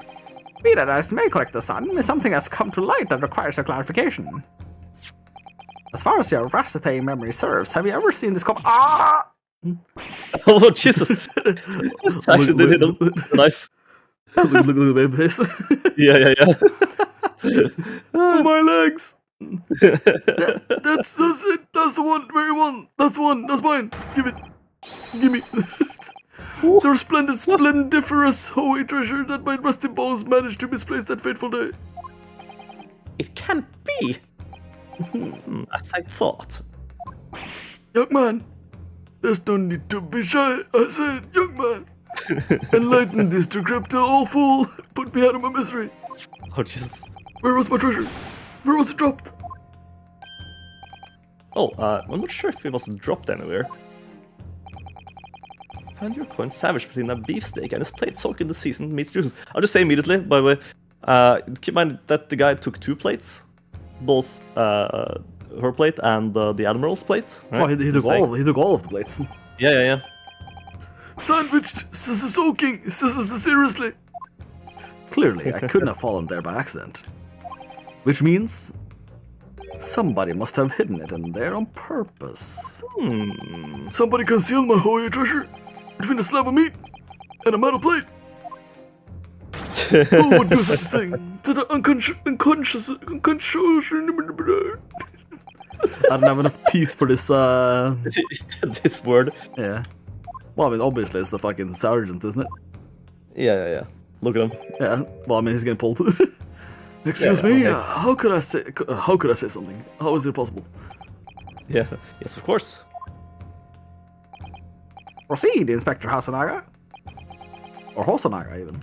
Be that as may, Correctasan, something has come to light that requires a clarification. As far as your veracity memory serves, have you ever seen this Ah! Oh, Jesus. Actually did hit the knife. look at the baby face. Yeah. Oh, my legs! That's it. That's the one. Very one. That's the one. That's mine. Give it. Give me. The resplendent, splendiferous holy treasure that my rusty bones managed to misplace that fateful day. It can't be. As I thought. Young man, there's no need to be shy. I said, young man. Enlighten this decrepit old fool. Put me out of my misery. Oh, Jesus. Where was my treasure? Where was it dropped? Oh, I'm not sure if it was dropped anywhere. Find your coin sandwiched between a beefsteak and his plate soaked in the seasoned meat juices. I'll just say immediately, by the way, keep in mind that the guy took 2 plates. Both her plate and the Admiral's plate. Right? Oh, he took all of the plates. Yeah. Sandwiched. Soaking. Seriously. Clearly, I couldn't have fallen there by accident. Which means somebody must have hidden it in there on purpose. Somebody concealed my holy treasure between a slab of meat and a metal plate. Who would do such a thing? To the unconscious. I don't have enough teeth for this, This word. Yeah. Well, I mean, obviously it's the fucking sergeant, isn't it? Yeah. Look at him. Yeah. Well, I mean, he's getting pulled. Excuse me. How could I say something? How is it possible? Yeah. Yes, of course. Proceed, Inspector Hasanaga. Or Hosanaga, even.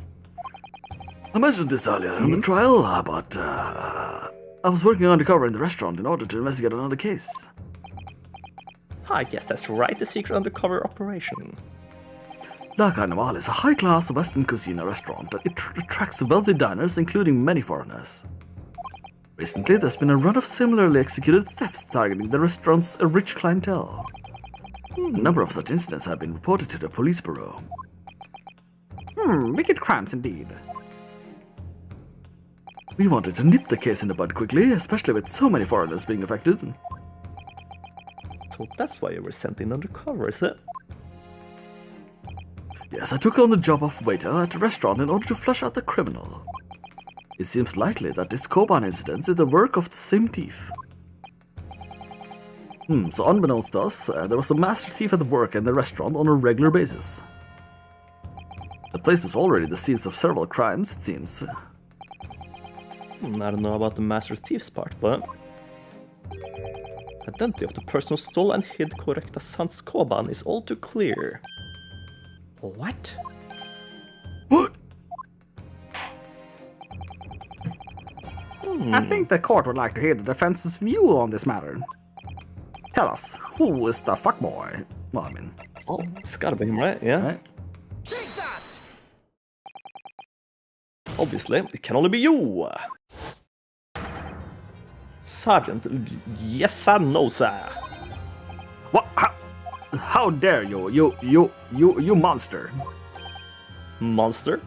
I mentioned this earlier in the trial, but I was working undercover in the restaurant in order to investigate another case. I guess that's right, the secret undercover operation. La Carnival is a high-class Western cuisine restaurant that attracts wealthy diners, including many foreigners. Recently, there's been a run of similarly executed thefts targeting the restaurant's rich clientele. A number of such incidents have been reported to the police bureau. Wicked crimes indeed. We wanted to nip the case in the bud quickly, especially with so many foreigners being affected. So that's why you were sent in undercover, is it? Yes, I took on the job of waiter at a restaurant in order to flush out the criminal. It seems likely that this Koban incident is the work of the same thief. So unbeknownst to us, there was a master thief at work in the restaurant on a regular basis. The place was already the scenes of several crimes, it seems. I don't know about the master thief's part, but identity of the person who stole and hid Correctasan's Koban is all too clear. What? What? I think the court would like to hear the defense's view on this matter. Tell us, who is the fuckboy? Well, I mean, Well, it's gotta be him, right? Yeah. right? Take that! Obviously, it can only be you. Sergeant, yes sir, no sir. What? How dare you? You monster! Monster?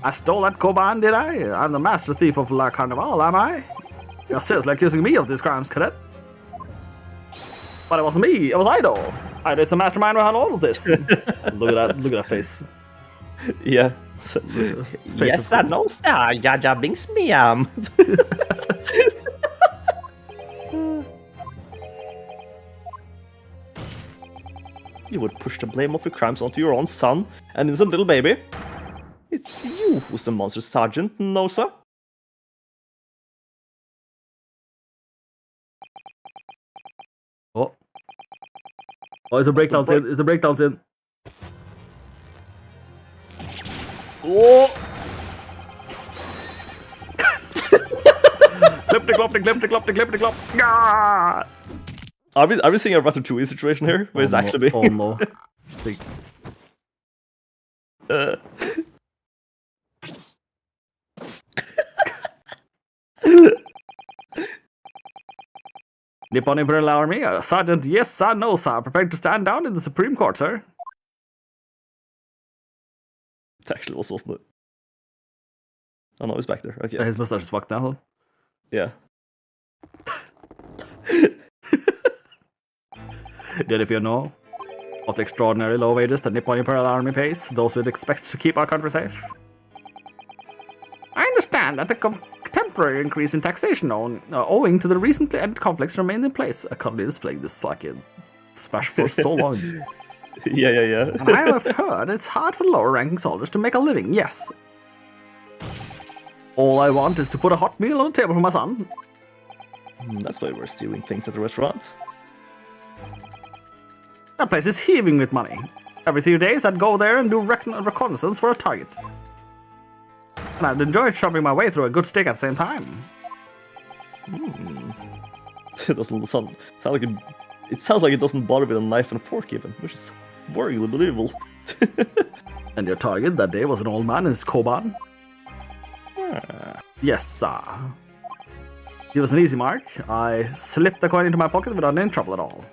I stole that Koban, did I? I'm the master thief of La Carnival, am I? You're seriously accusing me of these crimes, cadet? But it wasn't me, it was Ido. Ido is the mastermind behind all of this. Look at that face. Yeah. Yes, sir, no, sir. Jaja Binks meam. You would push the blame of your crimes onto your own son and innocent little baby. It's you who's the monster, Sergeant, no sir? Oh. Oh, is the breakdown in? Is the breakdown in? Oh! Clip. Ah! Are we seeing a Ratatouille situation here? Where it's actually... Oh no. Nippon Imperial Army, Sergeant, yes sir, no sir, prepared to stand down in the Supreme Court, sir. It actually was, wasn't it? Oh no, he's back there. Okay. His mustache is fucked now. Yeah. Did if you know of the extraordinary low wages the Nippon Imperial Army pays those who expect to keep our country safe? I understand that the temporary increase in taxation owing to the recently ended conflicts remained in place. I can't believe playing this fucking Smash for so long. Yeah. and I have heard it's hard for lower-ranking soldiers to make a living, yes. All I want is to put a hot meal on the table for my son. That's why we're stealing things at the restaurant. That place is heaving with money. Every 3 days I'd go there and do reconnaissance for a target. And I'd enjoy chopping my way through a good steak at the same time. It doesn't sound like it sounds like it doesn't bother with a knife and a fork even, which is worryingly believable. And your target that day was an old man in his Koban? Yes, sir. It was an easy mark. I slipped the coin into my pocket without any trouble at all.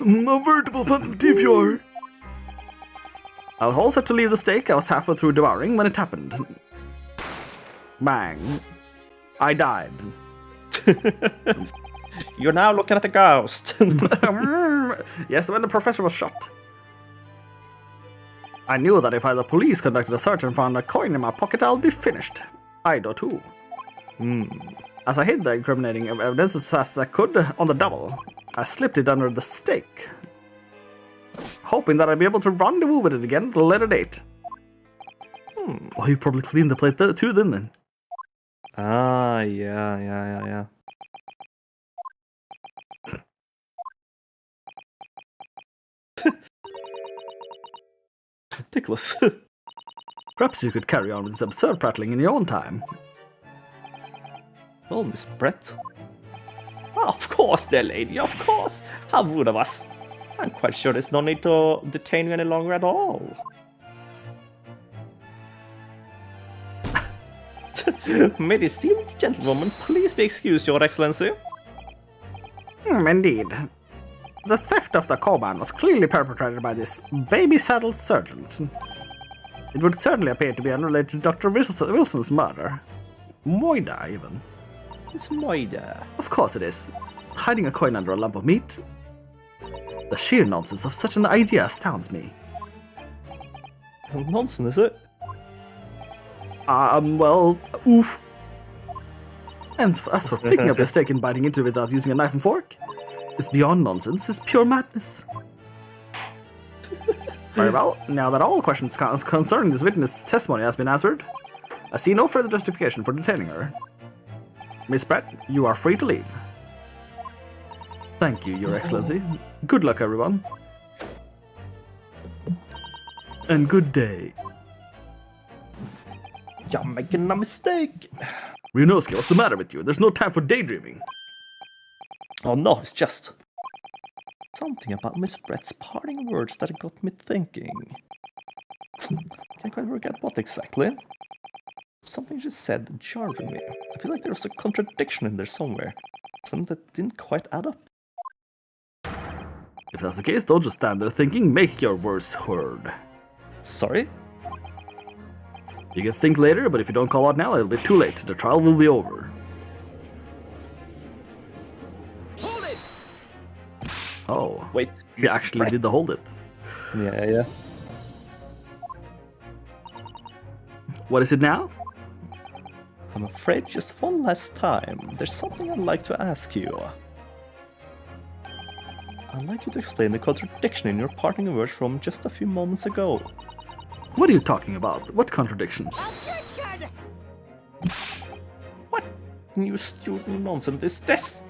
A veritable phantom thief you are. I was all set to leave the steak I was halfway through devouring when it happened. Bang. I died. You're now looking at a ghost. Yes, when the professor was shot. I knew that if the police conducted a search and found a coin in my pocket, I'll be finished. Ido too. As I hid the incriminating evidence as fast as I could on the double, I slipped it under the steak, hoping that I'd be able to rendezvous with it again at a later date. Oh, you probably cleaned the plate too, didn't he? Ah, yeah. Ridiculous. Perhaps you could carry on with this absurd prattling in your own time. Well, Miss Brett. Of course, dear lady, of course. How rude of us. I'm quite sure there's no need to detain you any longer at all. May the esteemed gentlewoman please be excused, Your Excellency. Indeed. The theft of the Koban was clearly perpetrated by this baby-saddled sergeant. It would certainly appear to be unrelated to Dr. Wilson's murder. Moida, even. It's Moida. Of course it is. Hiding a coin under a lump of meat? The sheer nonsense of such an idea astounds me. Nonsense, is it? Well, oof. And as for picking up your steak and biting into it without using a knife and fork, it's beyond nonsense, it's pure madness. Very well, now that all questions concerning this witness' testimony has been answered, I see no further justification for detaining her. Miss Brett, you are free to leave. Thank you, Your Excellency. Good luck, everyone. And good day. You're making a mistake. Ryunosuke, what's the matter with you? There's no time for daydreaming. Oh no, it's just something about Miss Brett's parting words that got me thinking. Can't quite work out what exactly. Something she said jarred me. I feel like there was a contradiction in there somewhere. Something that didn't quite add up. If that's the case, don't just stand there thinking, make your words heard. Sorry? You can think later, but if you don't call out now, it'll be too late. The trial will be over. Hold it! Oh, Wait. he actually did the hold it. Yeah. What is it now? I'm afraid just one last time. There's something I'd like to ask you. I'd like you to explain the contradiction in your parting words from just a few moments ago. What are you talking about? What contradiction? Attention! What new student nonsense is this?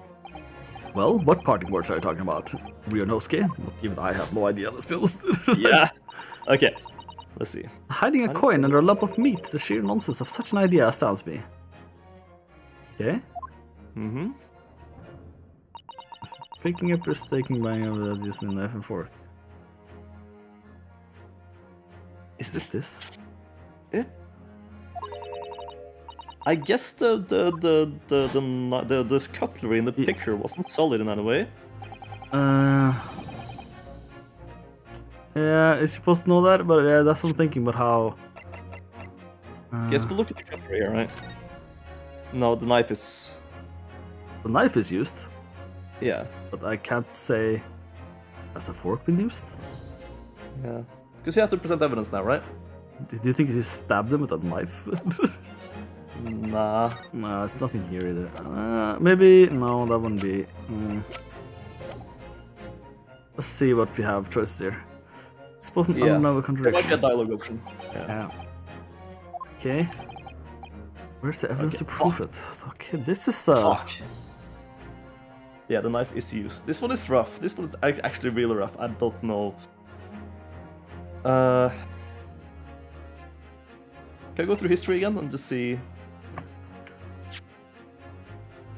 Well, what parting words are you talking about? Ryunosuke? Even I have no idea, let's be honest. Yeah. Okay. Let's see. Hiding a coin under a lump of meat, the sheer nonsense of such an idea astounds me. Okay. Mm-hmm. Picking up your steak and banging over that using a knife and fork. Is this? It. I guess the cutlery in the picture wasn't solid in any way. Yeah, it's supposed to know that, but yeah, that's what I'm thinking. But how? Yes, but look at the cutlery here, right? No, the knife is. The knife is used, Yeah. but I can't say. Has the fork been used? Yeah. Because you have to present evidence now, right? Do you think he stabbed him with a knife? Nah. No, it's nothing here either. Maybe no, that wouldn't be. Let's see what we have choices here. Suppose I don't have a There might contradiction. be a dialogue option. Yeah. Okay. Where's the evidence to prove it? Okay, this is Fuck. Yeah, the knife is used. This one is rough. This one is actually really rough. I don't know. Can I go through history again and just see?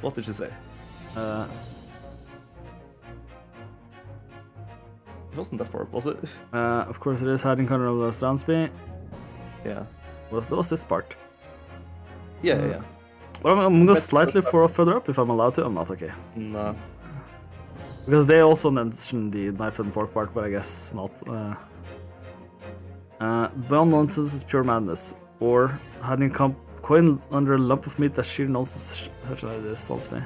What did she say? It wasn't that far up, was it? Of course it is hiding corner of the Stransby. Yeah. What was this part? Yeah. Well, I'm going slightly further up if I'm allowed to. I'm not, okay. Nah. Because they also mentioned the knife and fork part, but I guess not. Beyond nonsense is pure madness. Or hiding a coin under a lump of meat, that's sheer nonsense. Such an idea stalls me.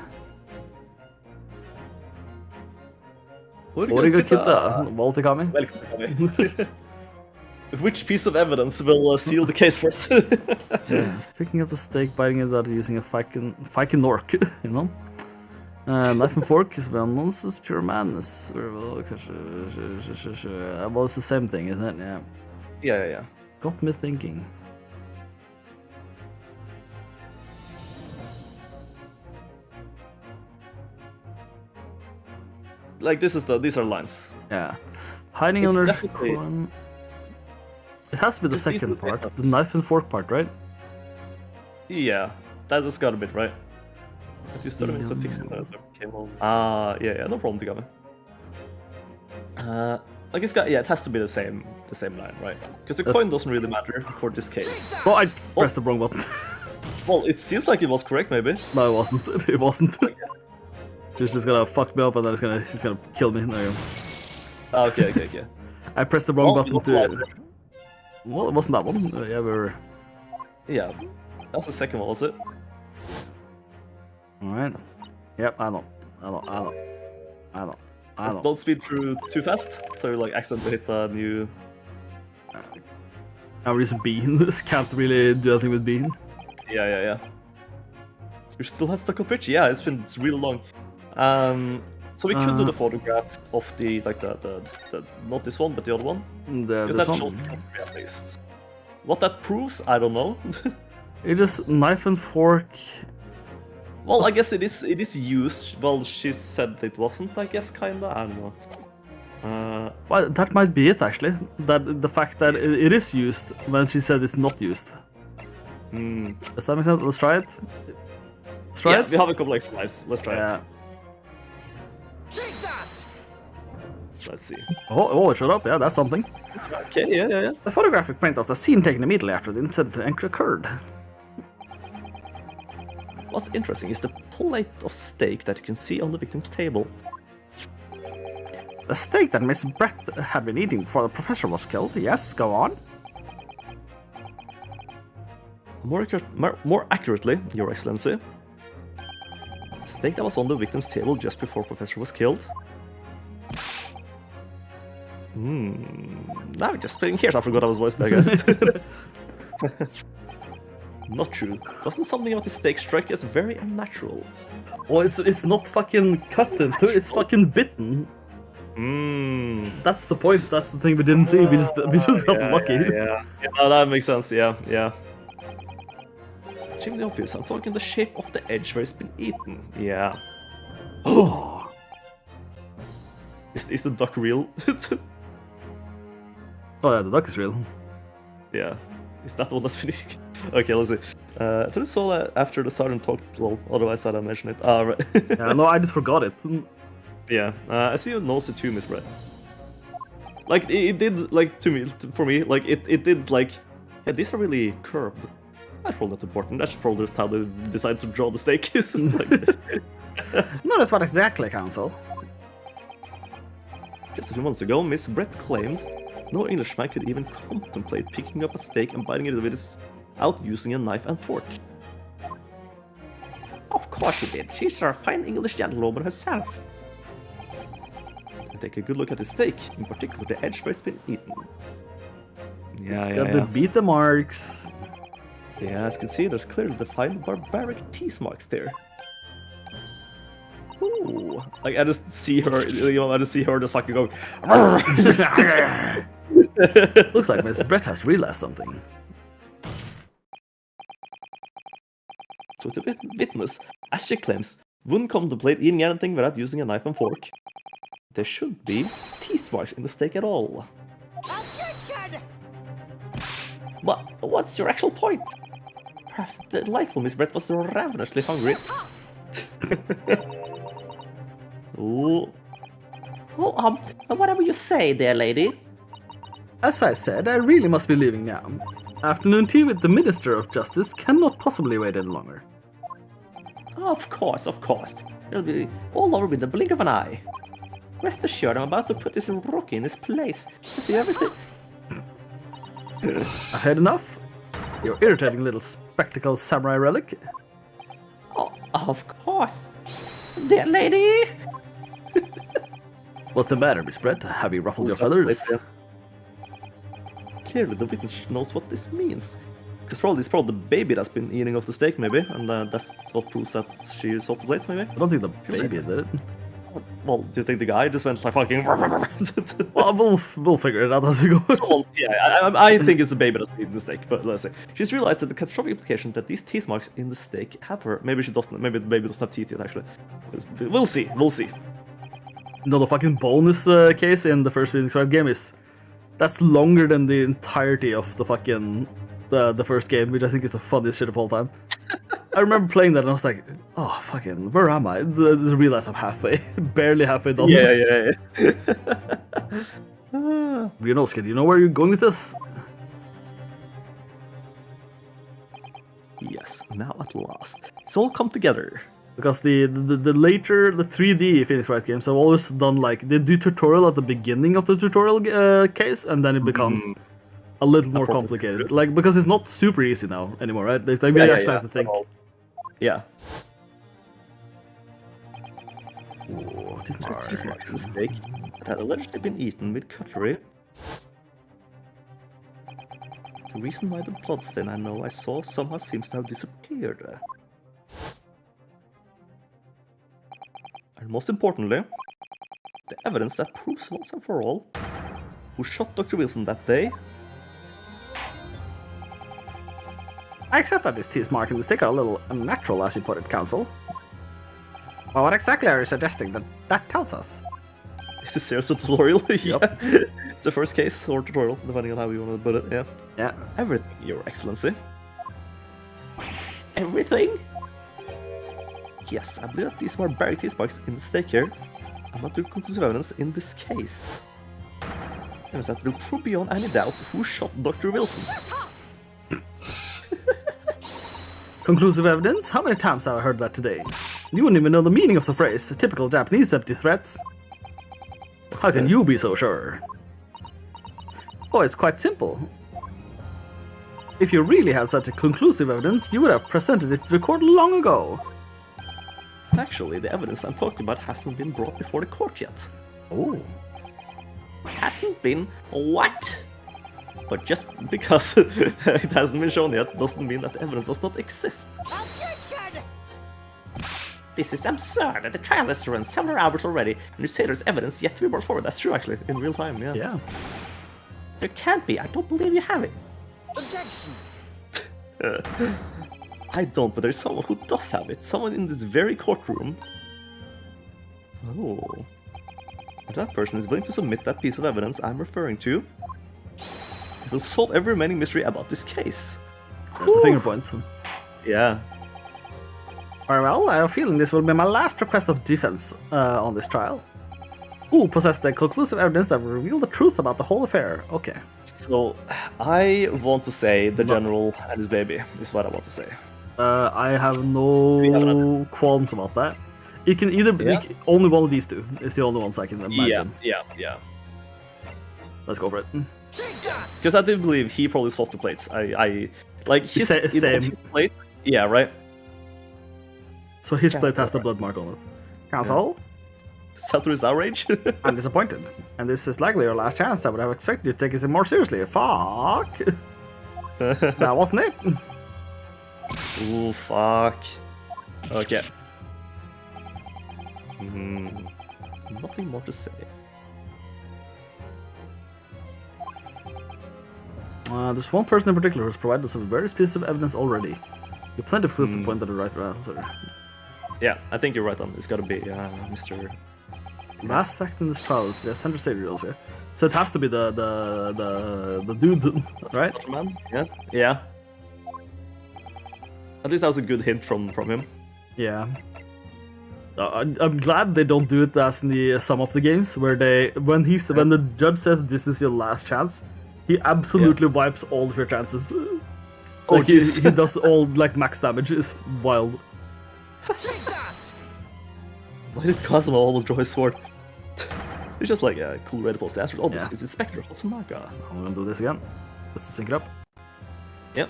Origakita, Valtikami. Welcome, Kami. Which piece of evidence will seal the case for us? Yeah, picking up the steak, biting it out using a Viking nork, you know? Knife and fork is well nonsense, pure madness. Well, it's the same thing, isn't it? Yeah. Yeah. Got me thinking. Like these are lines. Yeah. Hiding It's under definitely- coin. It has to be the Just these second two part, seconds. the knife and fork part, right? Yeah, that has got a bit right. But you started with some fixing there, so it came home. Yeah, no problem, Tigami. Like it has to be the same line, right? Because the coin doesn't really matter for this case. Oh, I pressed the wrong button. Well, it seems like it was correct, maybe. No, it wasn't. It wasn't. He's just gonna fuck me up and then he's gonna kill me. There you go. Okay. I pressed the wrong Well, button it to. wasn't Well, it wasn't that one. Yeah, we were. Yeah, that's the second one, was it? Alright. Yep, I know. Don't speed through too fast, so you like accidentally hit a new. Now we're using bean. Can't really do anything with bean. Yeah. You still have stuck on pitch? Yeah, it's really long. So we could do the photograph of the not this one, but the other one. Because that shows the country at least. What that proves, I don't know. It is knife and fork. Well, I guess it is used. Well, she said it wasn't, I guess, kinda. I don't know. Well, that might be it actually. That the fact that it is used when she said it's not used. Does that make sense? Let's try it. Let's try Yeah, it. we have a couple extra lives. Let's try Yeah. it. Take that! Let's see. Oh, it showed up. Yeah, that's something. Okay, yeah. The photographic print of the scene taken immediately after the incident occurred. What's interesting is the plate of steak that you can see on the victim's table. The steak that Miss Brett had been eating before the professor was killed. Yes, go on. More accurately, Your Excellency, steak that was on the victim's table just before Professor was killed. Now just splitting hairs. I forgot I was voicing that guy. Not true. Doesn't something about the steak strike you as very unnatural? Oh, it's not fucking cut into. It's fucking bitten. That's the point. That's the thing we didn't see. We just got lucky. Yeah, no, that makes sense. Yeah. Extremely obvious. I'm talking the shape of the edge where it's been eaten. Yeah. Oh. Is the duck real? Oh yeah, the duck is real. Yeah. Is that what that's finished? Okay, let's see. I thought I saw that after the sergeant talked. Well, otherwise I'd mention it. Right. Yeah, no, I just forgot it. Yeah. I see you notes it too, Miss Brett. Like it did, like for me, like it did, like, yeah, these are really curved. That's probably not important. That's probably just how they decided to draw the steak. Notice what exactly, Counsel. Just a few months ago, Miss Brett claimed no Englishman could even contemplate picking up a steak and biting it without using a knife and fork. Of course she did. She's a fine English gentlewoman herself. Take a good look at the steak, in particular the edge where it's been eaten. It's got the beat marks. Yeah, as you can see, there's clearly defined barbaric teeth marks there. Ooh, like I just see her, I just see her just fucking going. Looks like Miss Brett has realized something. So the witness, as she claims, wouldn't contemplate eating anything without using a knife and fork. There should be teeth marks in the steak at all. Objection! But what's your actual point? Perhaps the delightful Miss Brett was ravenously hungry. Ooh. Oh, whatever you say, dear lady. As I said, I really must be leaving now. Afternoon tea with the Minister of Justice cannot possibly wait any longer. Of course. It'll be all over with the blink of an eye. Rest assured, I'm about to put this rookie in his place. Just do everything. I had enough. Your irritating little spectacled samurai relic. Oh, of course. Dear lady! What's the matter, Miss Brett? Have you ruffled your feathers? Clearly, the witness knows what this means. Because probably it's probably the baby that's been eating off the steak, maybe, and that's what proves that she swapped the plates, maybe. I don't think the baby did it. Well, do you think the guy just went like fucking? Well, we'll figure it out as we go. Yeah, I think it's the baby that's eating the steak, but let's see. She's realized that the catastrophic implication that these teeth marks in the steak have her. Maybe she doesn't. Maybe the baby doesn't have teeth yet. Actually, we'll see. No, the fucking bonus case in the first Phoenix Wright game is that's longer than the entirety of the fucking the first game, which I think is the funniest shit of all time. I remember playing that and I was like, oh fucking, where am I? I realized I'm halfway, barely halfway done. Yeah. Ryunosuke, do you know where you're going with this? Yes, now at last, it's all come together. Because the later, the 3D Phoenix Wright games have always done like, they do tutorial at the beginning of the tutorial case, and then it becomes a little more complicated. Like, because it's not super easy now anymore, right? Like, we actually have to think. Yeah. Oh, Teeth marks in the steak that had allegedly been eaten with cutlery. The reason why the bloodstain I saw somehow seems to have disappeared. And most importantly, the evidence that proves once and for all who shot Dr. Wilson that day. I accept that these teeth marks in the steak are a little unnatural, as you put it, Counsel. Well, what exactly are you suggesting that tells us? Is this serious tutorial? Yeah. It's the first case or tutorial, depending on how you want to put it. Yeah. Yeah. Everything, Your Excellency. everything? Yes, I believe that these were buried teeth marks in the stake here. I'm not doing conclusive evidence in this case. Evidence that will prove beyond any doubt who shot Dr. Wilson. Conclusive evidence? How many times have I heard that today? You wouldn't even know the meaning of the phrase. Typical Japanese empty threats. How can you be so sure? Oh, it's quite simple. If you really had such a conclusive evidence, you would have presented it to the court long ago. Actually, the evidence I'm talking about hasn't been brought before the court yet. Oh. Hasn't been what? But just because it hasn't been shown yet doesn't mean that the evidence does not exist. Objection! This is absurd. The trial has run several hours already, and you say there's evidence yet to be brought forward. That's true, actually, in real time, yeah. Yeah. There can't be. I don't believe you have it. Objection! I don't, but there's someone who does have it. Someone in this very courtroom. Oh. If that person is willing to submit that piece of evidence I'm referring to, it will solve every remaining mystery about this case. There's the finger point. Yeah. Very well, I have a feeling this will be my last request of defense on this trial. Who possessed the conclusive evidence that will reveal the truth about the whole affair? Okay. So, I want to say the general and his baby is what I want to say. I have no qualms about that. It can either be only one of these two is the only ones I can imagine. Yeah. Let's go for it. Take that! Because I do believe he probably swapped the plates. I like his, Same. his plate. Yeah, right. So his plate has the blood mark on it. Counsel, Settle his outrage. I'm disappointed. And this is likely your last chance. I would have expected you to take it more seriously. Fuck! That wasn't it. Ooh, fuck. Okay. Nothing more to say. There's one person in particular who's provided us with various pieces of evidence already. You have plenty of clues to point at the right answer. Yeah, I think you're right on. It's gotta be Mr. Last act in this trial is the center stage rules here. So it has to be the dude, right? Man? Yeah. At least that was a good hint from him. Yeah. I'm glad they don't do it as in the some of the games where when the judge says this is your last chance, he absolutely wipes all of your chances. Like he does all like max damage. It's wild. Take that! Why did Cosmo almost draw his sword? It's just like a cool red post answer. Almost, it's Inspector. Oh my god. I'm gonna do this again. Let's sync it up. Yep.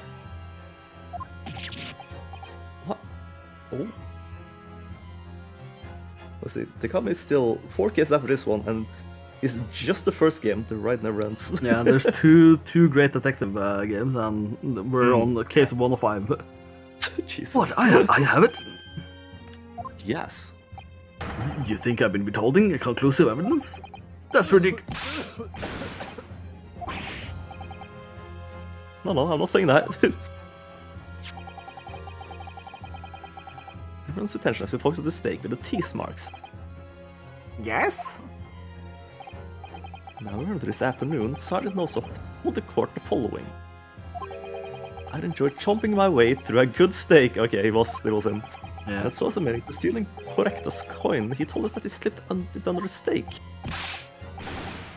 What? Oh. Let's see. The company is still 4 cases after this one, and it's just the first game. The ride never ends. Yeah, there's two great detective games, and we're on the case of 105. Jesus. What? I have it? Yes. You think I've been withholding conclusive evidence? That's ridiculous. No, I'm not saying that. Everyone's attention as we focus on the stake with the teeth marks. Yes? Now, earlier this afternoon, Sergeant Noso told the court the following. I'd enjoyed chomping my way through a good steak. Okay, it was him. Yeah. As well as admitting to stealing Correcta's coin, he told us that he slipped under the stake.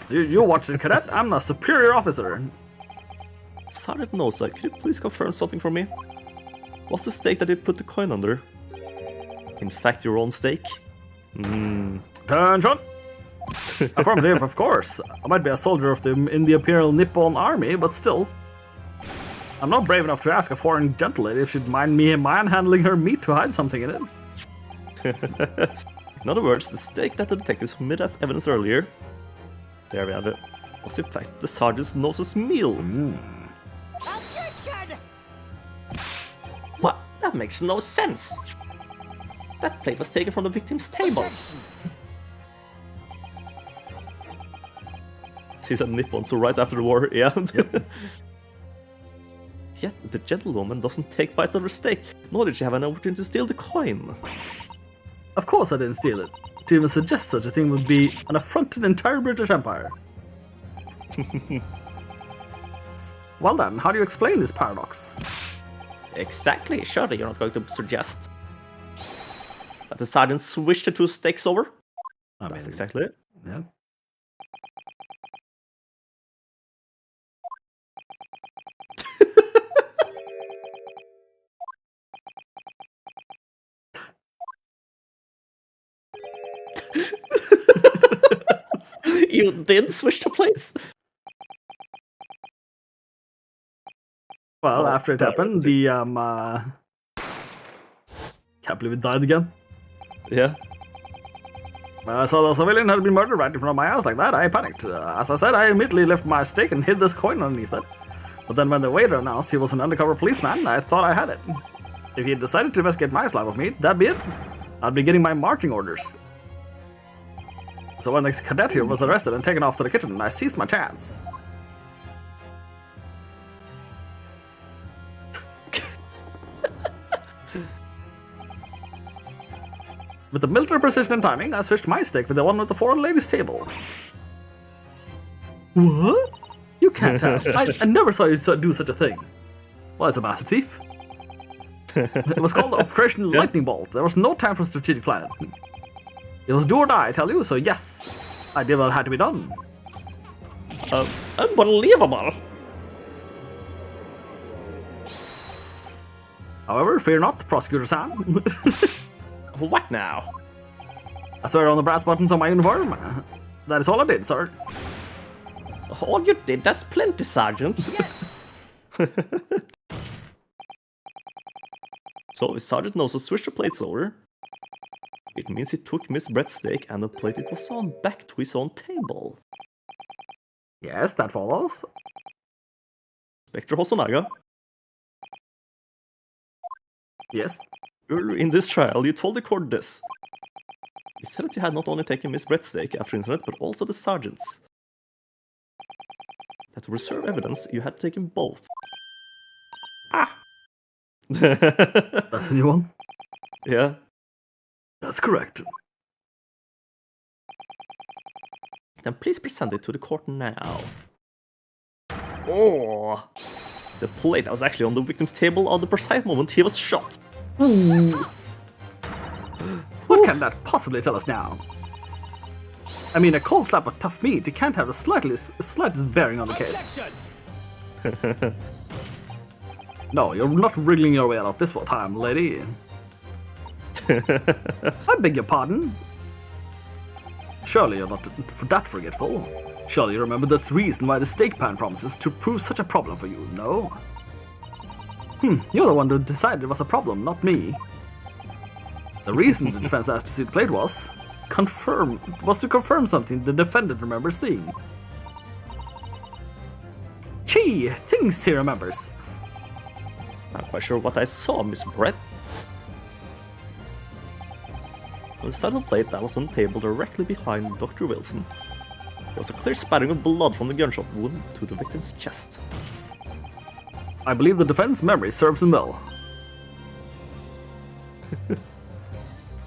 You're watching, Cadet. I'm a superior officer. Sergeant Nosa, could you please confirm something for me? What's the stake that you put the coin under? In fact, your own stake? Attention! Affirmative, of course. I might be a soldier in the Imperial Nippon Army, but still. I'm not brave enough to ask a foreign gentlelady if she'd mind me manhandling her meat to hide something in it. In other words, the stake that the detectives submitted as evidence earlier, there we have it, was in fact the Sergeant's Nosa's meal. Objection! What? That makes no sense. That plate was taken from the victim's table. Objection! He's a Nippon, so right after the war, yeah. Yet the gentlewoman doesn't take bites of her steak, nor did she have an opportunity to steal the coin. Of course I didn't steal it. To even suggest such a thing would be an affront to the entire British Empire. Well then, how do you explain this paradox? Exactly. Surely you're not going to suggest that the sergeant switched the 2 stakes over? That's exactly it. Yeah. You did switch the plates? Well, Well, after it that happened, was the can't believe it died again. Yeah. When I saw the civilian had been murdered right in front of my eyes like that, I panicked. As I said, I immediately left my stake and hid this coin underneath it. But then when the waiter announced he was an undercover policeman, I thought I had it. If he had decided to investigate my slab of meat, that'd be it. I'd be getting my marching orders. So when the cadet here was arrested and taken off to the kitchen, I seized my chance. With the military precision and timing, I switched my stake with the one with the foreign ladies' table. What? You can't have. I never saw you do such a thing. Well, as a master thief. It was called Operation Lightning Bolt. There was no time for strategic planning. It was do or die, I tell you, so yes, I did what had to be done. Unbelievable. However, fear not, Prosecutor Sam. What now? I swear on the brass buttons on my uniform. That is all I did, sir. All you did, that's plenty, Sergeant. Yes! So if Sergeant knows to switch the plates over, it means he took Miss Brett's stake and the plate it was on back to his own table. Yes, that follows. Inspector Hosonaga, Yes. earlier in this trial, you told the court this. You said that you had not only taken Miss Brett's stake after incident, but also the sergeant's. That to preserve evidence, you had taken both. Ah, That's a new one. Yeah. That's correct. Then please present it to the court now. Oh! The plate that was actually on the victim's table on the precise moment he was shot. What can that possibly tell us now? I mean, a cold slap of tough meat, it can't have the slightest bearing on the case. Objection! No, you're not wriggling your way out of this time, lady. I beg your pardon? Surely you're not that forgetful. Surely you remember the reason why the steak pan promises to prove such a problem for you, no? You're the one who decided it was a problem, not me. The reason the defense asked to see the plate was to confirm something the defendant remembers seeing. Gee, things he remembers. Not quite sure what I saw, Miss Brett. On the saddle plate that was on the table directly behind Dr. Wilson, there was a clear spattering of blood from the gunshot wound to the victim's chest. I believe the defense memory serves him well.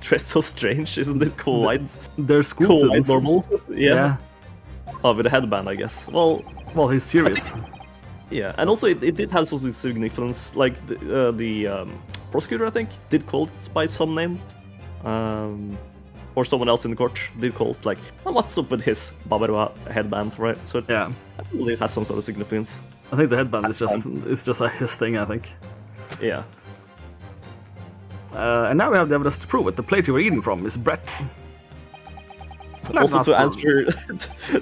Dressed so strange, isn't it? Quite, They're school quite students. normal. Yeah. Oh, with a headband, I guess. Well, Well, he's serious. yeah, and also it did have some significance. Like the prosecutor, I think, did call it by some name, or someone else in the court did call it like, oh, "What's up with his Babarua headband?" Right? So Yeah. I believe it has some sort of significance. I think the headband is just a his thing, I think. Yeah. And now we have the evidence to prove it. The plate you were eating from is Brett. Also, to answer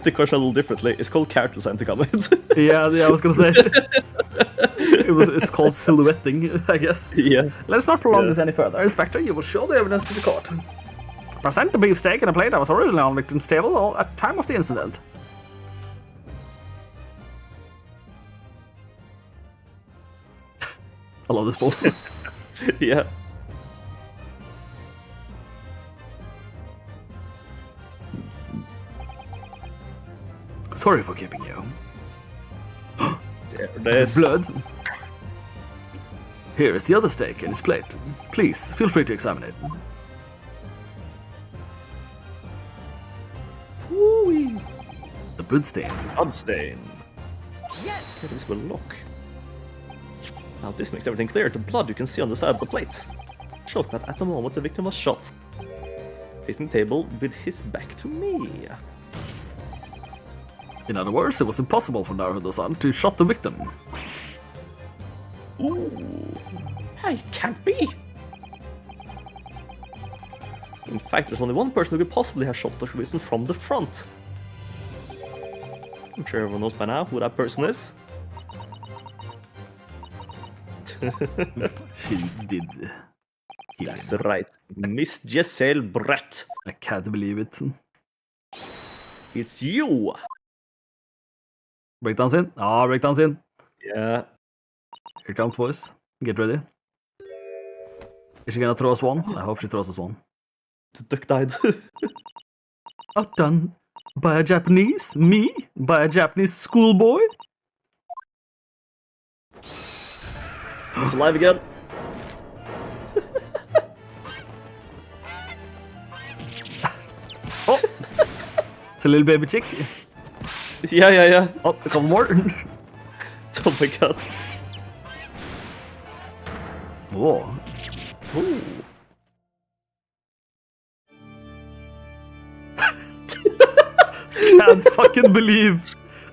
the question a little differently, it's called character design to comment. Yeah, I was gonna say. It's called silhouetting, I guess. Yeah. Let's not prolong Yeah. this any further. Inspector, you will show the evidence to the court. Present the beefsteak in a plate that was originally on the victim's table at the time of the incident. I love this bullshit. Yeah. Sorry for keeping you. There it is. Blood. Here is the other steak in his plate. Please, feel free to examine it. Woo-wee. The blood stain. Bloodstain. Yes! This will look. Now this makes everything clear. The blood you can see on the side of the plate shows that at the moment the victim was shot, facing the table with his back to me. In other words, it was impossible for Naruto-san to shot the victim. Ooh. It can't be. In fact, there's only one person who could possibly have shot Dr. Wilson from the front. I'm sure everyone knows by now who that person is. She did. Kill That's him. right. Miss Giselle Brett. I can't believe it. It's you! Breakdowns in. Ah, breakdowns in. Yeah. Here comes, boys. Get ready. Is she gonna throw us one? I hope she throws us one. The duck died. Outdone by a Japanese? Me? By a Japanese schoolboy? He's alive again. Oh! It's a little baby chick. Yeah. Oh, a couple more. Oh my god. Whoa. Ooh.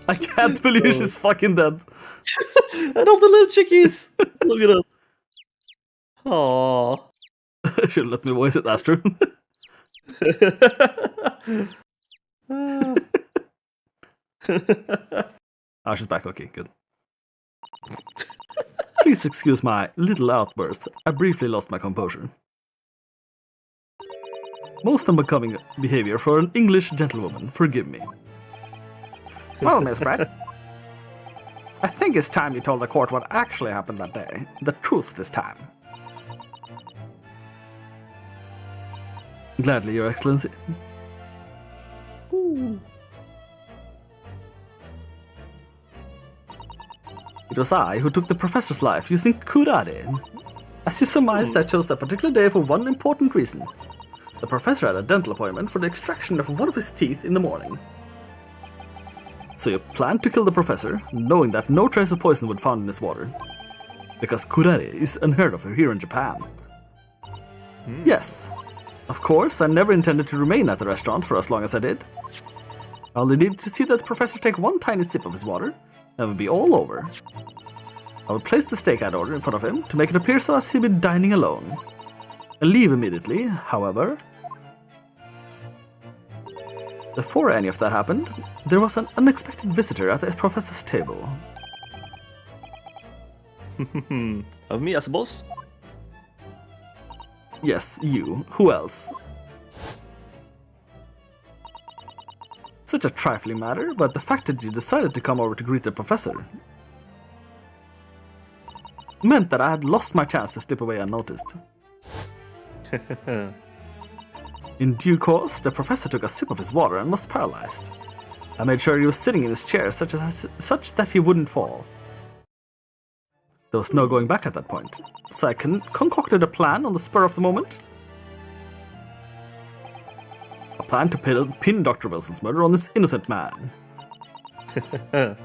I can't believe she's fucking dead. And all the little chickies. Look at them. Aww. Should let me voice it, that's true. Ah, she's back. Okay, good. Please excuse my little outburst. I briefly lost my composure. Most unbecoming behavior for an English gentlewoman. Forgive me. Well, Miss Brett, I think it's time you told the court what actually happened that day. The truth this time. Gladly, Your Excellency. It was I who took the professor's life using kurare. As you surmised, I chose that particular day for one important reason. The professor had a dental appointment for the extraction of one of his teeth in the morning. So you planned to kill the professor, knowing that no trace of poison would be found in his water. Because kurare is unheard of here in Japan. Yes. Of course, I never intended to remain at the restaurant for as long as I did. I only needed to see that the professor take one tiny sip of his water, and it would be all over. I would place the steak I'd ordered in front of him to make it appear so as he'd be dining alone. And leave immediately, however. Before any of that happened, there was an unexpected visitor at the professor's table. Of me, I suppose? Yes, you. Who else? Such a trifling matter, but the fact that you decided to come over to greet the professor meant that I had lost my chance to slip away unnoticed. In due course, the professor took a sip of his water and was paralyzed. I made sure he was sitting in his chair such that he wouldn't fall. There was no going back at that point, so I concocted a plan on the spur of the moment. A plan to pin Dr. Wilson's murder on this innocent man. I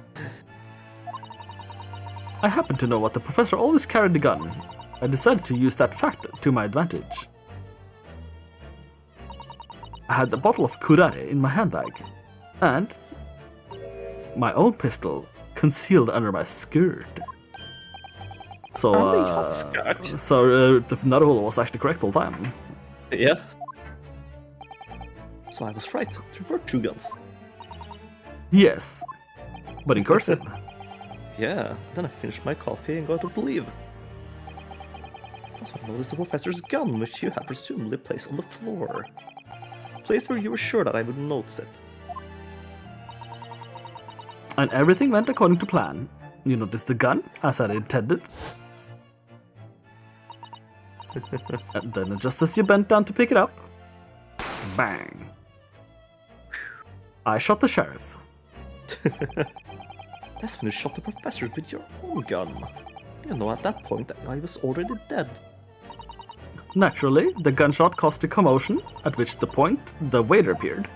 happened to know what the professor always carried a gun. I decided to use that fact to my advantage. I had the bottle of kurare in my handbag, and my own pistol concealed under my skirt. So, the Naruto was actually correct all the time. Yeah. So I was right. There were two guns. Yes, but in cursive. Yeah, then I finished my coffee and got to leave. Also, I noticed the professor's gun, which you had presumably placed on the floor. A place where you were sure that I would notice it. And everything went according to plan. You noticed the gun, as I intended. And then just as you bent down to pick it up, bang! I shot the sheriff. That's when you shot the professor with your own gun. You know, at that point, I was already dead. Naturally, the gunshot caused a commotion, at which point the waiter appeared.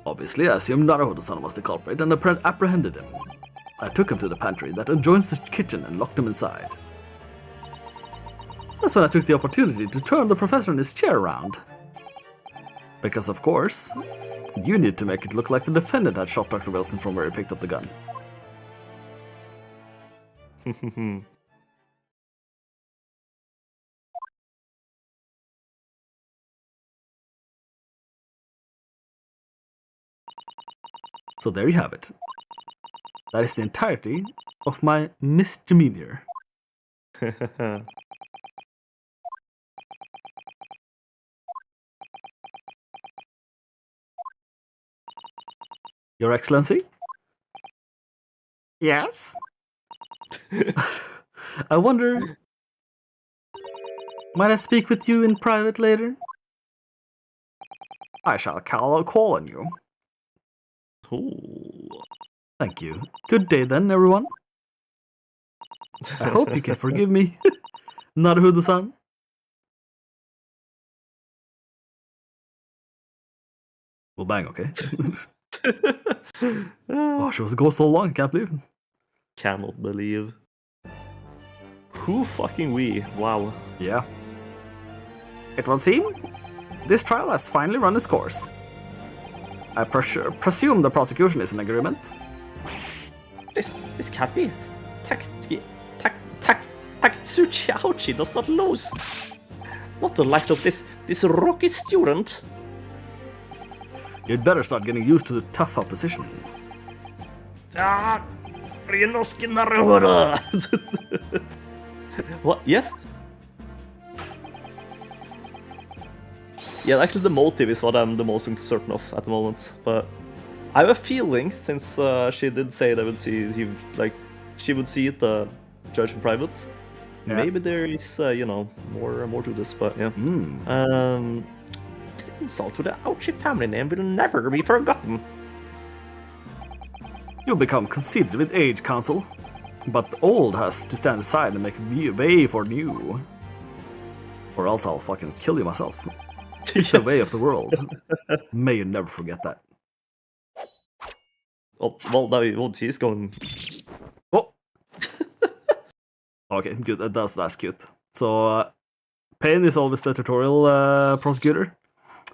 Obviously, I assumed Naruto-san was the culprit and apprehended him. I took him to the pantry that adjoins the kitchen and locked him inside. That's when I took the opportunity to turn the professor in his chair around. Because, of course, you need to make it look like the defendant had shot Dr. Wilson from where he picked up the gun. So there you have it. That is the entirety of my misdemeanor. Your Excellency? Yes? I wonder... Might I speak with you in private later? I shall call on you. Ooh. Thank you. Good day then, everyone. I hope you can forgive me. Naruhodo-san. Well, bang, okay. Oh, she was a ghost all along, can't believe it. Cannot believe. Who fucking we? Wow. Yeah. It will seem this trial has finally run its course. I presume the prosecution is in agreement. This can't be. Takatsuchi Aochi does not lose. Not the likes of this rookie student. You'd better start getting used to the tough opposition. Ryunosuke Naruhodo. What? Yes? Yeah, actually the motive is what I'm the most uncertain of at the moment. But I have a feeling, since she did say they would see, she would see it, the judge in private. Yeah. Maybe there is, more to this, but yeah. This insult to the Aochi family name will never be forgotten. You'll become conceited with age, Counsel. But the old has to stand aside and make way for new. Or else I'll fucking kill you myself. It's the way of the world. May you never forget that. Oh, well, now he's going. Oh! Okay, good. That's cute. So, Payne is always the tutorial prosecutor.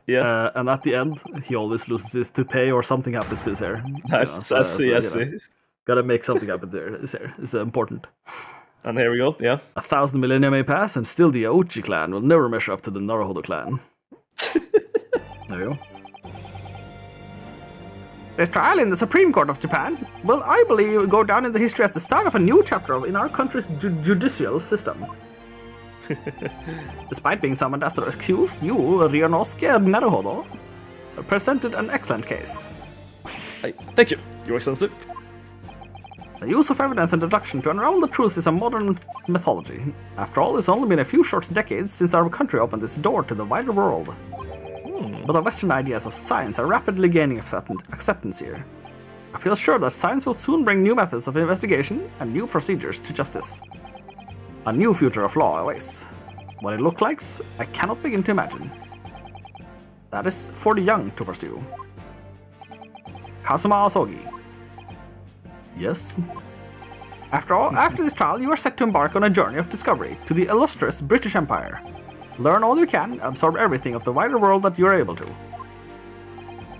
Yeah. And at the end, he always loses his toupee or something happens to his hair. I see. Gotta make something happen to his hair. It's important. And here we go, yeah. 1,000 millennia may pass, and still the Aochi clan will never measure up to the Naruhodo clan. There you go. This trial in the Supreme Court of Japan will, I believe, go down in the history as the start of a new chapter in our country's judicial system. Despite being summoned as the accused, you, Ryunosuke Naruhodo, presented an excellent case. Thank you, Your Excellency. The use of evidence and deduction to unravel the truth is a modern mythology. After all, it's only been a few short decades since our country opened its door to the wider world. But the Western ideas of science are rapidly gaining acceptance here. I feel sure that science will soon bring new methods of investigation and new procedures to justice. A new future of law awaits. What it looks like, I cannot begin to imagine. That is for the young to pursue. Kazuma Asogi. Yes? After this trial, you are set to embark on a journey of discovery to the illustrious British Empire. Learn all you can, absorb everything of the wider world that you are able to.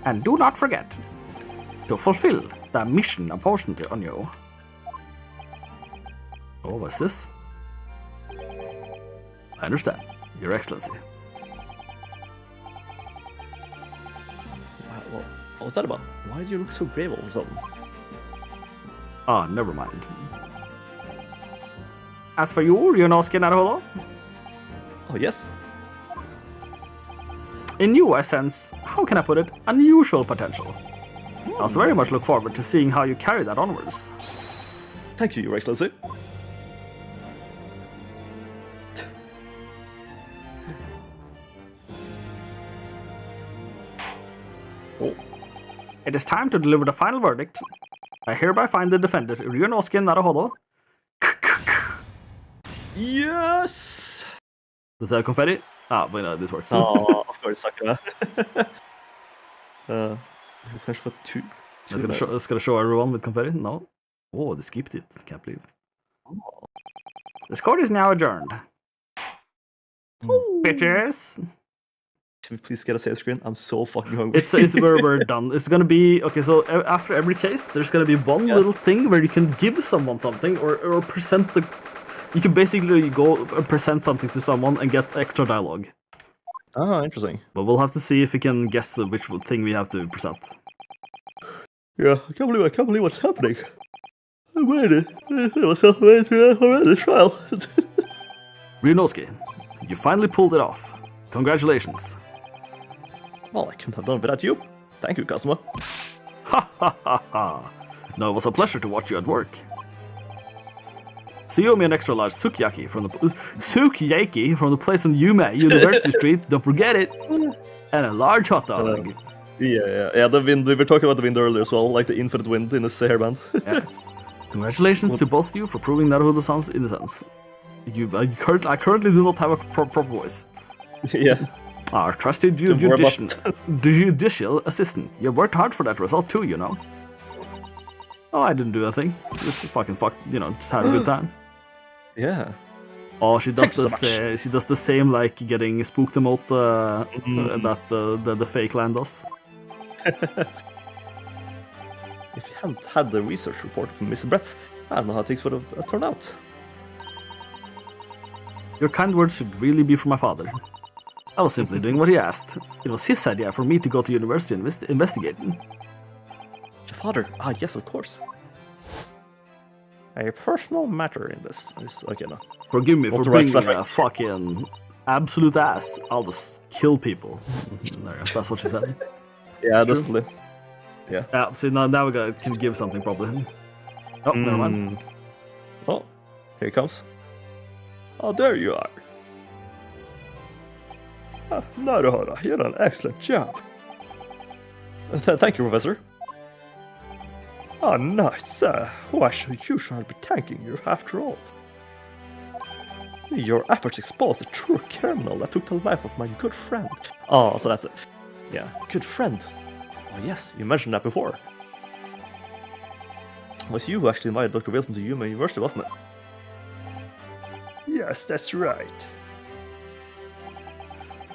And do not forget to fulfill the mission imposed on you. Oh, what's this? I understand, Your Excellency. What was that about? Why do you look so grave all of a sudden? Ah, never mind. As for you, Ryunosuke Naruhodo, Oh, yes? in you I sense, how can I put it, unusual potential. I also very much look forward to seeing how you carry that onwards. Thank you, Your Excellency. Oh. It is time to deliver the final verdict. I hereby find the defendant, Ryunosuke Naruhodo. Yes! Does that have confetti? Ah, but no, this works. Oh, of course, Sakura. First for two. It's gonna show everyone with confetti? No. Oh, they skipped it. Can't believe. This court is now adjourned. Bitches. Can we please get a save screen? I'm so fucking hungry. It's where we're done. It's gonna be okay. So after every case, there's gonna be one little thing where you can give someone something or present the. You can basically go present something to someone and get extra dialogue. Ah, interesting. But we'll have to see if we can guess which thing we have to present. Yeah, I can't believe what's happening. I made it. It was a horrendous trial. Ryunosuke, you finally pulled it off. Congratulations. Well, I couldn't have done it without you. Thank you, Kazuma. Ha ha ha ha. No, it was a pleasure to watch you at work. So you owe me an extra large sukiyaki from the place on Yume University Street. Don't forget it. And a large hot dog. Yeah. The wind. We were talking about the wind earlier as well, like the infinite wind in his hairband. Yeah. Congratulations to both of you for proving Naruto-san's innocence. I currently do not have a proper voice. Yeah. Our trusted judicial assistant. You worked hard for that result too, you know. Oh, I didn't do a thing. Just fucking just had a good time. Yeah. Oh, she does Thanks so this. She does the same, like getting spooked emote that the fake land does. If you hadn't had the research report from Mr. Brett, I don't know how things would have turned out. Your kind words should really be from my father. I was simply doing what he asked. It was his idea for me to go to university and investigate. Your father? Ah, yes, of course. A personal matter in this is okay now. Forgive me for Not the right being traffic. a fucking absolute ass. I'll just kill people. That's what she said. Yeah, It's definitely. Yeah, see, now we can give something probably. Oh, never mind. Oh, here he comes. Oh, there you are. Naruhodo, you did an excellent job. Thank you, Professor. Oh, nice. Why should you be thanking you after all? Your efforts exposed the true criminal that took the life of my good friend. Oh, so that's it. Yeah, good friend. Oh, yes, you mentioned that before. It was you who actually invited Dr. Wilson to Yuma University, wasn't it? Yes, that's right.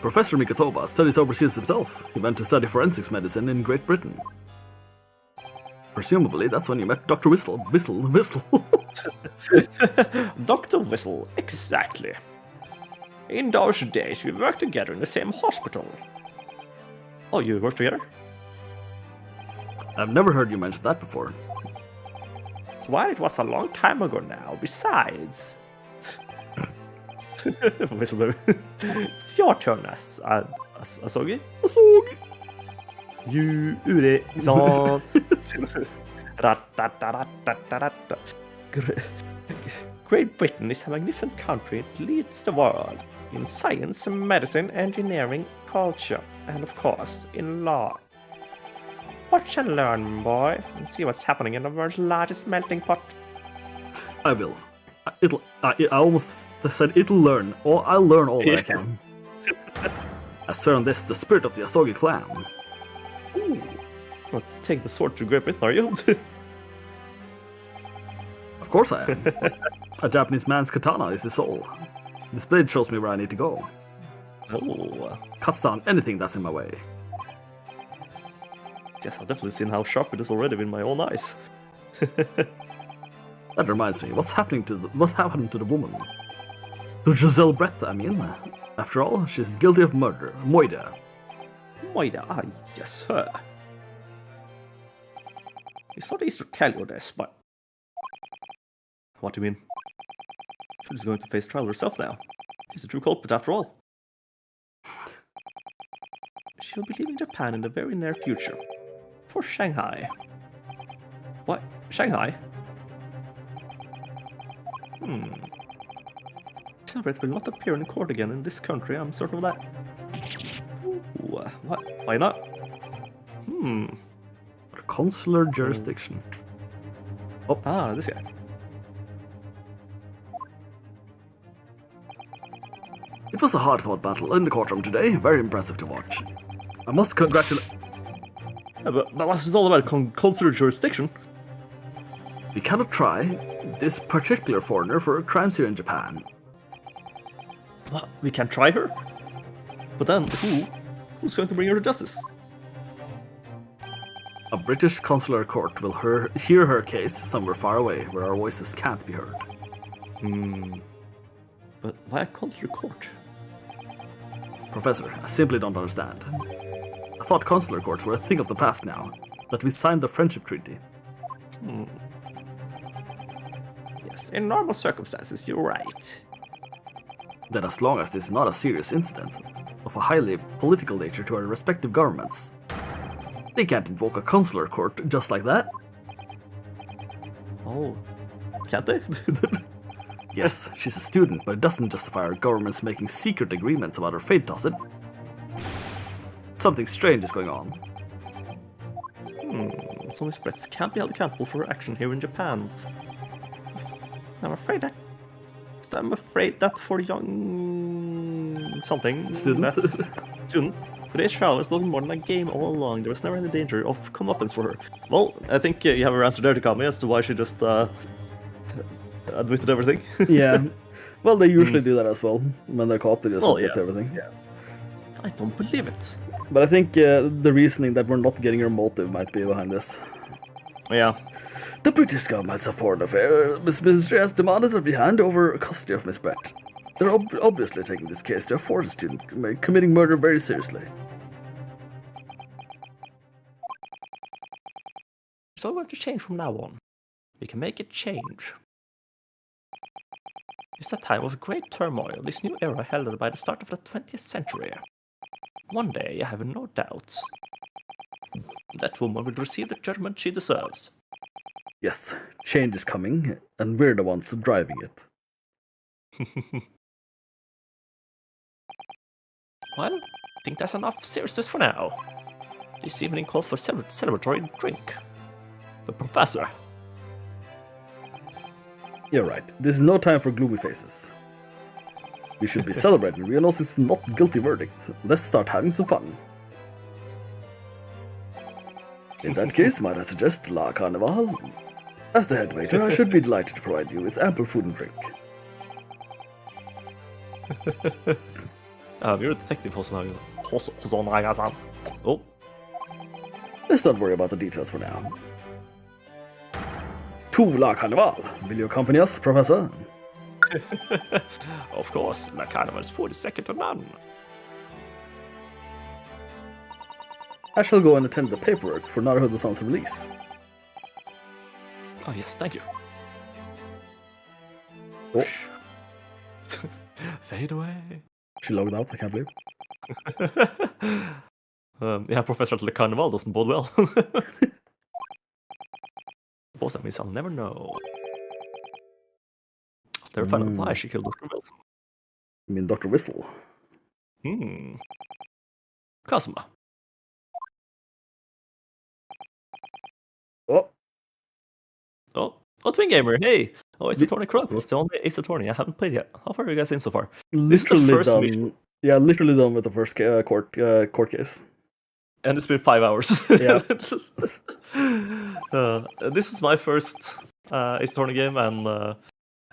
Professor Mikotoba studies overseas himself. He went to study forensics medicine in Great Britain. Presumably, that's when you met Dr. Whistle. Dr. Whistle, exactly. In those days, we worked together in the same hospital. Oh, you work together? I've never heard you mention that before. Well, it was a long time ago now, besides. Whistle. It's your turn as Asogi? Asogi! You ure san. Great Britain is a magnificent country. It leads the world in science, medicine, engineering, culture, and of course, in law. Watch and learn, boy, and see what's happening in the world's largest melting pot. I will. I almost said it'll learn. Oh, I'll learn all that I can. I swear on this, the spirit of the Asogi clan. Ooh. Well, take the sword to Great Britain, are you? Of course I am. A Japanese man's katana is his soul. This blade shows me where I need to go. Oh. Cuts down anything that's in my way. Yes, I've definitely seen how sharp it is already with my own eyes. That reminds me, what happened to the woman? To Giselle Brett, I mean. After all, she's guilty of murder. Moida. Moida, ah, yes, her. It's not easy to tell you this, but... What do you mean? She's going to face trial herself now. She's a true culprit after all. She'll be leaving Japan in the very near future. For Shanghai. What? Shanghai? Celebrate will not appear in court again in this country, I'm certain of that. Ooh, what? Why not? Consular jurisdiction. Oh, ah, this guy. It was a hard-fought battle in the courtroom today. Very impressive to watch. I must congratulate... Yeah, but what's this all about? Consular jurisdiction? We cannot try this particular foreigner for crimes here in Japan. What? We can try her? But then, who's going to bring her to justice? A British consular court will hear her case somewhere far away, where our voices can't be heard. But why a consular court? Professor, I simply don't understand. I thought consular courts were a thing of the past now, that we signed the friendship treaty. Yes, in normal circumstances, you're right. Then as long as this is not a serious incident of a highly political nature to our respective governments, they can't invoke a consular court just like that. Oh, can't they? Yes, she's a student, but it doesn't justify our governments making secret agreements about her fate, does it? Something strange is going on. So Miss Brett can't be held accountable for her action here in Japan. I'm afraid that for young student, today's trial is nothing more than a game all along. There was never any danger of comeuppance for her. Well, I think you have her answer there to Kami as to why she just admitted everything. Yeah. Well, they usually do that as well. When they're caught, they just admit everything. Yeah. I don't believe it. But I think the reasoning that we're not getting her motive might be behind this. Yeah. The British government's a foreign affair. Miss Ministry has demanded that we hand over custody of Miss Brett. They're obviously taking this case to a foreign student committing murder very seriously. It's all going to change from now on. We can make it change. It's a time of great turmoil, this new era heralded by the start of the 20th century. One day, I have no doubt, that woman will receive the judgment she deserves. Yes, change is coming, and we're the ones driving it. Well, I think that's enough seriousness for now. This evening calls for celebratory drink. But Professor... You're right, this is no time for gloomy faces. We should be celebrating Rionos' not guilty verdict. Let's start having some fun. In that case, might I suggest La Carnival? As the head waiter, I should be delighted to provide you with ample food and drink. You're a detective, Hosonaga-san. Oh. Let's not worry about the details for now. To La Carnival! Will you accompany us, Professor? Of course, La Carnival's food is second to none. I shall go and attend the paperwork for Naruhodo-san's release. Oh yes, thank you. Oh, Fade away. she logged out, I can't believe. Yeah, Professor Le Carnival doesn't bode well. Suppose that means I'll never know. I'll never find out why she killed Dr. Wilson. You mean Dr. Whistle? Kazuma. Oh, Twin Gamer, hey! Oh, Ace Attorney Chronicles, the only Ace Attorney I haven't played yet. How far are you guys in so far? This is the first mission. Yeah, literally done with the first court case. And it's been 5 hours. Yeah. This is my first Ace Attorney game, and I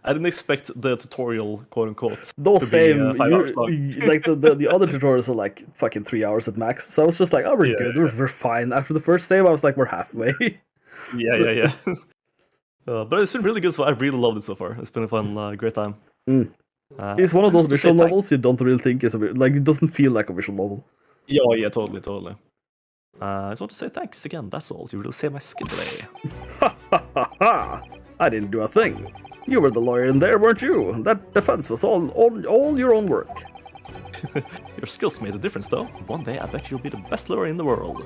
didn't expect the tutorial, quote unquote. Those same, be, 5 hours long. like the other tutorials are like fucking 3 hours at max. So I was just like, oh, we're good, we're fine. After the first save, I was like, we're halfway. Yeah. But it's been really good, so I really loved it so far. It's been a fun, great time. It's one of those visual novels you don't really think is like it doesn't feel like a visual novel. Yeah, totally. I just want to say thanks again. That's all. You really saved my skin today. I didn't do a thing. You were the lawyer in there, weren't you? That defense was all your own work. Your skills made a difference, though. One day, I bet you'll be the best lawyer in the world.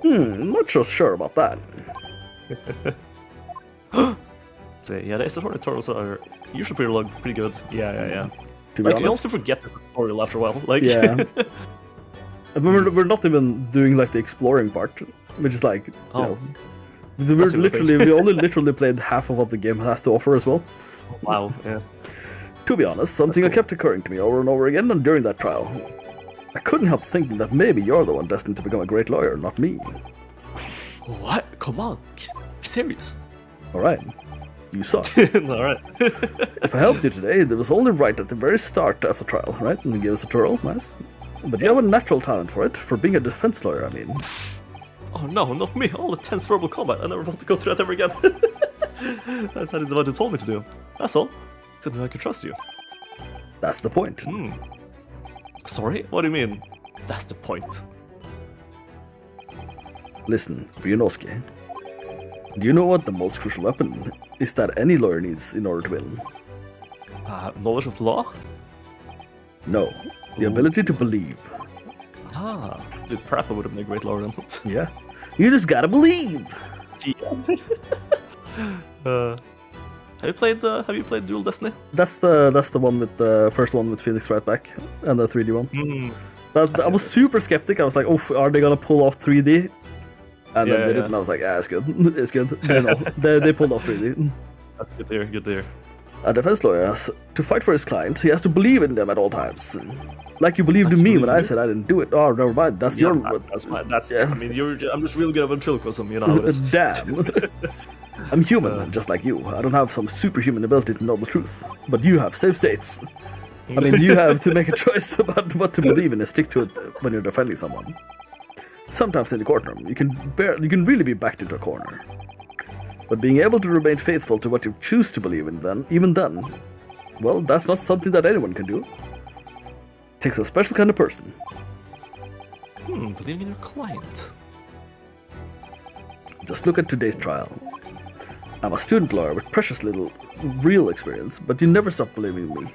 Not so sure about that. So, yeah, the tutorials are usually pretty good. Yeah. To be honest, you also forget the tutorial after a while. Like, yeah. We're not even doing like the exploring part, which is like, you know, we only literally played half of what the game has to offer as well. Wow, yeah. To be honest, something kept occurring to me over and over again during that trial. I couldn't help thinking that maybe you're the one destined to become a great lawyer, not me. What? Come on, serious. All right. You suck. All right. If I helped you today, it was only right at the very start of the trial, right? And you gave us a tutorial, nice. But you have a natural talent for it, for being a defense lawyer, I mean. Oh no, not me! All the tense verbal combat. I never want to go through that ever again. That is what you told me to do. That's all. Didn't know I could trust you. That's the point. Sorry? What do you mean? That's the point. Listen, Brionoski. Do you know what the most crucial weapon is that any lawyer needs in order to win? Knowledge of law? No, the ability to believe. Ah, dude, perhaps I would have been a great lawyer then. Yeah, you just gotta believe. Have you played Dual Destiny? That's the one with the first one with Phoenix right back and the 3D one. I was super skeptic. I was like, oh, are they gonna pull off 3D? And then they did, and I was like, it's good. It's good. They pulled off 3D. That's good to hear. Good to hear. A defense lawyer has to fight for his client. He has to believe in them at all times. Like you believed in me when I said I didn't do it. Oh, never mind. That's your. That's fine. I mean, I'm just really good at ventriloquism. You know how it is. Damn. I'm human, just like you. I don't have some superhuman ability to know the truth. But you have save states. I mean, you have to make a choice about what to believe in and stick to it when you're defending someone. Sometimes in the courtroom, you can really be backed into a corner. But being able to remain faithful to what you choose to believe in even then, well, that's not something that anyone can do. It takes a special kind of person. Believing in your client. Just look at today's trial. I'm a student lawyer with precious little real experience, but you never stop believing in me.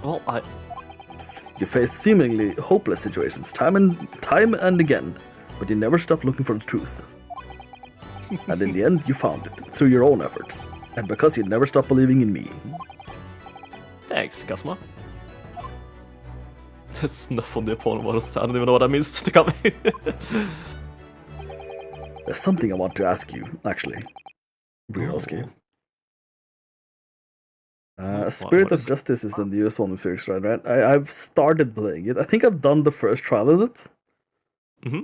Well, You face seemingly hopeless situations time and again, but you never stop looking for the truth. And in the end, you found it through your own efforts, and because you never stopped believing in me. Thanks, Cosmo. That's snuff on the opponent. I don't even know what that means to come. There's something I want to ask you, actually, Brionoski. Spirit of Justice is the newest one with Felix, right? I've started playing it. I think I've done the first trial in it.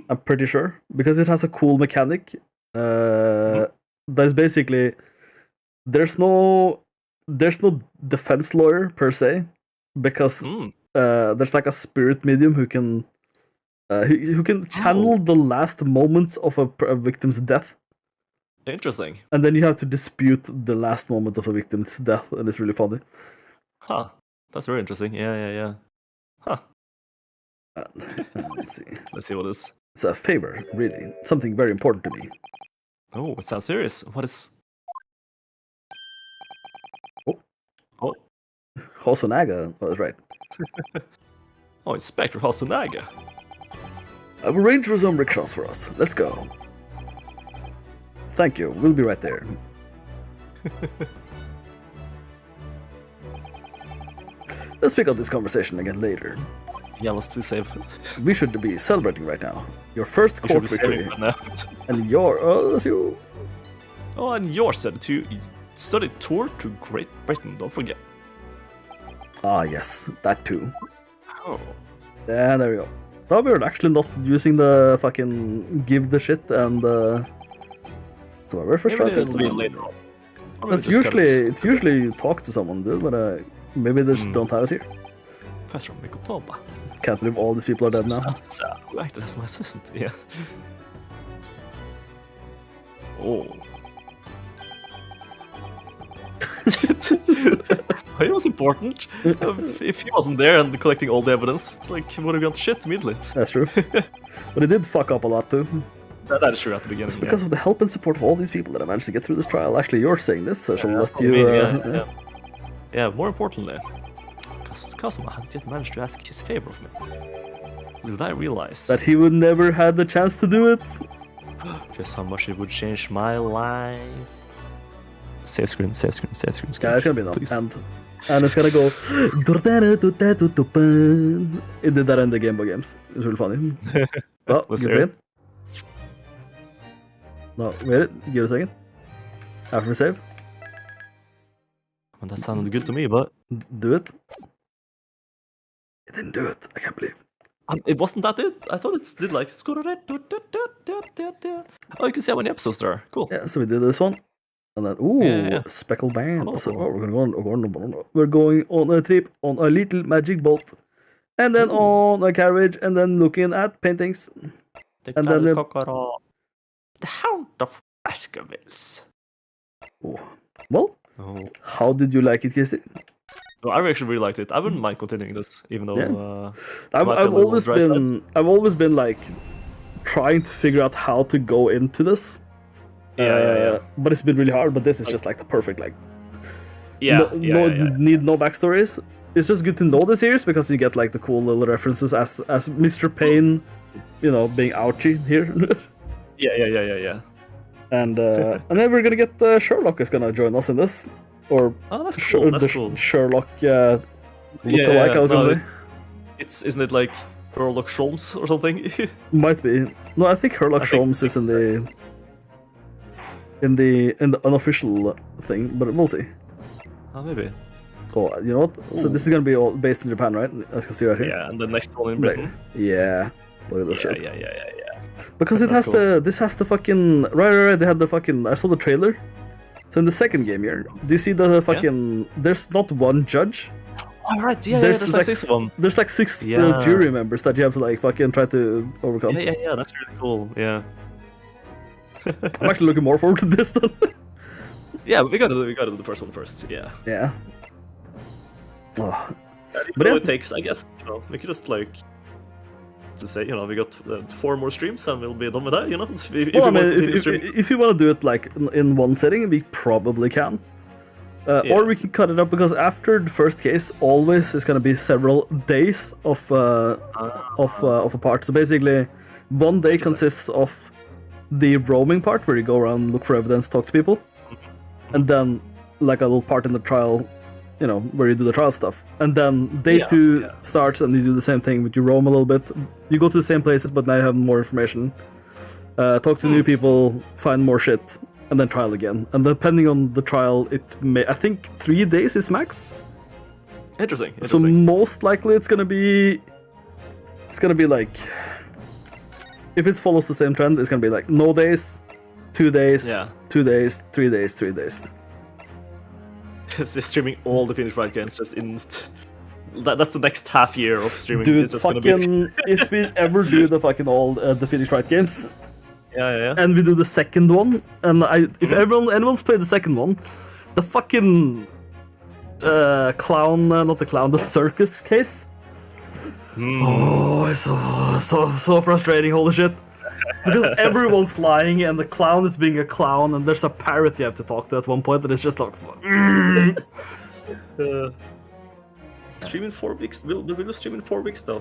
I'm pretty sure, because it has a cool mechanic. That is basically there's no defense lawyer per se, because there's like a spirit medium who can channel the last moments of a victim's death. Interesting. And then you have to dispute the last moment of a victim's death, and it's really funny. Huh. That's very interesting. Yeah. Huh. Let's see. Let's see what it is. It's a favor, really. Something very important to me. Oh, it sounds serious. What is... Oh. Hosonaga was right. Oh, Inspector Hosonaga. I've arranged for some rickshaws for us. Let's go. Thank you. We'll be right there. Let's pick up this conversation again later. Yeah, let's please save. We should be celebrating right now. Your first court victory. And that's you. Oh, and your study tour to Great Britain, don't forget. Ah, yes, that too. Oh. Yeah, there we go. Thought we were actually not using the fucking give the shit and so my very first try. It's usually you talk to someone, dude, but maybe they just don't have it here. Professor Mikotoba. Can't believe all these people are dead now. Who acted as my assistant? Yeah. Oh. He was important. If he wasn't there and collecting all the evidence, it's like he would have gone to shit immediately. That's true. But he did fuck up a lot too. That is true at the beginning. It's because of the help and support of all these people that I managed to get through this trial. Actually, you're saying this, so I shall let you... Yeah, more importantly, Cosmo hadn't yet managed to ask his favor of me. Did I realize... that he would never had the chance to do it? Just how much it would change my life. Save screen. Yeah, it's gonna be done. And it's gonna go... It did that in the Game Boy games. It's really funny. Well, give it a second. No, wait, give it a second. After save. Well, that sounded good to me, but... Do it. It didn't do it. I can't believe. It wasn't that it? I thought it did like... Oh, you can see how many episodes there are. Cool. Yeah, so we did this one. And then Yeah. speckled band. Oh. So we're going on a trip on a little magic boat, and then on a carriage, and then looking at paintings. And then the Hound of Baskervilles. Well, how did you like it, Kirsty? No, I actually really liked it. I wouldn't mind continuing this, even though I've always been like trying to figure out how to go into this. Yeah. But it's been really hard. But this is just like the perfect like. Yeah. Need no backstories. It's just good to know the series because you get like the cool little references as Mr. Payne, being ouchie here. Yeah. And then we're gonna get Sherlock is gonna join us in this, or that's cool. That's cool. Sherlock lookalike. I was gonna say. Isn't it like Sherlock Sholmes or something? Might be. No, I think Sherlock Sholmes is in the unofficial thing, but we'll see. Oh, maybe. Oh, you know what? So this is gonna be all based in Japan, right? As you can see right here. Yeah, and the next one in Britain. Yeah. Look at this shit. Yeah. Because This has the fucking right. They had the fucking. I saw the trailer. So in the second game here, do you see the fucking? There's not one judge. All right. Yeah. There's like 6 of them. There's like 6 jury members that you have to like fucking try to overcome. Yeah. That's really cool. Yeah. I'm actually looking more forward to this then. Yeah, we gotta do the first one first. Yeah. Yeah. Oh. But it takes, I guess, we could just like to say, we got 4 more streams and we'll be done with that. If you want to do it like in one setting, we probably can. Or we can cut it up because after the first case, always is gonna be several days of a part. So basically, one day consists of the roaming part where you go around, look for evidence, talk to people, and then like a little part in the trial, where you do the trial stuff. And then day 2 starts and you do the same thing, but you roam a little bit. You go to the same places, but now you have more information. Talk to new people, find more shit, and then trial again. And depending on the trial, I think 3 days is max. Interesting. So most likely it's gonna be like, if it follows the same trend, it's gonna be like no days, 2 days, 2 days, 3 days, 3 days. It's just streaming all the finished right games just in. That's the next half year of streaming. Dude, it's just fucking, gonna be... if we ever do the fucking all the finished right games, yeah, and we do the second one, and if anyone's played the second one, the fucking the circus case. Oh, it's so frustrating. Holy shit. Because everyone's lying and the clown is being a clown and there's a parrot you have to talk to at one point and it's just like stream in 4 weeks. We'll stream in 4 weeks though.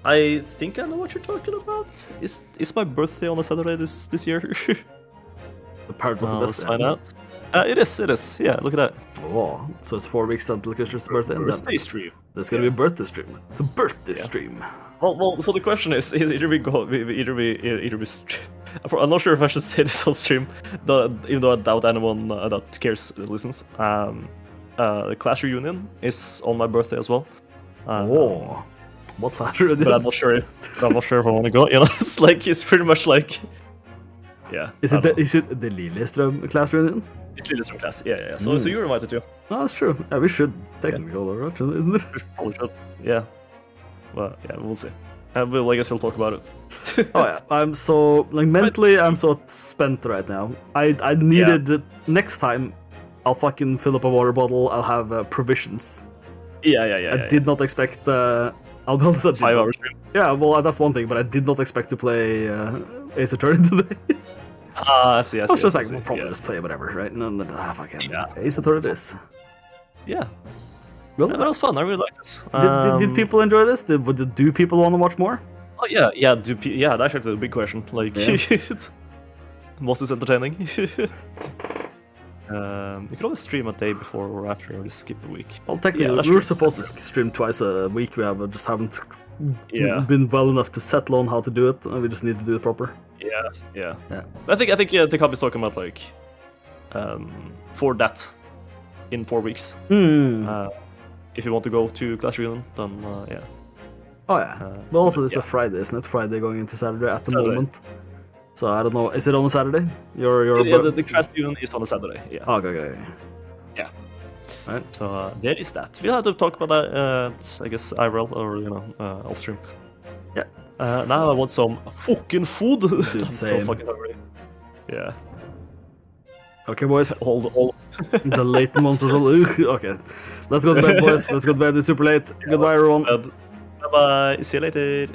I think I know what you're talking about. Is my birthday on a Saturday this year? The parrot was the best. Let's find out. It is. Yeah, look at that. Oh, so it's 4 weeks until Chris's birthday. Birthday stream. There's gonna be a birthday stream. It's a birthday stream. Well. So the question is either we go, either we. I'm not sure if I should say this on stream, even though I doubt anyone that cares listens. The class reunion is on my birthday as well. What class reunion? But I'm not sure if I want to go. It's pretty much like. Yeah. Is it the Lillestrøm class reunion? It's Lillestrøm class. Yeah. So you're invited too. No, that's true. Yeah, we should technically go there, right? We probably should. Yeah. Well, yeah, we'll see. I guess we'll talk about it. Oh yeah, I'm so mentally I'm so spent right now. I needed next time. I'll fucking fill up a water bottle. I'll have provisions. Yeah. I did not expect. I'll be honest. 5 hours stream. Yeah, well that's one thing, but I did not expect to play Ace Attorney today. I see. I was just like, we'll probably just play whatever, right? And then fucking Ace Attorney this. Yeah. Well, that was fun. I really liked this. Did people enjoy this? Do people want to watch more? Oh yeah. That's actually the big question. Like, most is entertaining. You could always stream a day before or after, or just skip a week. Well, technically, we were supposed to stream twice a week. We just haven't been well enough to settle on how to do it, and we just need to do it proper. Yeah. I think the company's talking about like for that in 4 weeks. If you want to go to class reunion, then Oh yeah. But also it's a Friday, isn't it? Friday going into Saturday at the moment. So I don't know. Is it on a Saturday? Your Yeah, the Crash Union is on a Saturday. Yeah. Okay. Yeah. Right. So there is that. We'll have to talk about that. I guess IRL or off stream. Yeah. Now I want some fucking food. Dude, I'm so same. fucking hungry. Yeah. Okay, boys. All. The late ones as well. Okay. Let's go to bed, boys. Let's go to bed. It's super late. Goodbye, everyone. Bye bye. See you later.